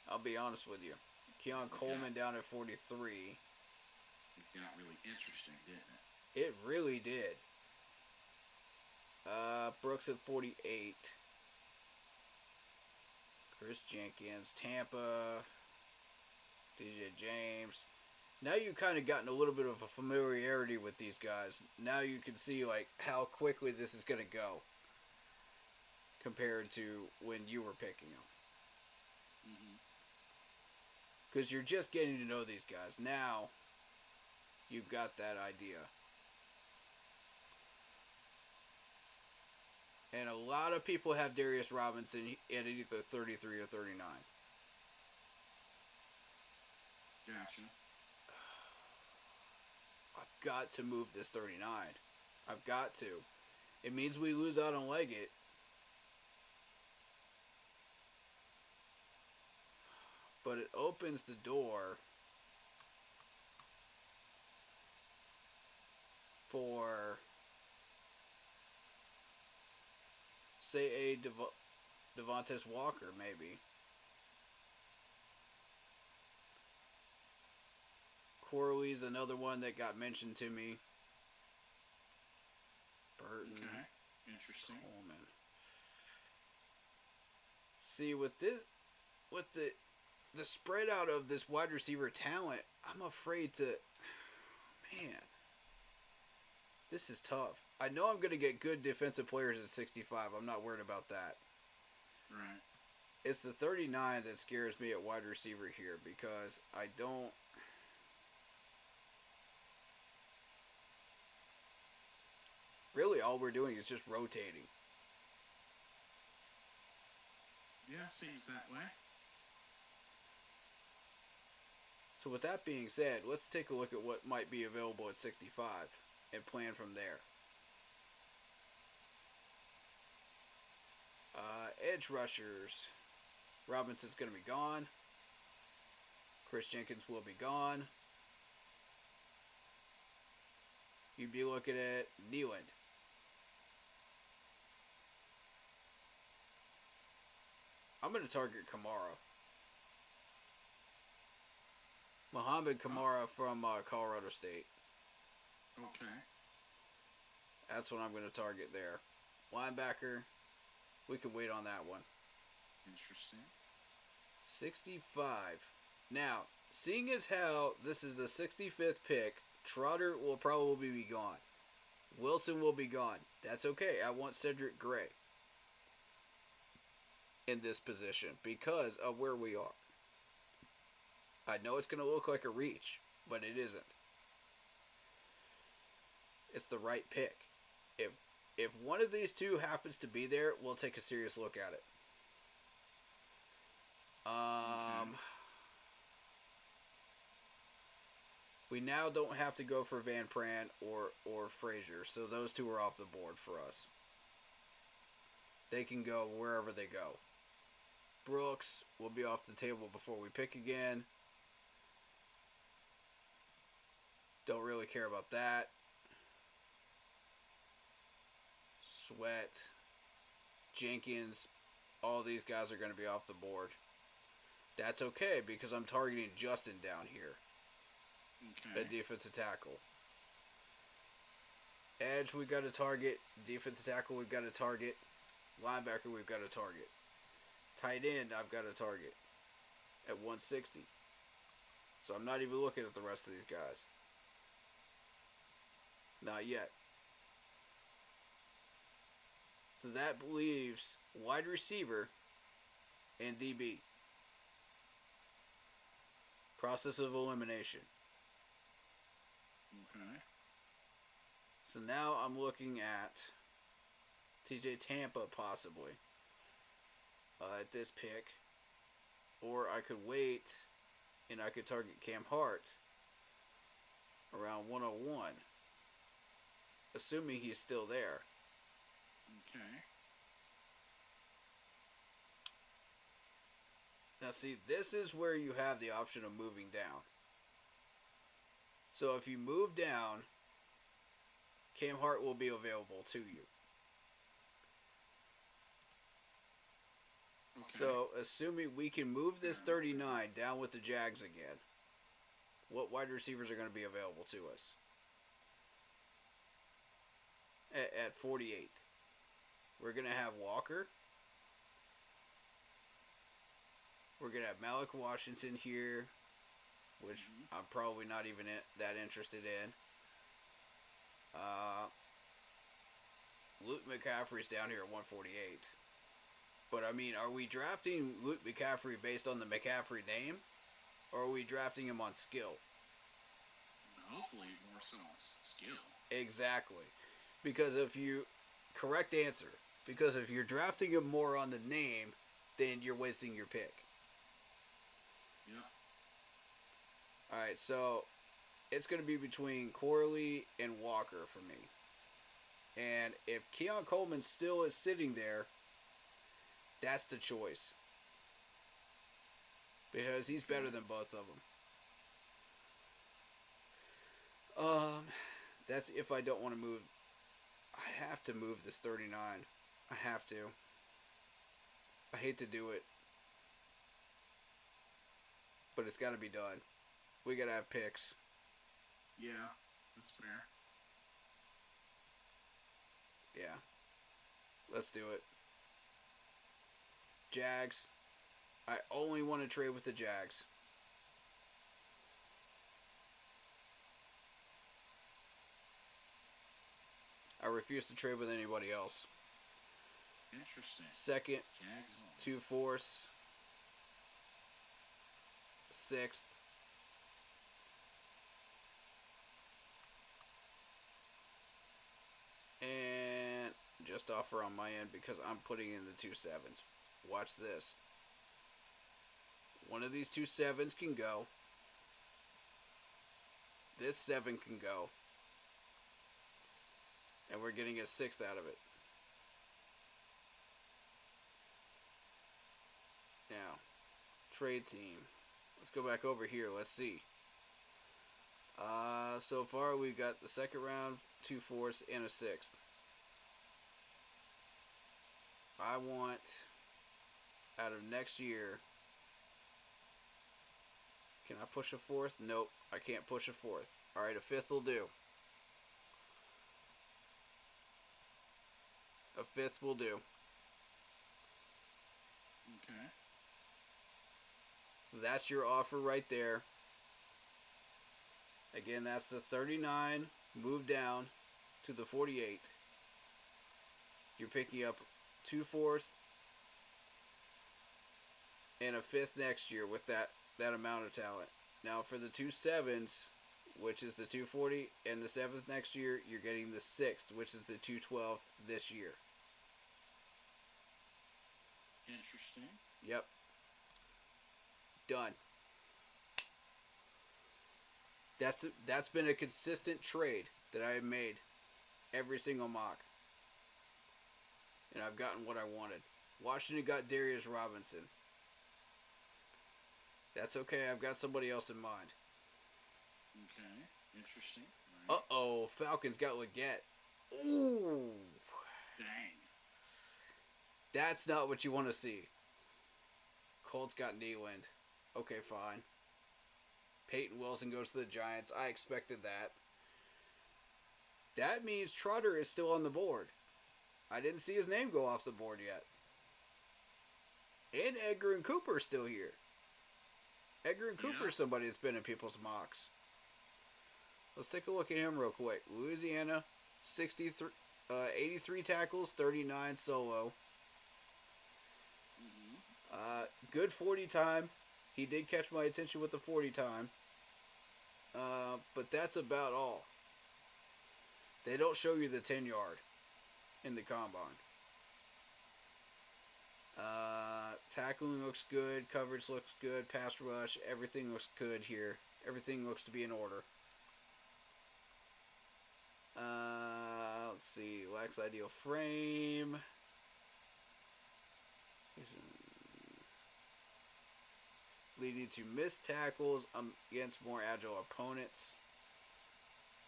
I'll be honest with you. Keon Coleman down at 43.
It got really interesting, didn't it?
It really did. Brooks at 48. Chris Jenkins, Tampa, DJ James. Now you've kind of gotten a little bit of a familiarity with these guys. Now you can see like how quickly this is going to go compared to when you were picking them. Because you're just getting to know these guys. Now you've got that idea. And a lot of people have Darius Robinson at either 33 or 39.
Gotcha.
I've got to move this 39. I've got to. It means we lose out on Leggett. But it opens the door for, say, a Devontae Walker, maybe. Corley's another one that got mentioned to me. Burton.
Okay. Interesting.
Coleman. See, with the spread out of this wide receiver talent, I'm afraid to. Man, this is tough. I know I'm going to get good defensive players at 65. I'm not worried about that.
Right.
It's the 39 that scares me at wide receiver here because I don't. Really, all we're doing is just rotating.
Yeah, seems that way.
So with that being said, let's take a look at what might be available at 65 and plan from there. Edge rushers. Robinson's going to be gone. Chris Jenkins will be gone. You'd be looking at Nealand. I'm going to target Kamara. Muhammad Kamara from Colorado State.
Okay.
That's what I'm going to target there. Linebacker, we can wait on that one.
Interesting.
65. Now, seeing as how this is the 65th pick, Trotter will probably be gone. Wilson will be gone. That's okay. I want Cedric Gray in this position because of where we are. I know it's going to look like a reach, but it isn't. It's the right pick. If one of these two happens to be there, we'll take a serious look at it. We now don't have to go for Van Pran or Frazier, so those two are off the board for us. They can go wherever they go. Brooks will be off the table before we pick again. Don't really care about that. Sweat, Jenkins, all these guys are going to be off the board. That's okay because I'm targeting Justin down here.
Okay.
At defensive tackle. Edge we've got to target. Defensive tackle we've got to target. Linebacker we've got to target. Tight end I've got to target at 160. So I'm not even looking at the rest of these guys. Not yet. So that leaves wide receiver and DB. Process of elimination.
Okay.
So now I'm looking at TJ Tampa possibly at this pick. Or I could wait and I could target Cam Hart around 101. Assuming he's still there.
Okay.
Now see, this is where you have the option of moving down. So if you move down, Cam Hart will be available to you.
Okay.
So assuming we can move this 39 down with the Jags again, what wide receivers are going to be available to us? At 48. We're going to have Walker. We're going to have Malik Washington here, which I'm probably not even that interested in. Luke McCaffrey's down here at 148. But, I mean, are we drafting Luke McCaffrey based on the McCaffrey name? Or are we drafting him on skill?
Hopefully more so on skill.
Exactly. Because if you... Correct answer. Because if you're drafting him more on the name, then you're wasting your pick.
Yeah.
Alright, so it's going to be between Corley and Walker for me. And if Keon Coleman still is sitting there, that's the choice. Because he's better than both of them. That's if I don't want to move. I have to move this 39. I have to. I hate to do it. But it's got to be done. We got to have picks.
Yeah, that's fair.
Yeah. Let's do it. Jags. I only want to trade with the Jags. I refuse to trade with anybody else.
Interesting.
Second,
Jags home.
2 force. 6th. And just offer on my end because I'm putting in the 2 7s. Watch this. One of these 2 7s can go. This 7 can go. And we're getting a 6th out of it. Now, trade team. Let's go back over here. Let's see. So far we've got the second round, 2 fourths, and a 6th. I want out of next year. Can I push a 4th? Nope, I can't push a 4th. Alright, a 5th will do. A 5th will do.
Okay.
That's your offer right there. Again, that's the 39. Move down to the 48. You're picking up 2 fourths and a 5th next year with that amount of talent. Now for the 2 7s, which is the 240, and the 7th next year, you're getting the 6th, which is the 212 this year.
Interesting.
Yep. Done. That's been a consistent trade that I have made every single mock. And I've gotten what I wanted. Washington got Darius Robinson. That's okay. I've got somebody else in mind.
Okay. Interesting. Right.
Uh-oh. Falcons got Leggett. Ooh.
Dang.
That's not what you want to see. Colts got Neyland. Okay, fine. Peyton Wilson goes to the Giants. I expected that. That means Trotter is still on the board. I didn't see his name go off the board yet. And Edgar and Cooper is still here. Edgar and Cooper is somebody that's been in people's mocks. Let's take a look at him real quick. Louisiana, 83 tackles, 39 solo. Good 40 time. He did catch my attention with the 40 time. But that's about all. They don't show you the 10 yard in the combine. Tackling looks good. Coverage looks good. Pass rush. Everything looks good here. Everything looks to be in order. Let's see. Lacks ideal frame. Leading to missed tackles against more agile opponents.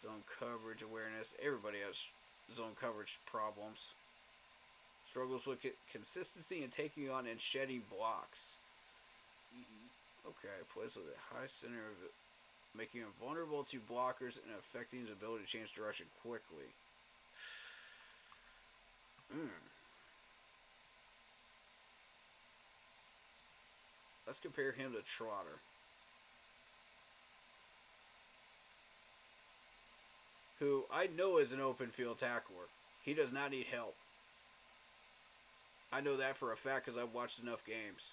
Zone coverage awareness. Everybody has zone coverage problems. Struggles with consistency in taking on and shedding blocks. Okay, plays with a high center of it, making him vulnerable to blockers and affecting his ability to change direction quickly. Let's compare him to Trotter. Who I know is an open field tackler. He does not need help. I know that for a fact because I've watched enough games.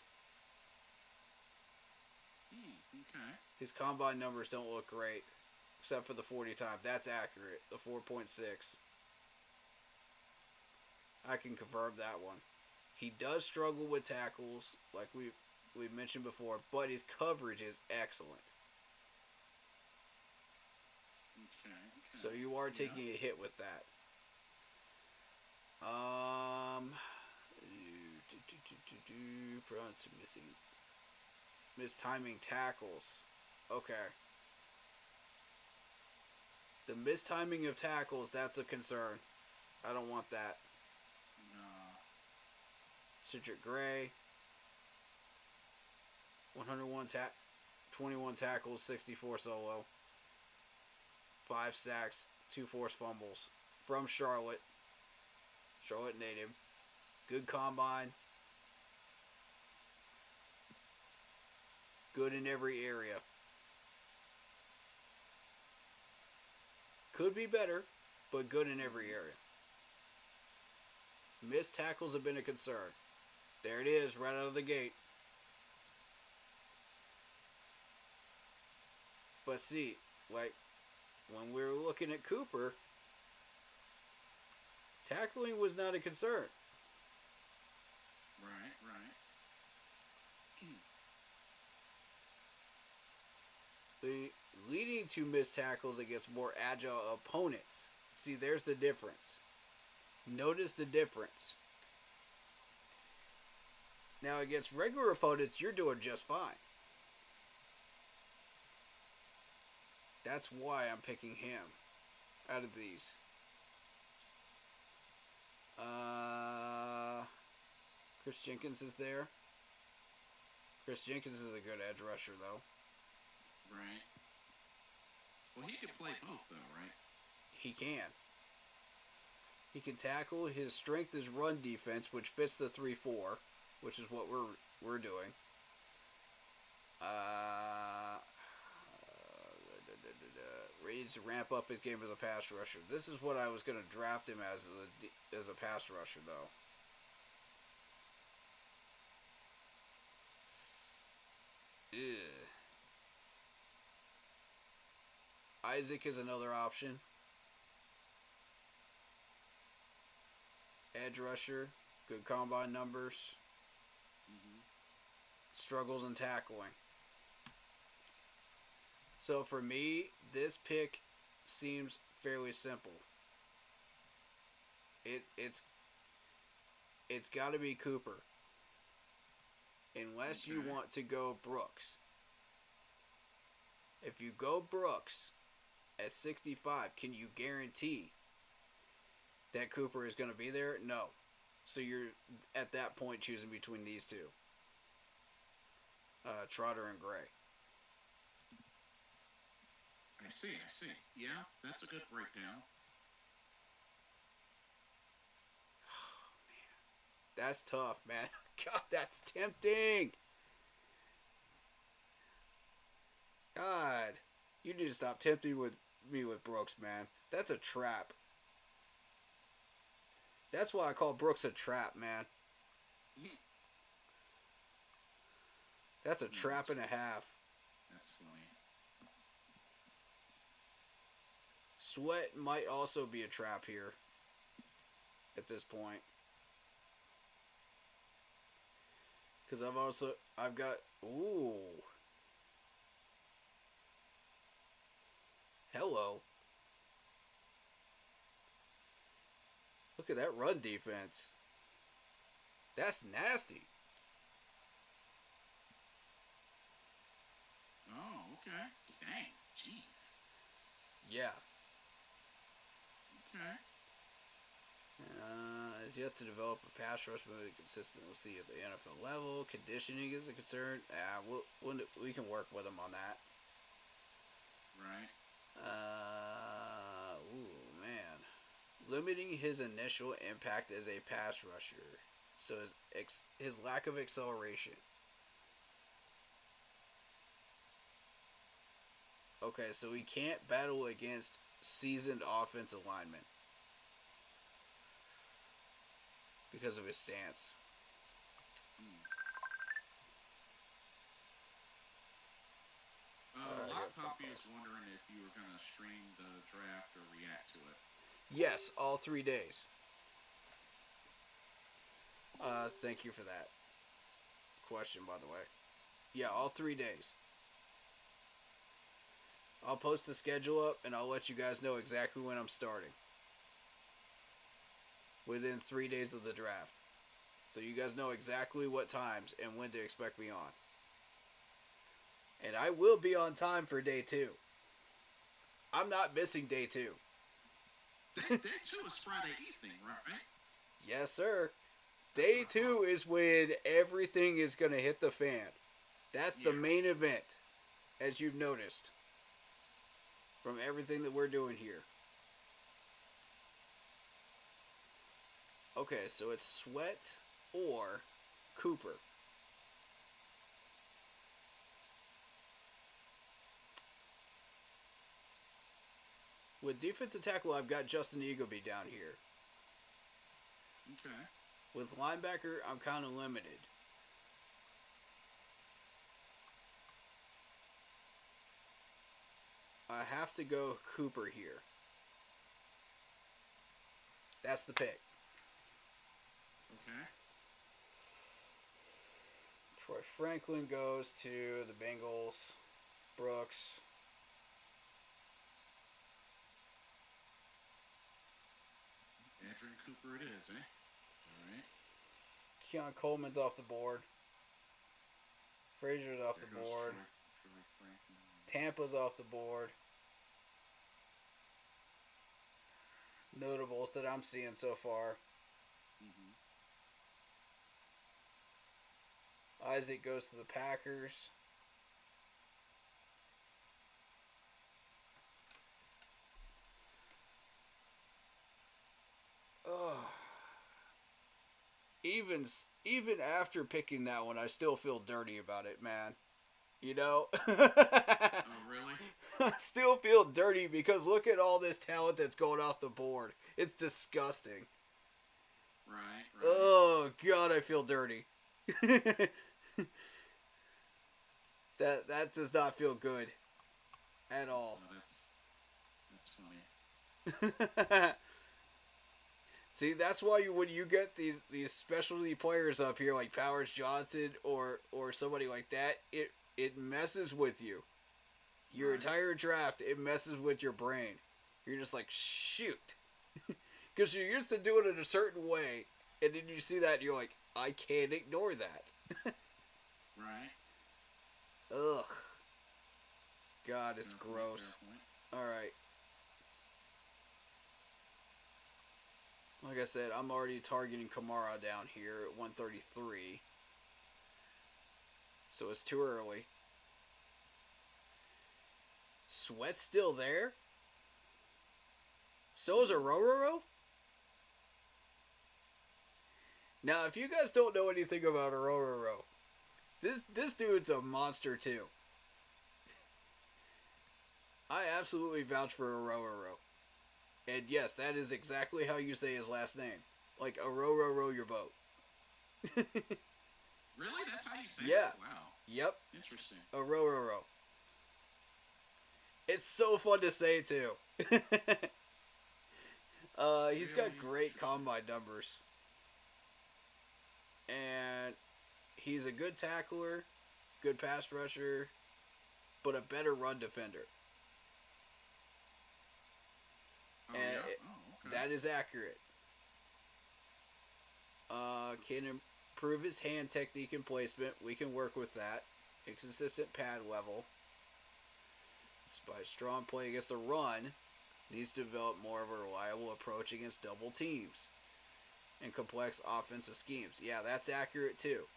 Okay.
His combine numbers don't look great, except for the 40 time. That's accurate. The 4.6. I can confirm that one. He does struggle with tackles, like we mentioned before, but his coverage is excellent.
Okay.
So you are taking a hit with that. Prone to mistiming tackles. Okay. The mistiming of tackles, that's a concern. I don't want that.
No.
Cedric Gray. 21 tackles, 64 solo. 5 sacks, 2 forced fumbles. From Charlotte. Charlotte native. Good combine. Good in every area. Could be better, but good in every area. Missed tackles have been a concern. There it is, right out of the gate. But see, like, when we were looking at Cooper, tackling was not a concern.
Right.
The leading to missed tackles against more agile opponents. See, there's the difference. Notice the difference. Now, against regular opponents, you're doing just fine. That's why I'm picking him out of these. Chris Jenkins is there. Chris Jenkins is a good edge rusher, though.
Right. Well, he can play both, though, right?
He can. He can tackle. His strength is run defense, which fits the 3-4, which is what we're doing. Ready to ramp up his game as a pass rusher. This is what I was going to draft him as a pass rusher, though. Ugh. Isaac is another option. Edge rusher, good combine numbers. Struggles in tackling. So for me, this pick seems fairly simple. It's got to be Cooper. Unless you want to go Brooks. If you go Brooks at 65, can you guarantee that Cooper is going to be there? No. So you're at that point choosing between these two. Trotter and Gray.
I see. Yeah, that's a good breakdown.
That's tough, man. God, that's tempting. God, you need to stop tempting me with Brooks, man. That's a trap. That's why I call Brooks a trap, man. That's a trap and a half.
That's funny.
Sweat might also be a trap here at this point. Because I've got, ooh. Hello. Look at that run defense. That's nasty.
Oh, okay. Dang. Jeez.
Yeah.
Okay.
Is yet to develop a pass rush movie consistency at the NFL level. Conditioning is a concern. We can work with him on that.
Right.
Ooh, man. Limiting his initial impact as a pass rusher. So his lack of acceleration. Okay, so he can't battle against seasoned offensive linemen because of his stance.
Laptop is wondering if you were going to stream the draft or react to it.
Yes, all 3 days. Thank you for that question, by the way. Yeah, all 3 days. I'll post the schedule up, and I'll let you guys know exactly when I'm starting. Within 3 days of the draft. So you guys know exactly what times and when to expect me on. And I will be on time for day 2. I'm not missing day 2.
Day 2 is Friday evening, right?
Yes, sir. Day 2 is when everything is going to hit the fan. That's the main event, as you've noticed. From everything that we're doing here. Okay, so it's Sweat or Cooper. With defensive tackle, I've got Justin Eagleby down here.
Okay.
With linebacker, I'm kind of limited. I have to go Cooper here. That's the pick.
Okay.
Troy Franklin goes to the Bengals. Brooks.
Adrian Cooper it is, eh? Alright.
Keon Coleman's off the board. Frazier's off the board.
Troy Franklin.
Tampa's off the board. Notables that I'm seeing so far. Isaac goes to the Packers. Ugh. Even after picking that one, I still feel dirty about it, man. You know?
Oh, really?
I still feel dirty because look at all this talent that's going off the board. It's disgusting.
Right.
Oh, God, I feel dirty. That does not feel good at all.
Oh, that's funny.
See, that's why when you get these specialty players up here like Powers Johnson or somebody like that, it messes with you. Your entire draft, it messes with your brain. You're just like, shoot. Because you're used to doing it a certain way, and then you see that and you're like, I can't ignore that.
Right.
Ugh. God, it's gross. Alright. Like I said, I'm already targeting Kamara down here at 133. So it's too early. Sweat's still there? So is a Rororo? Now, if you guys don't know anything about a Rororo, this dude's a monster too. I absolutely vouch for a Rororo. And yes, that is exactly how you say his last name. Like, a row your boat.
Really? That's how you say it?
Yeah.
Wow.
Yep.
Interesting.
A row. It's so fun to say, too. He's got great combine numbers. And he's a good tackler, good pass rusher, but a better run defender.
Oh,
And
yeah? Oh, okay.
that is accurate. Can improve his hand technique and placement. We can work with that. Inconsistent pad level. Despite strong play against the run, needs to develop more of a reliable approach against double teams and complex offensive schemes. Yeah, that's accurate too.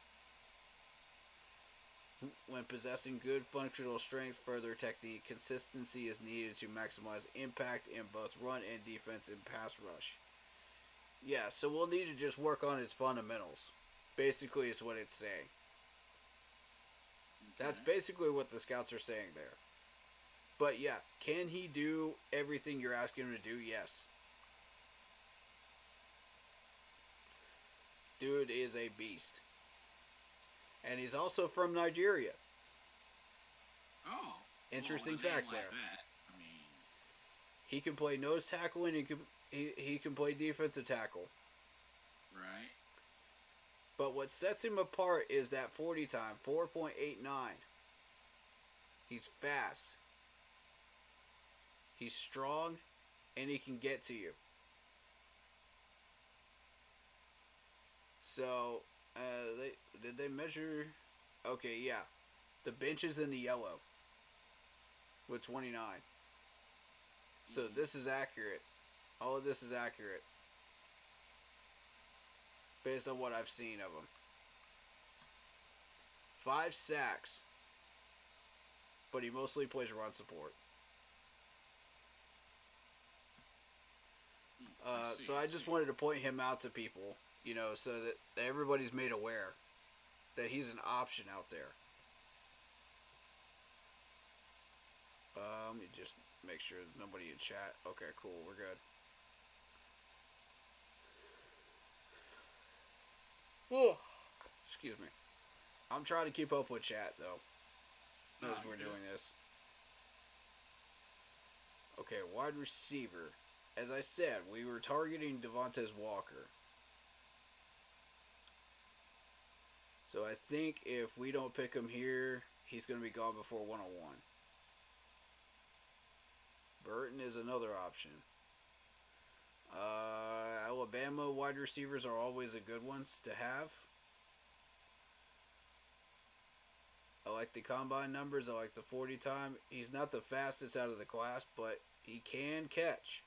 When possessing good functional strength, further technique, consistency is needed to maximize impact in both run and defense and pass rush. Yeah, so we'll need to just work on his fundamentals. Basically, is what it's saying. That's basically what the scouts are saying there. But yeah, can he do everything you're asking him to do? Yes. Dude is a beast. And he's also from Nigeria.
Oh.
Interesting
well, a name
fact
like
there.
That, I mean,
He can play nose tackle and he can play defensive tackle.
right?
But what sets him apart is that 40 time, 4.89. He's fast. He's strong, and he can get to you. So, did they measure? Okay, yeah. The bench is in the yellow with 29. So this is accurate. All of this is accurate. Based on what I've seen of him. 5 sacks. But he mostly plays run support. So I just wanted to point him out to people, you know, so that everybody's made aware that he's an option out there. Let me just make sure there's nobody in chat. Okay, cool, we're good. Oh, excuse me. I'm trying to keep up with chat though, as we're doing this. Okay, wide receiver. As I said, we were targeting Devontae Walker. So I think if we don't pick him here, he's going to be gone before 101. Burton is another option. Alabama wide receivers are always a good ones to have. I like the combine numbers. I like the 40 time. He's not the fastest out of the class, but he can catch.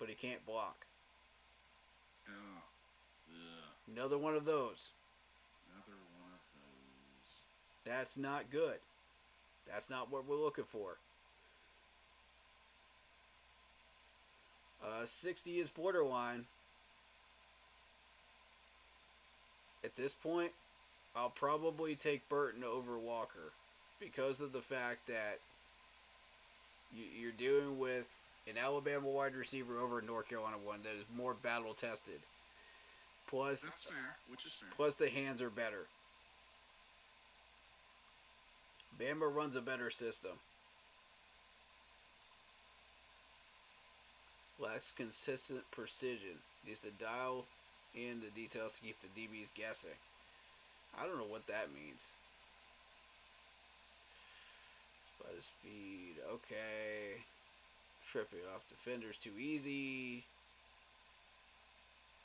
But he can't block.
Oh. Ugh.
Another one of those.
Another one of those.
That's not good. That's not what we're looking for. 60 is borderline. At this point, I'll probably take Burton over Walker because of the fact that you're dealing with an Alabama wide receiver over a North Carolina one that is more battle tested. Plus,
That's fair, which is fair.
Plus, the hands are better. Bama runs a better system. Lacks consistent precision. Needs to dial in the details to keep the DBs guessing. I don't know what that means. By his speed. Okay. Tripping off defenders too easy.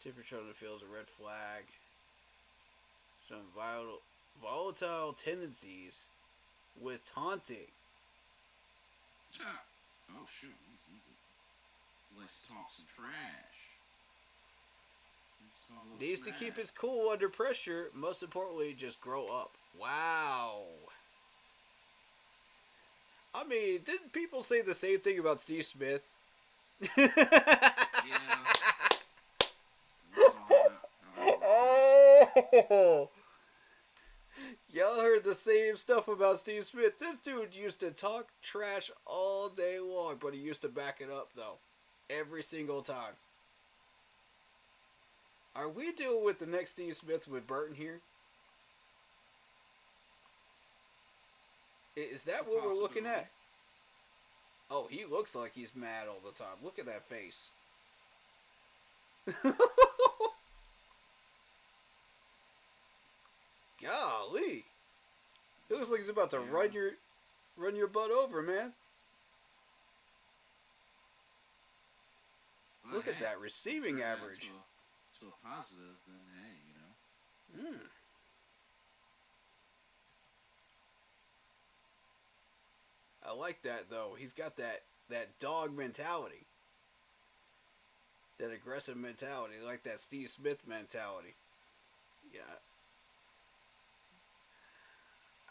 Temperature on the field is a red flag. Some volatile tendencies with taunting.
Oh, shoot. Let's talk some trash.
Needs to keep his cool under pressure. Most importantly, just grow up. Wow. I mean, didn't people say the same thing about Steve Smith?
Yeah.
Oh! Y'all heard the same stuff about Steve Smith. This dude used to talk trash all day long, but he used to back it up, though. Every single time. Are we dealing with the next Steve Smith with Burton here? Is that what we're looking at? Oh, he looks like he's mad all the time. Look at that face. Golly. It looks like he's about to run your butt over, man.
Well,
Look at that receiving average.
To to a positive, then hey, you know.
Hmm. I like that though. He's got that dog mentality, that aggressive mentality, like that Steve Smith mentality. Yeah.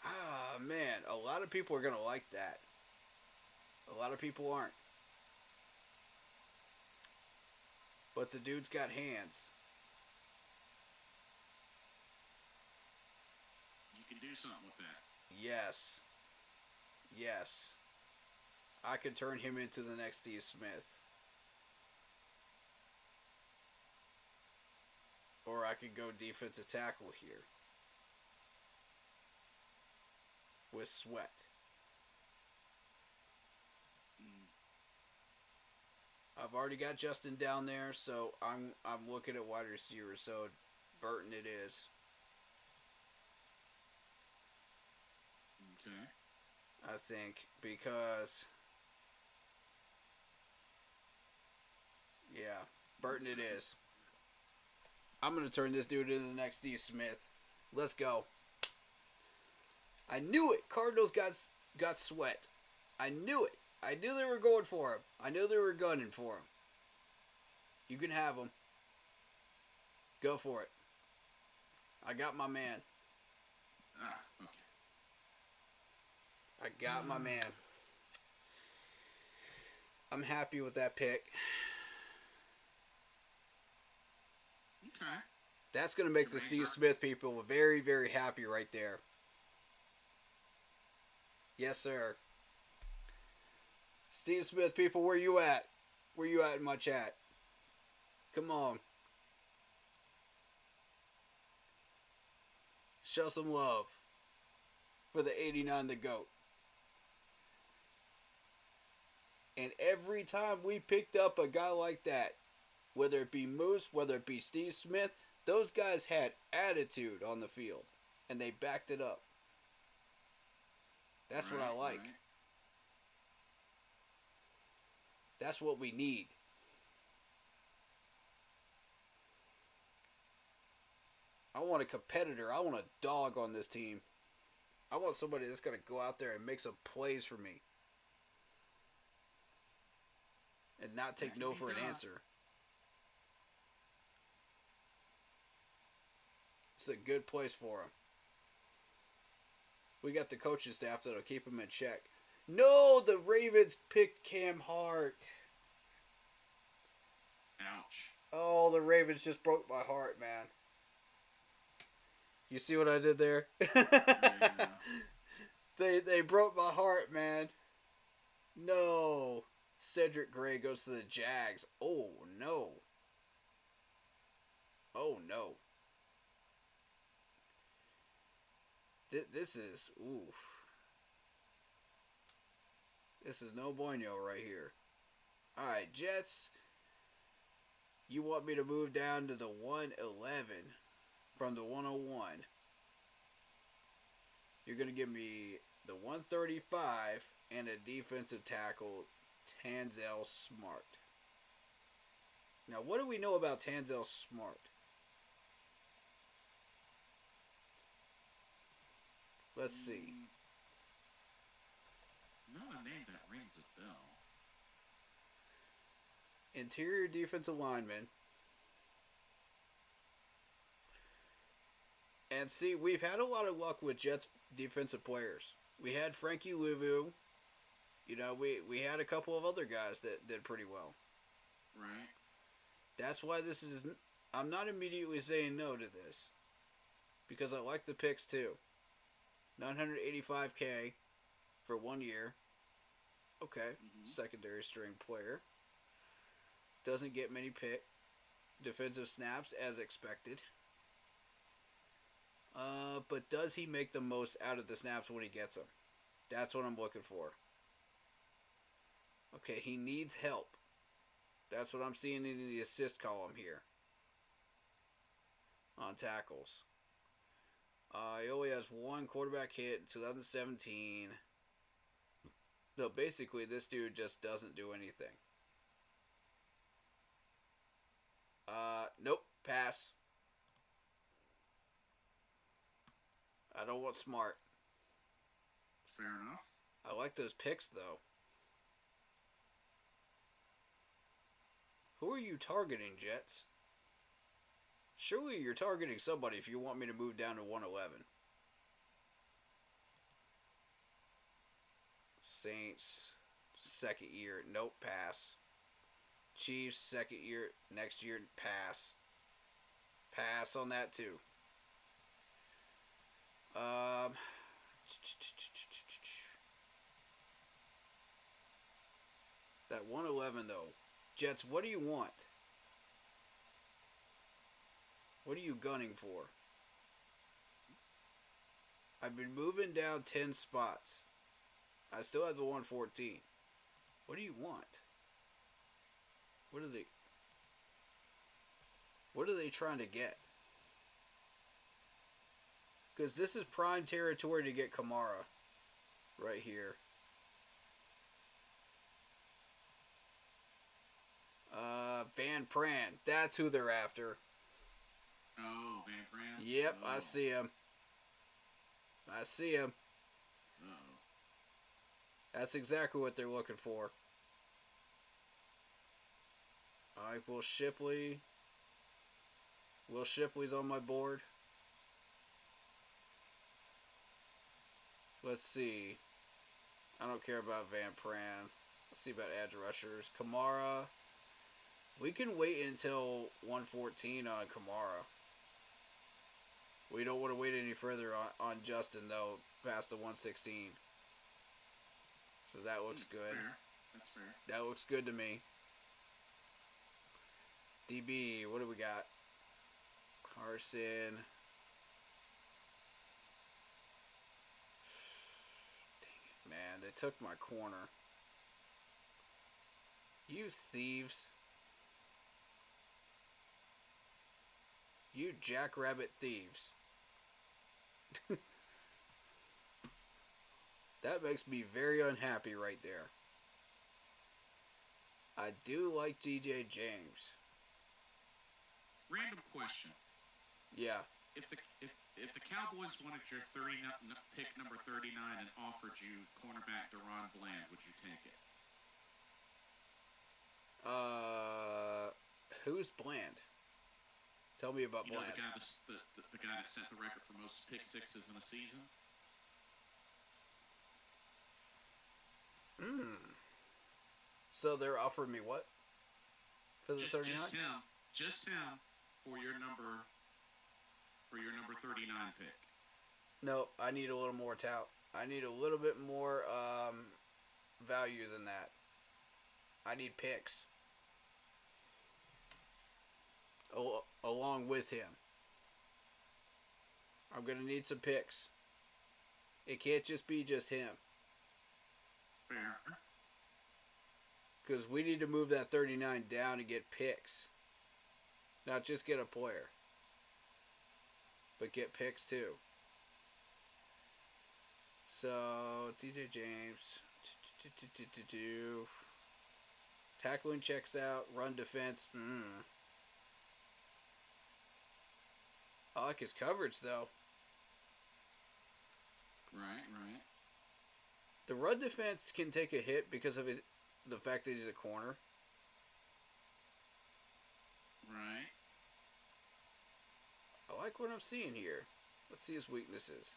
Ah, man, a lot of people are gonna like that. A lot of people aren't. But the dude's got hands.
You can do something with that.
Yes. Yes. I could turn him into the next Steve Smith. Or I could go defensive tackle here. With Sweat.
Mm.
I've already got Justin down there, so I'm looking at wide receivers. So Burton it is.
Okay.
I think because yeah, Burton it is. I'm gonna turn this dude into the next Steve Smith. Let's go. I knew it. Cardinals got Sweat. I knew it. I knew they were going for him. I knew they were gunning for him. You can have him. Go for it. I got my man.
Ah, okay.
I got my man. I'm happy with that pick.
Okay.
That's going to make the Steve Smith people very, very happy right there. Yes, sir. Steve Smith people, where you at? Where you at in my chat? Come on. Show some love for the 89 the GOAT. And every time we picked up a guy like that, whether it be Moose, whether it be Steve Smith, those guys had attitude on the field. And they backed it up. That's what I like.
Right.
That's what we need. I want a competitor. I want a dog on this team. I want somebody that's going to go out there and make some plays for me. And not take no for an answer. It's a good place for him. We got the coaching staff that'll keep him in check. No, the Ravens picked Cam Hart.
Ouch.
Oh, the Ravens just broke my heart, man. You see what I did there?
Yeah.
They broke my heart, man. No. Cedric Gray goes to the Jags. Oh, no. Oh, no. This is, oof. This is no bueno right here. Alright, Jets. You want me to move down to the 111 from the 101. You're going to give me the 135 and a defensive tackle, Tanzel Smart. Now, what do we know about Tanzel Smart? Let's see.
Not a name that rings a bell.
Interior defensive lineman. And see, we've had a lot of luck with Jets defensive players. We had Frankie Louvu. You know, we had a couple of other guys that did pretty well.
Right.
That's why this is... I'm not immediately saying no to this. Because I like the picks too. $985K for 1 year. Okay.
Mm-hmm.
Secondary string player. Doesn't get many defensive snaps as expected. But does he make the most out of the snaps when he gets them? That's what I'm looking for. Okay, he needs help. That's what I'm seeing in the assist column here. On tackles. He only has one quarterback hit in 2017. So basically, this dude just doesn't do anything. Nope. Pass. I don't want smart.
Fair enough.
I like those picks, though. Who are you targeting, Jets? Surely you're targeting somebody if you want me to move down to 111. Saints, second year, nope, pass. Chiefs, second year, next year, pass. Pass on that too. That 111 though. Jets, what do you want? What are you gunning for? I've been moving down 10 spots. I still have the 114. What do you want? What are they trying to get? Because this is prime territory to get Kamara. Right here. Van Pran. That's who they're after.
Oh, Van Pran?
Yep,
Oh.
I see him. I see him.
Uh-oh.
That's exactly what they're looking for. Alright, Will Shipley. Will Shipley's on my board. Let's see. I don't care about Van Pran. Let's see about edge rushers. Kamara. We can wait until 114 on Kamara. We don't want to wait any further on Justin, though, past the 116. So that looks good.
Fair. That's fair.
That looks good to me. DB, what do we got? Carson. Dang it, man. They took my corner. You thieves. You jackrabbit thieves. That makes me very unhappy right there. I do like DJ James.
Random question.
Yeah.
If the Cowboys wanted your pick number 39 and offered you cornerback Deron Bland, would you take it?
Who's Bland? Tell me about
You know,
Bland.
the guy that set the record for most pick sixes in a season?
So they're offering me what? For the 39?
Just him for your number 39 pick.
No, I need a little more tout. I need a little bit more value than that. I need picks. Along with him. I'm going to need some picks. It can't just be just him.
Fair.
Because we need to move that 39 down and get picks. Not just get a player. But get picks too. So, DJ James. Tackling checks out. Run defense. I like his coverage though.
Right.
The run defense can take a hit because of the fact that he's a corner.
Right.
I like what I'm seeing here. Let's see his weaknesses.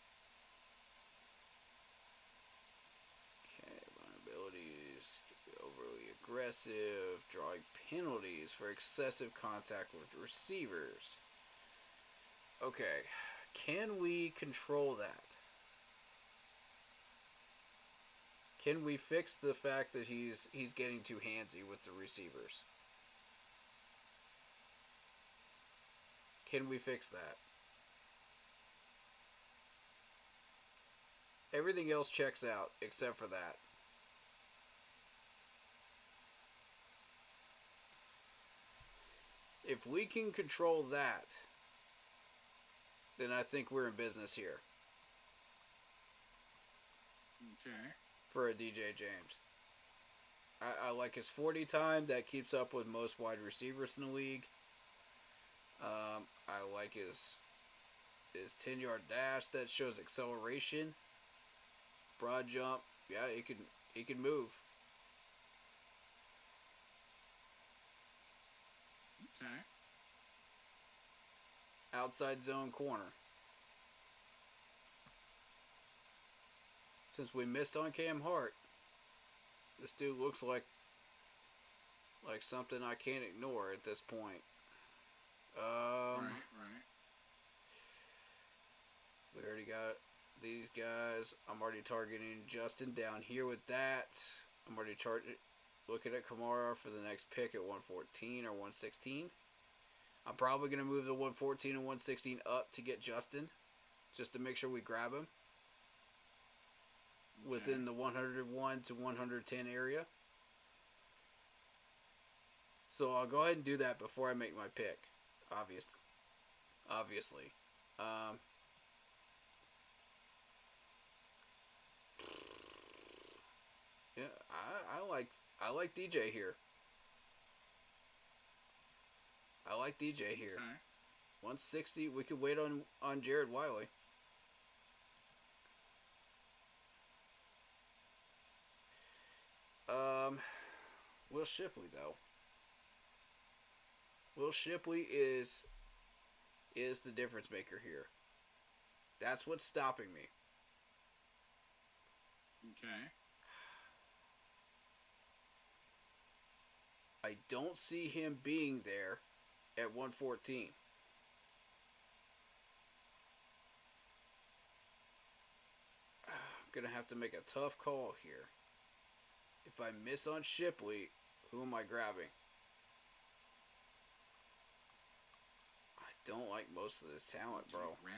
Okay, vulnerabilities. Overly aggressive. Drawing penalties for excessive contact with receivers. Okay. Can we control that? Can we fix the fact that he's getting too handsy with the receivers? Can we fix that? Everything else checks out except for that. If we can control that, then I think we're in business here.
Okay.
For a DJ James. I like his 40 time. That keeps up with most wide receivers in the league. I like his 10-yard dash that shows acceleration. Broad jump, yeah, he can move.
Okay.
Outside zone corner. Since we missed on Cam Hart, this dude looks like something I can't ignore at this point.
Right.
We already got these guys. I'm already targeting Justin down here with that. I'm already looking at Kamara for the next pick at 114 or 116. I'm probably going to move the 114 and 116 up to get Justin, just to make sure we grab him within the 101 to 110 area. So I'll go ahead and do that before I make my pick. Obviously. Yeah, I like DJ here. I like DJ here.
Okay.
160. We could wait on Jared Wiley. Will Shipley though. Will Shipley is the difference maker here. That's what's stopping me.
Okay.
I don't see him being there at 114. I'm going to have to make a tough call here. If I miss on Shipley, who am I grabbing? I don't like most of this talent, bro.
Who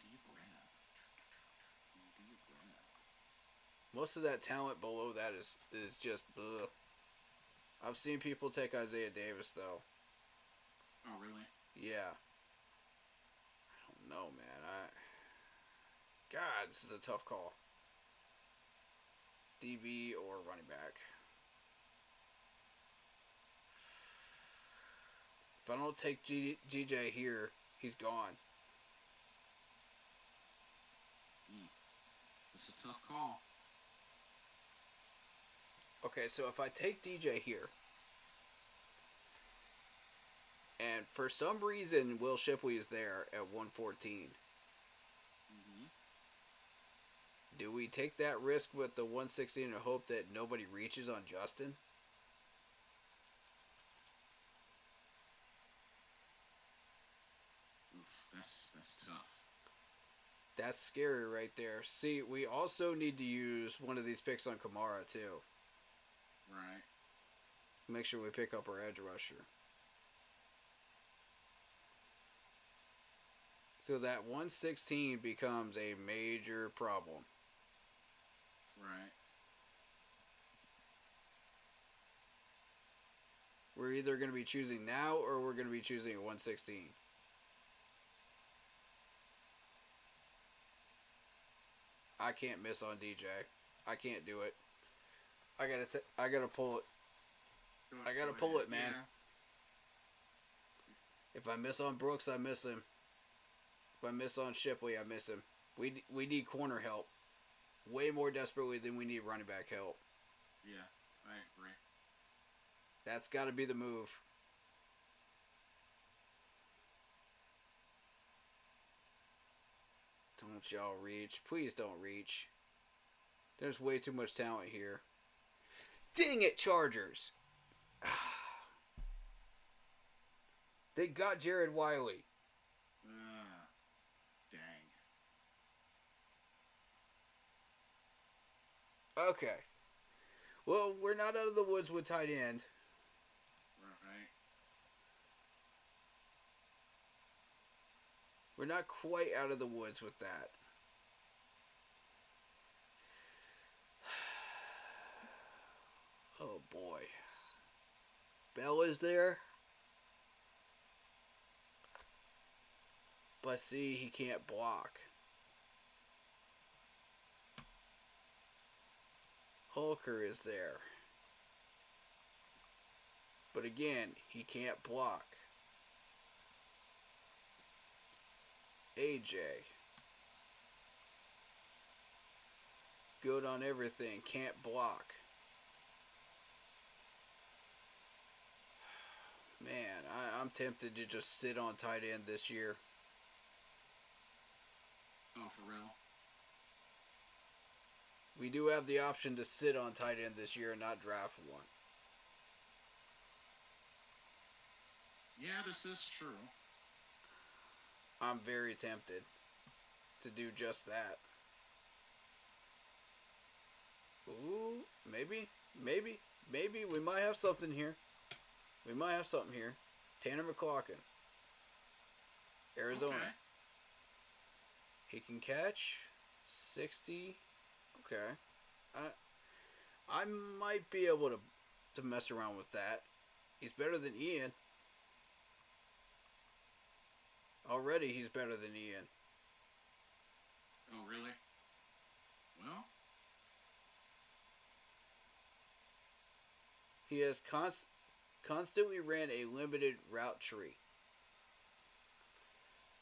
do you grab?
Most of that talent below that is just ugh. I've seen people take Isaiah Davis though.
Oh, really?
Yeah. I don't know, man. God, this is a tough call. DB or running back. If I don't take GJ here, he's gone.
It's a tough call.
Okay, so if I take DJ here, and for some reason Will Shipley is there at 114, do we take that risk with the 116 and hope that nobody reaches on Justin?
That's tough.
That's scary right there. See, we also need to use one of these picks on Kamara too.
Right.
Make sure we pick up our edge rusher. So that 116 becomes a major problem.
Right.
We're either going to be choosing now or we're going to be choosing a 116. I can't miss on DJ. I can't do it. I gotta pull it. I gotta pull it, man.
Yeah.
If I miss on Brooks, I miss him. If I miss on Shipley, I miss him. We need corner help. Way more desperately than we need running back help.
Yeah, I agree.
That's got to be the move. Don't y'all reach. Please don't reach. There's way too much talent here. Dang it, Chargers! They got Jared Wiley.
Dang.
Okay. Well, we're not out of the woods with tight end.
Right.
We're not quite out of the woods with that. Oh boy. Bell is there. But see, he can't block. Holker is there. But again, he can't block. AJ. Good on everything. Can't block. Man, I'm tempted to just sit on tight end this year.
Oh, for real?
We do have the option to sit on tight end this year and not draft one.
Yeah, this is true.
I'm very tempted to do just that. Ooh, maybe we might have something here. Tanner McLaughlin, Arizona.
Okay.
He can catch 60. Okay. I might be able to mess around with that. He's better than Ian. Already he's better than Ian.
Oh, really? Well,
He has constantly ran a limited route tree.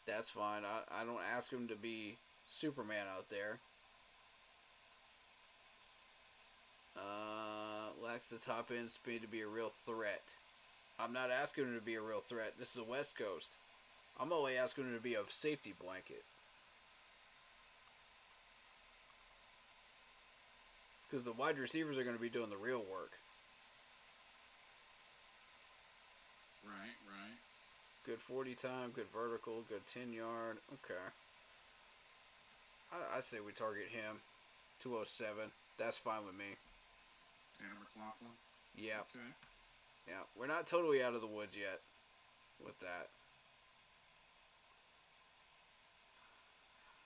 That's fine. I don't ask him to be Superman out there. Lacks the top end speed to be a real threat. I'm not asking him to be a real threat. This is a West Coast. I'm only asking him to be a safety blanket. Because the wide receivers are going to be doing the real work.
right.
Good 40 time, good vertical, good 10 yard. Okay. I say we target him. 207. That's fine with me.
Tanner McLaughlin?
Yeah.
Okay.
Yeah. We're not totally out of the woods yet with that.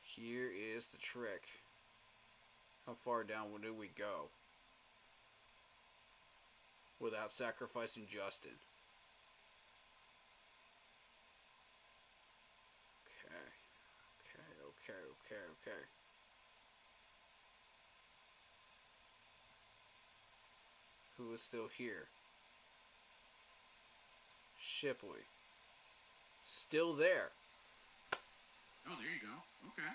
Here is the trick. How far down do we go without sacrificing Justin? Okay. Who is still here? Shipley. Still there.
Oh, there you go. Okay.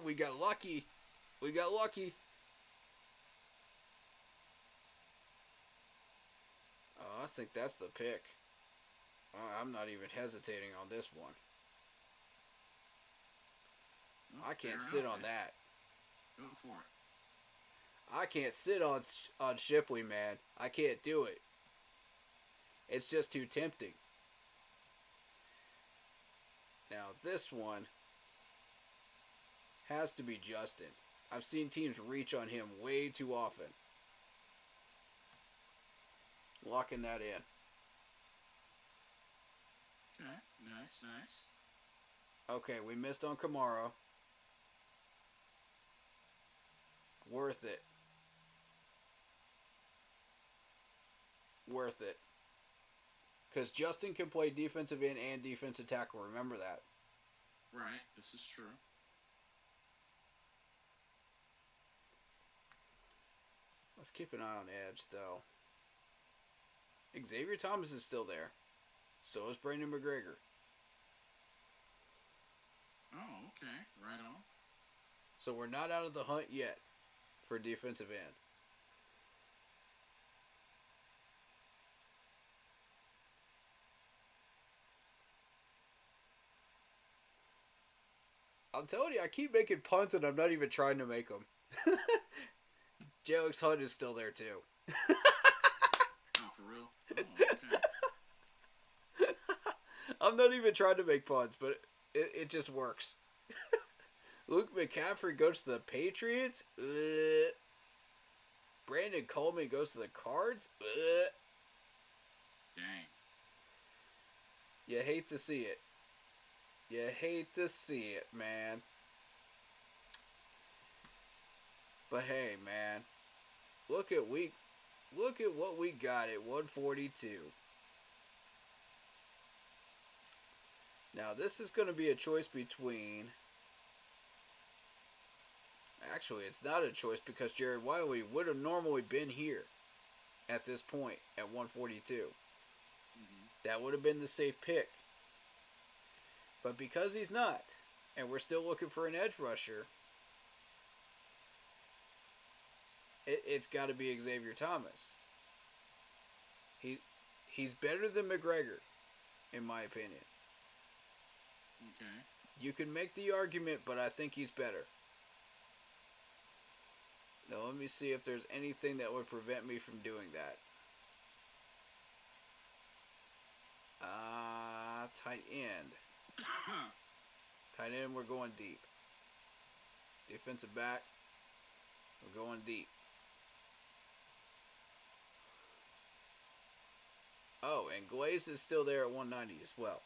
We got lucky. Oh, I think that's the pick. I'm not even hesitating on this one.
Well,
I can't
fair
sit
enough.
on that.
Go for it.
I can't sit on Shipley, man. I can't do it. It's just too tempting. Now, this one has to be Justin. I've seen teams reach on him way too often. Locking that in.
Okay. Nice.
Okay, we missed on Kamara. Worth it. Because Justin can play defensive end and defensive tackle. Remember that.
Right. This is true.
Let's keep an eye on edge, though. Xavier Thomas is still there. So is Brandon McGregor.
Oh, okay. Right on.
So we're not out of the hunt yet for defensive end. I'm telling you, I keep making punts and I'm not even trying to make them. Alex Hunt is still there too.
Oh, for real? Oh, okay.
I'm not even trying to make puns, but it just works. Luke McCaffrey goes to the Patriots. Brandon Coleman goes to the Cards.
Dang.
You hate to see it. Man. But hey, man. Look at what we got at 142. Now, this is going to be a choice between... Actually, it's not a choice because Jared Wiley would have normally been here at this point at 142.
Mm-hmm.
That would have been the safe pick. But because he's not, and we're still looking for an edge rusher, it's got to be Xavier Thomas. He's better than McGregor, in my opinion.
Okay.
You can make the argument, but I think he's better. Now let me see if there's anything that would prevent me from doing that. Tight end. Tight end, we're going deep. Defensive back, we're going deep. Oh, and Glaze is still there at 190 as well.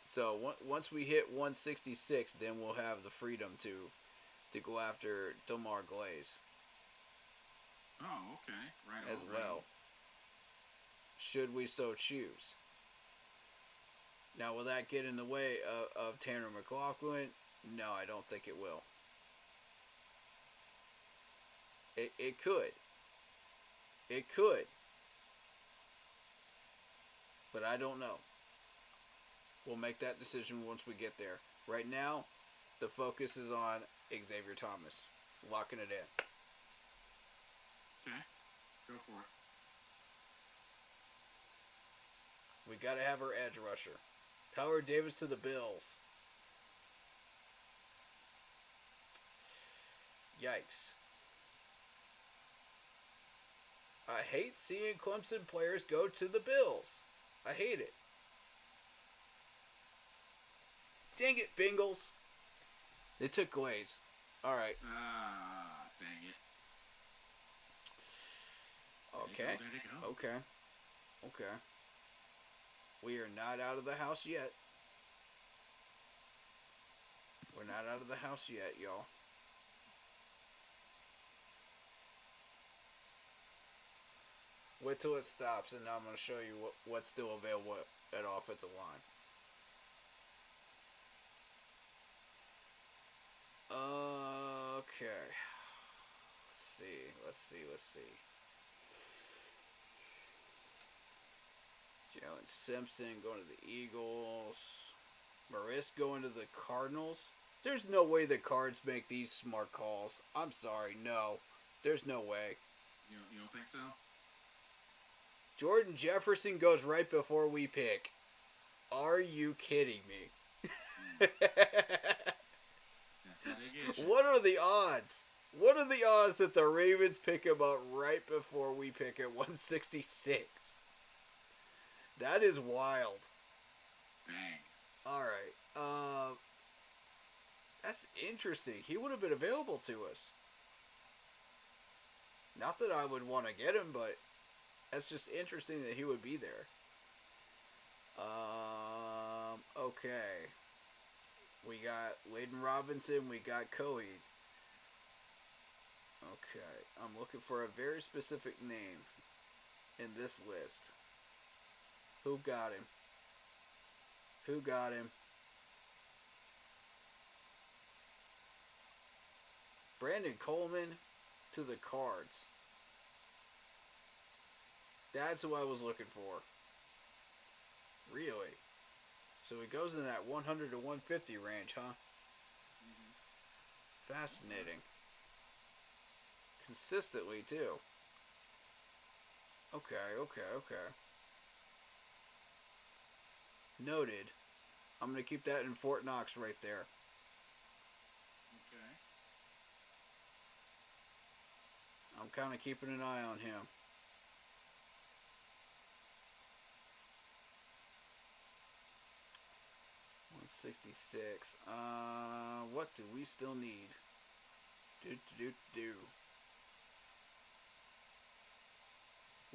So once we hit 166, then we'll have the freedom to go after Demar Glaze.
Oh, okay. Right.
As well. Should we so choose. Now, will that get in the way of Tanner McLaughlin? No, I don't think it will. It could. It could. But I don't know. We'll make that decision once we get there. Right now, the focus is on Xavier Thomas. Locking it in.
Okay. Go for it.
We got to have our edge rusher. Tyler Davis to the Bills. Yikes. I hate seeing Clemson players go to the Bills. I hate it. Dang it, Bengals. They took Glaze. Alright.
Dang it.
Okay.
There you go.
Okay. Okay. We are not out of the house yet. We're not out of the house yet, y'all. Wait till it stops, and now I'm going to show you what's still available at offensive line. Okay. Let's see. Jalen Simpson going to the Eagles. Maris going to the Cardinals. There's no way the Cards make these smart calls. I'm sorry, no. There's no way.
You don't think so?
Jordan Jefferson goes right before we pick. Are you kidding me?
That's how they get you.
What are the odds? What are the odds that the Ravens pick him up right before we pick at 166? That is wild.
Dang.
Alright. That's interesting. He would have been available to us. Not that I would want to get him, but that's just interesting that he would be there. Okay. We got Layden Robinson. We got Coheed. Okay. I'm looking for a very specific name in this list. Who got him? Who got him? Brandon Coleman to the Cards. That's who I was looking for. Really? So he goes in that 100 to 150 range, huh?
Mm-hmm.
Fascinating. Consistently, too. Okay. Noted. I'm going to keep that in Fort Knox right there.
Okay.
I'm kind of keeping an eye on him. $166. What do we still need?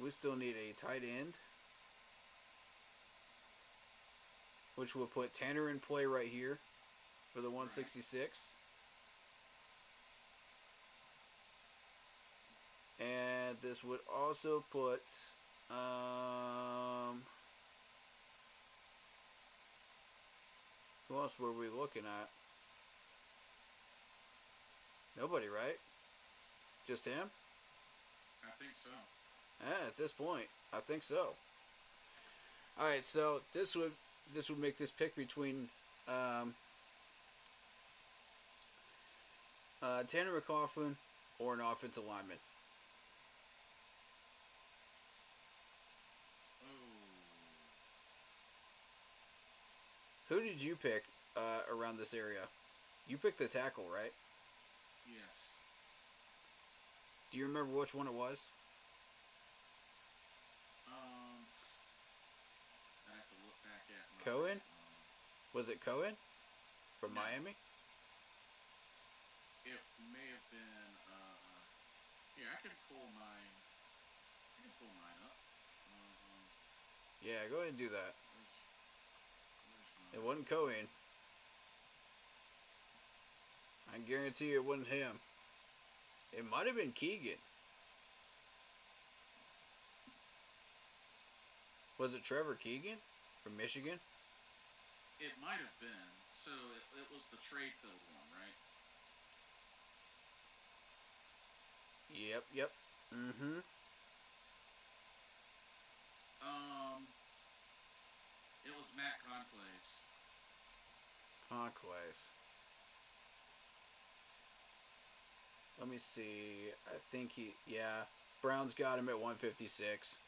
We still need a tight end, which will put Tanner in play right here for the 166. And this would also put who else were we looking at? Nobody, right? Just him?
I think so.
At this point, I think so. Alright, so this would this would make this pick between Tanner McLaughlin or an offensive lineman. Who did you pick around this area? You picked the tackle, right?
Yes.
Do you remember which one it was?
I have to look back at my,
Cohen? Was it Cohen from
No.
Miami?
It may have been. Here, I can pull mine. I can pull mine up.
Yeah, go ahead and do that.
Where's
It
mine?
wasn't Cohen. I guarantee you it wasn't him. It might have been Keegan. Was it Trevor Keegan from Michigan?
It might have been. So it was the trade field one, right?
Yep. Mm-hmm.
It was Matt Conclaves.
Conquest. Let me see. I think Browns got him at 156.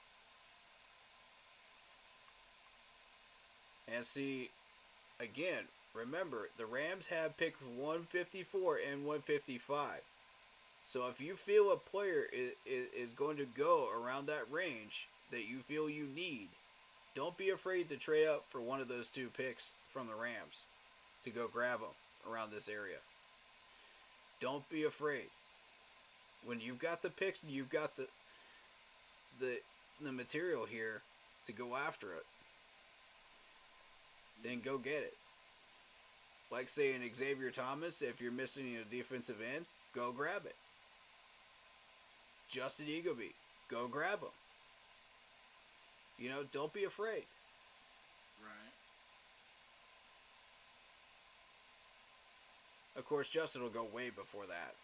And see, again, remember, the Rams have picked 154 and 155. So if you feel a player is going to go around that range that you feel you need, don't be afraid to trade up for one of those two picks from the Rams to go grab them around this area. Don't be afraid. When you've got the picks and you've got the material here to go after it, then go get it. Like saying Xavier Thomas, if you're missing a defensive end, go grab it. Justin Eagleby, go grab him. You know, don't be afraid.
Right.
Of course, Justin will go way before that.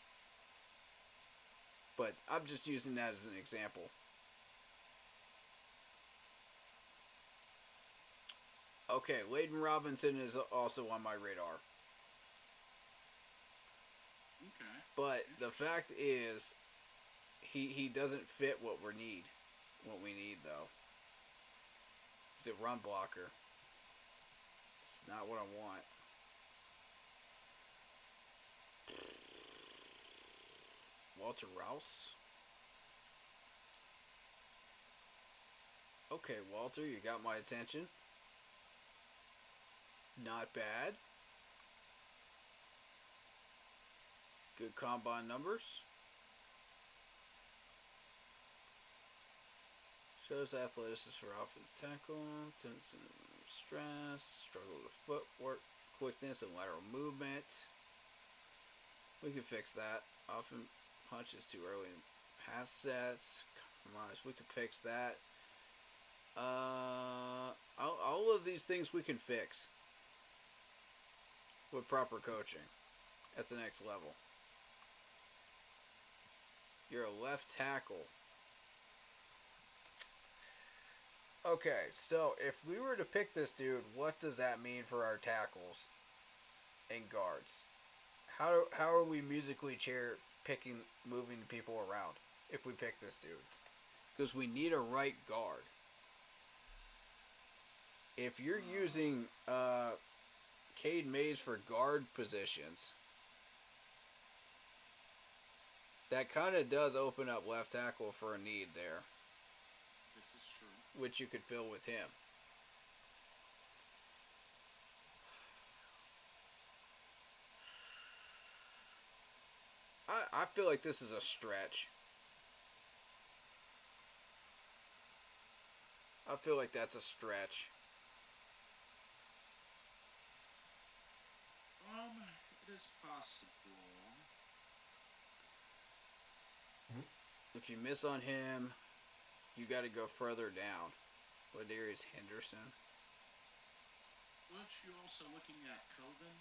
But I'm just using that as an example. Okay, Layden Robinson is also on my radar.
Okay.
But the fact is, he doesn't fit what we need. What we need, though. He's a run blocker. It's not what I want. Walter Rouse. Okay, Walter, you got my attention. Not bad. Good combine numbers. Shows athleticism for offensive tackle, stress, struggle with footwork, quickness, and lateral movement. We can fix that. Often punches too early in pass sets. Compromise. We can fix that. All of these things we can fix with proper coaching at the next level. You're a left tackle. Okay, so if we were to pick this dude, what does that mean for our tackles and guards? How are we musically picking, moving people around if we pick this dude? Because we need a right guard. If you're using Cade Mays for guard positions, that kind of does open up left tackle for a need there,
This is true.
which you could fill with him. I feel like this is a stretch. I feel like that's a stretch.
It is possible.
If you miss on him, you got to go further down. Ladarius Henderson.
Weren't you also looking at Cohen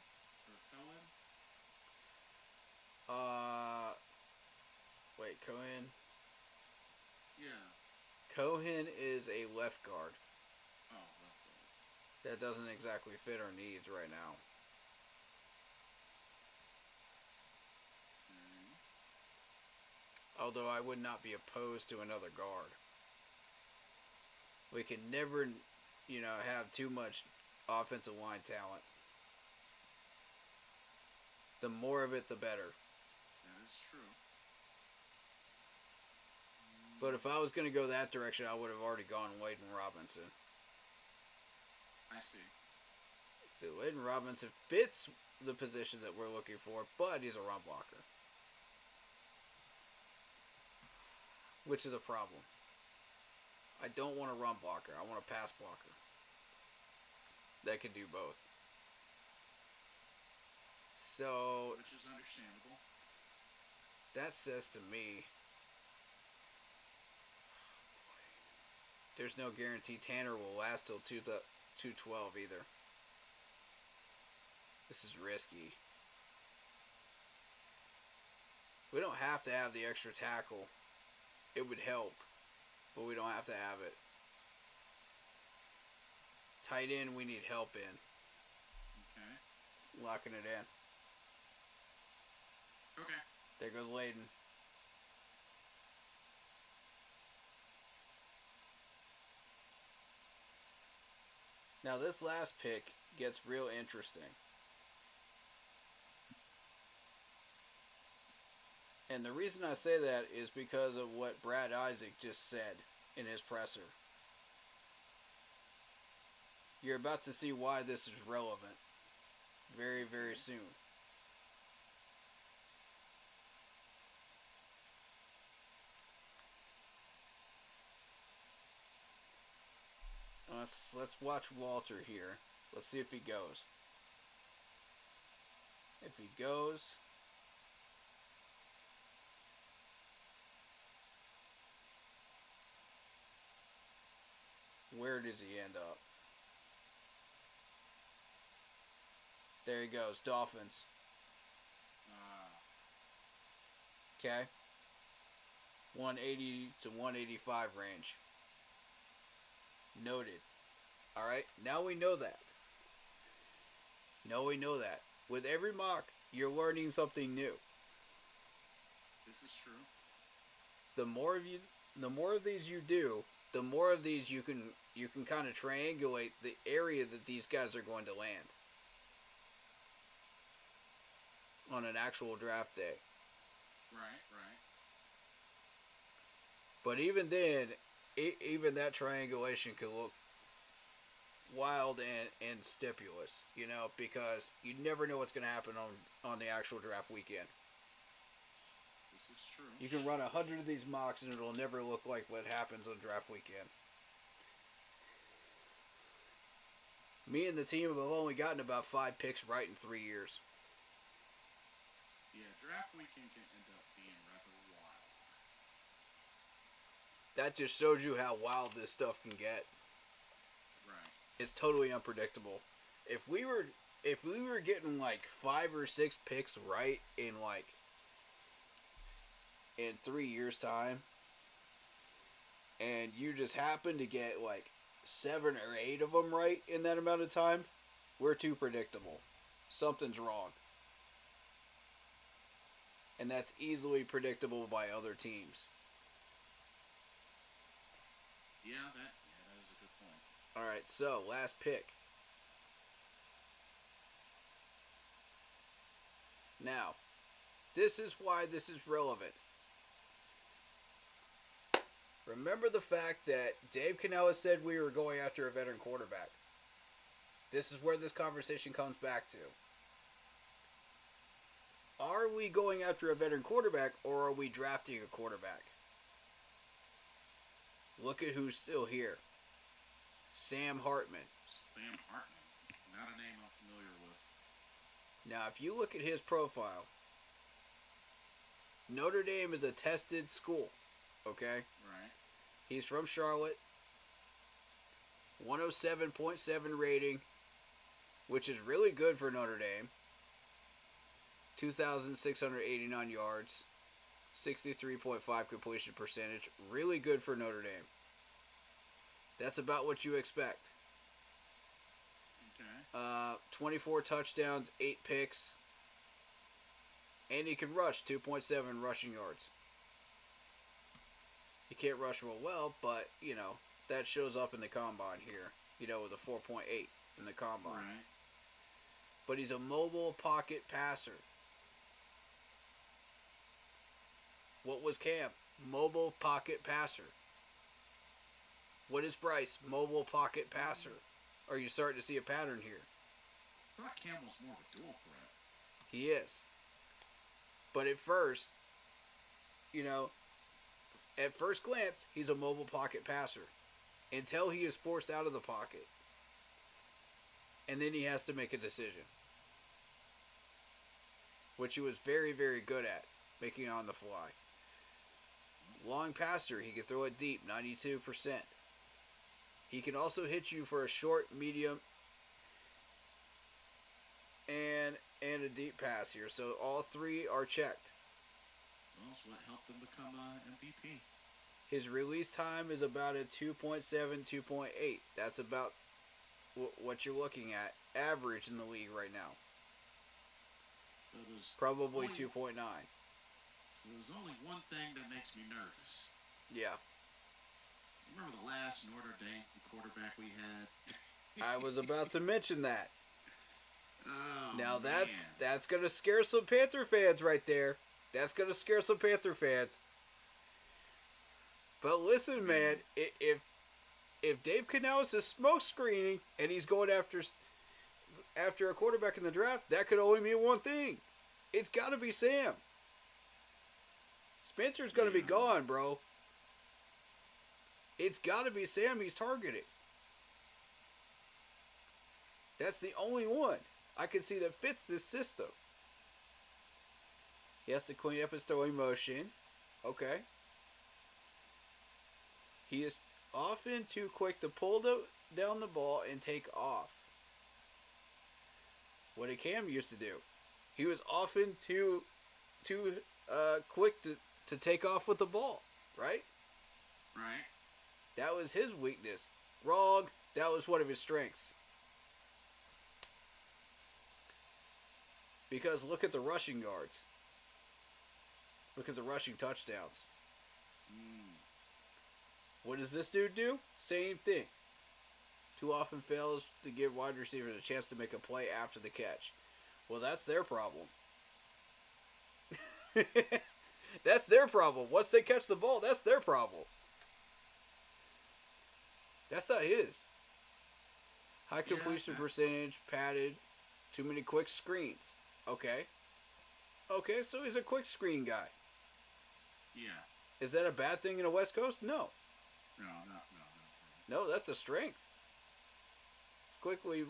or Cohen?
Wait, Cohen.
Yeah.
Cohen is a left guard.
Oh, left guard.
that doesn't exactly fit our needs right now. Although I would not be opposed to another guard. We can never, have too much offensive line talent. The more of it, the better.
That is true.
But if I was going to go that direction, I would have already gone Layden Robinson.
I see.
So Layden Robinson fits the position that we're looking for, but he's a run blocker. Which is a problem. I don't want a run blocker. I want a pass blocker that can do both. So,
which is understandable.
That says to me, there's no guarantee Tanner will last till 212 either. This is risky. We don't have to have the extra tackle. It would help, but we don't have to have it. Tight end, we need help in.
Okay.
Locking it in.
Okay.
There goes Layden. Now this last pick gets real interesting. And the reason I say that is because of what Brad Isaac just said in his presser. You're about to see why this is relevant very, very soon. Let's watch Walter here. Let's see if he goes. If he goes, where does he end up? There he goes, Dolphins. Okay. 180 to 185 range. Noted. Alright, now we know that. Now we know that. With every mock, you're learning something new.
This is true.
The more of these you do, the more of these you can kind of triangulate the area that these guys are going to land on an actual draft day.
Right.
But even then, even that triangulation can look wild and stipulous, because you never know what's going to happen on the actual draft weekend.
This is true.
You can run 100 of these mocks and it'll never look like what happens on draft weekend. Me and the team have only gotten about 5 picks right in 3 years.
Yeah, draft weekend can end up being rather wild.
That just shows you how wild this stuff can get.
Right.
It's totally unpredictable. If we were getting like 5 or 6 picks right in 3 years time, and you just happen to get like 7 or 8 of them right in that amount of time, we're too predictable. Something's wrong. And that's easily predictable by other teams.
Yeah, that is a good point.
Alright, so last pick. Now, this is why this is relevant. Remember the fact that Dave Canella said we were going after a veteran quarterback. This is where this conversation comes back to. Are we going after a veteran quarterback, or are we drafting a quarterback? Look at who's still here. Sam Hartman.
Sam Hartman. Not a name I'm familiar with.
Now, if you look at his profile, Notre Dame is a tested school, okay?
Right.
He's from Charlotte. 107.7 rating, which is really good for Notre Dame. 2,689 yards. 63.5 completion percentage. Really good for Notre Dame. That's about what you expect. 24 touchdowns, 8 picks. And he can rush 2.7 rushing yards. He can't rush real well, but, that shows up in the combine here. With a 4.8 in the combine.
Right.
But he's a mobile pocket passer. What was Cam? Mobile pocket passer. What is Bryce? Mobile pocket passer. Are you starting to see a pattern here?
I thought Cam was more of a dual threat.
He is. But at first, at first glance, he's a mobile pocket passer. Until he is forced out of the pocket. And then he has to make a decision. Which he was very, very good at. Making it on the fly. Long passer, he can throw it deep, 92%. He can also hit you for a short, medium, and a deep pass here. So all three are checked.
Well, that's what helped him become MVP.
His release time is about a 2.7, 2.8. That's about what you're looking at. Average in the league right now.
So there's
Probably
only,
2.9.
So there's only one thing that makes me nervous.
Yeah.
You remember the last Notre Dame quarterback we had?
I was about to mention that.
Oh,
Now
man.
that's going to scare some Panther fans right there. That's going to scare some Panther fans. But listen, man, if Dave Canales is smoke screening and he's going after a quarterback in the draft, that could only mean one thing. It's got to be Sam. Spencer's going to be gone, bro. It's got to be Sam he's targeting. That's the only one I can see that fits this system. He has to clean up his throwing motion. Okay. He is often too quick to pull down the ball and take off. What did Cam used to do? He was often too quick to take off with the ball, right?
Right.
That was his weakness. Wrong. That was one of his strengths. Because look at the rushing yards. Look at the rushing touchdowns. What does this dude do? Same thing. Too often fails to give wide receivers a chance to make a play after the catch. Well, that's their problem. That's their problem. Once they catch the ball, that's their problem. That's not his. High completion percentage, padded, too many quick screens. Okay. Okay, so he's a quick screen guy.
Yeah.
Is that a bad thing in the West Coast? No.
No.
No, that's a strength. Clearly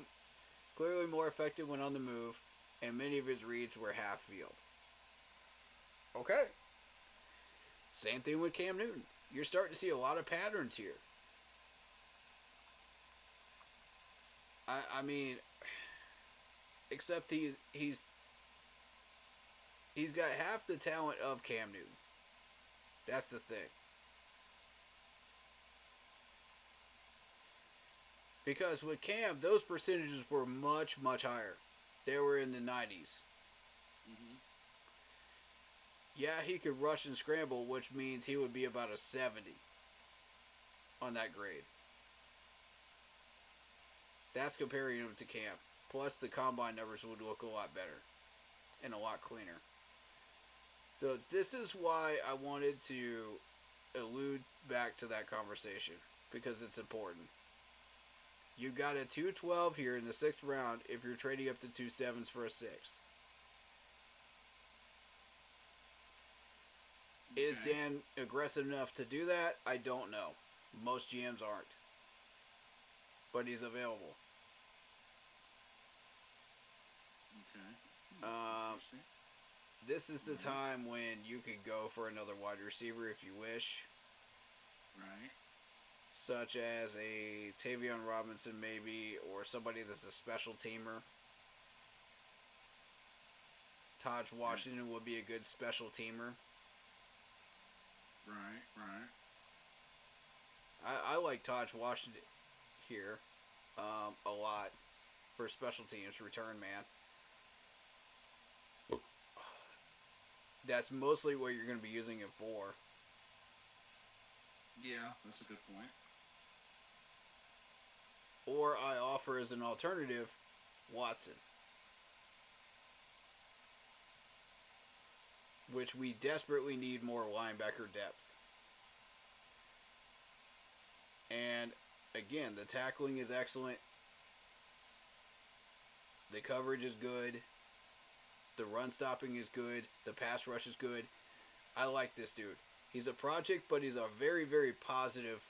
more effective when on the move, and many of his reads were half field. Okay. Same thing with Cam Newton. You're starting to see a lot of patterns here. I mean, except he's got half the talent of Cam Newton. That's the thing. Because with Cam, those percentages were much, much higher. They were in the 90s.
Mm-hmm.
Yeah, he could rush and scramble, which means he would be about a 70 on that grade. That's comparing him to Cam. Plus, the combine numbers would look a lot better and a lot cleaner. So this is why I wanted to allude back to that conversation, because it's important. You got a 212 here in the 6th round if you're trading up to 2 7s for a 6. Okay. Is Dan aggressive enough to do that? I don't know. Most GMs aren't. But he's available.
Okay.
This is the time when you could go for another wide receiver if you wish.
Right.
Such as a Tavion Robinson maybe, or somebody that's a special teamer. Taj Washington would be a good special teamer.
Right.
I like Taj Washington here a lot. for special teams return man. That's mostly what you're going to be using it for.
Yeah, that's a good point.
Or I offer as an alternative, Watson. Which we desperately need more linebacker depth. And again, the tackling is excellent. The coverage is good. The run stopping is good. The pass rush is good. I like this dude. He's a project, but he's a very, very positive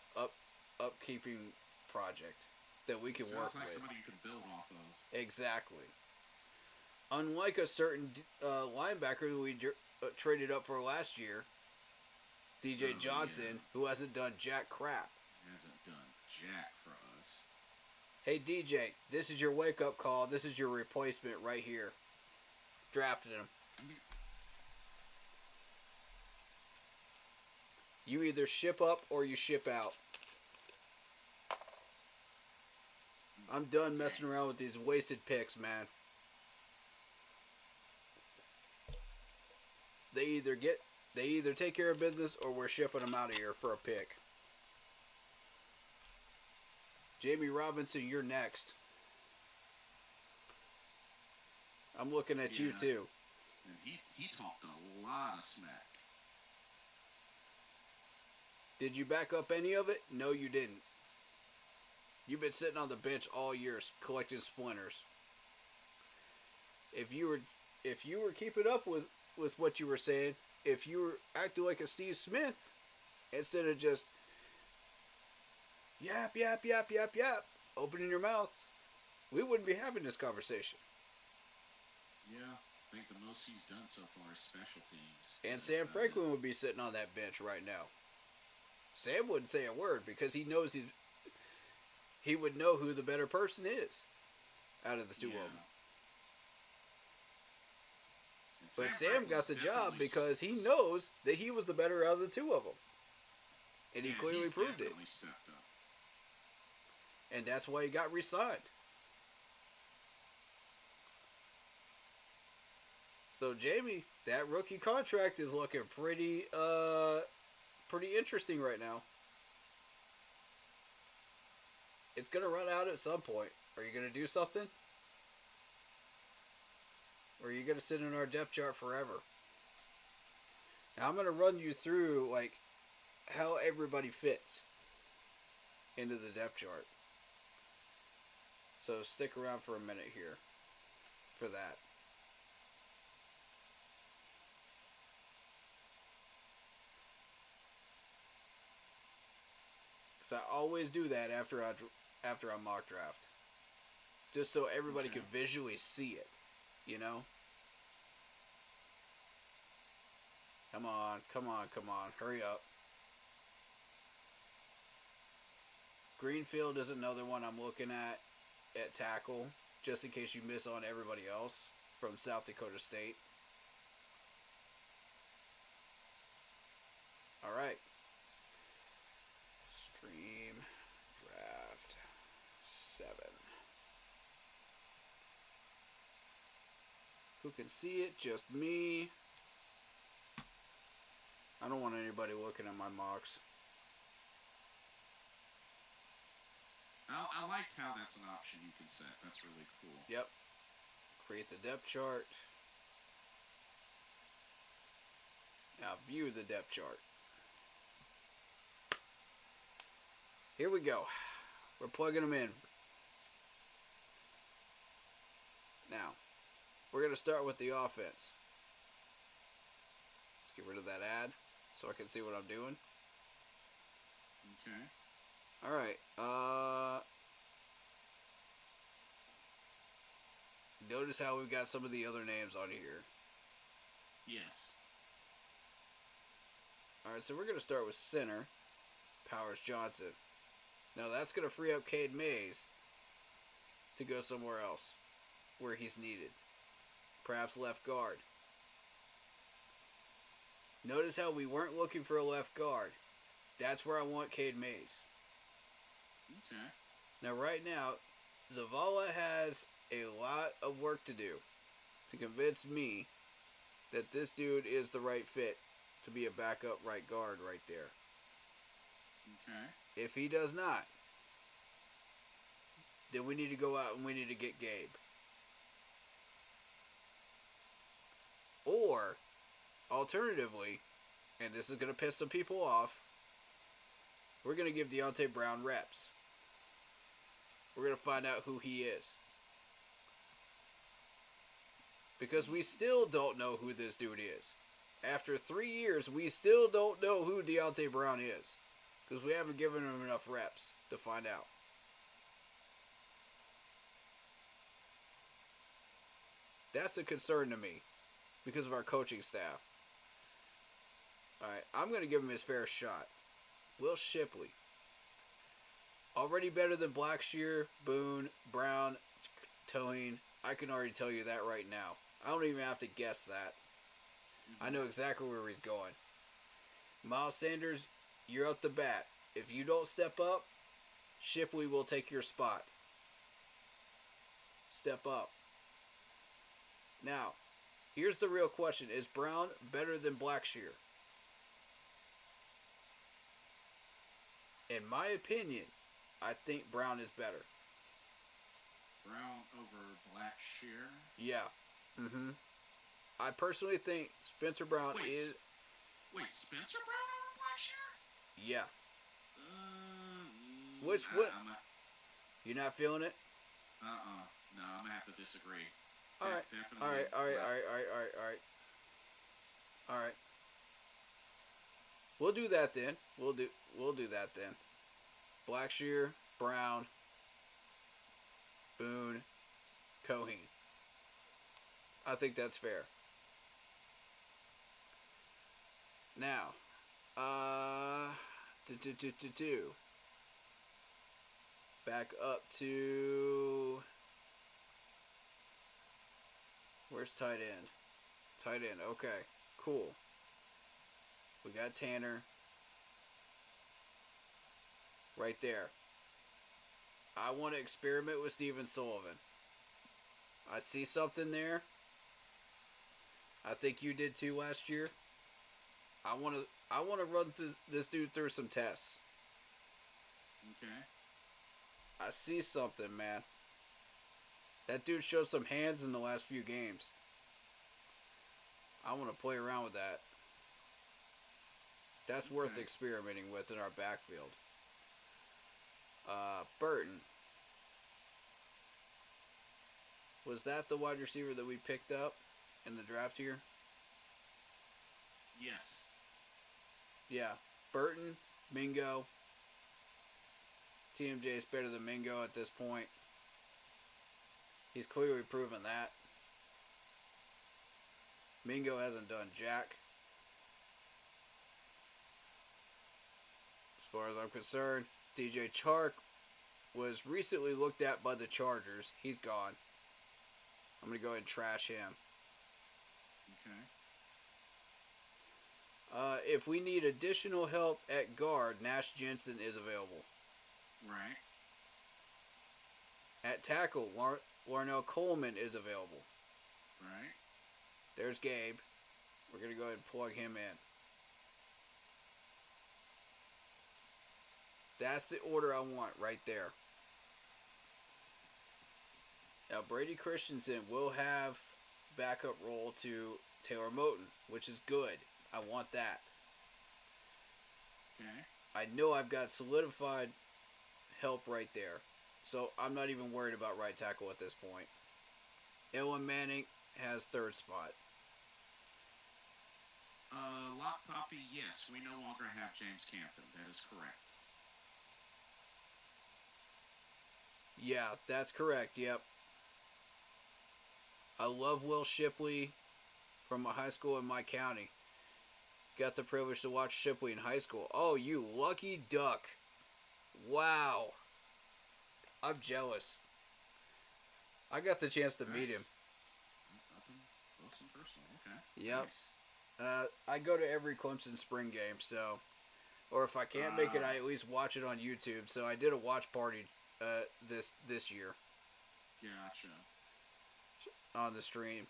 upkeeping project that we can work
Sounds like
with.
somebody you can build off of.
Exactly. Unlike a certain linebacker who we traded up for last year, DJ Johnson,
yeah.
who hasn't done jack crap.
Hasn't done jack for us.
Hey DJ, this is your wake-up call. This is your replacement right here. Drafted him. You either ship up or you ship out. I'm done messing around with these wasted picks, man. They either take care of business or we're shipping them out of here for a pick. Jamie Robinson, you're next. I'm looking at you too.
And he talked a lot of smack.
Did you back up any of it? No, you didn't. You've been sitting on the bench all year collecting splinters. If you were keeping up with what you were saying, if you were acting like a Steve Smith, instead of just yap, opening your mouth, we wouldn't be having this conversation.
Yeah, I think the most he's done so far is special teams.
And Sam Franklin would be sitting on that bench right now. Sam wouldn't say a word because he knows he would know who the better person is out of the two of them. But Sam got the job because he knows that he was the better out of the two of them. And he clearly proved it.
Stepped up.
And that's why he got re-signed. So Jamie, that rookie contract is looking pretty interesting right now. It's gonna run out at some point. Are you gonna do something? Or are you gonna sit in our depth chart forever? Now I'm gonna run you through like how everybody fits into the depth chart. So stick around for a minute here for that. Because I always do that after I mock draft. Just so everybody can visually see it, you know? Come on. Hurry up. Greenfield is another one I'm looking at tackle, just in case you miss on everybody else from South Dakota State. All right. Stream draft 7. Who can see it? Just me. I don't want anybody looking at my mocks.
I like how that's an option you can set. That's really cool.
Yep. Create the depth chart. Now view the depth chart. Here we go. We're plugging them in. Now, we're going to start with the offense. Let's get rid of that ad so I can see what I'm doing.
Okay.
All right. Notice how we've got some of the other names on here.
Yes.
All right, so we're going to start with center, Powers Johnson. Now that's going to free up Cade Mays to go somewhere else where he's needed. Perhaps left guard. Notice how we weren't looking for a left guard. That's where I want Cade Mays.
Okay.
Now right now, Zavala has of work to do to convince me that this dude is the right fit to be a backup right guard right there.
Okay.
If he does not, then we need to go out and we need to get Gabe. Or, alternatively, and this is going to piss some people off, we're going to give Deontay Brown reps. We're going to find out who he is. Because we still don't know who this dude is. After 3 years, we still don't know who Deontay Brown is. Because we haven't given him enough reps to find out. That's a concern to me. Because of our coaching staff. Alright, I'm going to give him his fair shot. Will Shipley. Already better than Blackshear, Boone, Brown, Towing. I can already tell you that right now. I don't even have to guess that. I know exactly where he's going. Miles Sanders, you're up the bat. If you don't step up, Shipley will take your spot. Step up. Now, here's the real question. Is Brown better than Blackshear? In my opinion, I think Brown is better.
Brown over Blackshear.
Yeah. Mm-hmm. I personally think Spencer Brown is...
Wait, Spencer Brown over Blackshear?
Yeah.
Which
what? You're not feeling it?
No, I'm going to have to disagree.
Alright.
Definitely.
Alright. We'll do that then. We'll do that then. Blackshear, Brown, Boone, Cohen. I think that's fair. Now, back up to, where's tight end? Tight end, okay, cool. We got Tanner. Right there. I want to experiment with Steven Sullivan. I see something there. I think you did too last year. I want to run this dude through some tests.
Okay.
I see something, man. That dude showed some hands in the last few games. I want to play around with that. That's worth experimenting with in our backfield. Burton. Was that the wide receiver that we picked up in the draft here?
Yes.
Yeah. Burton, Mingo. TMJ is better than Mingo at this point. He's clearly proven that. Mingo hasn't done jack. As far as I'm concerned, DJ Chark was recently looked at by the Chargers. He's gone. I'm going to go ahead and trash him.
Okay.
If we need additional help at guard, Nash Jensen is available.
Right.
At tackle, Larnell Coleman is available.
Right.
There's Gabe. We're going to go ahead and plug him in. That's the order I want right there. Now, Brady Christensen will have backup role to Taylor Moton, which is good. I want that.
Okay.
I know I've got solidified help right there. So I'm not even worried about right tackle at this point. Ellen Manning has third spot.
Lock Poppy, yes. We no longer have James Campton. That is correct.
Yeah, that's correct. Yep. I love Will Shipley from a high school in my county. Got the privilege to watch Shipley in high school. Oh, you lucky duck. Wow. I'm jealous. I got the chance to meet him.
Nothing close and personal. Okay.
Yep.
Nice.
I go to every Clemson spring game, so... Or if I can't make it, I at least watch it on YouTube. So I did a watch party this year.
Gotcha.
on the stream.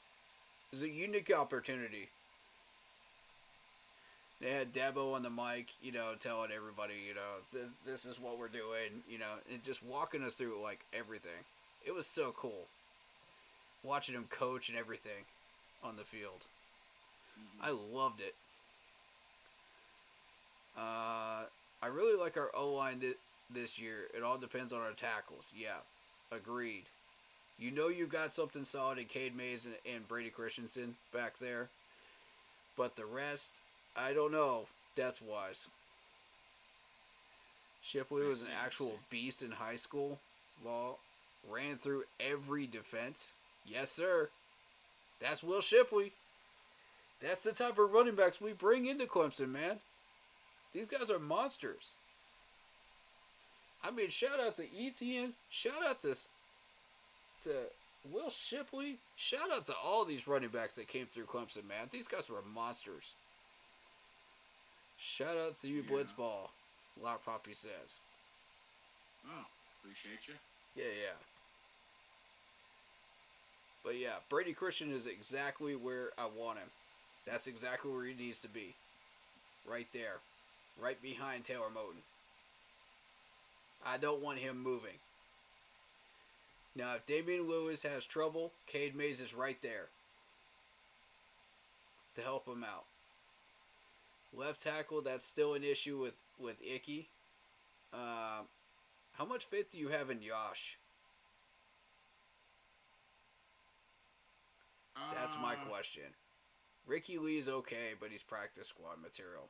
It was a unique opportunity. They had Dabo on the mic, telling everybody, this is what we're doing, and just walking us through, like, everything. It was so cool. Watching him coach and everything on the field. I loved it. I really like our O-line this year. It all depends on our tackles. Yeah, agreed. You got something solid in Cade Mays and Brady Christensen back there. But the rest, I don't know, depth-wise. Shipley was an actual beast in high school. Well, ran through every defense. Yes, sir. That's Will Shipley. That's the type of running backs we bring into Clemson, man. These guys are monsters. I mean, shout out to Etienne. Shout out to Will Shipley. Shout out to all these running backs that came through Clemson, man. These guys were monsters. Shout out to you, Blitzball. Lock Poppy says.
Oh, appreciate you.
Yeah. But yeah, Brady Christian is exactly where I want him. That's exactly where he needs to be. Right there. Right behind Taylor Moton. I don't want him moving. Now, if Damian Lewis has trouble, Cade Mays is right there to help him out. Left tackle, that's still an issue with Icky. How much faith do you have in Yosh? That's my question. Ricky Lee's okay, but he's practice squad material.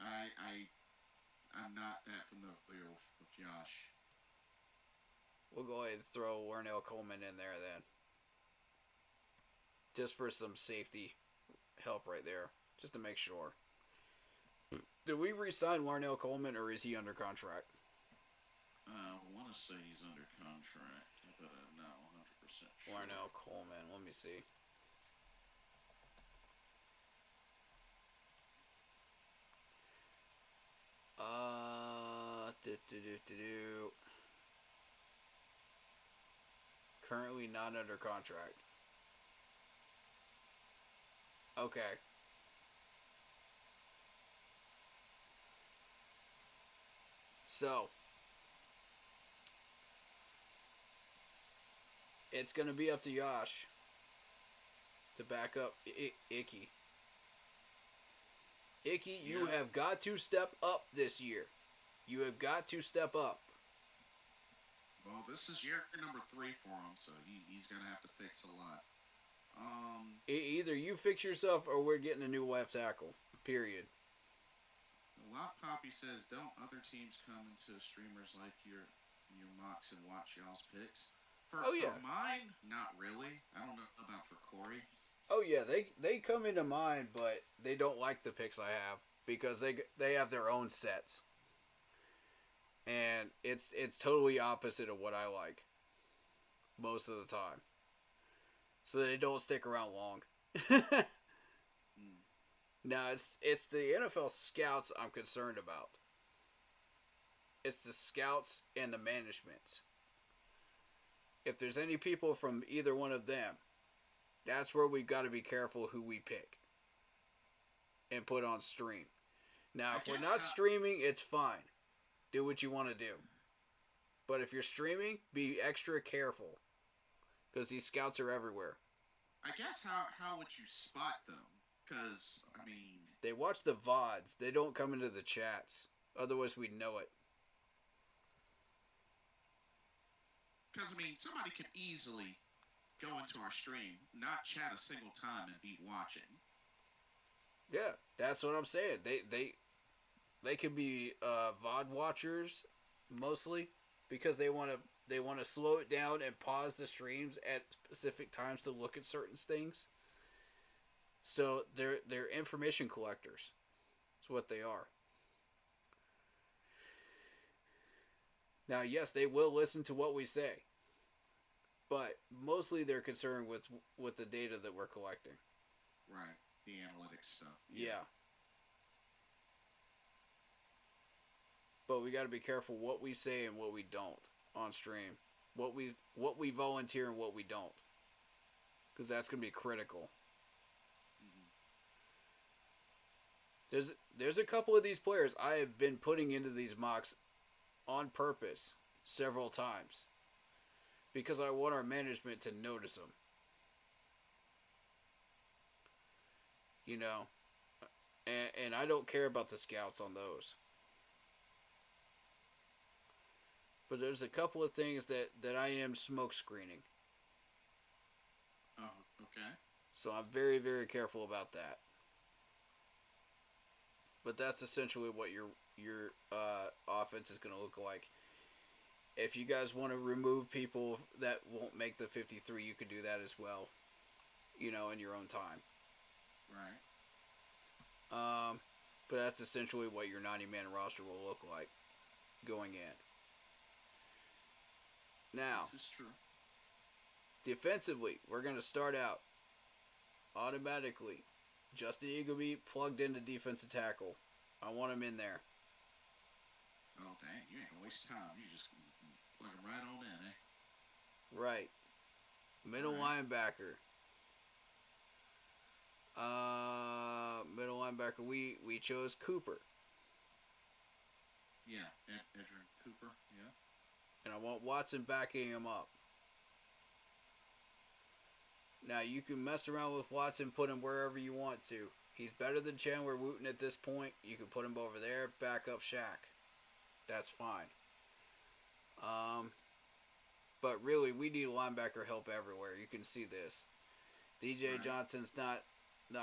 I'm not that familiar with Josh.
We'll go ahead and throw Warnell Coleman in there then. Just for some safety help right there. Just to make sure. Did we re-sign Warnell Coleman or is he under contract?
I want to say he's under contract, but I'm not 100% sure.
Warnell Coleman, let me see. Currently not under contract. Okay. So, it's going to be up to Yosh to back up Icky. Icky, you have got to step up this year. You have got to step up.
Well, this is year number 3 for him, so he's going to have to fix a lot.
Either you fix yourself or we're getting a new left tackle. Period.
Lot Poppy says, don't other teams come into streamers like your mocks and watch y'all's picks? For mine, not really. I don't know about for Corey.
Oh yeah, they come into mine, but they don't like the picks I have because they have their own sets, and it's totally opposite of what I like most of the time. So they don't stick around long. Now it's the NFL scouts I'm concerned about. It's the scouts and the management. If there's any people from either one of them, that's where we've got to be careful who we pick and put on stream. Now, if we're not streaming, it's fine. Do what you want to do. But if you're streaming, be extra careful because these scouts are everywhere.
I guess how would you spot them? Because, I mean...
They watch the VODs. They don't come into the chats. Otherwise, we'd know it.
Because, I mean, somebody could easily go into our stream, not chat a single time, and be watching.
Yeah, that's what I'm saying. They could be VOD watchers, mostly, because they want to slow it down and pause the streams at specific times to look at certain things. So they're information collectors. That's what they are. Now, yes, they will listen to what we say, but mostly they're concerned with the data that we're collecting.
Right, the analytics stuff.
Yeah. But we got to be careful what we say and what we don't on stream. what we volunteer and what we don't, because that's going to be critical. There's a couple of these players I have been putting into these mocks on purpose several times because I want our management to notice them. You know, and I don't care about the scouts on those. But there's a couple of things that I am smoke screening.
Oh, okay.
So I'm very, very careful about that. But that's essentially what your offense is going to look like. If you guys want to remove people that won't make the 53, you could do that as well. You know, in your own time.
Right.
But that's essentially what your 90-man roster will look like going in. Now,
This is true.
defensively, we're going to start out automatically. Justin Eagleby plugged into defensive tackle. I want him in there.
Oh, dang. You ain't going to waste time. You just plug him right on in, eh?
Right. Middle linebacker. Middle linebacker, we chose Cooper.
Yeah, Edrin Cooper, yeah.
And I want Watson backing him up. Now, you can mess around with Watson, put him wherever you want to. He's better than Chandler Wooten at this point. You can put him over there, back up Shaq. That's fine. But really, we need linebacker help everywhere. You can see this. DJ
Right.
Johnson's not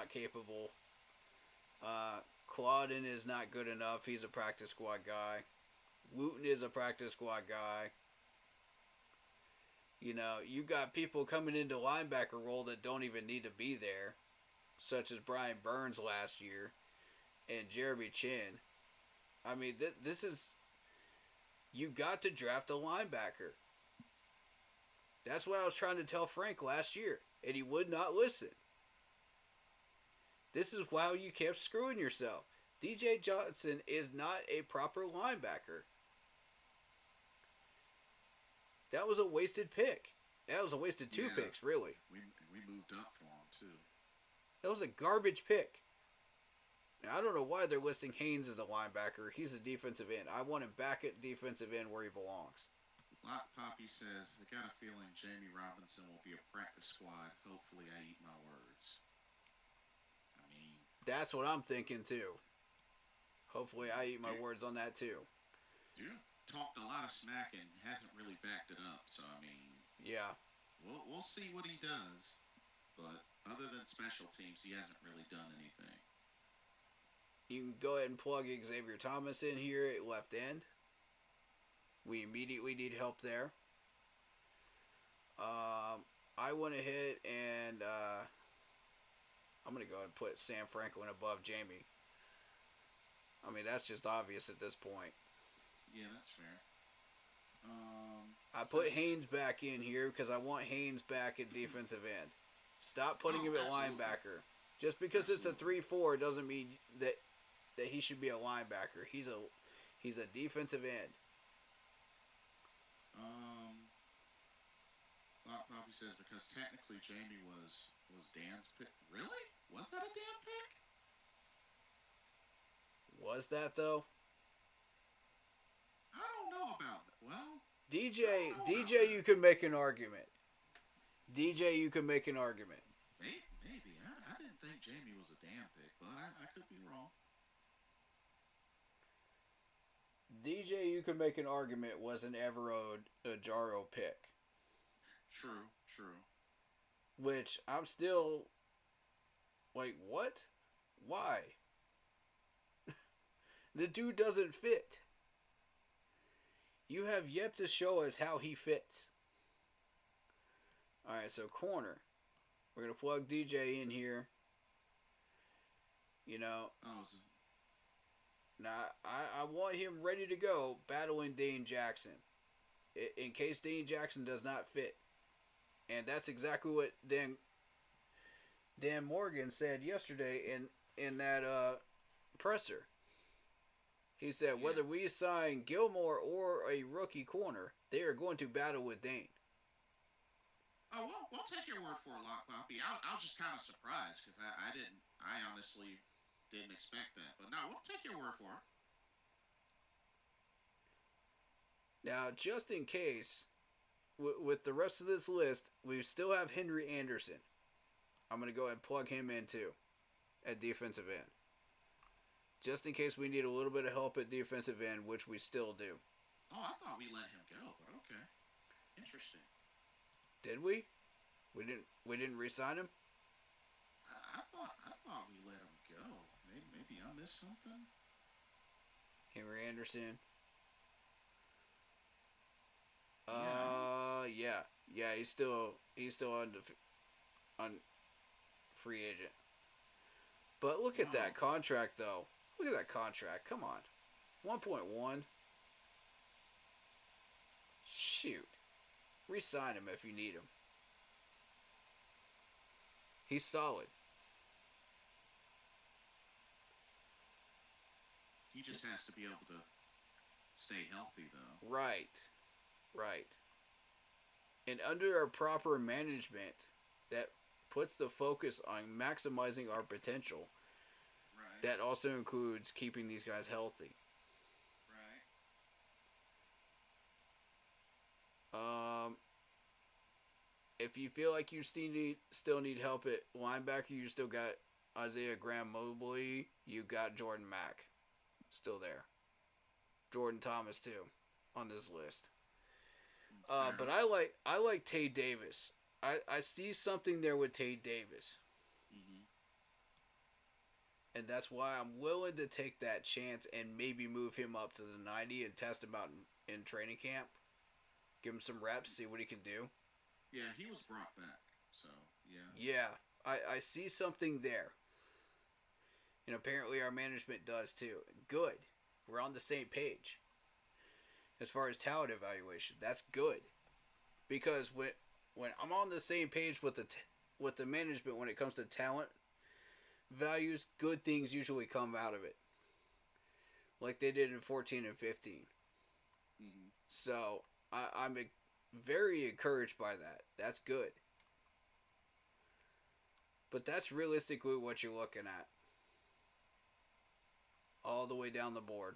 capable. Claudin is not good enough. He's a practice squad guy. Wooten is a practice squad guy. You know, you got people coming into linebacker role that don't even need to be there, such as Brian Burns last year and Jeremy Chin. I mean, this is... You got to draft a linebacker. That's what I was trying to tell Frank last year, and he would not listen. This is how you kept screwing yourself. DJ Johnson is not a proper linebacker. That was a wasted pick. That was a wasted two picks, really.
We moved up for him, too.
That was a garbage pick. Now, I don't know why they're listing Haynes as a linebacker. He's a defensive end. I want him back at defensive end where he belongs.
Lot Poppy says, I got a feeling Jamie Robinson will be a practice squad. Hopefully I eat my words. I mean...
That's what I'm thinking, too. Hopefully I eat my words on that, too.
Dude talked a lot of smack and hasn't really backed it up, so I mean...
Yeah.
We'll see what he does, but other than special teams, he hasn't really done anything.
You can go ahead and plug Xavier Thomas in here at left end. We immediately need help there. I went ahead and I'm going to go ahead and put Sam Franklin above Jamie. I mean, that's just obvious at this point.
Yeah, that's fair.
I put Haynes back in here because I want Haynes back at defensive end. Stop putting him at linebacker. Just because it's a 3-4 doesn't mean that he should be a linebacker. He's a defensive end.
Poppy says because technically Jamie was Dan's pick. Really? Was that a Dan pick?
Was that though?
I don't know about that. Well,
DJ, you can make an argument. DJ, you can make an argument.
Maybe. I didn't think Jamie was a Dan pick, but I could be wrong.
DJ, you can make an argument wasn't ever a Jaro pick.
True.
Which I'm still like, what? Why? The dude doesn't fit. You have yet to show us how he fits. Alright, so corner. We're going to plug DJ in here. You know. Now, I want him ready to go battling Dane Jackson. In case Dane Jackson does not fit. And that's exactly what Dan Morgan said yesterday in that presser. He said, whether we sign Gilmore or a rookie corner, they are going to battle with Dane.
Oh, we'll take your word for it, Lock Poppy. I was just kind of surprised because I honestly didn't expect that. But no, we'll take your word for it.
Now, just in case, with the rest of this list, we still have Henry Anderson. I'm going to go ahead and plug him in too at defensive end. Just in case we need a little bit of help at defensive end, which we still do.
Oh, I thought we let him go, but okay. Interesting.
Did we? We didn't re-sign him?
I thought we let him go. Maybe I missed something.
Henry Anderson.
Yeah.
Yeah. He's still on free agent. But look at that contract, though. Look at that contract. Come on, 1.1. Shoot, re-sign him if you need him. He's solid.
He just has to be able to stay healthy, though.
Right. And under our proper management that puts the focus on maximizing our potential,
Right.
that also includes keeping these guys healthy.
Right.
If you feel like you still need help at linebacker, you still got Isaiah Graham Mobley. You got Jordan Mack still there. Jordan Thomas too on this list. But I like Tay Davis. I see something there with Tay Davis.
Mm-hmm.
And that's why I'm willing to take that chance and maybe move him up to the 90 and test him out in training camp. Give him some reps, see what he can do.
Yeah, he was brought back, so yeah.
Yeah, I see something there. And apparently our management does too. Good. We're on the same page. As far as talent evaluation, that's good. Because when I'm on the same page with the management when it comes to talent values, good things usually come out of it. Like they did in 14 and 15.
Mm-hmm.
So I'm very encouraged by that. That's good. But that's realistically what you're looking at. All the way down the board.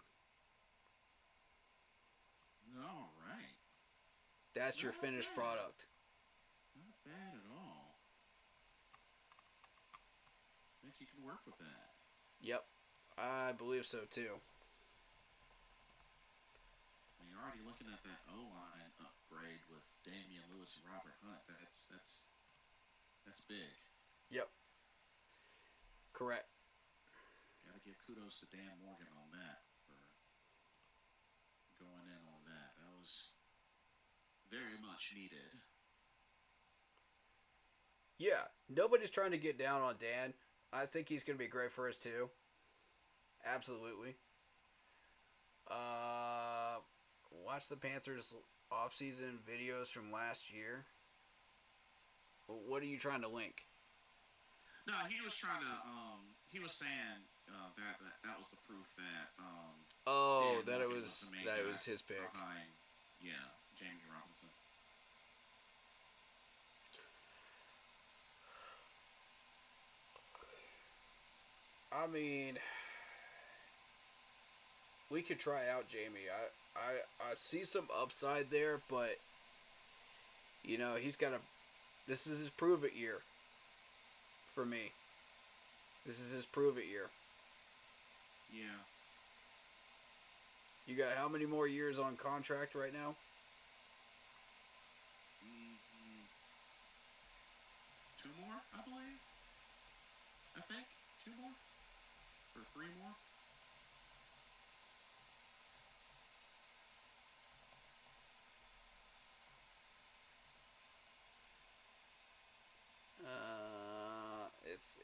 All right.
That's your finished product.
Not bad at all. I think you can work with that.
Yep. I believe so too.
You're already looking at that O-line upgrade with Damian Lewis and Robert Hunt. That's big.
Yep. Correct.
Gotta give kudos to Dan Morgan on that for going in on that. That was very much needed.
Yeah. Nobody's trying to get down on Dan. I think he's going to be great for us too. Absolutely. Watch the Panthers off-season videos from last year. What are you trying to link?
No, he was trying to. He was saying that was the proof that. Dan Morgan was the main guy
his pick.
Behind, yeah, Jamie Robinson.
I mean, we could try out Jamie. I see some upside there, but you know he's got to. This is his prove it year. For me, this is his prove it year.
Yeah.
You got how many more years on contract right now?
Mm-hmm. 2 more, I believe. I think 2 more or 3 more.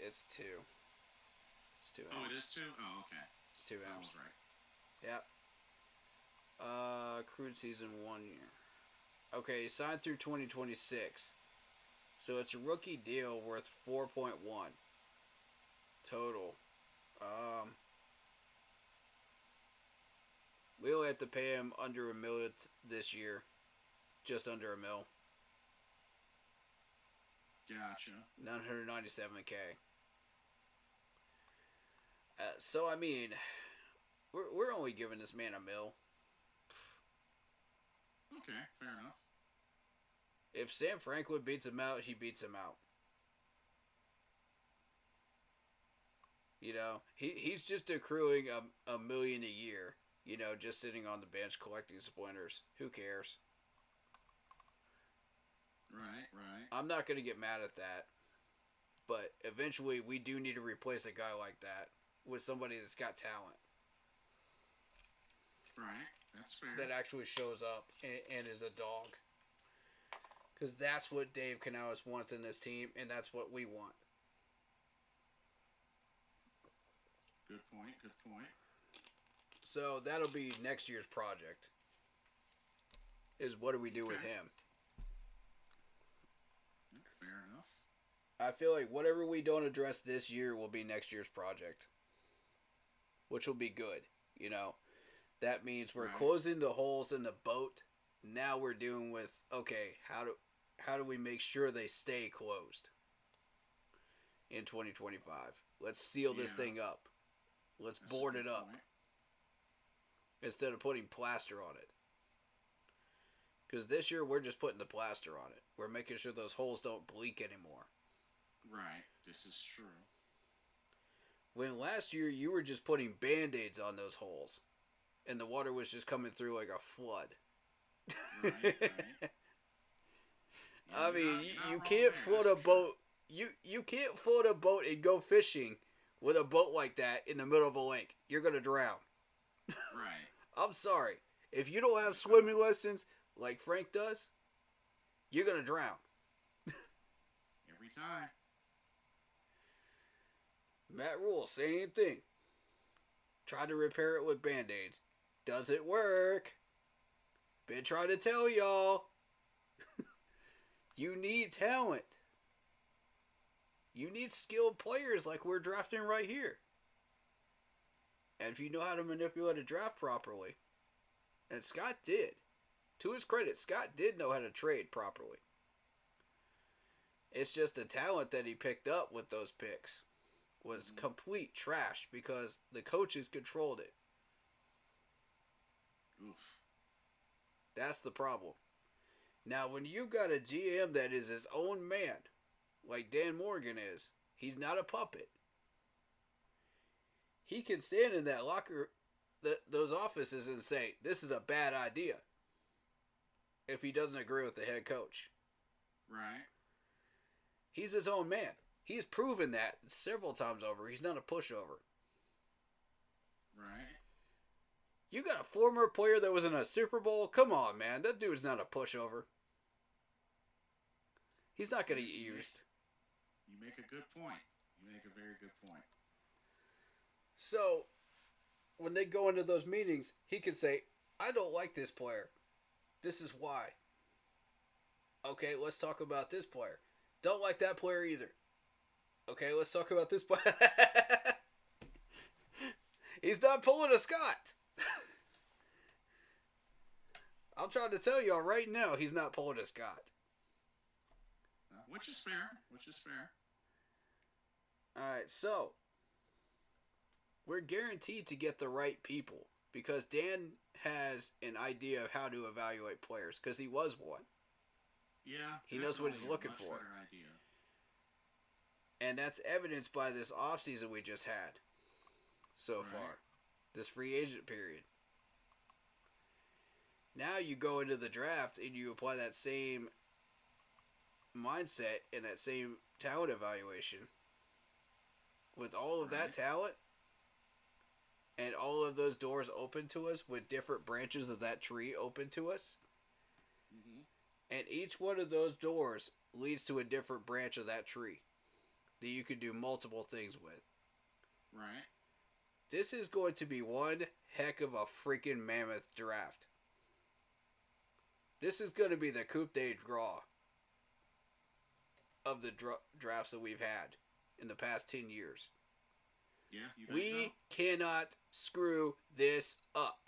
It's 2. It's 2.
Oh, it is 2. Oh, okay.
It's 2
That
M's.
was right.
Yep. Accrued season 1 year. Okay, signed through 2026. So it's a rookie deal worth 4.1 total. We only have to pay him under $1 million this year. just under $1 million.
Gotcha.
$997K. So I mean, we're only giving this man $1 million.
Okay, fair enough.
If Sam Franklin beats him out, he beats him out. You know, he's just accruing $1 million a year. You know, just sitting on the bench collecting splinters. Who cares?
Right.
I'm not going to get mad at that. But eventually, we do need to replace a guy like that with somebody that's got talent.
Right, that's fair.
That actually shows up and is a dog. Because that's what Dave Canales wants in this team, and that's what we want.
Good point.
So that'll be next year's project. Is what do we do with him?
Fair enough.
I feel like whatever we don't address this year will be next year's project. Which will be good, you know. That means we're closing the holes in the boat. Now we're dealing with, okay, how do we make sure they stay closed in 2025? Let's seal this thing up. Let's board it up. Instead of putting plaster on it. Because this year we're just putting the plaster on it. We're making sure those holes don't bleak anymore.
Right, this is true.
When last year you were just putting Band-Aids on those holes. And the water was just coming through like a flood.
Right.
I mean, you can't float a boat. You can't float a boat and go fishing with a boat like that in the middle of a lake. You're going to drown.
Right.
I'm sorry. If you don't have swimming lessons like Frank does, you're going to drown.
Every time.
Matt Rule, same thing. Try to repair it with Band-Aids. Doesn't work. Been trying to tell y'all. You need talent. You need skilled players like we're drafting right here. And if you know how to manipulate a draft properly, and Scott did. To his credit, Scott did know how to trade properly. It's just the talent that he picked up with those picks was complete trash because the coaches controlled it.
Oof.
That's the problem. Now, when you've got a GM that is his own man, like Dan Morgan is, he's not a puppet. He can stand in that locker, those offices and say, this is a bad idea. If he doesn't agree with the head coach.
Right.
He's his own man. He's proven that several times over. He's not a pushover.
Right.
You got a former player that was in a Super Bowl? Come on, man. That dude's not a pushover. He's not going to get used.
You make a good point. You make a very good point.
So, when they go into those meetings, he can say, I don't like this player. This is why. Okay, let's talk about this player. Don't like that player either. Okay, let's talk about this player. He's not pulling a Scott. I'm trying to tell y'all right now, he's not pulling a Scott.
Which is fair.
Alright, so we're guaranteed to get the right people because Dan has an idea of how to evaluate players because he was one.
Yeah.
He knows what he's looking for.
Idea.
And that's evidenced by this offseason we just had so far. This free agent period. Now you go into the draft and you apply that same mindset and that same talent evaluation. With all of that talent and all of those doors open to us with different branches of that tree open to us.
Mm-hmm.
And each one of those doors leads to a different branch of that tree that you can do multiple things with.
Right.
This is going to be one heck of a freaking mammoth draft. This is going to be the coup de grace of the drafts that we've had in the past 10 years.
Yeah, you think
We
so?
cannot screw this up.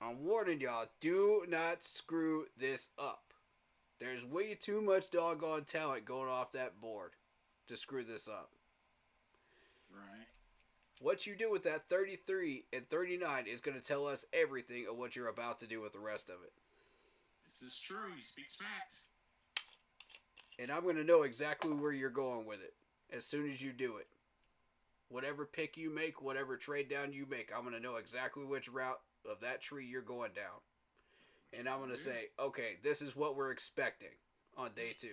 I'm warning y'all, do not screw this up. There's way too much doggone talent going off that board to screw this up.
Right.
What you do with that 33 and 39 is going to tell us everything of what you're about to do with the rest of it.
This is true. He speaks facts.
And I'm going to know exactly where you're going with it as soon as you do it. Whatever pick you make, whatever trade down you make, I'm going to know exactly which route of that tree you're going down. And I'm going to say, okay, this is what we're expecting on day 2.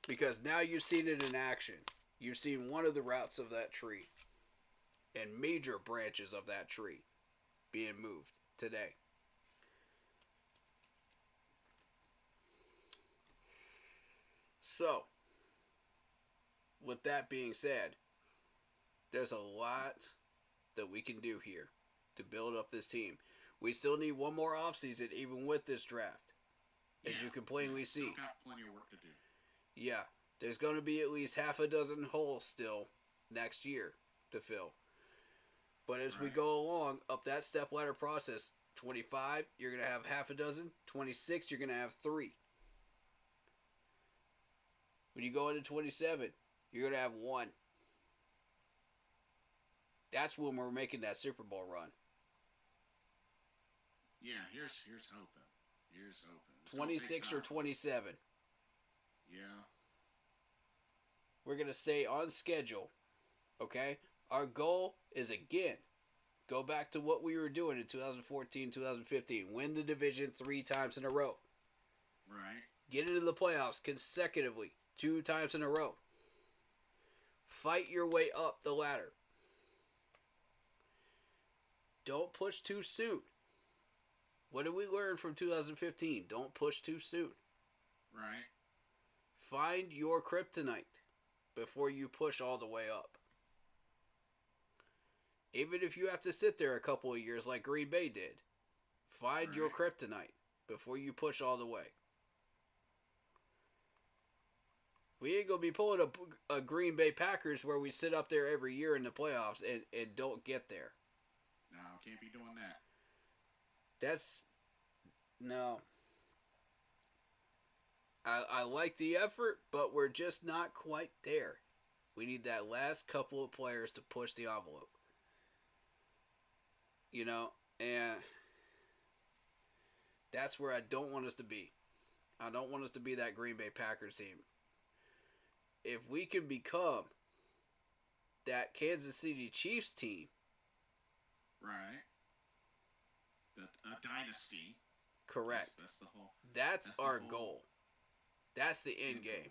Because now you've seen it in action. You've seen one of the routes of that tree and major branches of that tree being moved today. So, with that being said, there's a lot that we can do here to build up this team. We still need one more offseason even with this draft. As you can plainly see.
Still got plenty of work to do.
Yeah, there's going to be at least half a dozen holes still next year to fill. But as we go along up that step ladder process, 25, you're going to have half a dozen. 26, you're going to have 3. When you go into 27, you're going to have 1. That's when we're making that Super Bowl run.
Yeah, here's hoping. Here's hoping.
26 or 27.
Yeah.
We're going to stay on schedule. Okay? Our goal is, again, go back to what we were doing in 2014, 2015. Win the division 3 times in a row.
Right.
Get into the playoffs consecutively 2 times in a row. Fight your way up the ladder. Don't push too soon. What did we learn from 2015? Don't push too soon.
Right.
Find your kryptonite before you push all the way up. Even if you have to sit there a couple of years like Green Bay did, find your kryptonite before you push all the way. We ain't going to be pulling a Green Bay Packers where we sit up there every year in the playoffs and don't get there.
No, can't be doing that.
No. I like the effort, but we're just not quite there. We need that last couple of players to push the envelope. You know, and that's where I don't want us to be. I don't want us to be that Green Bay Packers team. If we can become that Kansas City Chiefs team.
Right. A dynasty.
Correct.
That's the whole.
That's our goal. That's the end game.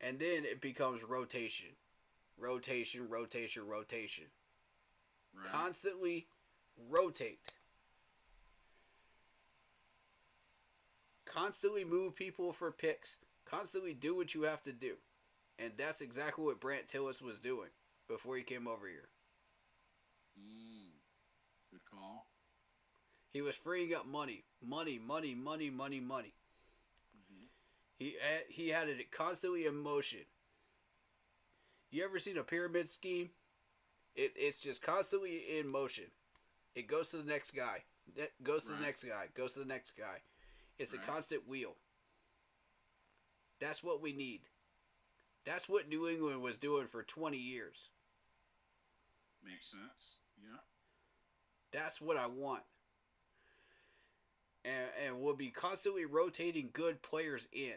And then it becomes rotation. Rotation.
Right.
Constantly rotate. Constantly move people for picks. Constantly do what you have to do. And that's exactly what Brant Tillis was doing before he came over here.
Good call.
He was freeing up money. Money.
Mm-hmm.
He had it constantly in motion. You ever seen a pyramid scheme? It's just constantly in motion. It goes to the next guy. Goes to the next guy. Goes to the next guy. It's a constant wheel. That's what we need. That's what New England was doing for 20 years.
Makes sense. Yeah.
That's what I want. And we'll be constantly rotating good players in.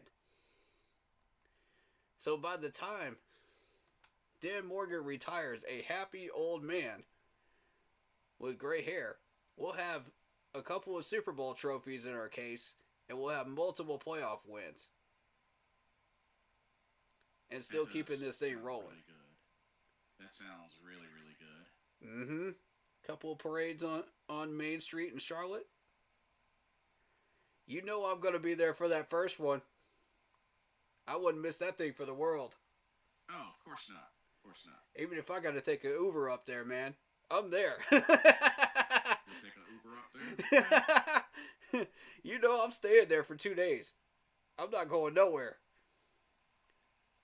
So by the time Dan Morgan retires, a happy old man with gray hair, we'll have a couple of Super Bowl trophies in our case, and we'll have multiple playoff wins. And still keeping this thing rolling.
Really good. That sounds really, really good.
Mm-hmm. Couple of parades on Main Street in Charlotte. You know I'm going to be there for that first one. I wouldn't miss that thing for the world.
Oh, of course not. Of course not.
Even if I got to take an Uber up there, man. I'm there.
You'll take an Uber up there?
You know I'm staying there for 2 days. I'm not going nowhere.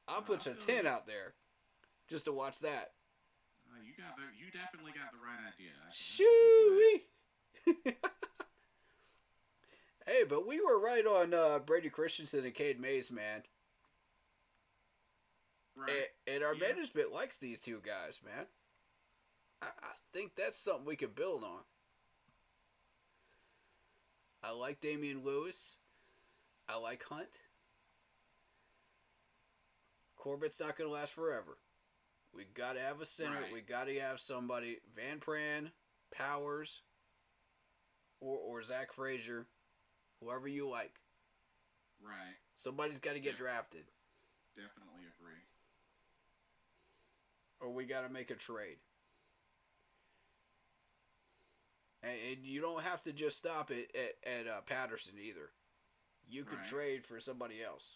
I'll put a 10 out there just to watch that.
You definitely got the right idea.
Shoo-wee! Hey, but we were right on Brady Christensen and Cade Mays, man.
Right.
And our management likes these two guys, man. I think that's something we could build on. I like Damian Lewis. I like Hunt. Corbett's not going to last forever. We got to have a center.
Right.
We got to have somebody. Van Pran, Powers, or Zach Frazier, whoever you like.
Right.
Somebody's got to get drafted.
Definitely agree.
Or we got to make a trade. And you don't have to just stop it at Patterson either. You could trade for somebody else.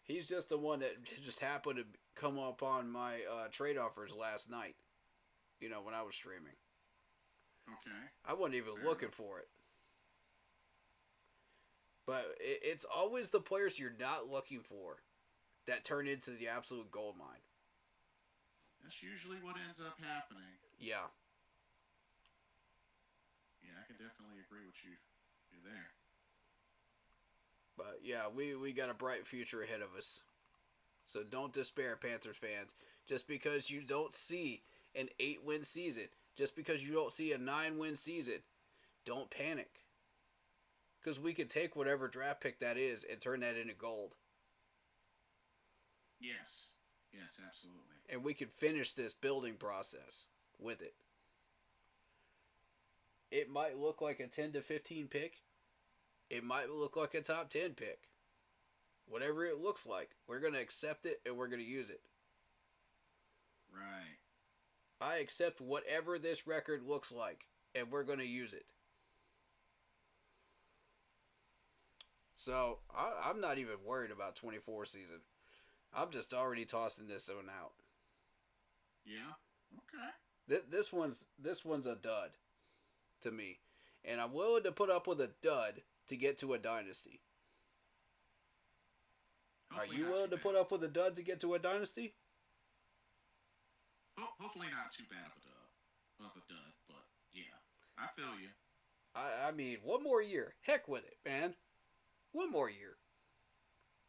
He's just the one that just happened to come up on my trade offers last night. You know, when I was streaming.
Okay.
I wasn't even looking for it. But it's always the players you're not looking for that turn into the absolute gold mine.
That's usually what ends up happening.
Yeah.
Yeah, I can definitely agree with you there.
But yeah, we got a bright future ahead of us. So don't despair, Panthers fans. Just because you don't see an 8-win season, just because you don't see a 9-win season, don't panic. Because we can take whatever draft pick that is and turn that into gold.
Yes. Yes, absolutely.
And we can finish this building process with it. It might look like a 10 to 15 pick. It might look like a top 10 pick. Whatever it looks like, we're going to accept it and we're going to use it.
Right.
I accept whatever this record looks like and we're going to use it. So, I'm not even worried about 24 season. I'm just already tossing this one out.
Yeah. Okay.
This one's a dud to me. And I'm willing to put up with a dud to get to a dynasty.
Hopefully
Are you willing to put up with a dud to get to a dynasty?
Hopefully not too bad of a dud, but yeah, I feel you.
I mean, one more year. Heck with it, man. One more year.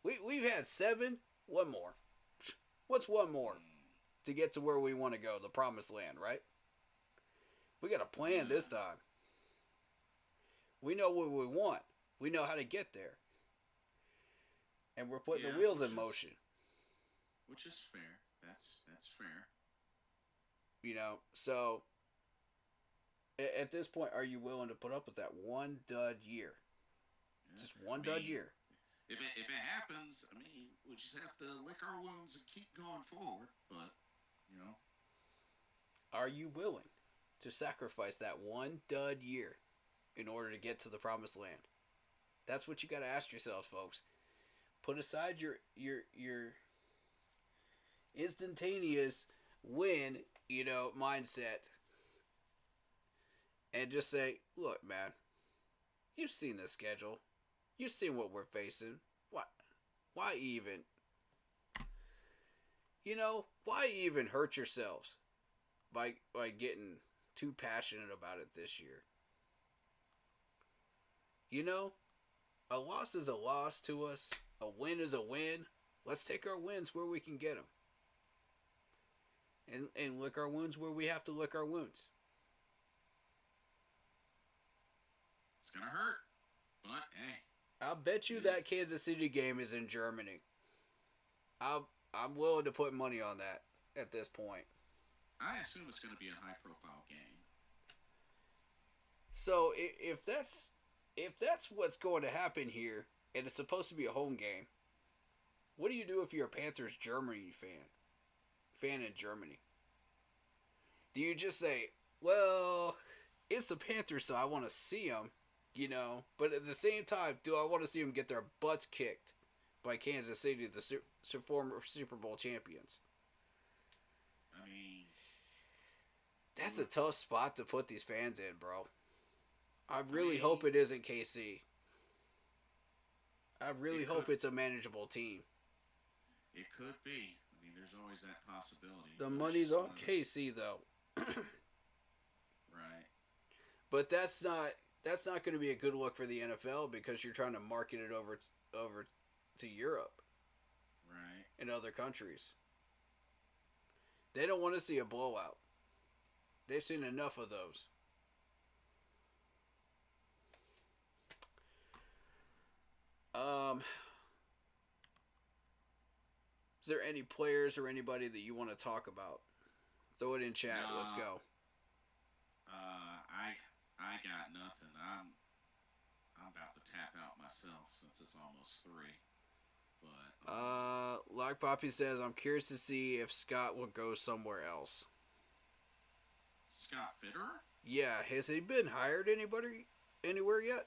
We've had 7. One more. What's one more to get to where we want to go, the promised land, right? We got a plan this time. We know what we want. We know how to get there. And we're putting the wheels in motion.
Which is fair. That's fair.
You know, so at this point, are you willing to put up with that one dud year?
Yeah,
Just one dud year.
If it happens, I mean, we just have to lick our wounds and keep going forward. But, you know.
Are you willing to sacrifice that one dud year in order to get to the promised land? That's what you got to ask yourselves, folks. Put aside your instantaneous win, mindset, and just say, look, man, you've seen the schedule. You've seen what we're facing. Why even? Why even hurt yourselves by getting too passionate about it this year? A loss is a loss to us. A win is a win. Let's take our wins where we can get them. And lick our wounds where we have to lick our wounds.
It's going to hurt. But, hey.
I'll bet you that Kansas City game is in Germany. I'm willing to put money on that at this point.
I assume it's going to be a high-profile game.
So if that's what's going to happen here, and it's supposed to be a home game, what do you do if you're a Panthers Germany fan in Germany? Do you just say, well, it's the Panthers, so I want to see them, but at the same time, do I want to see them get their butts kicked by Kansas City, the former Super Bowl champions?
I mean,
that's a tough spot to put these fans in, bro. I really hope it isn't KC. I really hope it's a manageable team.
It could be. I mean, there's always that possibility.
The
But it's
money's
just
on
one of the-
KC though.
Right.
But that's not going to be a good look for the NFL because you're trying to market it over to Europe
Right.
and other countries. They don't want to see a blowout. They've seen enough of those. Is there any players or anybody that you want to talk about? Throw it in chat. Let's go.
I got nothing. I'm about to tap out myself since it's almost 3. But
Like Poppy says, I'm curious to see if Scott will go somewhere else.
Scott Fitterer?
Yeah, has he been hired anywhere yet?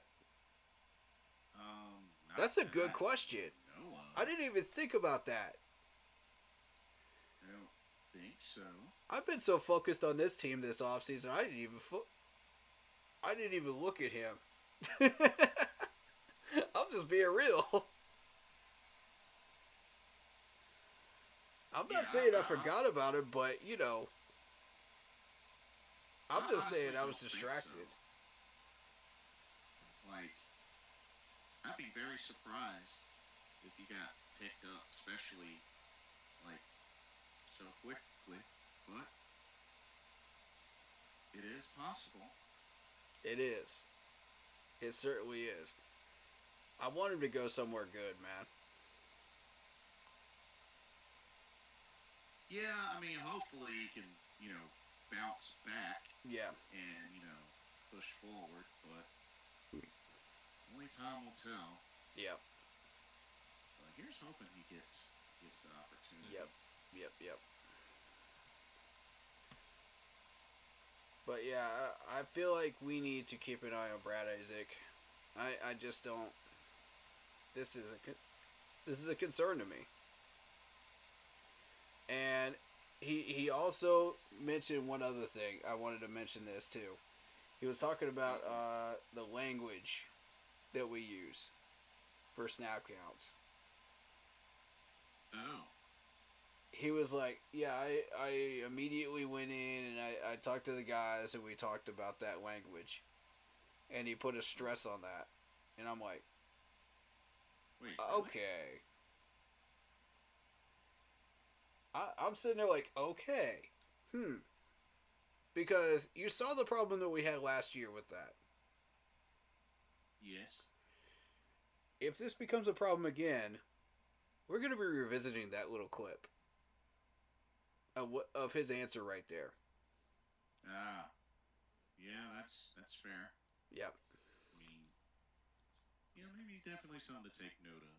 Not
That's a
that
good
I
question.
know of.
I didn't even think about that.
I don't think so.
I've been so focused on this team this offseason, I didn't even look at him. I'm just being real. I'm not saying I forgot about him, but you know, I'm
I
just saying
honestly
I was
don't think
distracted.
so. Like, I'd be very surprised if he got picked up, especially like so quickly. But it is possible.
It is. It certainly is. I want him to go somewhere good, man.
Yeah, I mean, hopefully he can, bounce back
Yeah.
and, push forward, but only time will tell.
Yep.
But here's hoping he gets the opportunity.
Yep. But yeah, I feel like we need to keep an eye on Brad Isaac. I just don't. This is a concern to me. And he also mentioned one other thing. I wanted to mention this too. He was talking about the language that we use for snap counts.
Oh.
He was like, yeah, I immediately went in and I talked to the guys and we talked about that language. And he put a stress on that. And I'm like,
Wait. Really?
okay. I'm sitting there like, okay. Because you saw the problem that we had last year with that.
Yes.
If this becomes a problem again, we're going to be revisiting that little clip of his answer right there.
Ah. Yeah, that's fair.
Yep.
I mean, maybe definitely something to take note of.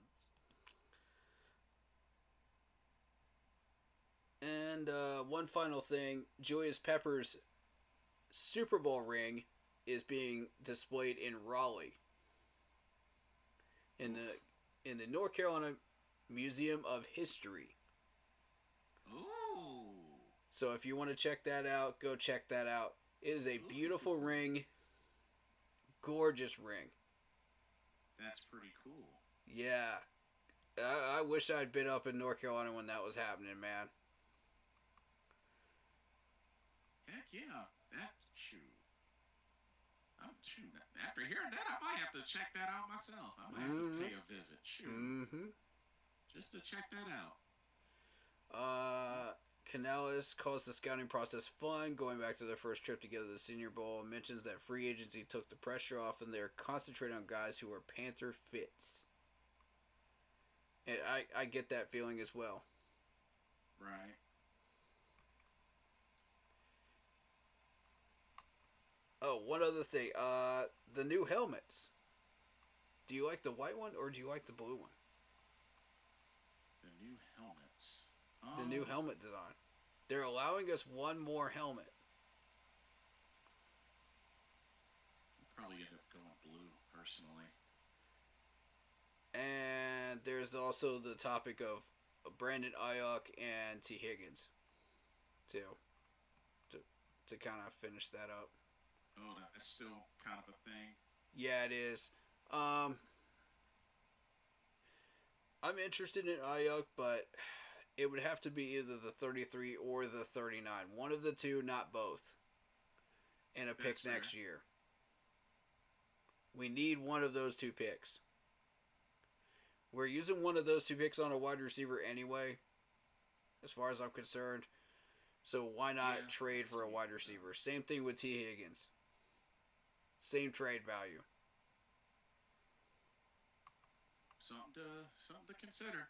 And one final thing, Julius Pepper's Super Bowl ring is being displayed in Raleigh, in the North Carolina Museum of History.
Ooh.
So if you want to check that out, go check that out. It is a beautiful ring, gorgeous ring.
That's pretty cool.
Yeah, I wish I'd been up in North Carolina when that was happening, man.
Heck yeah. Shoot. After hearing that, I might have to check that out myself. I might have to pay a visit. Shoot. Just to check that out.
Canales calls the scouting process fun, going back to their first trip together to the Senior Bowl, and mentions that free agency took the pressure off and they're concentrating on guys who are Panther fits. And I get that feeling as well.
Right.
Oh, one other thing. The new helmets. Do you like the white one or do you like the blue one?
The new helmets.
The new helmet design. They're allowing us one more helmet.
I'll probably end up going blue, personally.
And there's also the topic of Brandon Ayuk and T. Higgins, too, to kind of finish that up.
Oh, that's still kind of a thing.
Yeah, it is. I'm interested in Ayuk, but it would have to be either the 33 or the 39. One of the two, not both. And a pick
That's fair.
next year. We need one of those two picks. We're using one of those two picks on a wide receiver anyway, as far as I'm concerned. So why not trade for a wide receiver? Same thing with T. Higgins. Same trade value.
Something to consider.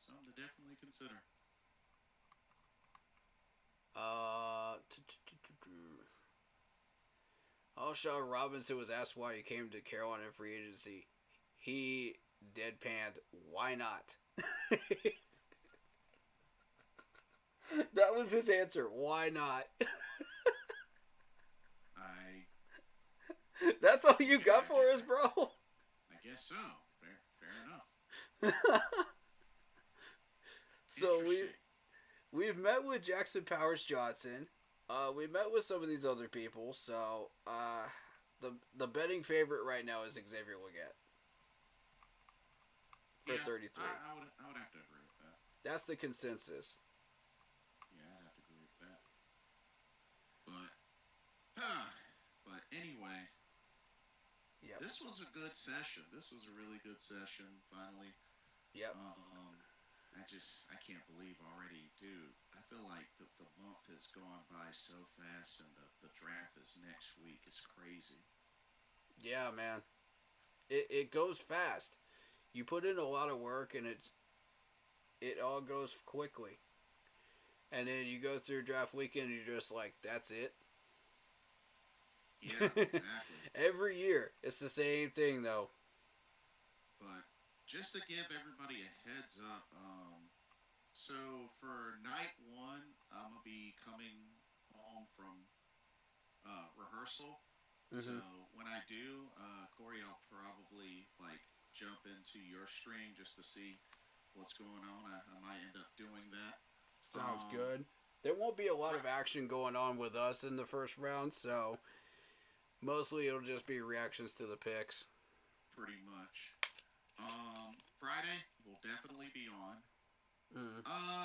Something to definitely consider.
Alshon Robinson was asked why he came to Carolina in free agency. He deadpanned, why not? That was his answer. Why not? That's all you got for us, bro?
I guess so. Fair enough.
So we've met with Jackson Powers Johnson. We met with some of these other people. So the betting favorite right now is Xavier Legette for 33.
I would have to agree with that.
That's the consensus.
Yeah, I'd have to agree with that. But anyway,
Yep.
This was a good session. This was a really good session. Finally.
Yep.
I can't believe already, dude. I feel like the month has gone by so fast, and the draft is next week. It's crazy.
Yeah, man. It goes fast. You put in a lot of work, and it all goes quickly. And then you go through draft weekend, and you're just like, that's it.
Yeah, exactly.
Every year, it's the same thing, though.
But just to give everybody a heads up, so for night one, I'm gonna be coming home from rehearsal.
Mm-hmm.
So when I do, Corey, I'll probably jump into your stream just to see what's going on. I might end up doing that.
Sounds good. There won't be a lot of action going on with us in the first round, so mostly it'll just be reactions to the picks.
Pretty much. Friday will definitely be on.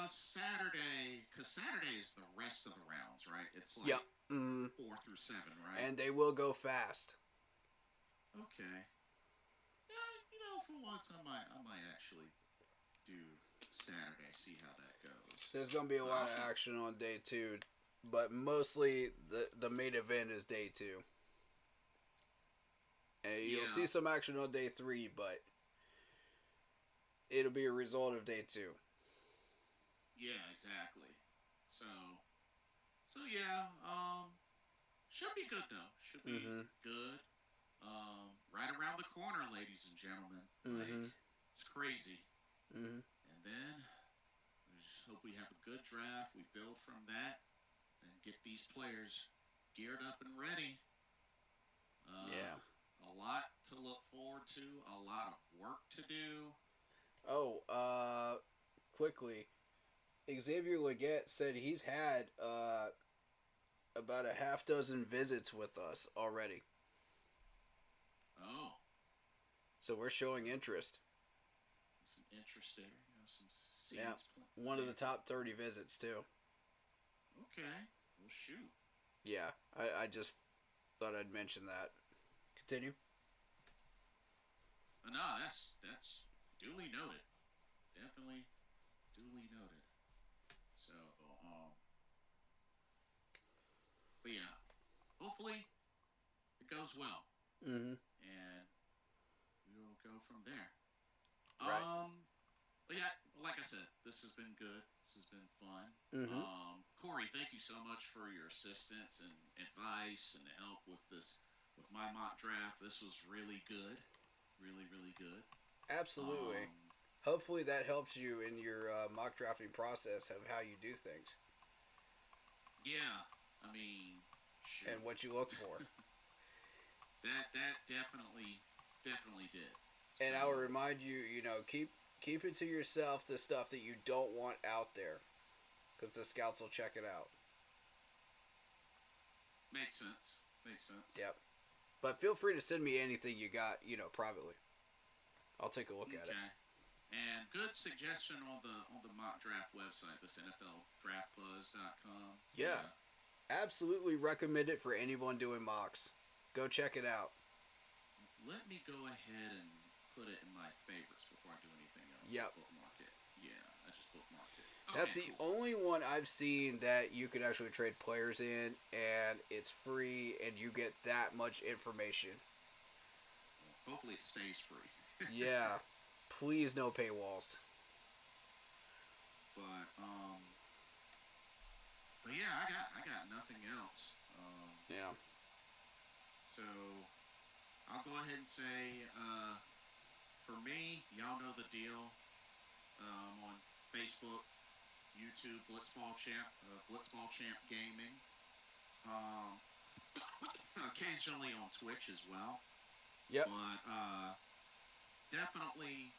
Saturday, because Saturday is the rest of the rounds, right? It's like 4 through 7, right?
And they will go fast.
Okay. Yeah, for once I might actually do Saturday, see how that goes.
There's gonna be a lot of action on day 2, but mostly the main event is day 2. And you'll see some action on day 3, but it'll be a result of day 2.
Yeah, exactly. So yeah, should be good though. Should be good. Right around the corner, ladies and gentlemen. It's crazy. And then we just hope we have a good draft. We build from that and get these players geared up and ready. A lot to look forward to. A lot of work to do.
Oh, quickly, Xavier Legette said he's had about a half dozen visits with us already.
Oh.
So we're showing interest.
Some interest there. Some seeds.
Yeah. One of the top 30 visits, too.
Okay. Well, shoot.
Yeah. I just thought I'd mention that. Continue.
No, that's duly noted. Definitely duly noted. So, but yeah, hopefully it goes well. And we will go from there.
Right.
But yeah, like I said, this has been good. This has been fun. Corey, thank you so much for your assistance and advice and help with my mock draft. This was really good. Really, really good.
Absolutely. Hopefully that helps you in your mock drafting process of how you do things.
Yeah, I mean, shoot.
And what you look for.
that definitely did.
And I will remind you, keep it to yourself the stuff that you don't want out there, because the scouts will check it out.
Makes sense.
Yep. But feel free to send me anything you got, privately. I'll take a look at it.
And good suggestion on the mock draft website, this NFLDraftBuzz.com.
Yeah, absolutely recommend it for anyone doing mocks. Go check it out.
Let me go ahead and put it in my favorites before I do anything else.
Yep.
Bookmark it. Yeah, I just bookmarked it.
That's
Okay,
the
cool.
only one I've seen that you can actually trade players in, and it's free, and you get that much information.
Well, hopefully it stays free.
Yeah, please no paywalls.
But but yeah, I got nothing else.
Yeah.
So I'll go ahead and say, for me, y'all know the deal. On Facebook, YouTube, Blitzballchamp Gaming. Um, occasionally on Twitch as well.
Yep.
But definitely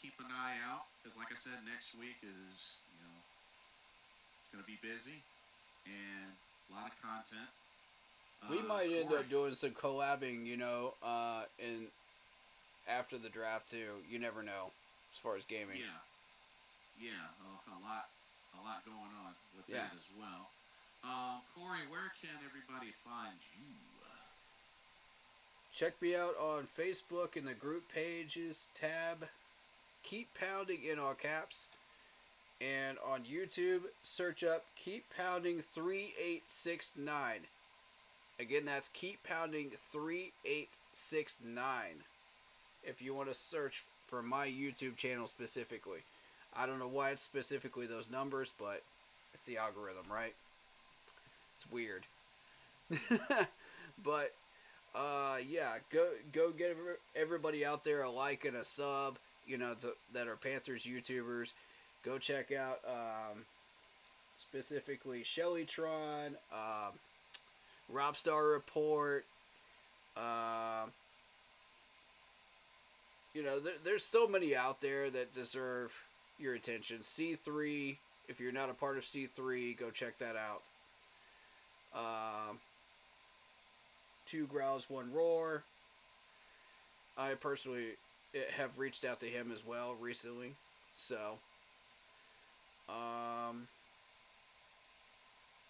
keep an eye out because, like I said, next week is it's gonna be busy and a lot of content.
We might end
Corey,
up doing some collabing, in after the draft too. You never know, as far as gaming.
yeah, a lot going on with
Yeah.
that as well. Corey, where can everybody find you?
Check me out on Facebook in the group pages tab. Keep Pounding in all caps. And on YouTube, search up Keep Pounding 3869. Again, that's Keep Pounding 3869. If you want to search for my YouTube channel specifically. I don't know why it's specifically those numbers, but it's the algorithm, right? It's weird. But yeah, go get everybody out there a like and a sub. That are Panthers YouTubers. Go check out specifically Shellytron, Robstar Report. There's so many out there that deserve your attention. C3, if you're not a part of C3, go check that out. Two Growls, One Roar. I personally have reached out to him as well recently. So,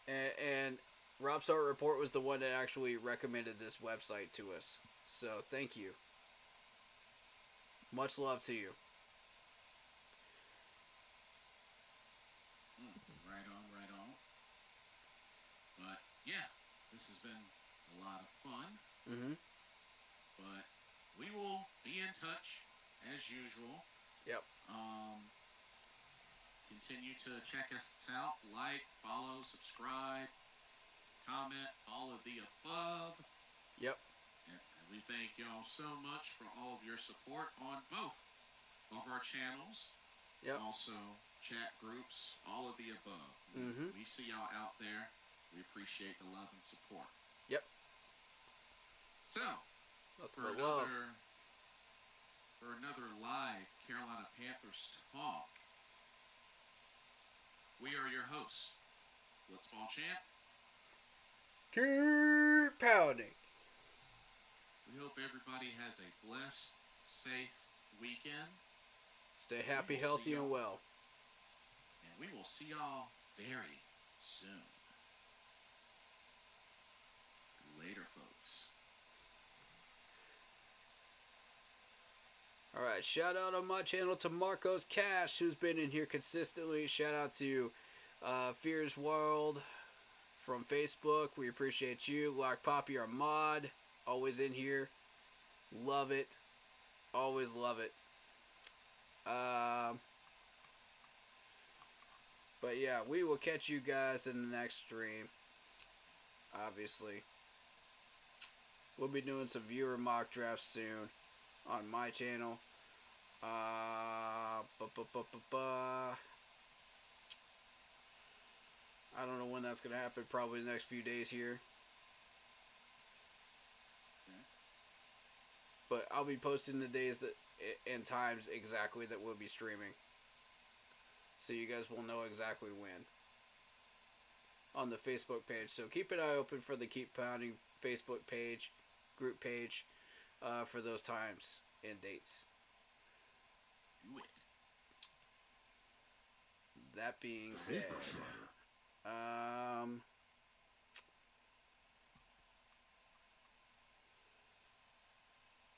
and Robstar Report was the one that actually recommended this website to us. So, thank you. Much love to you.
Right on, right on. But yeah, this has been a lot of fun.
Mm-hmm.
But we will be in touch as usual.
Yep.
Continue to check us out, like, follow, subscribe, comment, all of the above.
Yep.
And we thank y'all so much for all of your support on both of our channels.
Yep.
Also, chat groups, all of the above.
Mm-hmm.
We see y'all out there. We appreciate the love and support.
Yep.
So, for another live Carolina Panthers talk, we are your hosts, Blitzballchamp.
Keep pounding.
We hope everybody has a blessed, safe weekend.
Stay happy, healthy, and well.
And we will see y'all very soon. Later, folks.
Alright, shout out on my channel to Marcos Cash, who's been in here consistently. Shout out to Fears World from Facebook. We appreciate you. Lock Poppy, our mod, always in here. Love it. Always love it. But yeah, we will catch you guys in the next stream. Obviously. We'll be doing some viewer mock drafts soon on my channel. I don't know when that's going to happen. Probably the next few days here. But I'll be posting the days that and times exactly that we'll be streaming. So you guys will know exactly when. On the Facebook page. So keep an eye open for the Keep Pounding Facebook page, group page, for those times and dates.
do it.
That being said,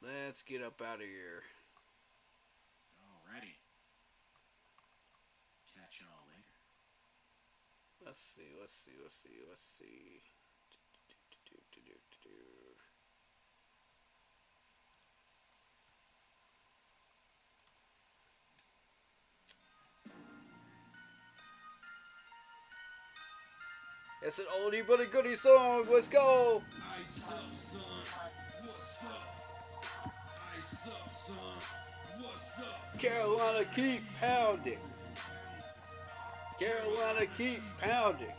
let's get up out of here.
Alrighty. Catch y'all later.
Let's see. It's an oldie but a goodie song. Let's go.
Ice up, son. What's up? Ice up, son. What's up?
Carolina keep pounding. Carolina keep pounding.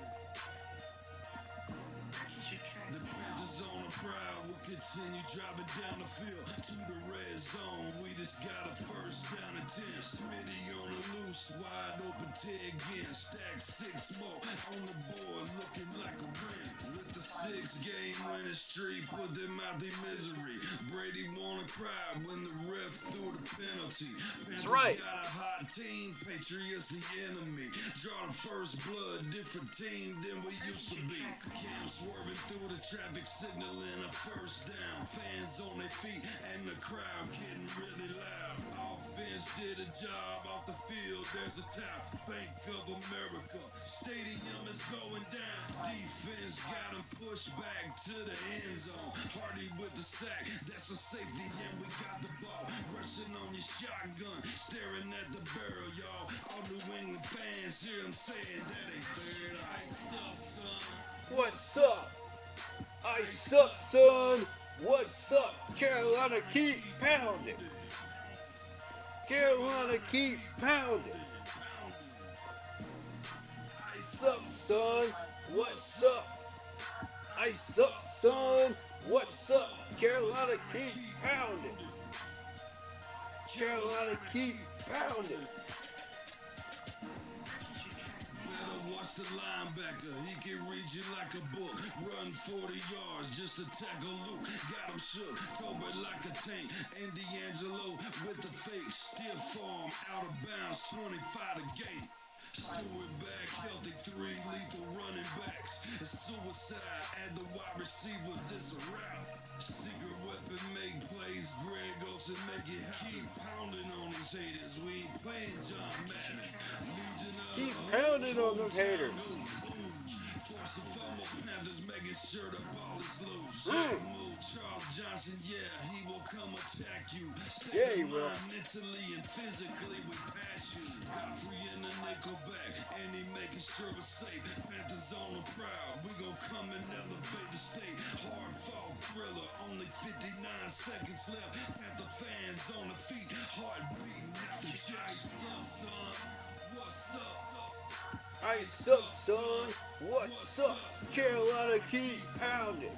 The Panthers on the prowl will continue driving down the field to the red zone. We just got a first down and 10. Smitty on the loose, wide open 10 again. Stack 6 more on the board, looking like a win. With the 6-game winning streak, put them out their misery. Brady wanna cry when the ref threw the penalty. Panthers
right.
got a hot team, Patriots the enemy. Draw the first blood, different team than we used to be. Cam swerving through the traffic, signaling a first down. Fans on their feet and the crowd getting really loud. Offense did a job off the field. There's a tap. Bank of America. Stadium is going down. Defense got him pushed back to the end zone. Hardy with the sack. That's a safety and we got the ball. Rushing on your shotgun. Staring at the barrel, y'all. All New England fans hear him saying that ain't fair. Ice up, son.
What's up? Ice up, son. What's up? Carolina keep pounding. Carolina keep pounding. Ice up, son. What's up? Ice up, son. What's up? Carolina keep pounding. Carolina keep pounding.
Better watch the linebacker. He can read you like a book. Run 40 yards just to tackle Luke. Got him shook. Tobert like a tank. And D'Angelo with the fake. Stiff arm out of bounds. 25 to gate. Stewart back, healthy 3 lethal running backs. A suicide at the wide receivers, it's a rout. Secret weapon make plays, Greg Olsen make it keep pounding on these haters. We ain't playing John Madden. Legion of
Keep
the
pounding on them haters.
Force and fumble, Panthers making sure the ball is loose. Move Charles Johnson, yeah, he will come attack you. Stay
Yeah, he
in
will.
line mentally and physically we pass you. Godfrey in the nickel back, and he making sure it's safe. Panthers on the prowl, we gon' come and elevate the state. Hard fought thriller, only 59 seconds left. Panther fans on the feet, heart beating out the chest. Son, what's up?
Ice up, son. What's up? Carolina keep pounding.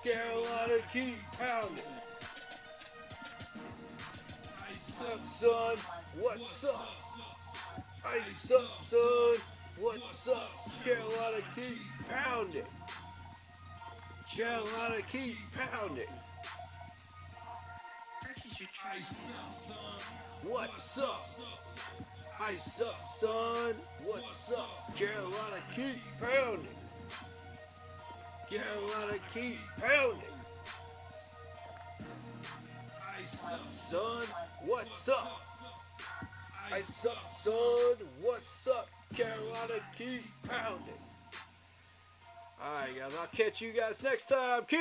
Carolina keep pounding. Ice up, son. What's up? Ice up, son. What's up? Carolina keep pounding. Carolina keep pounding.
Ice up, son.
What's up? Ice up, son. What's up? Carolina keep pounding. Carolina keep pounding.
Ice up,
Son, what's up? Ice up, son. What's up? Carolina keep pounding. Alright, guys. I'll catch you guys next time. Keep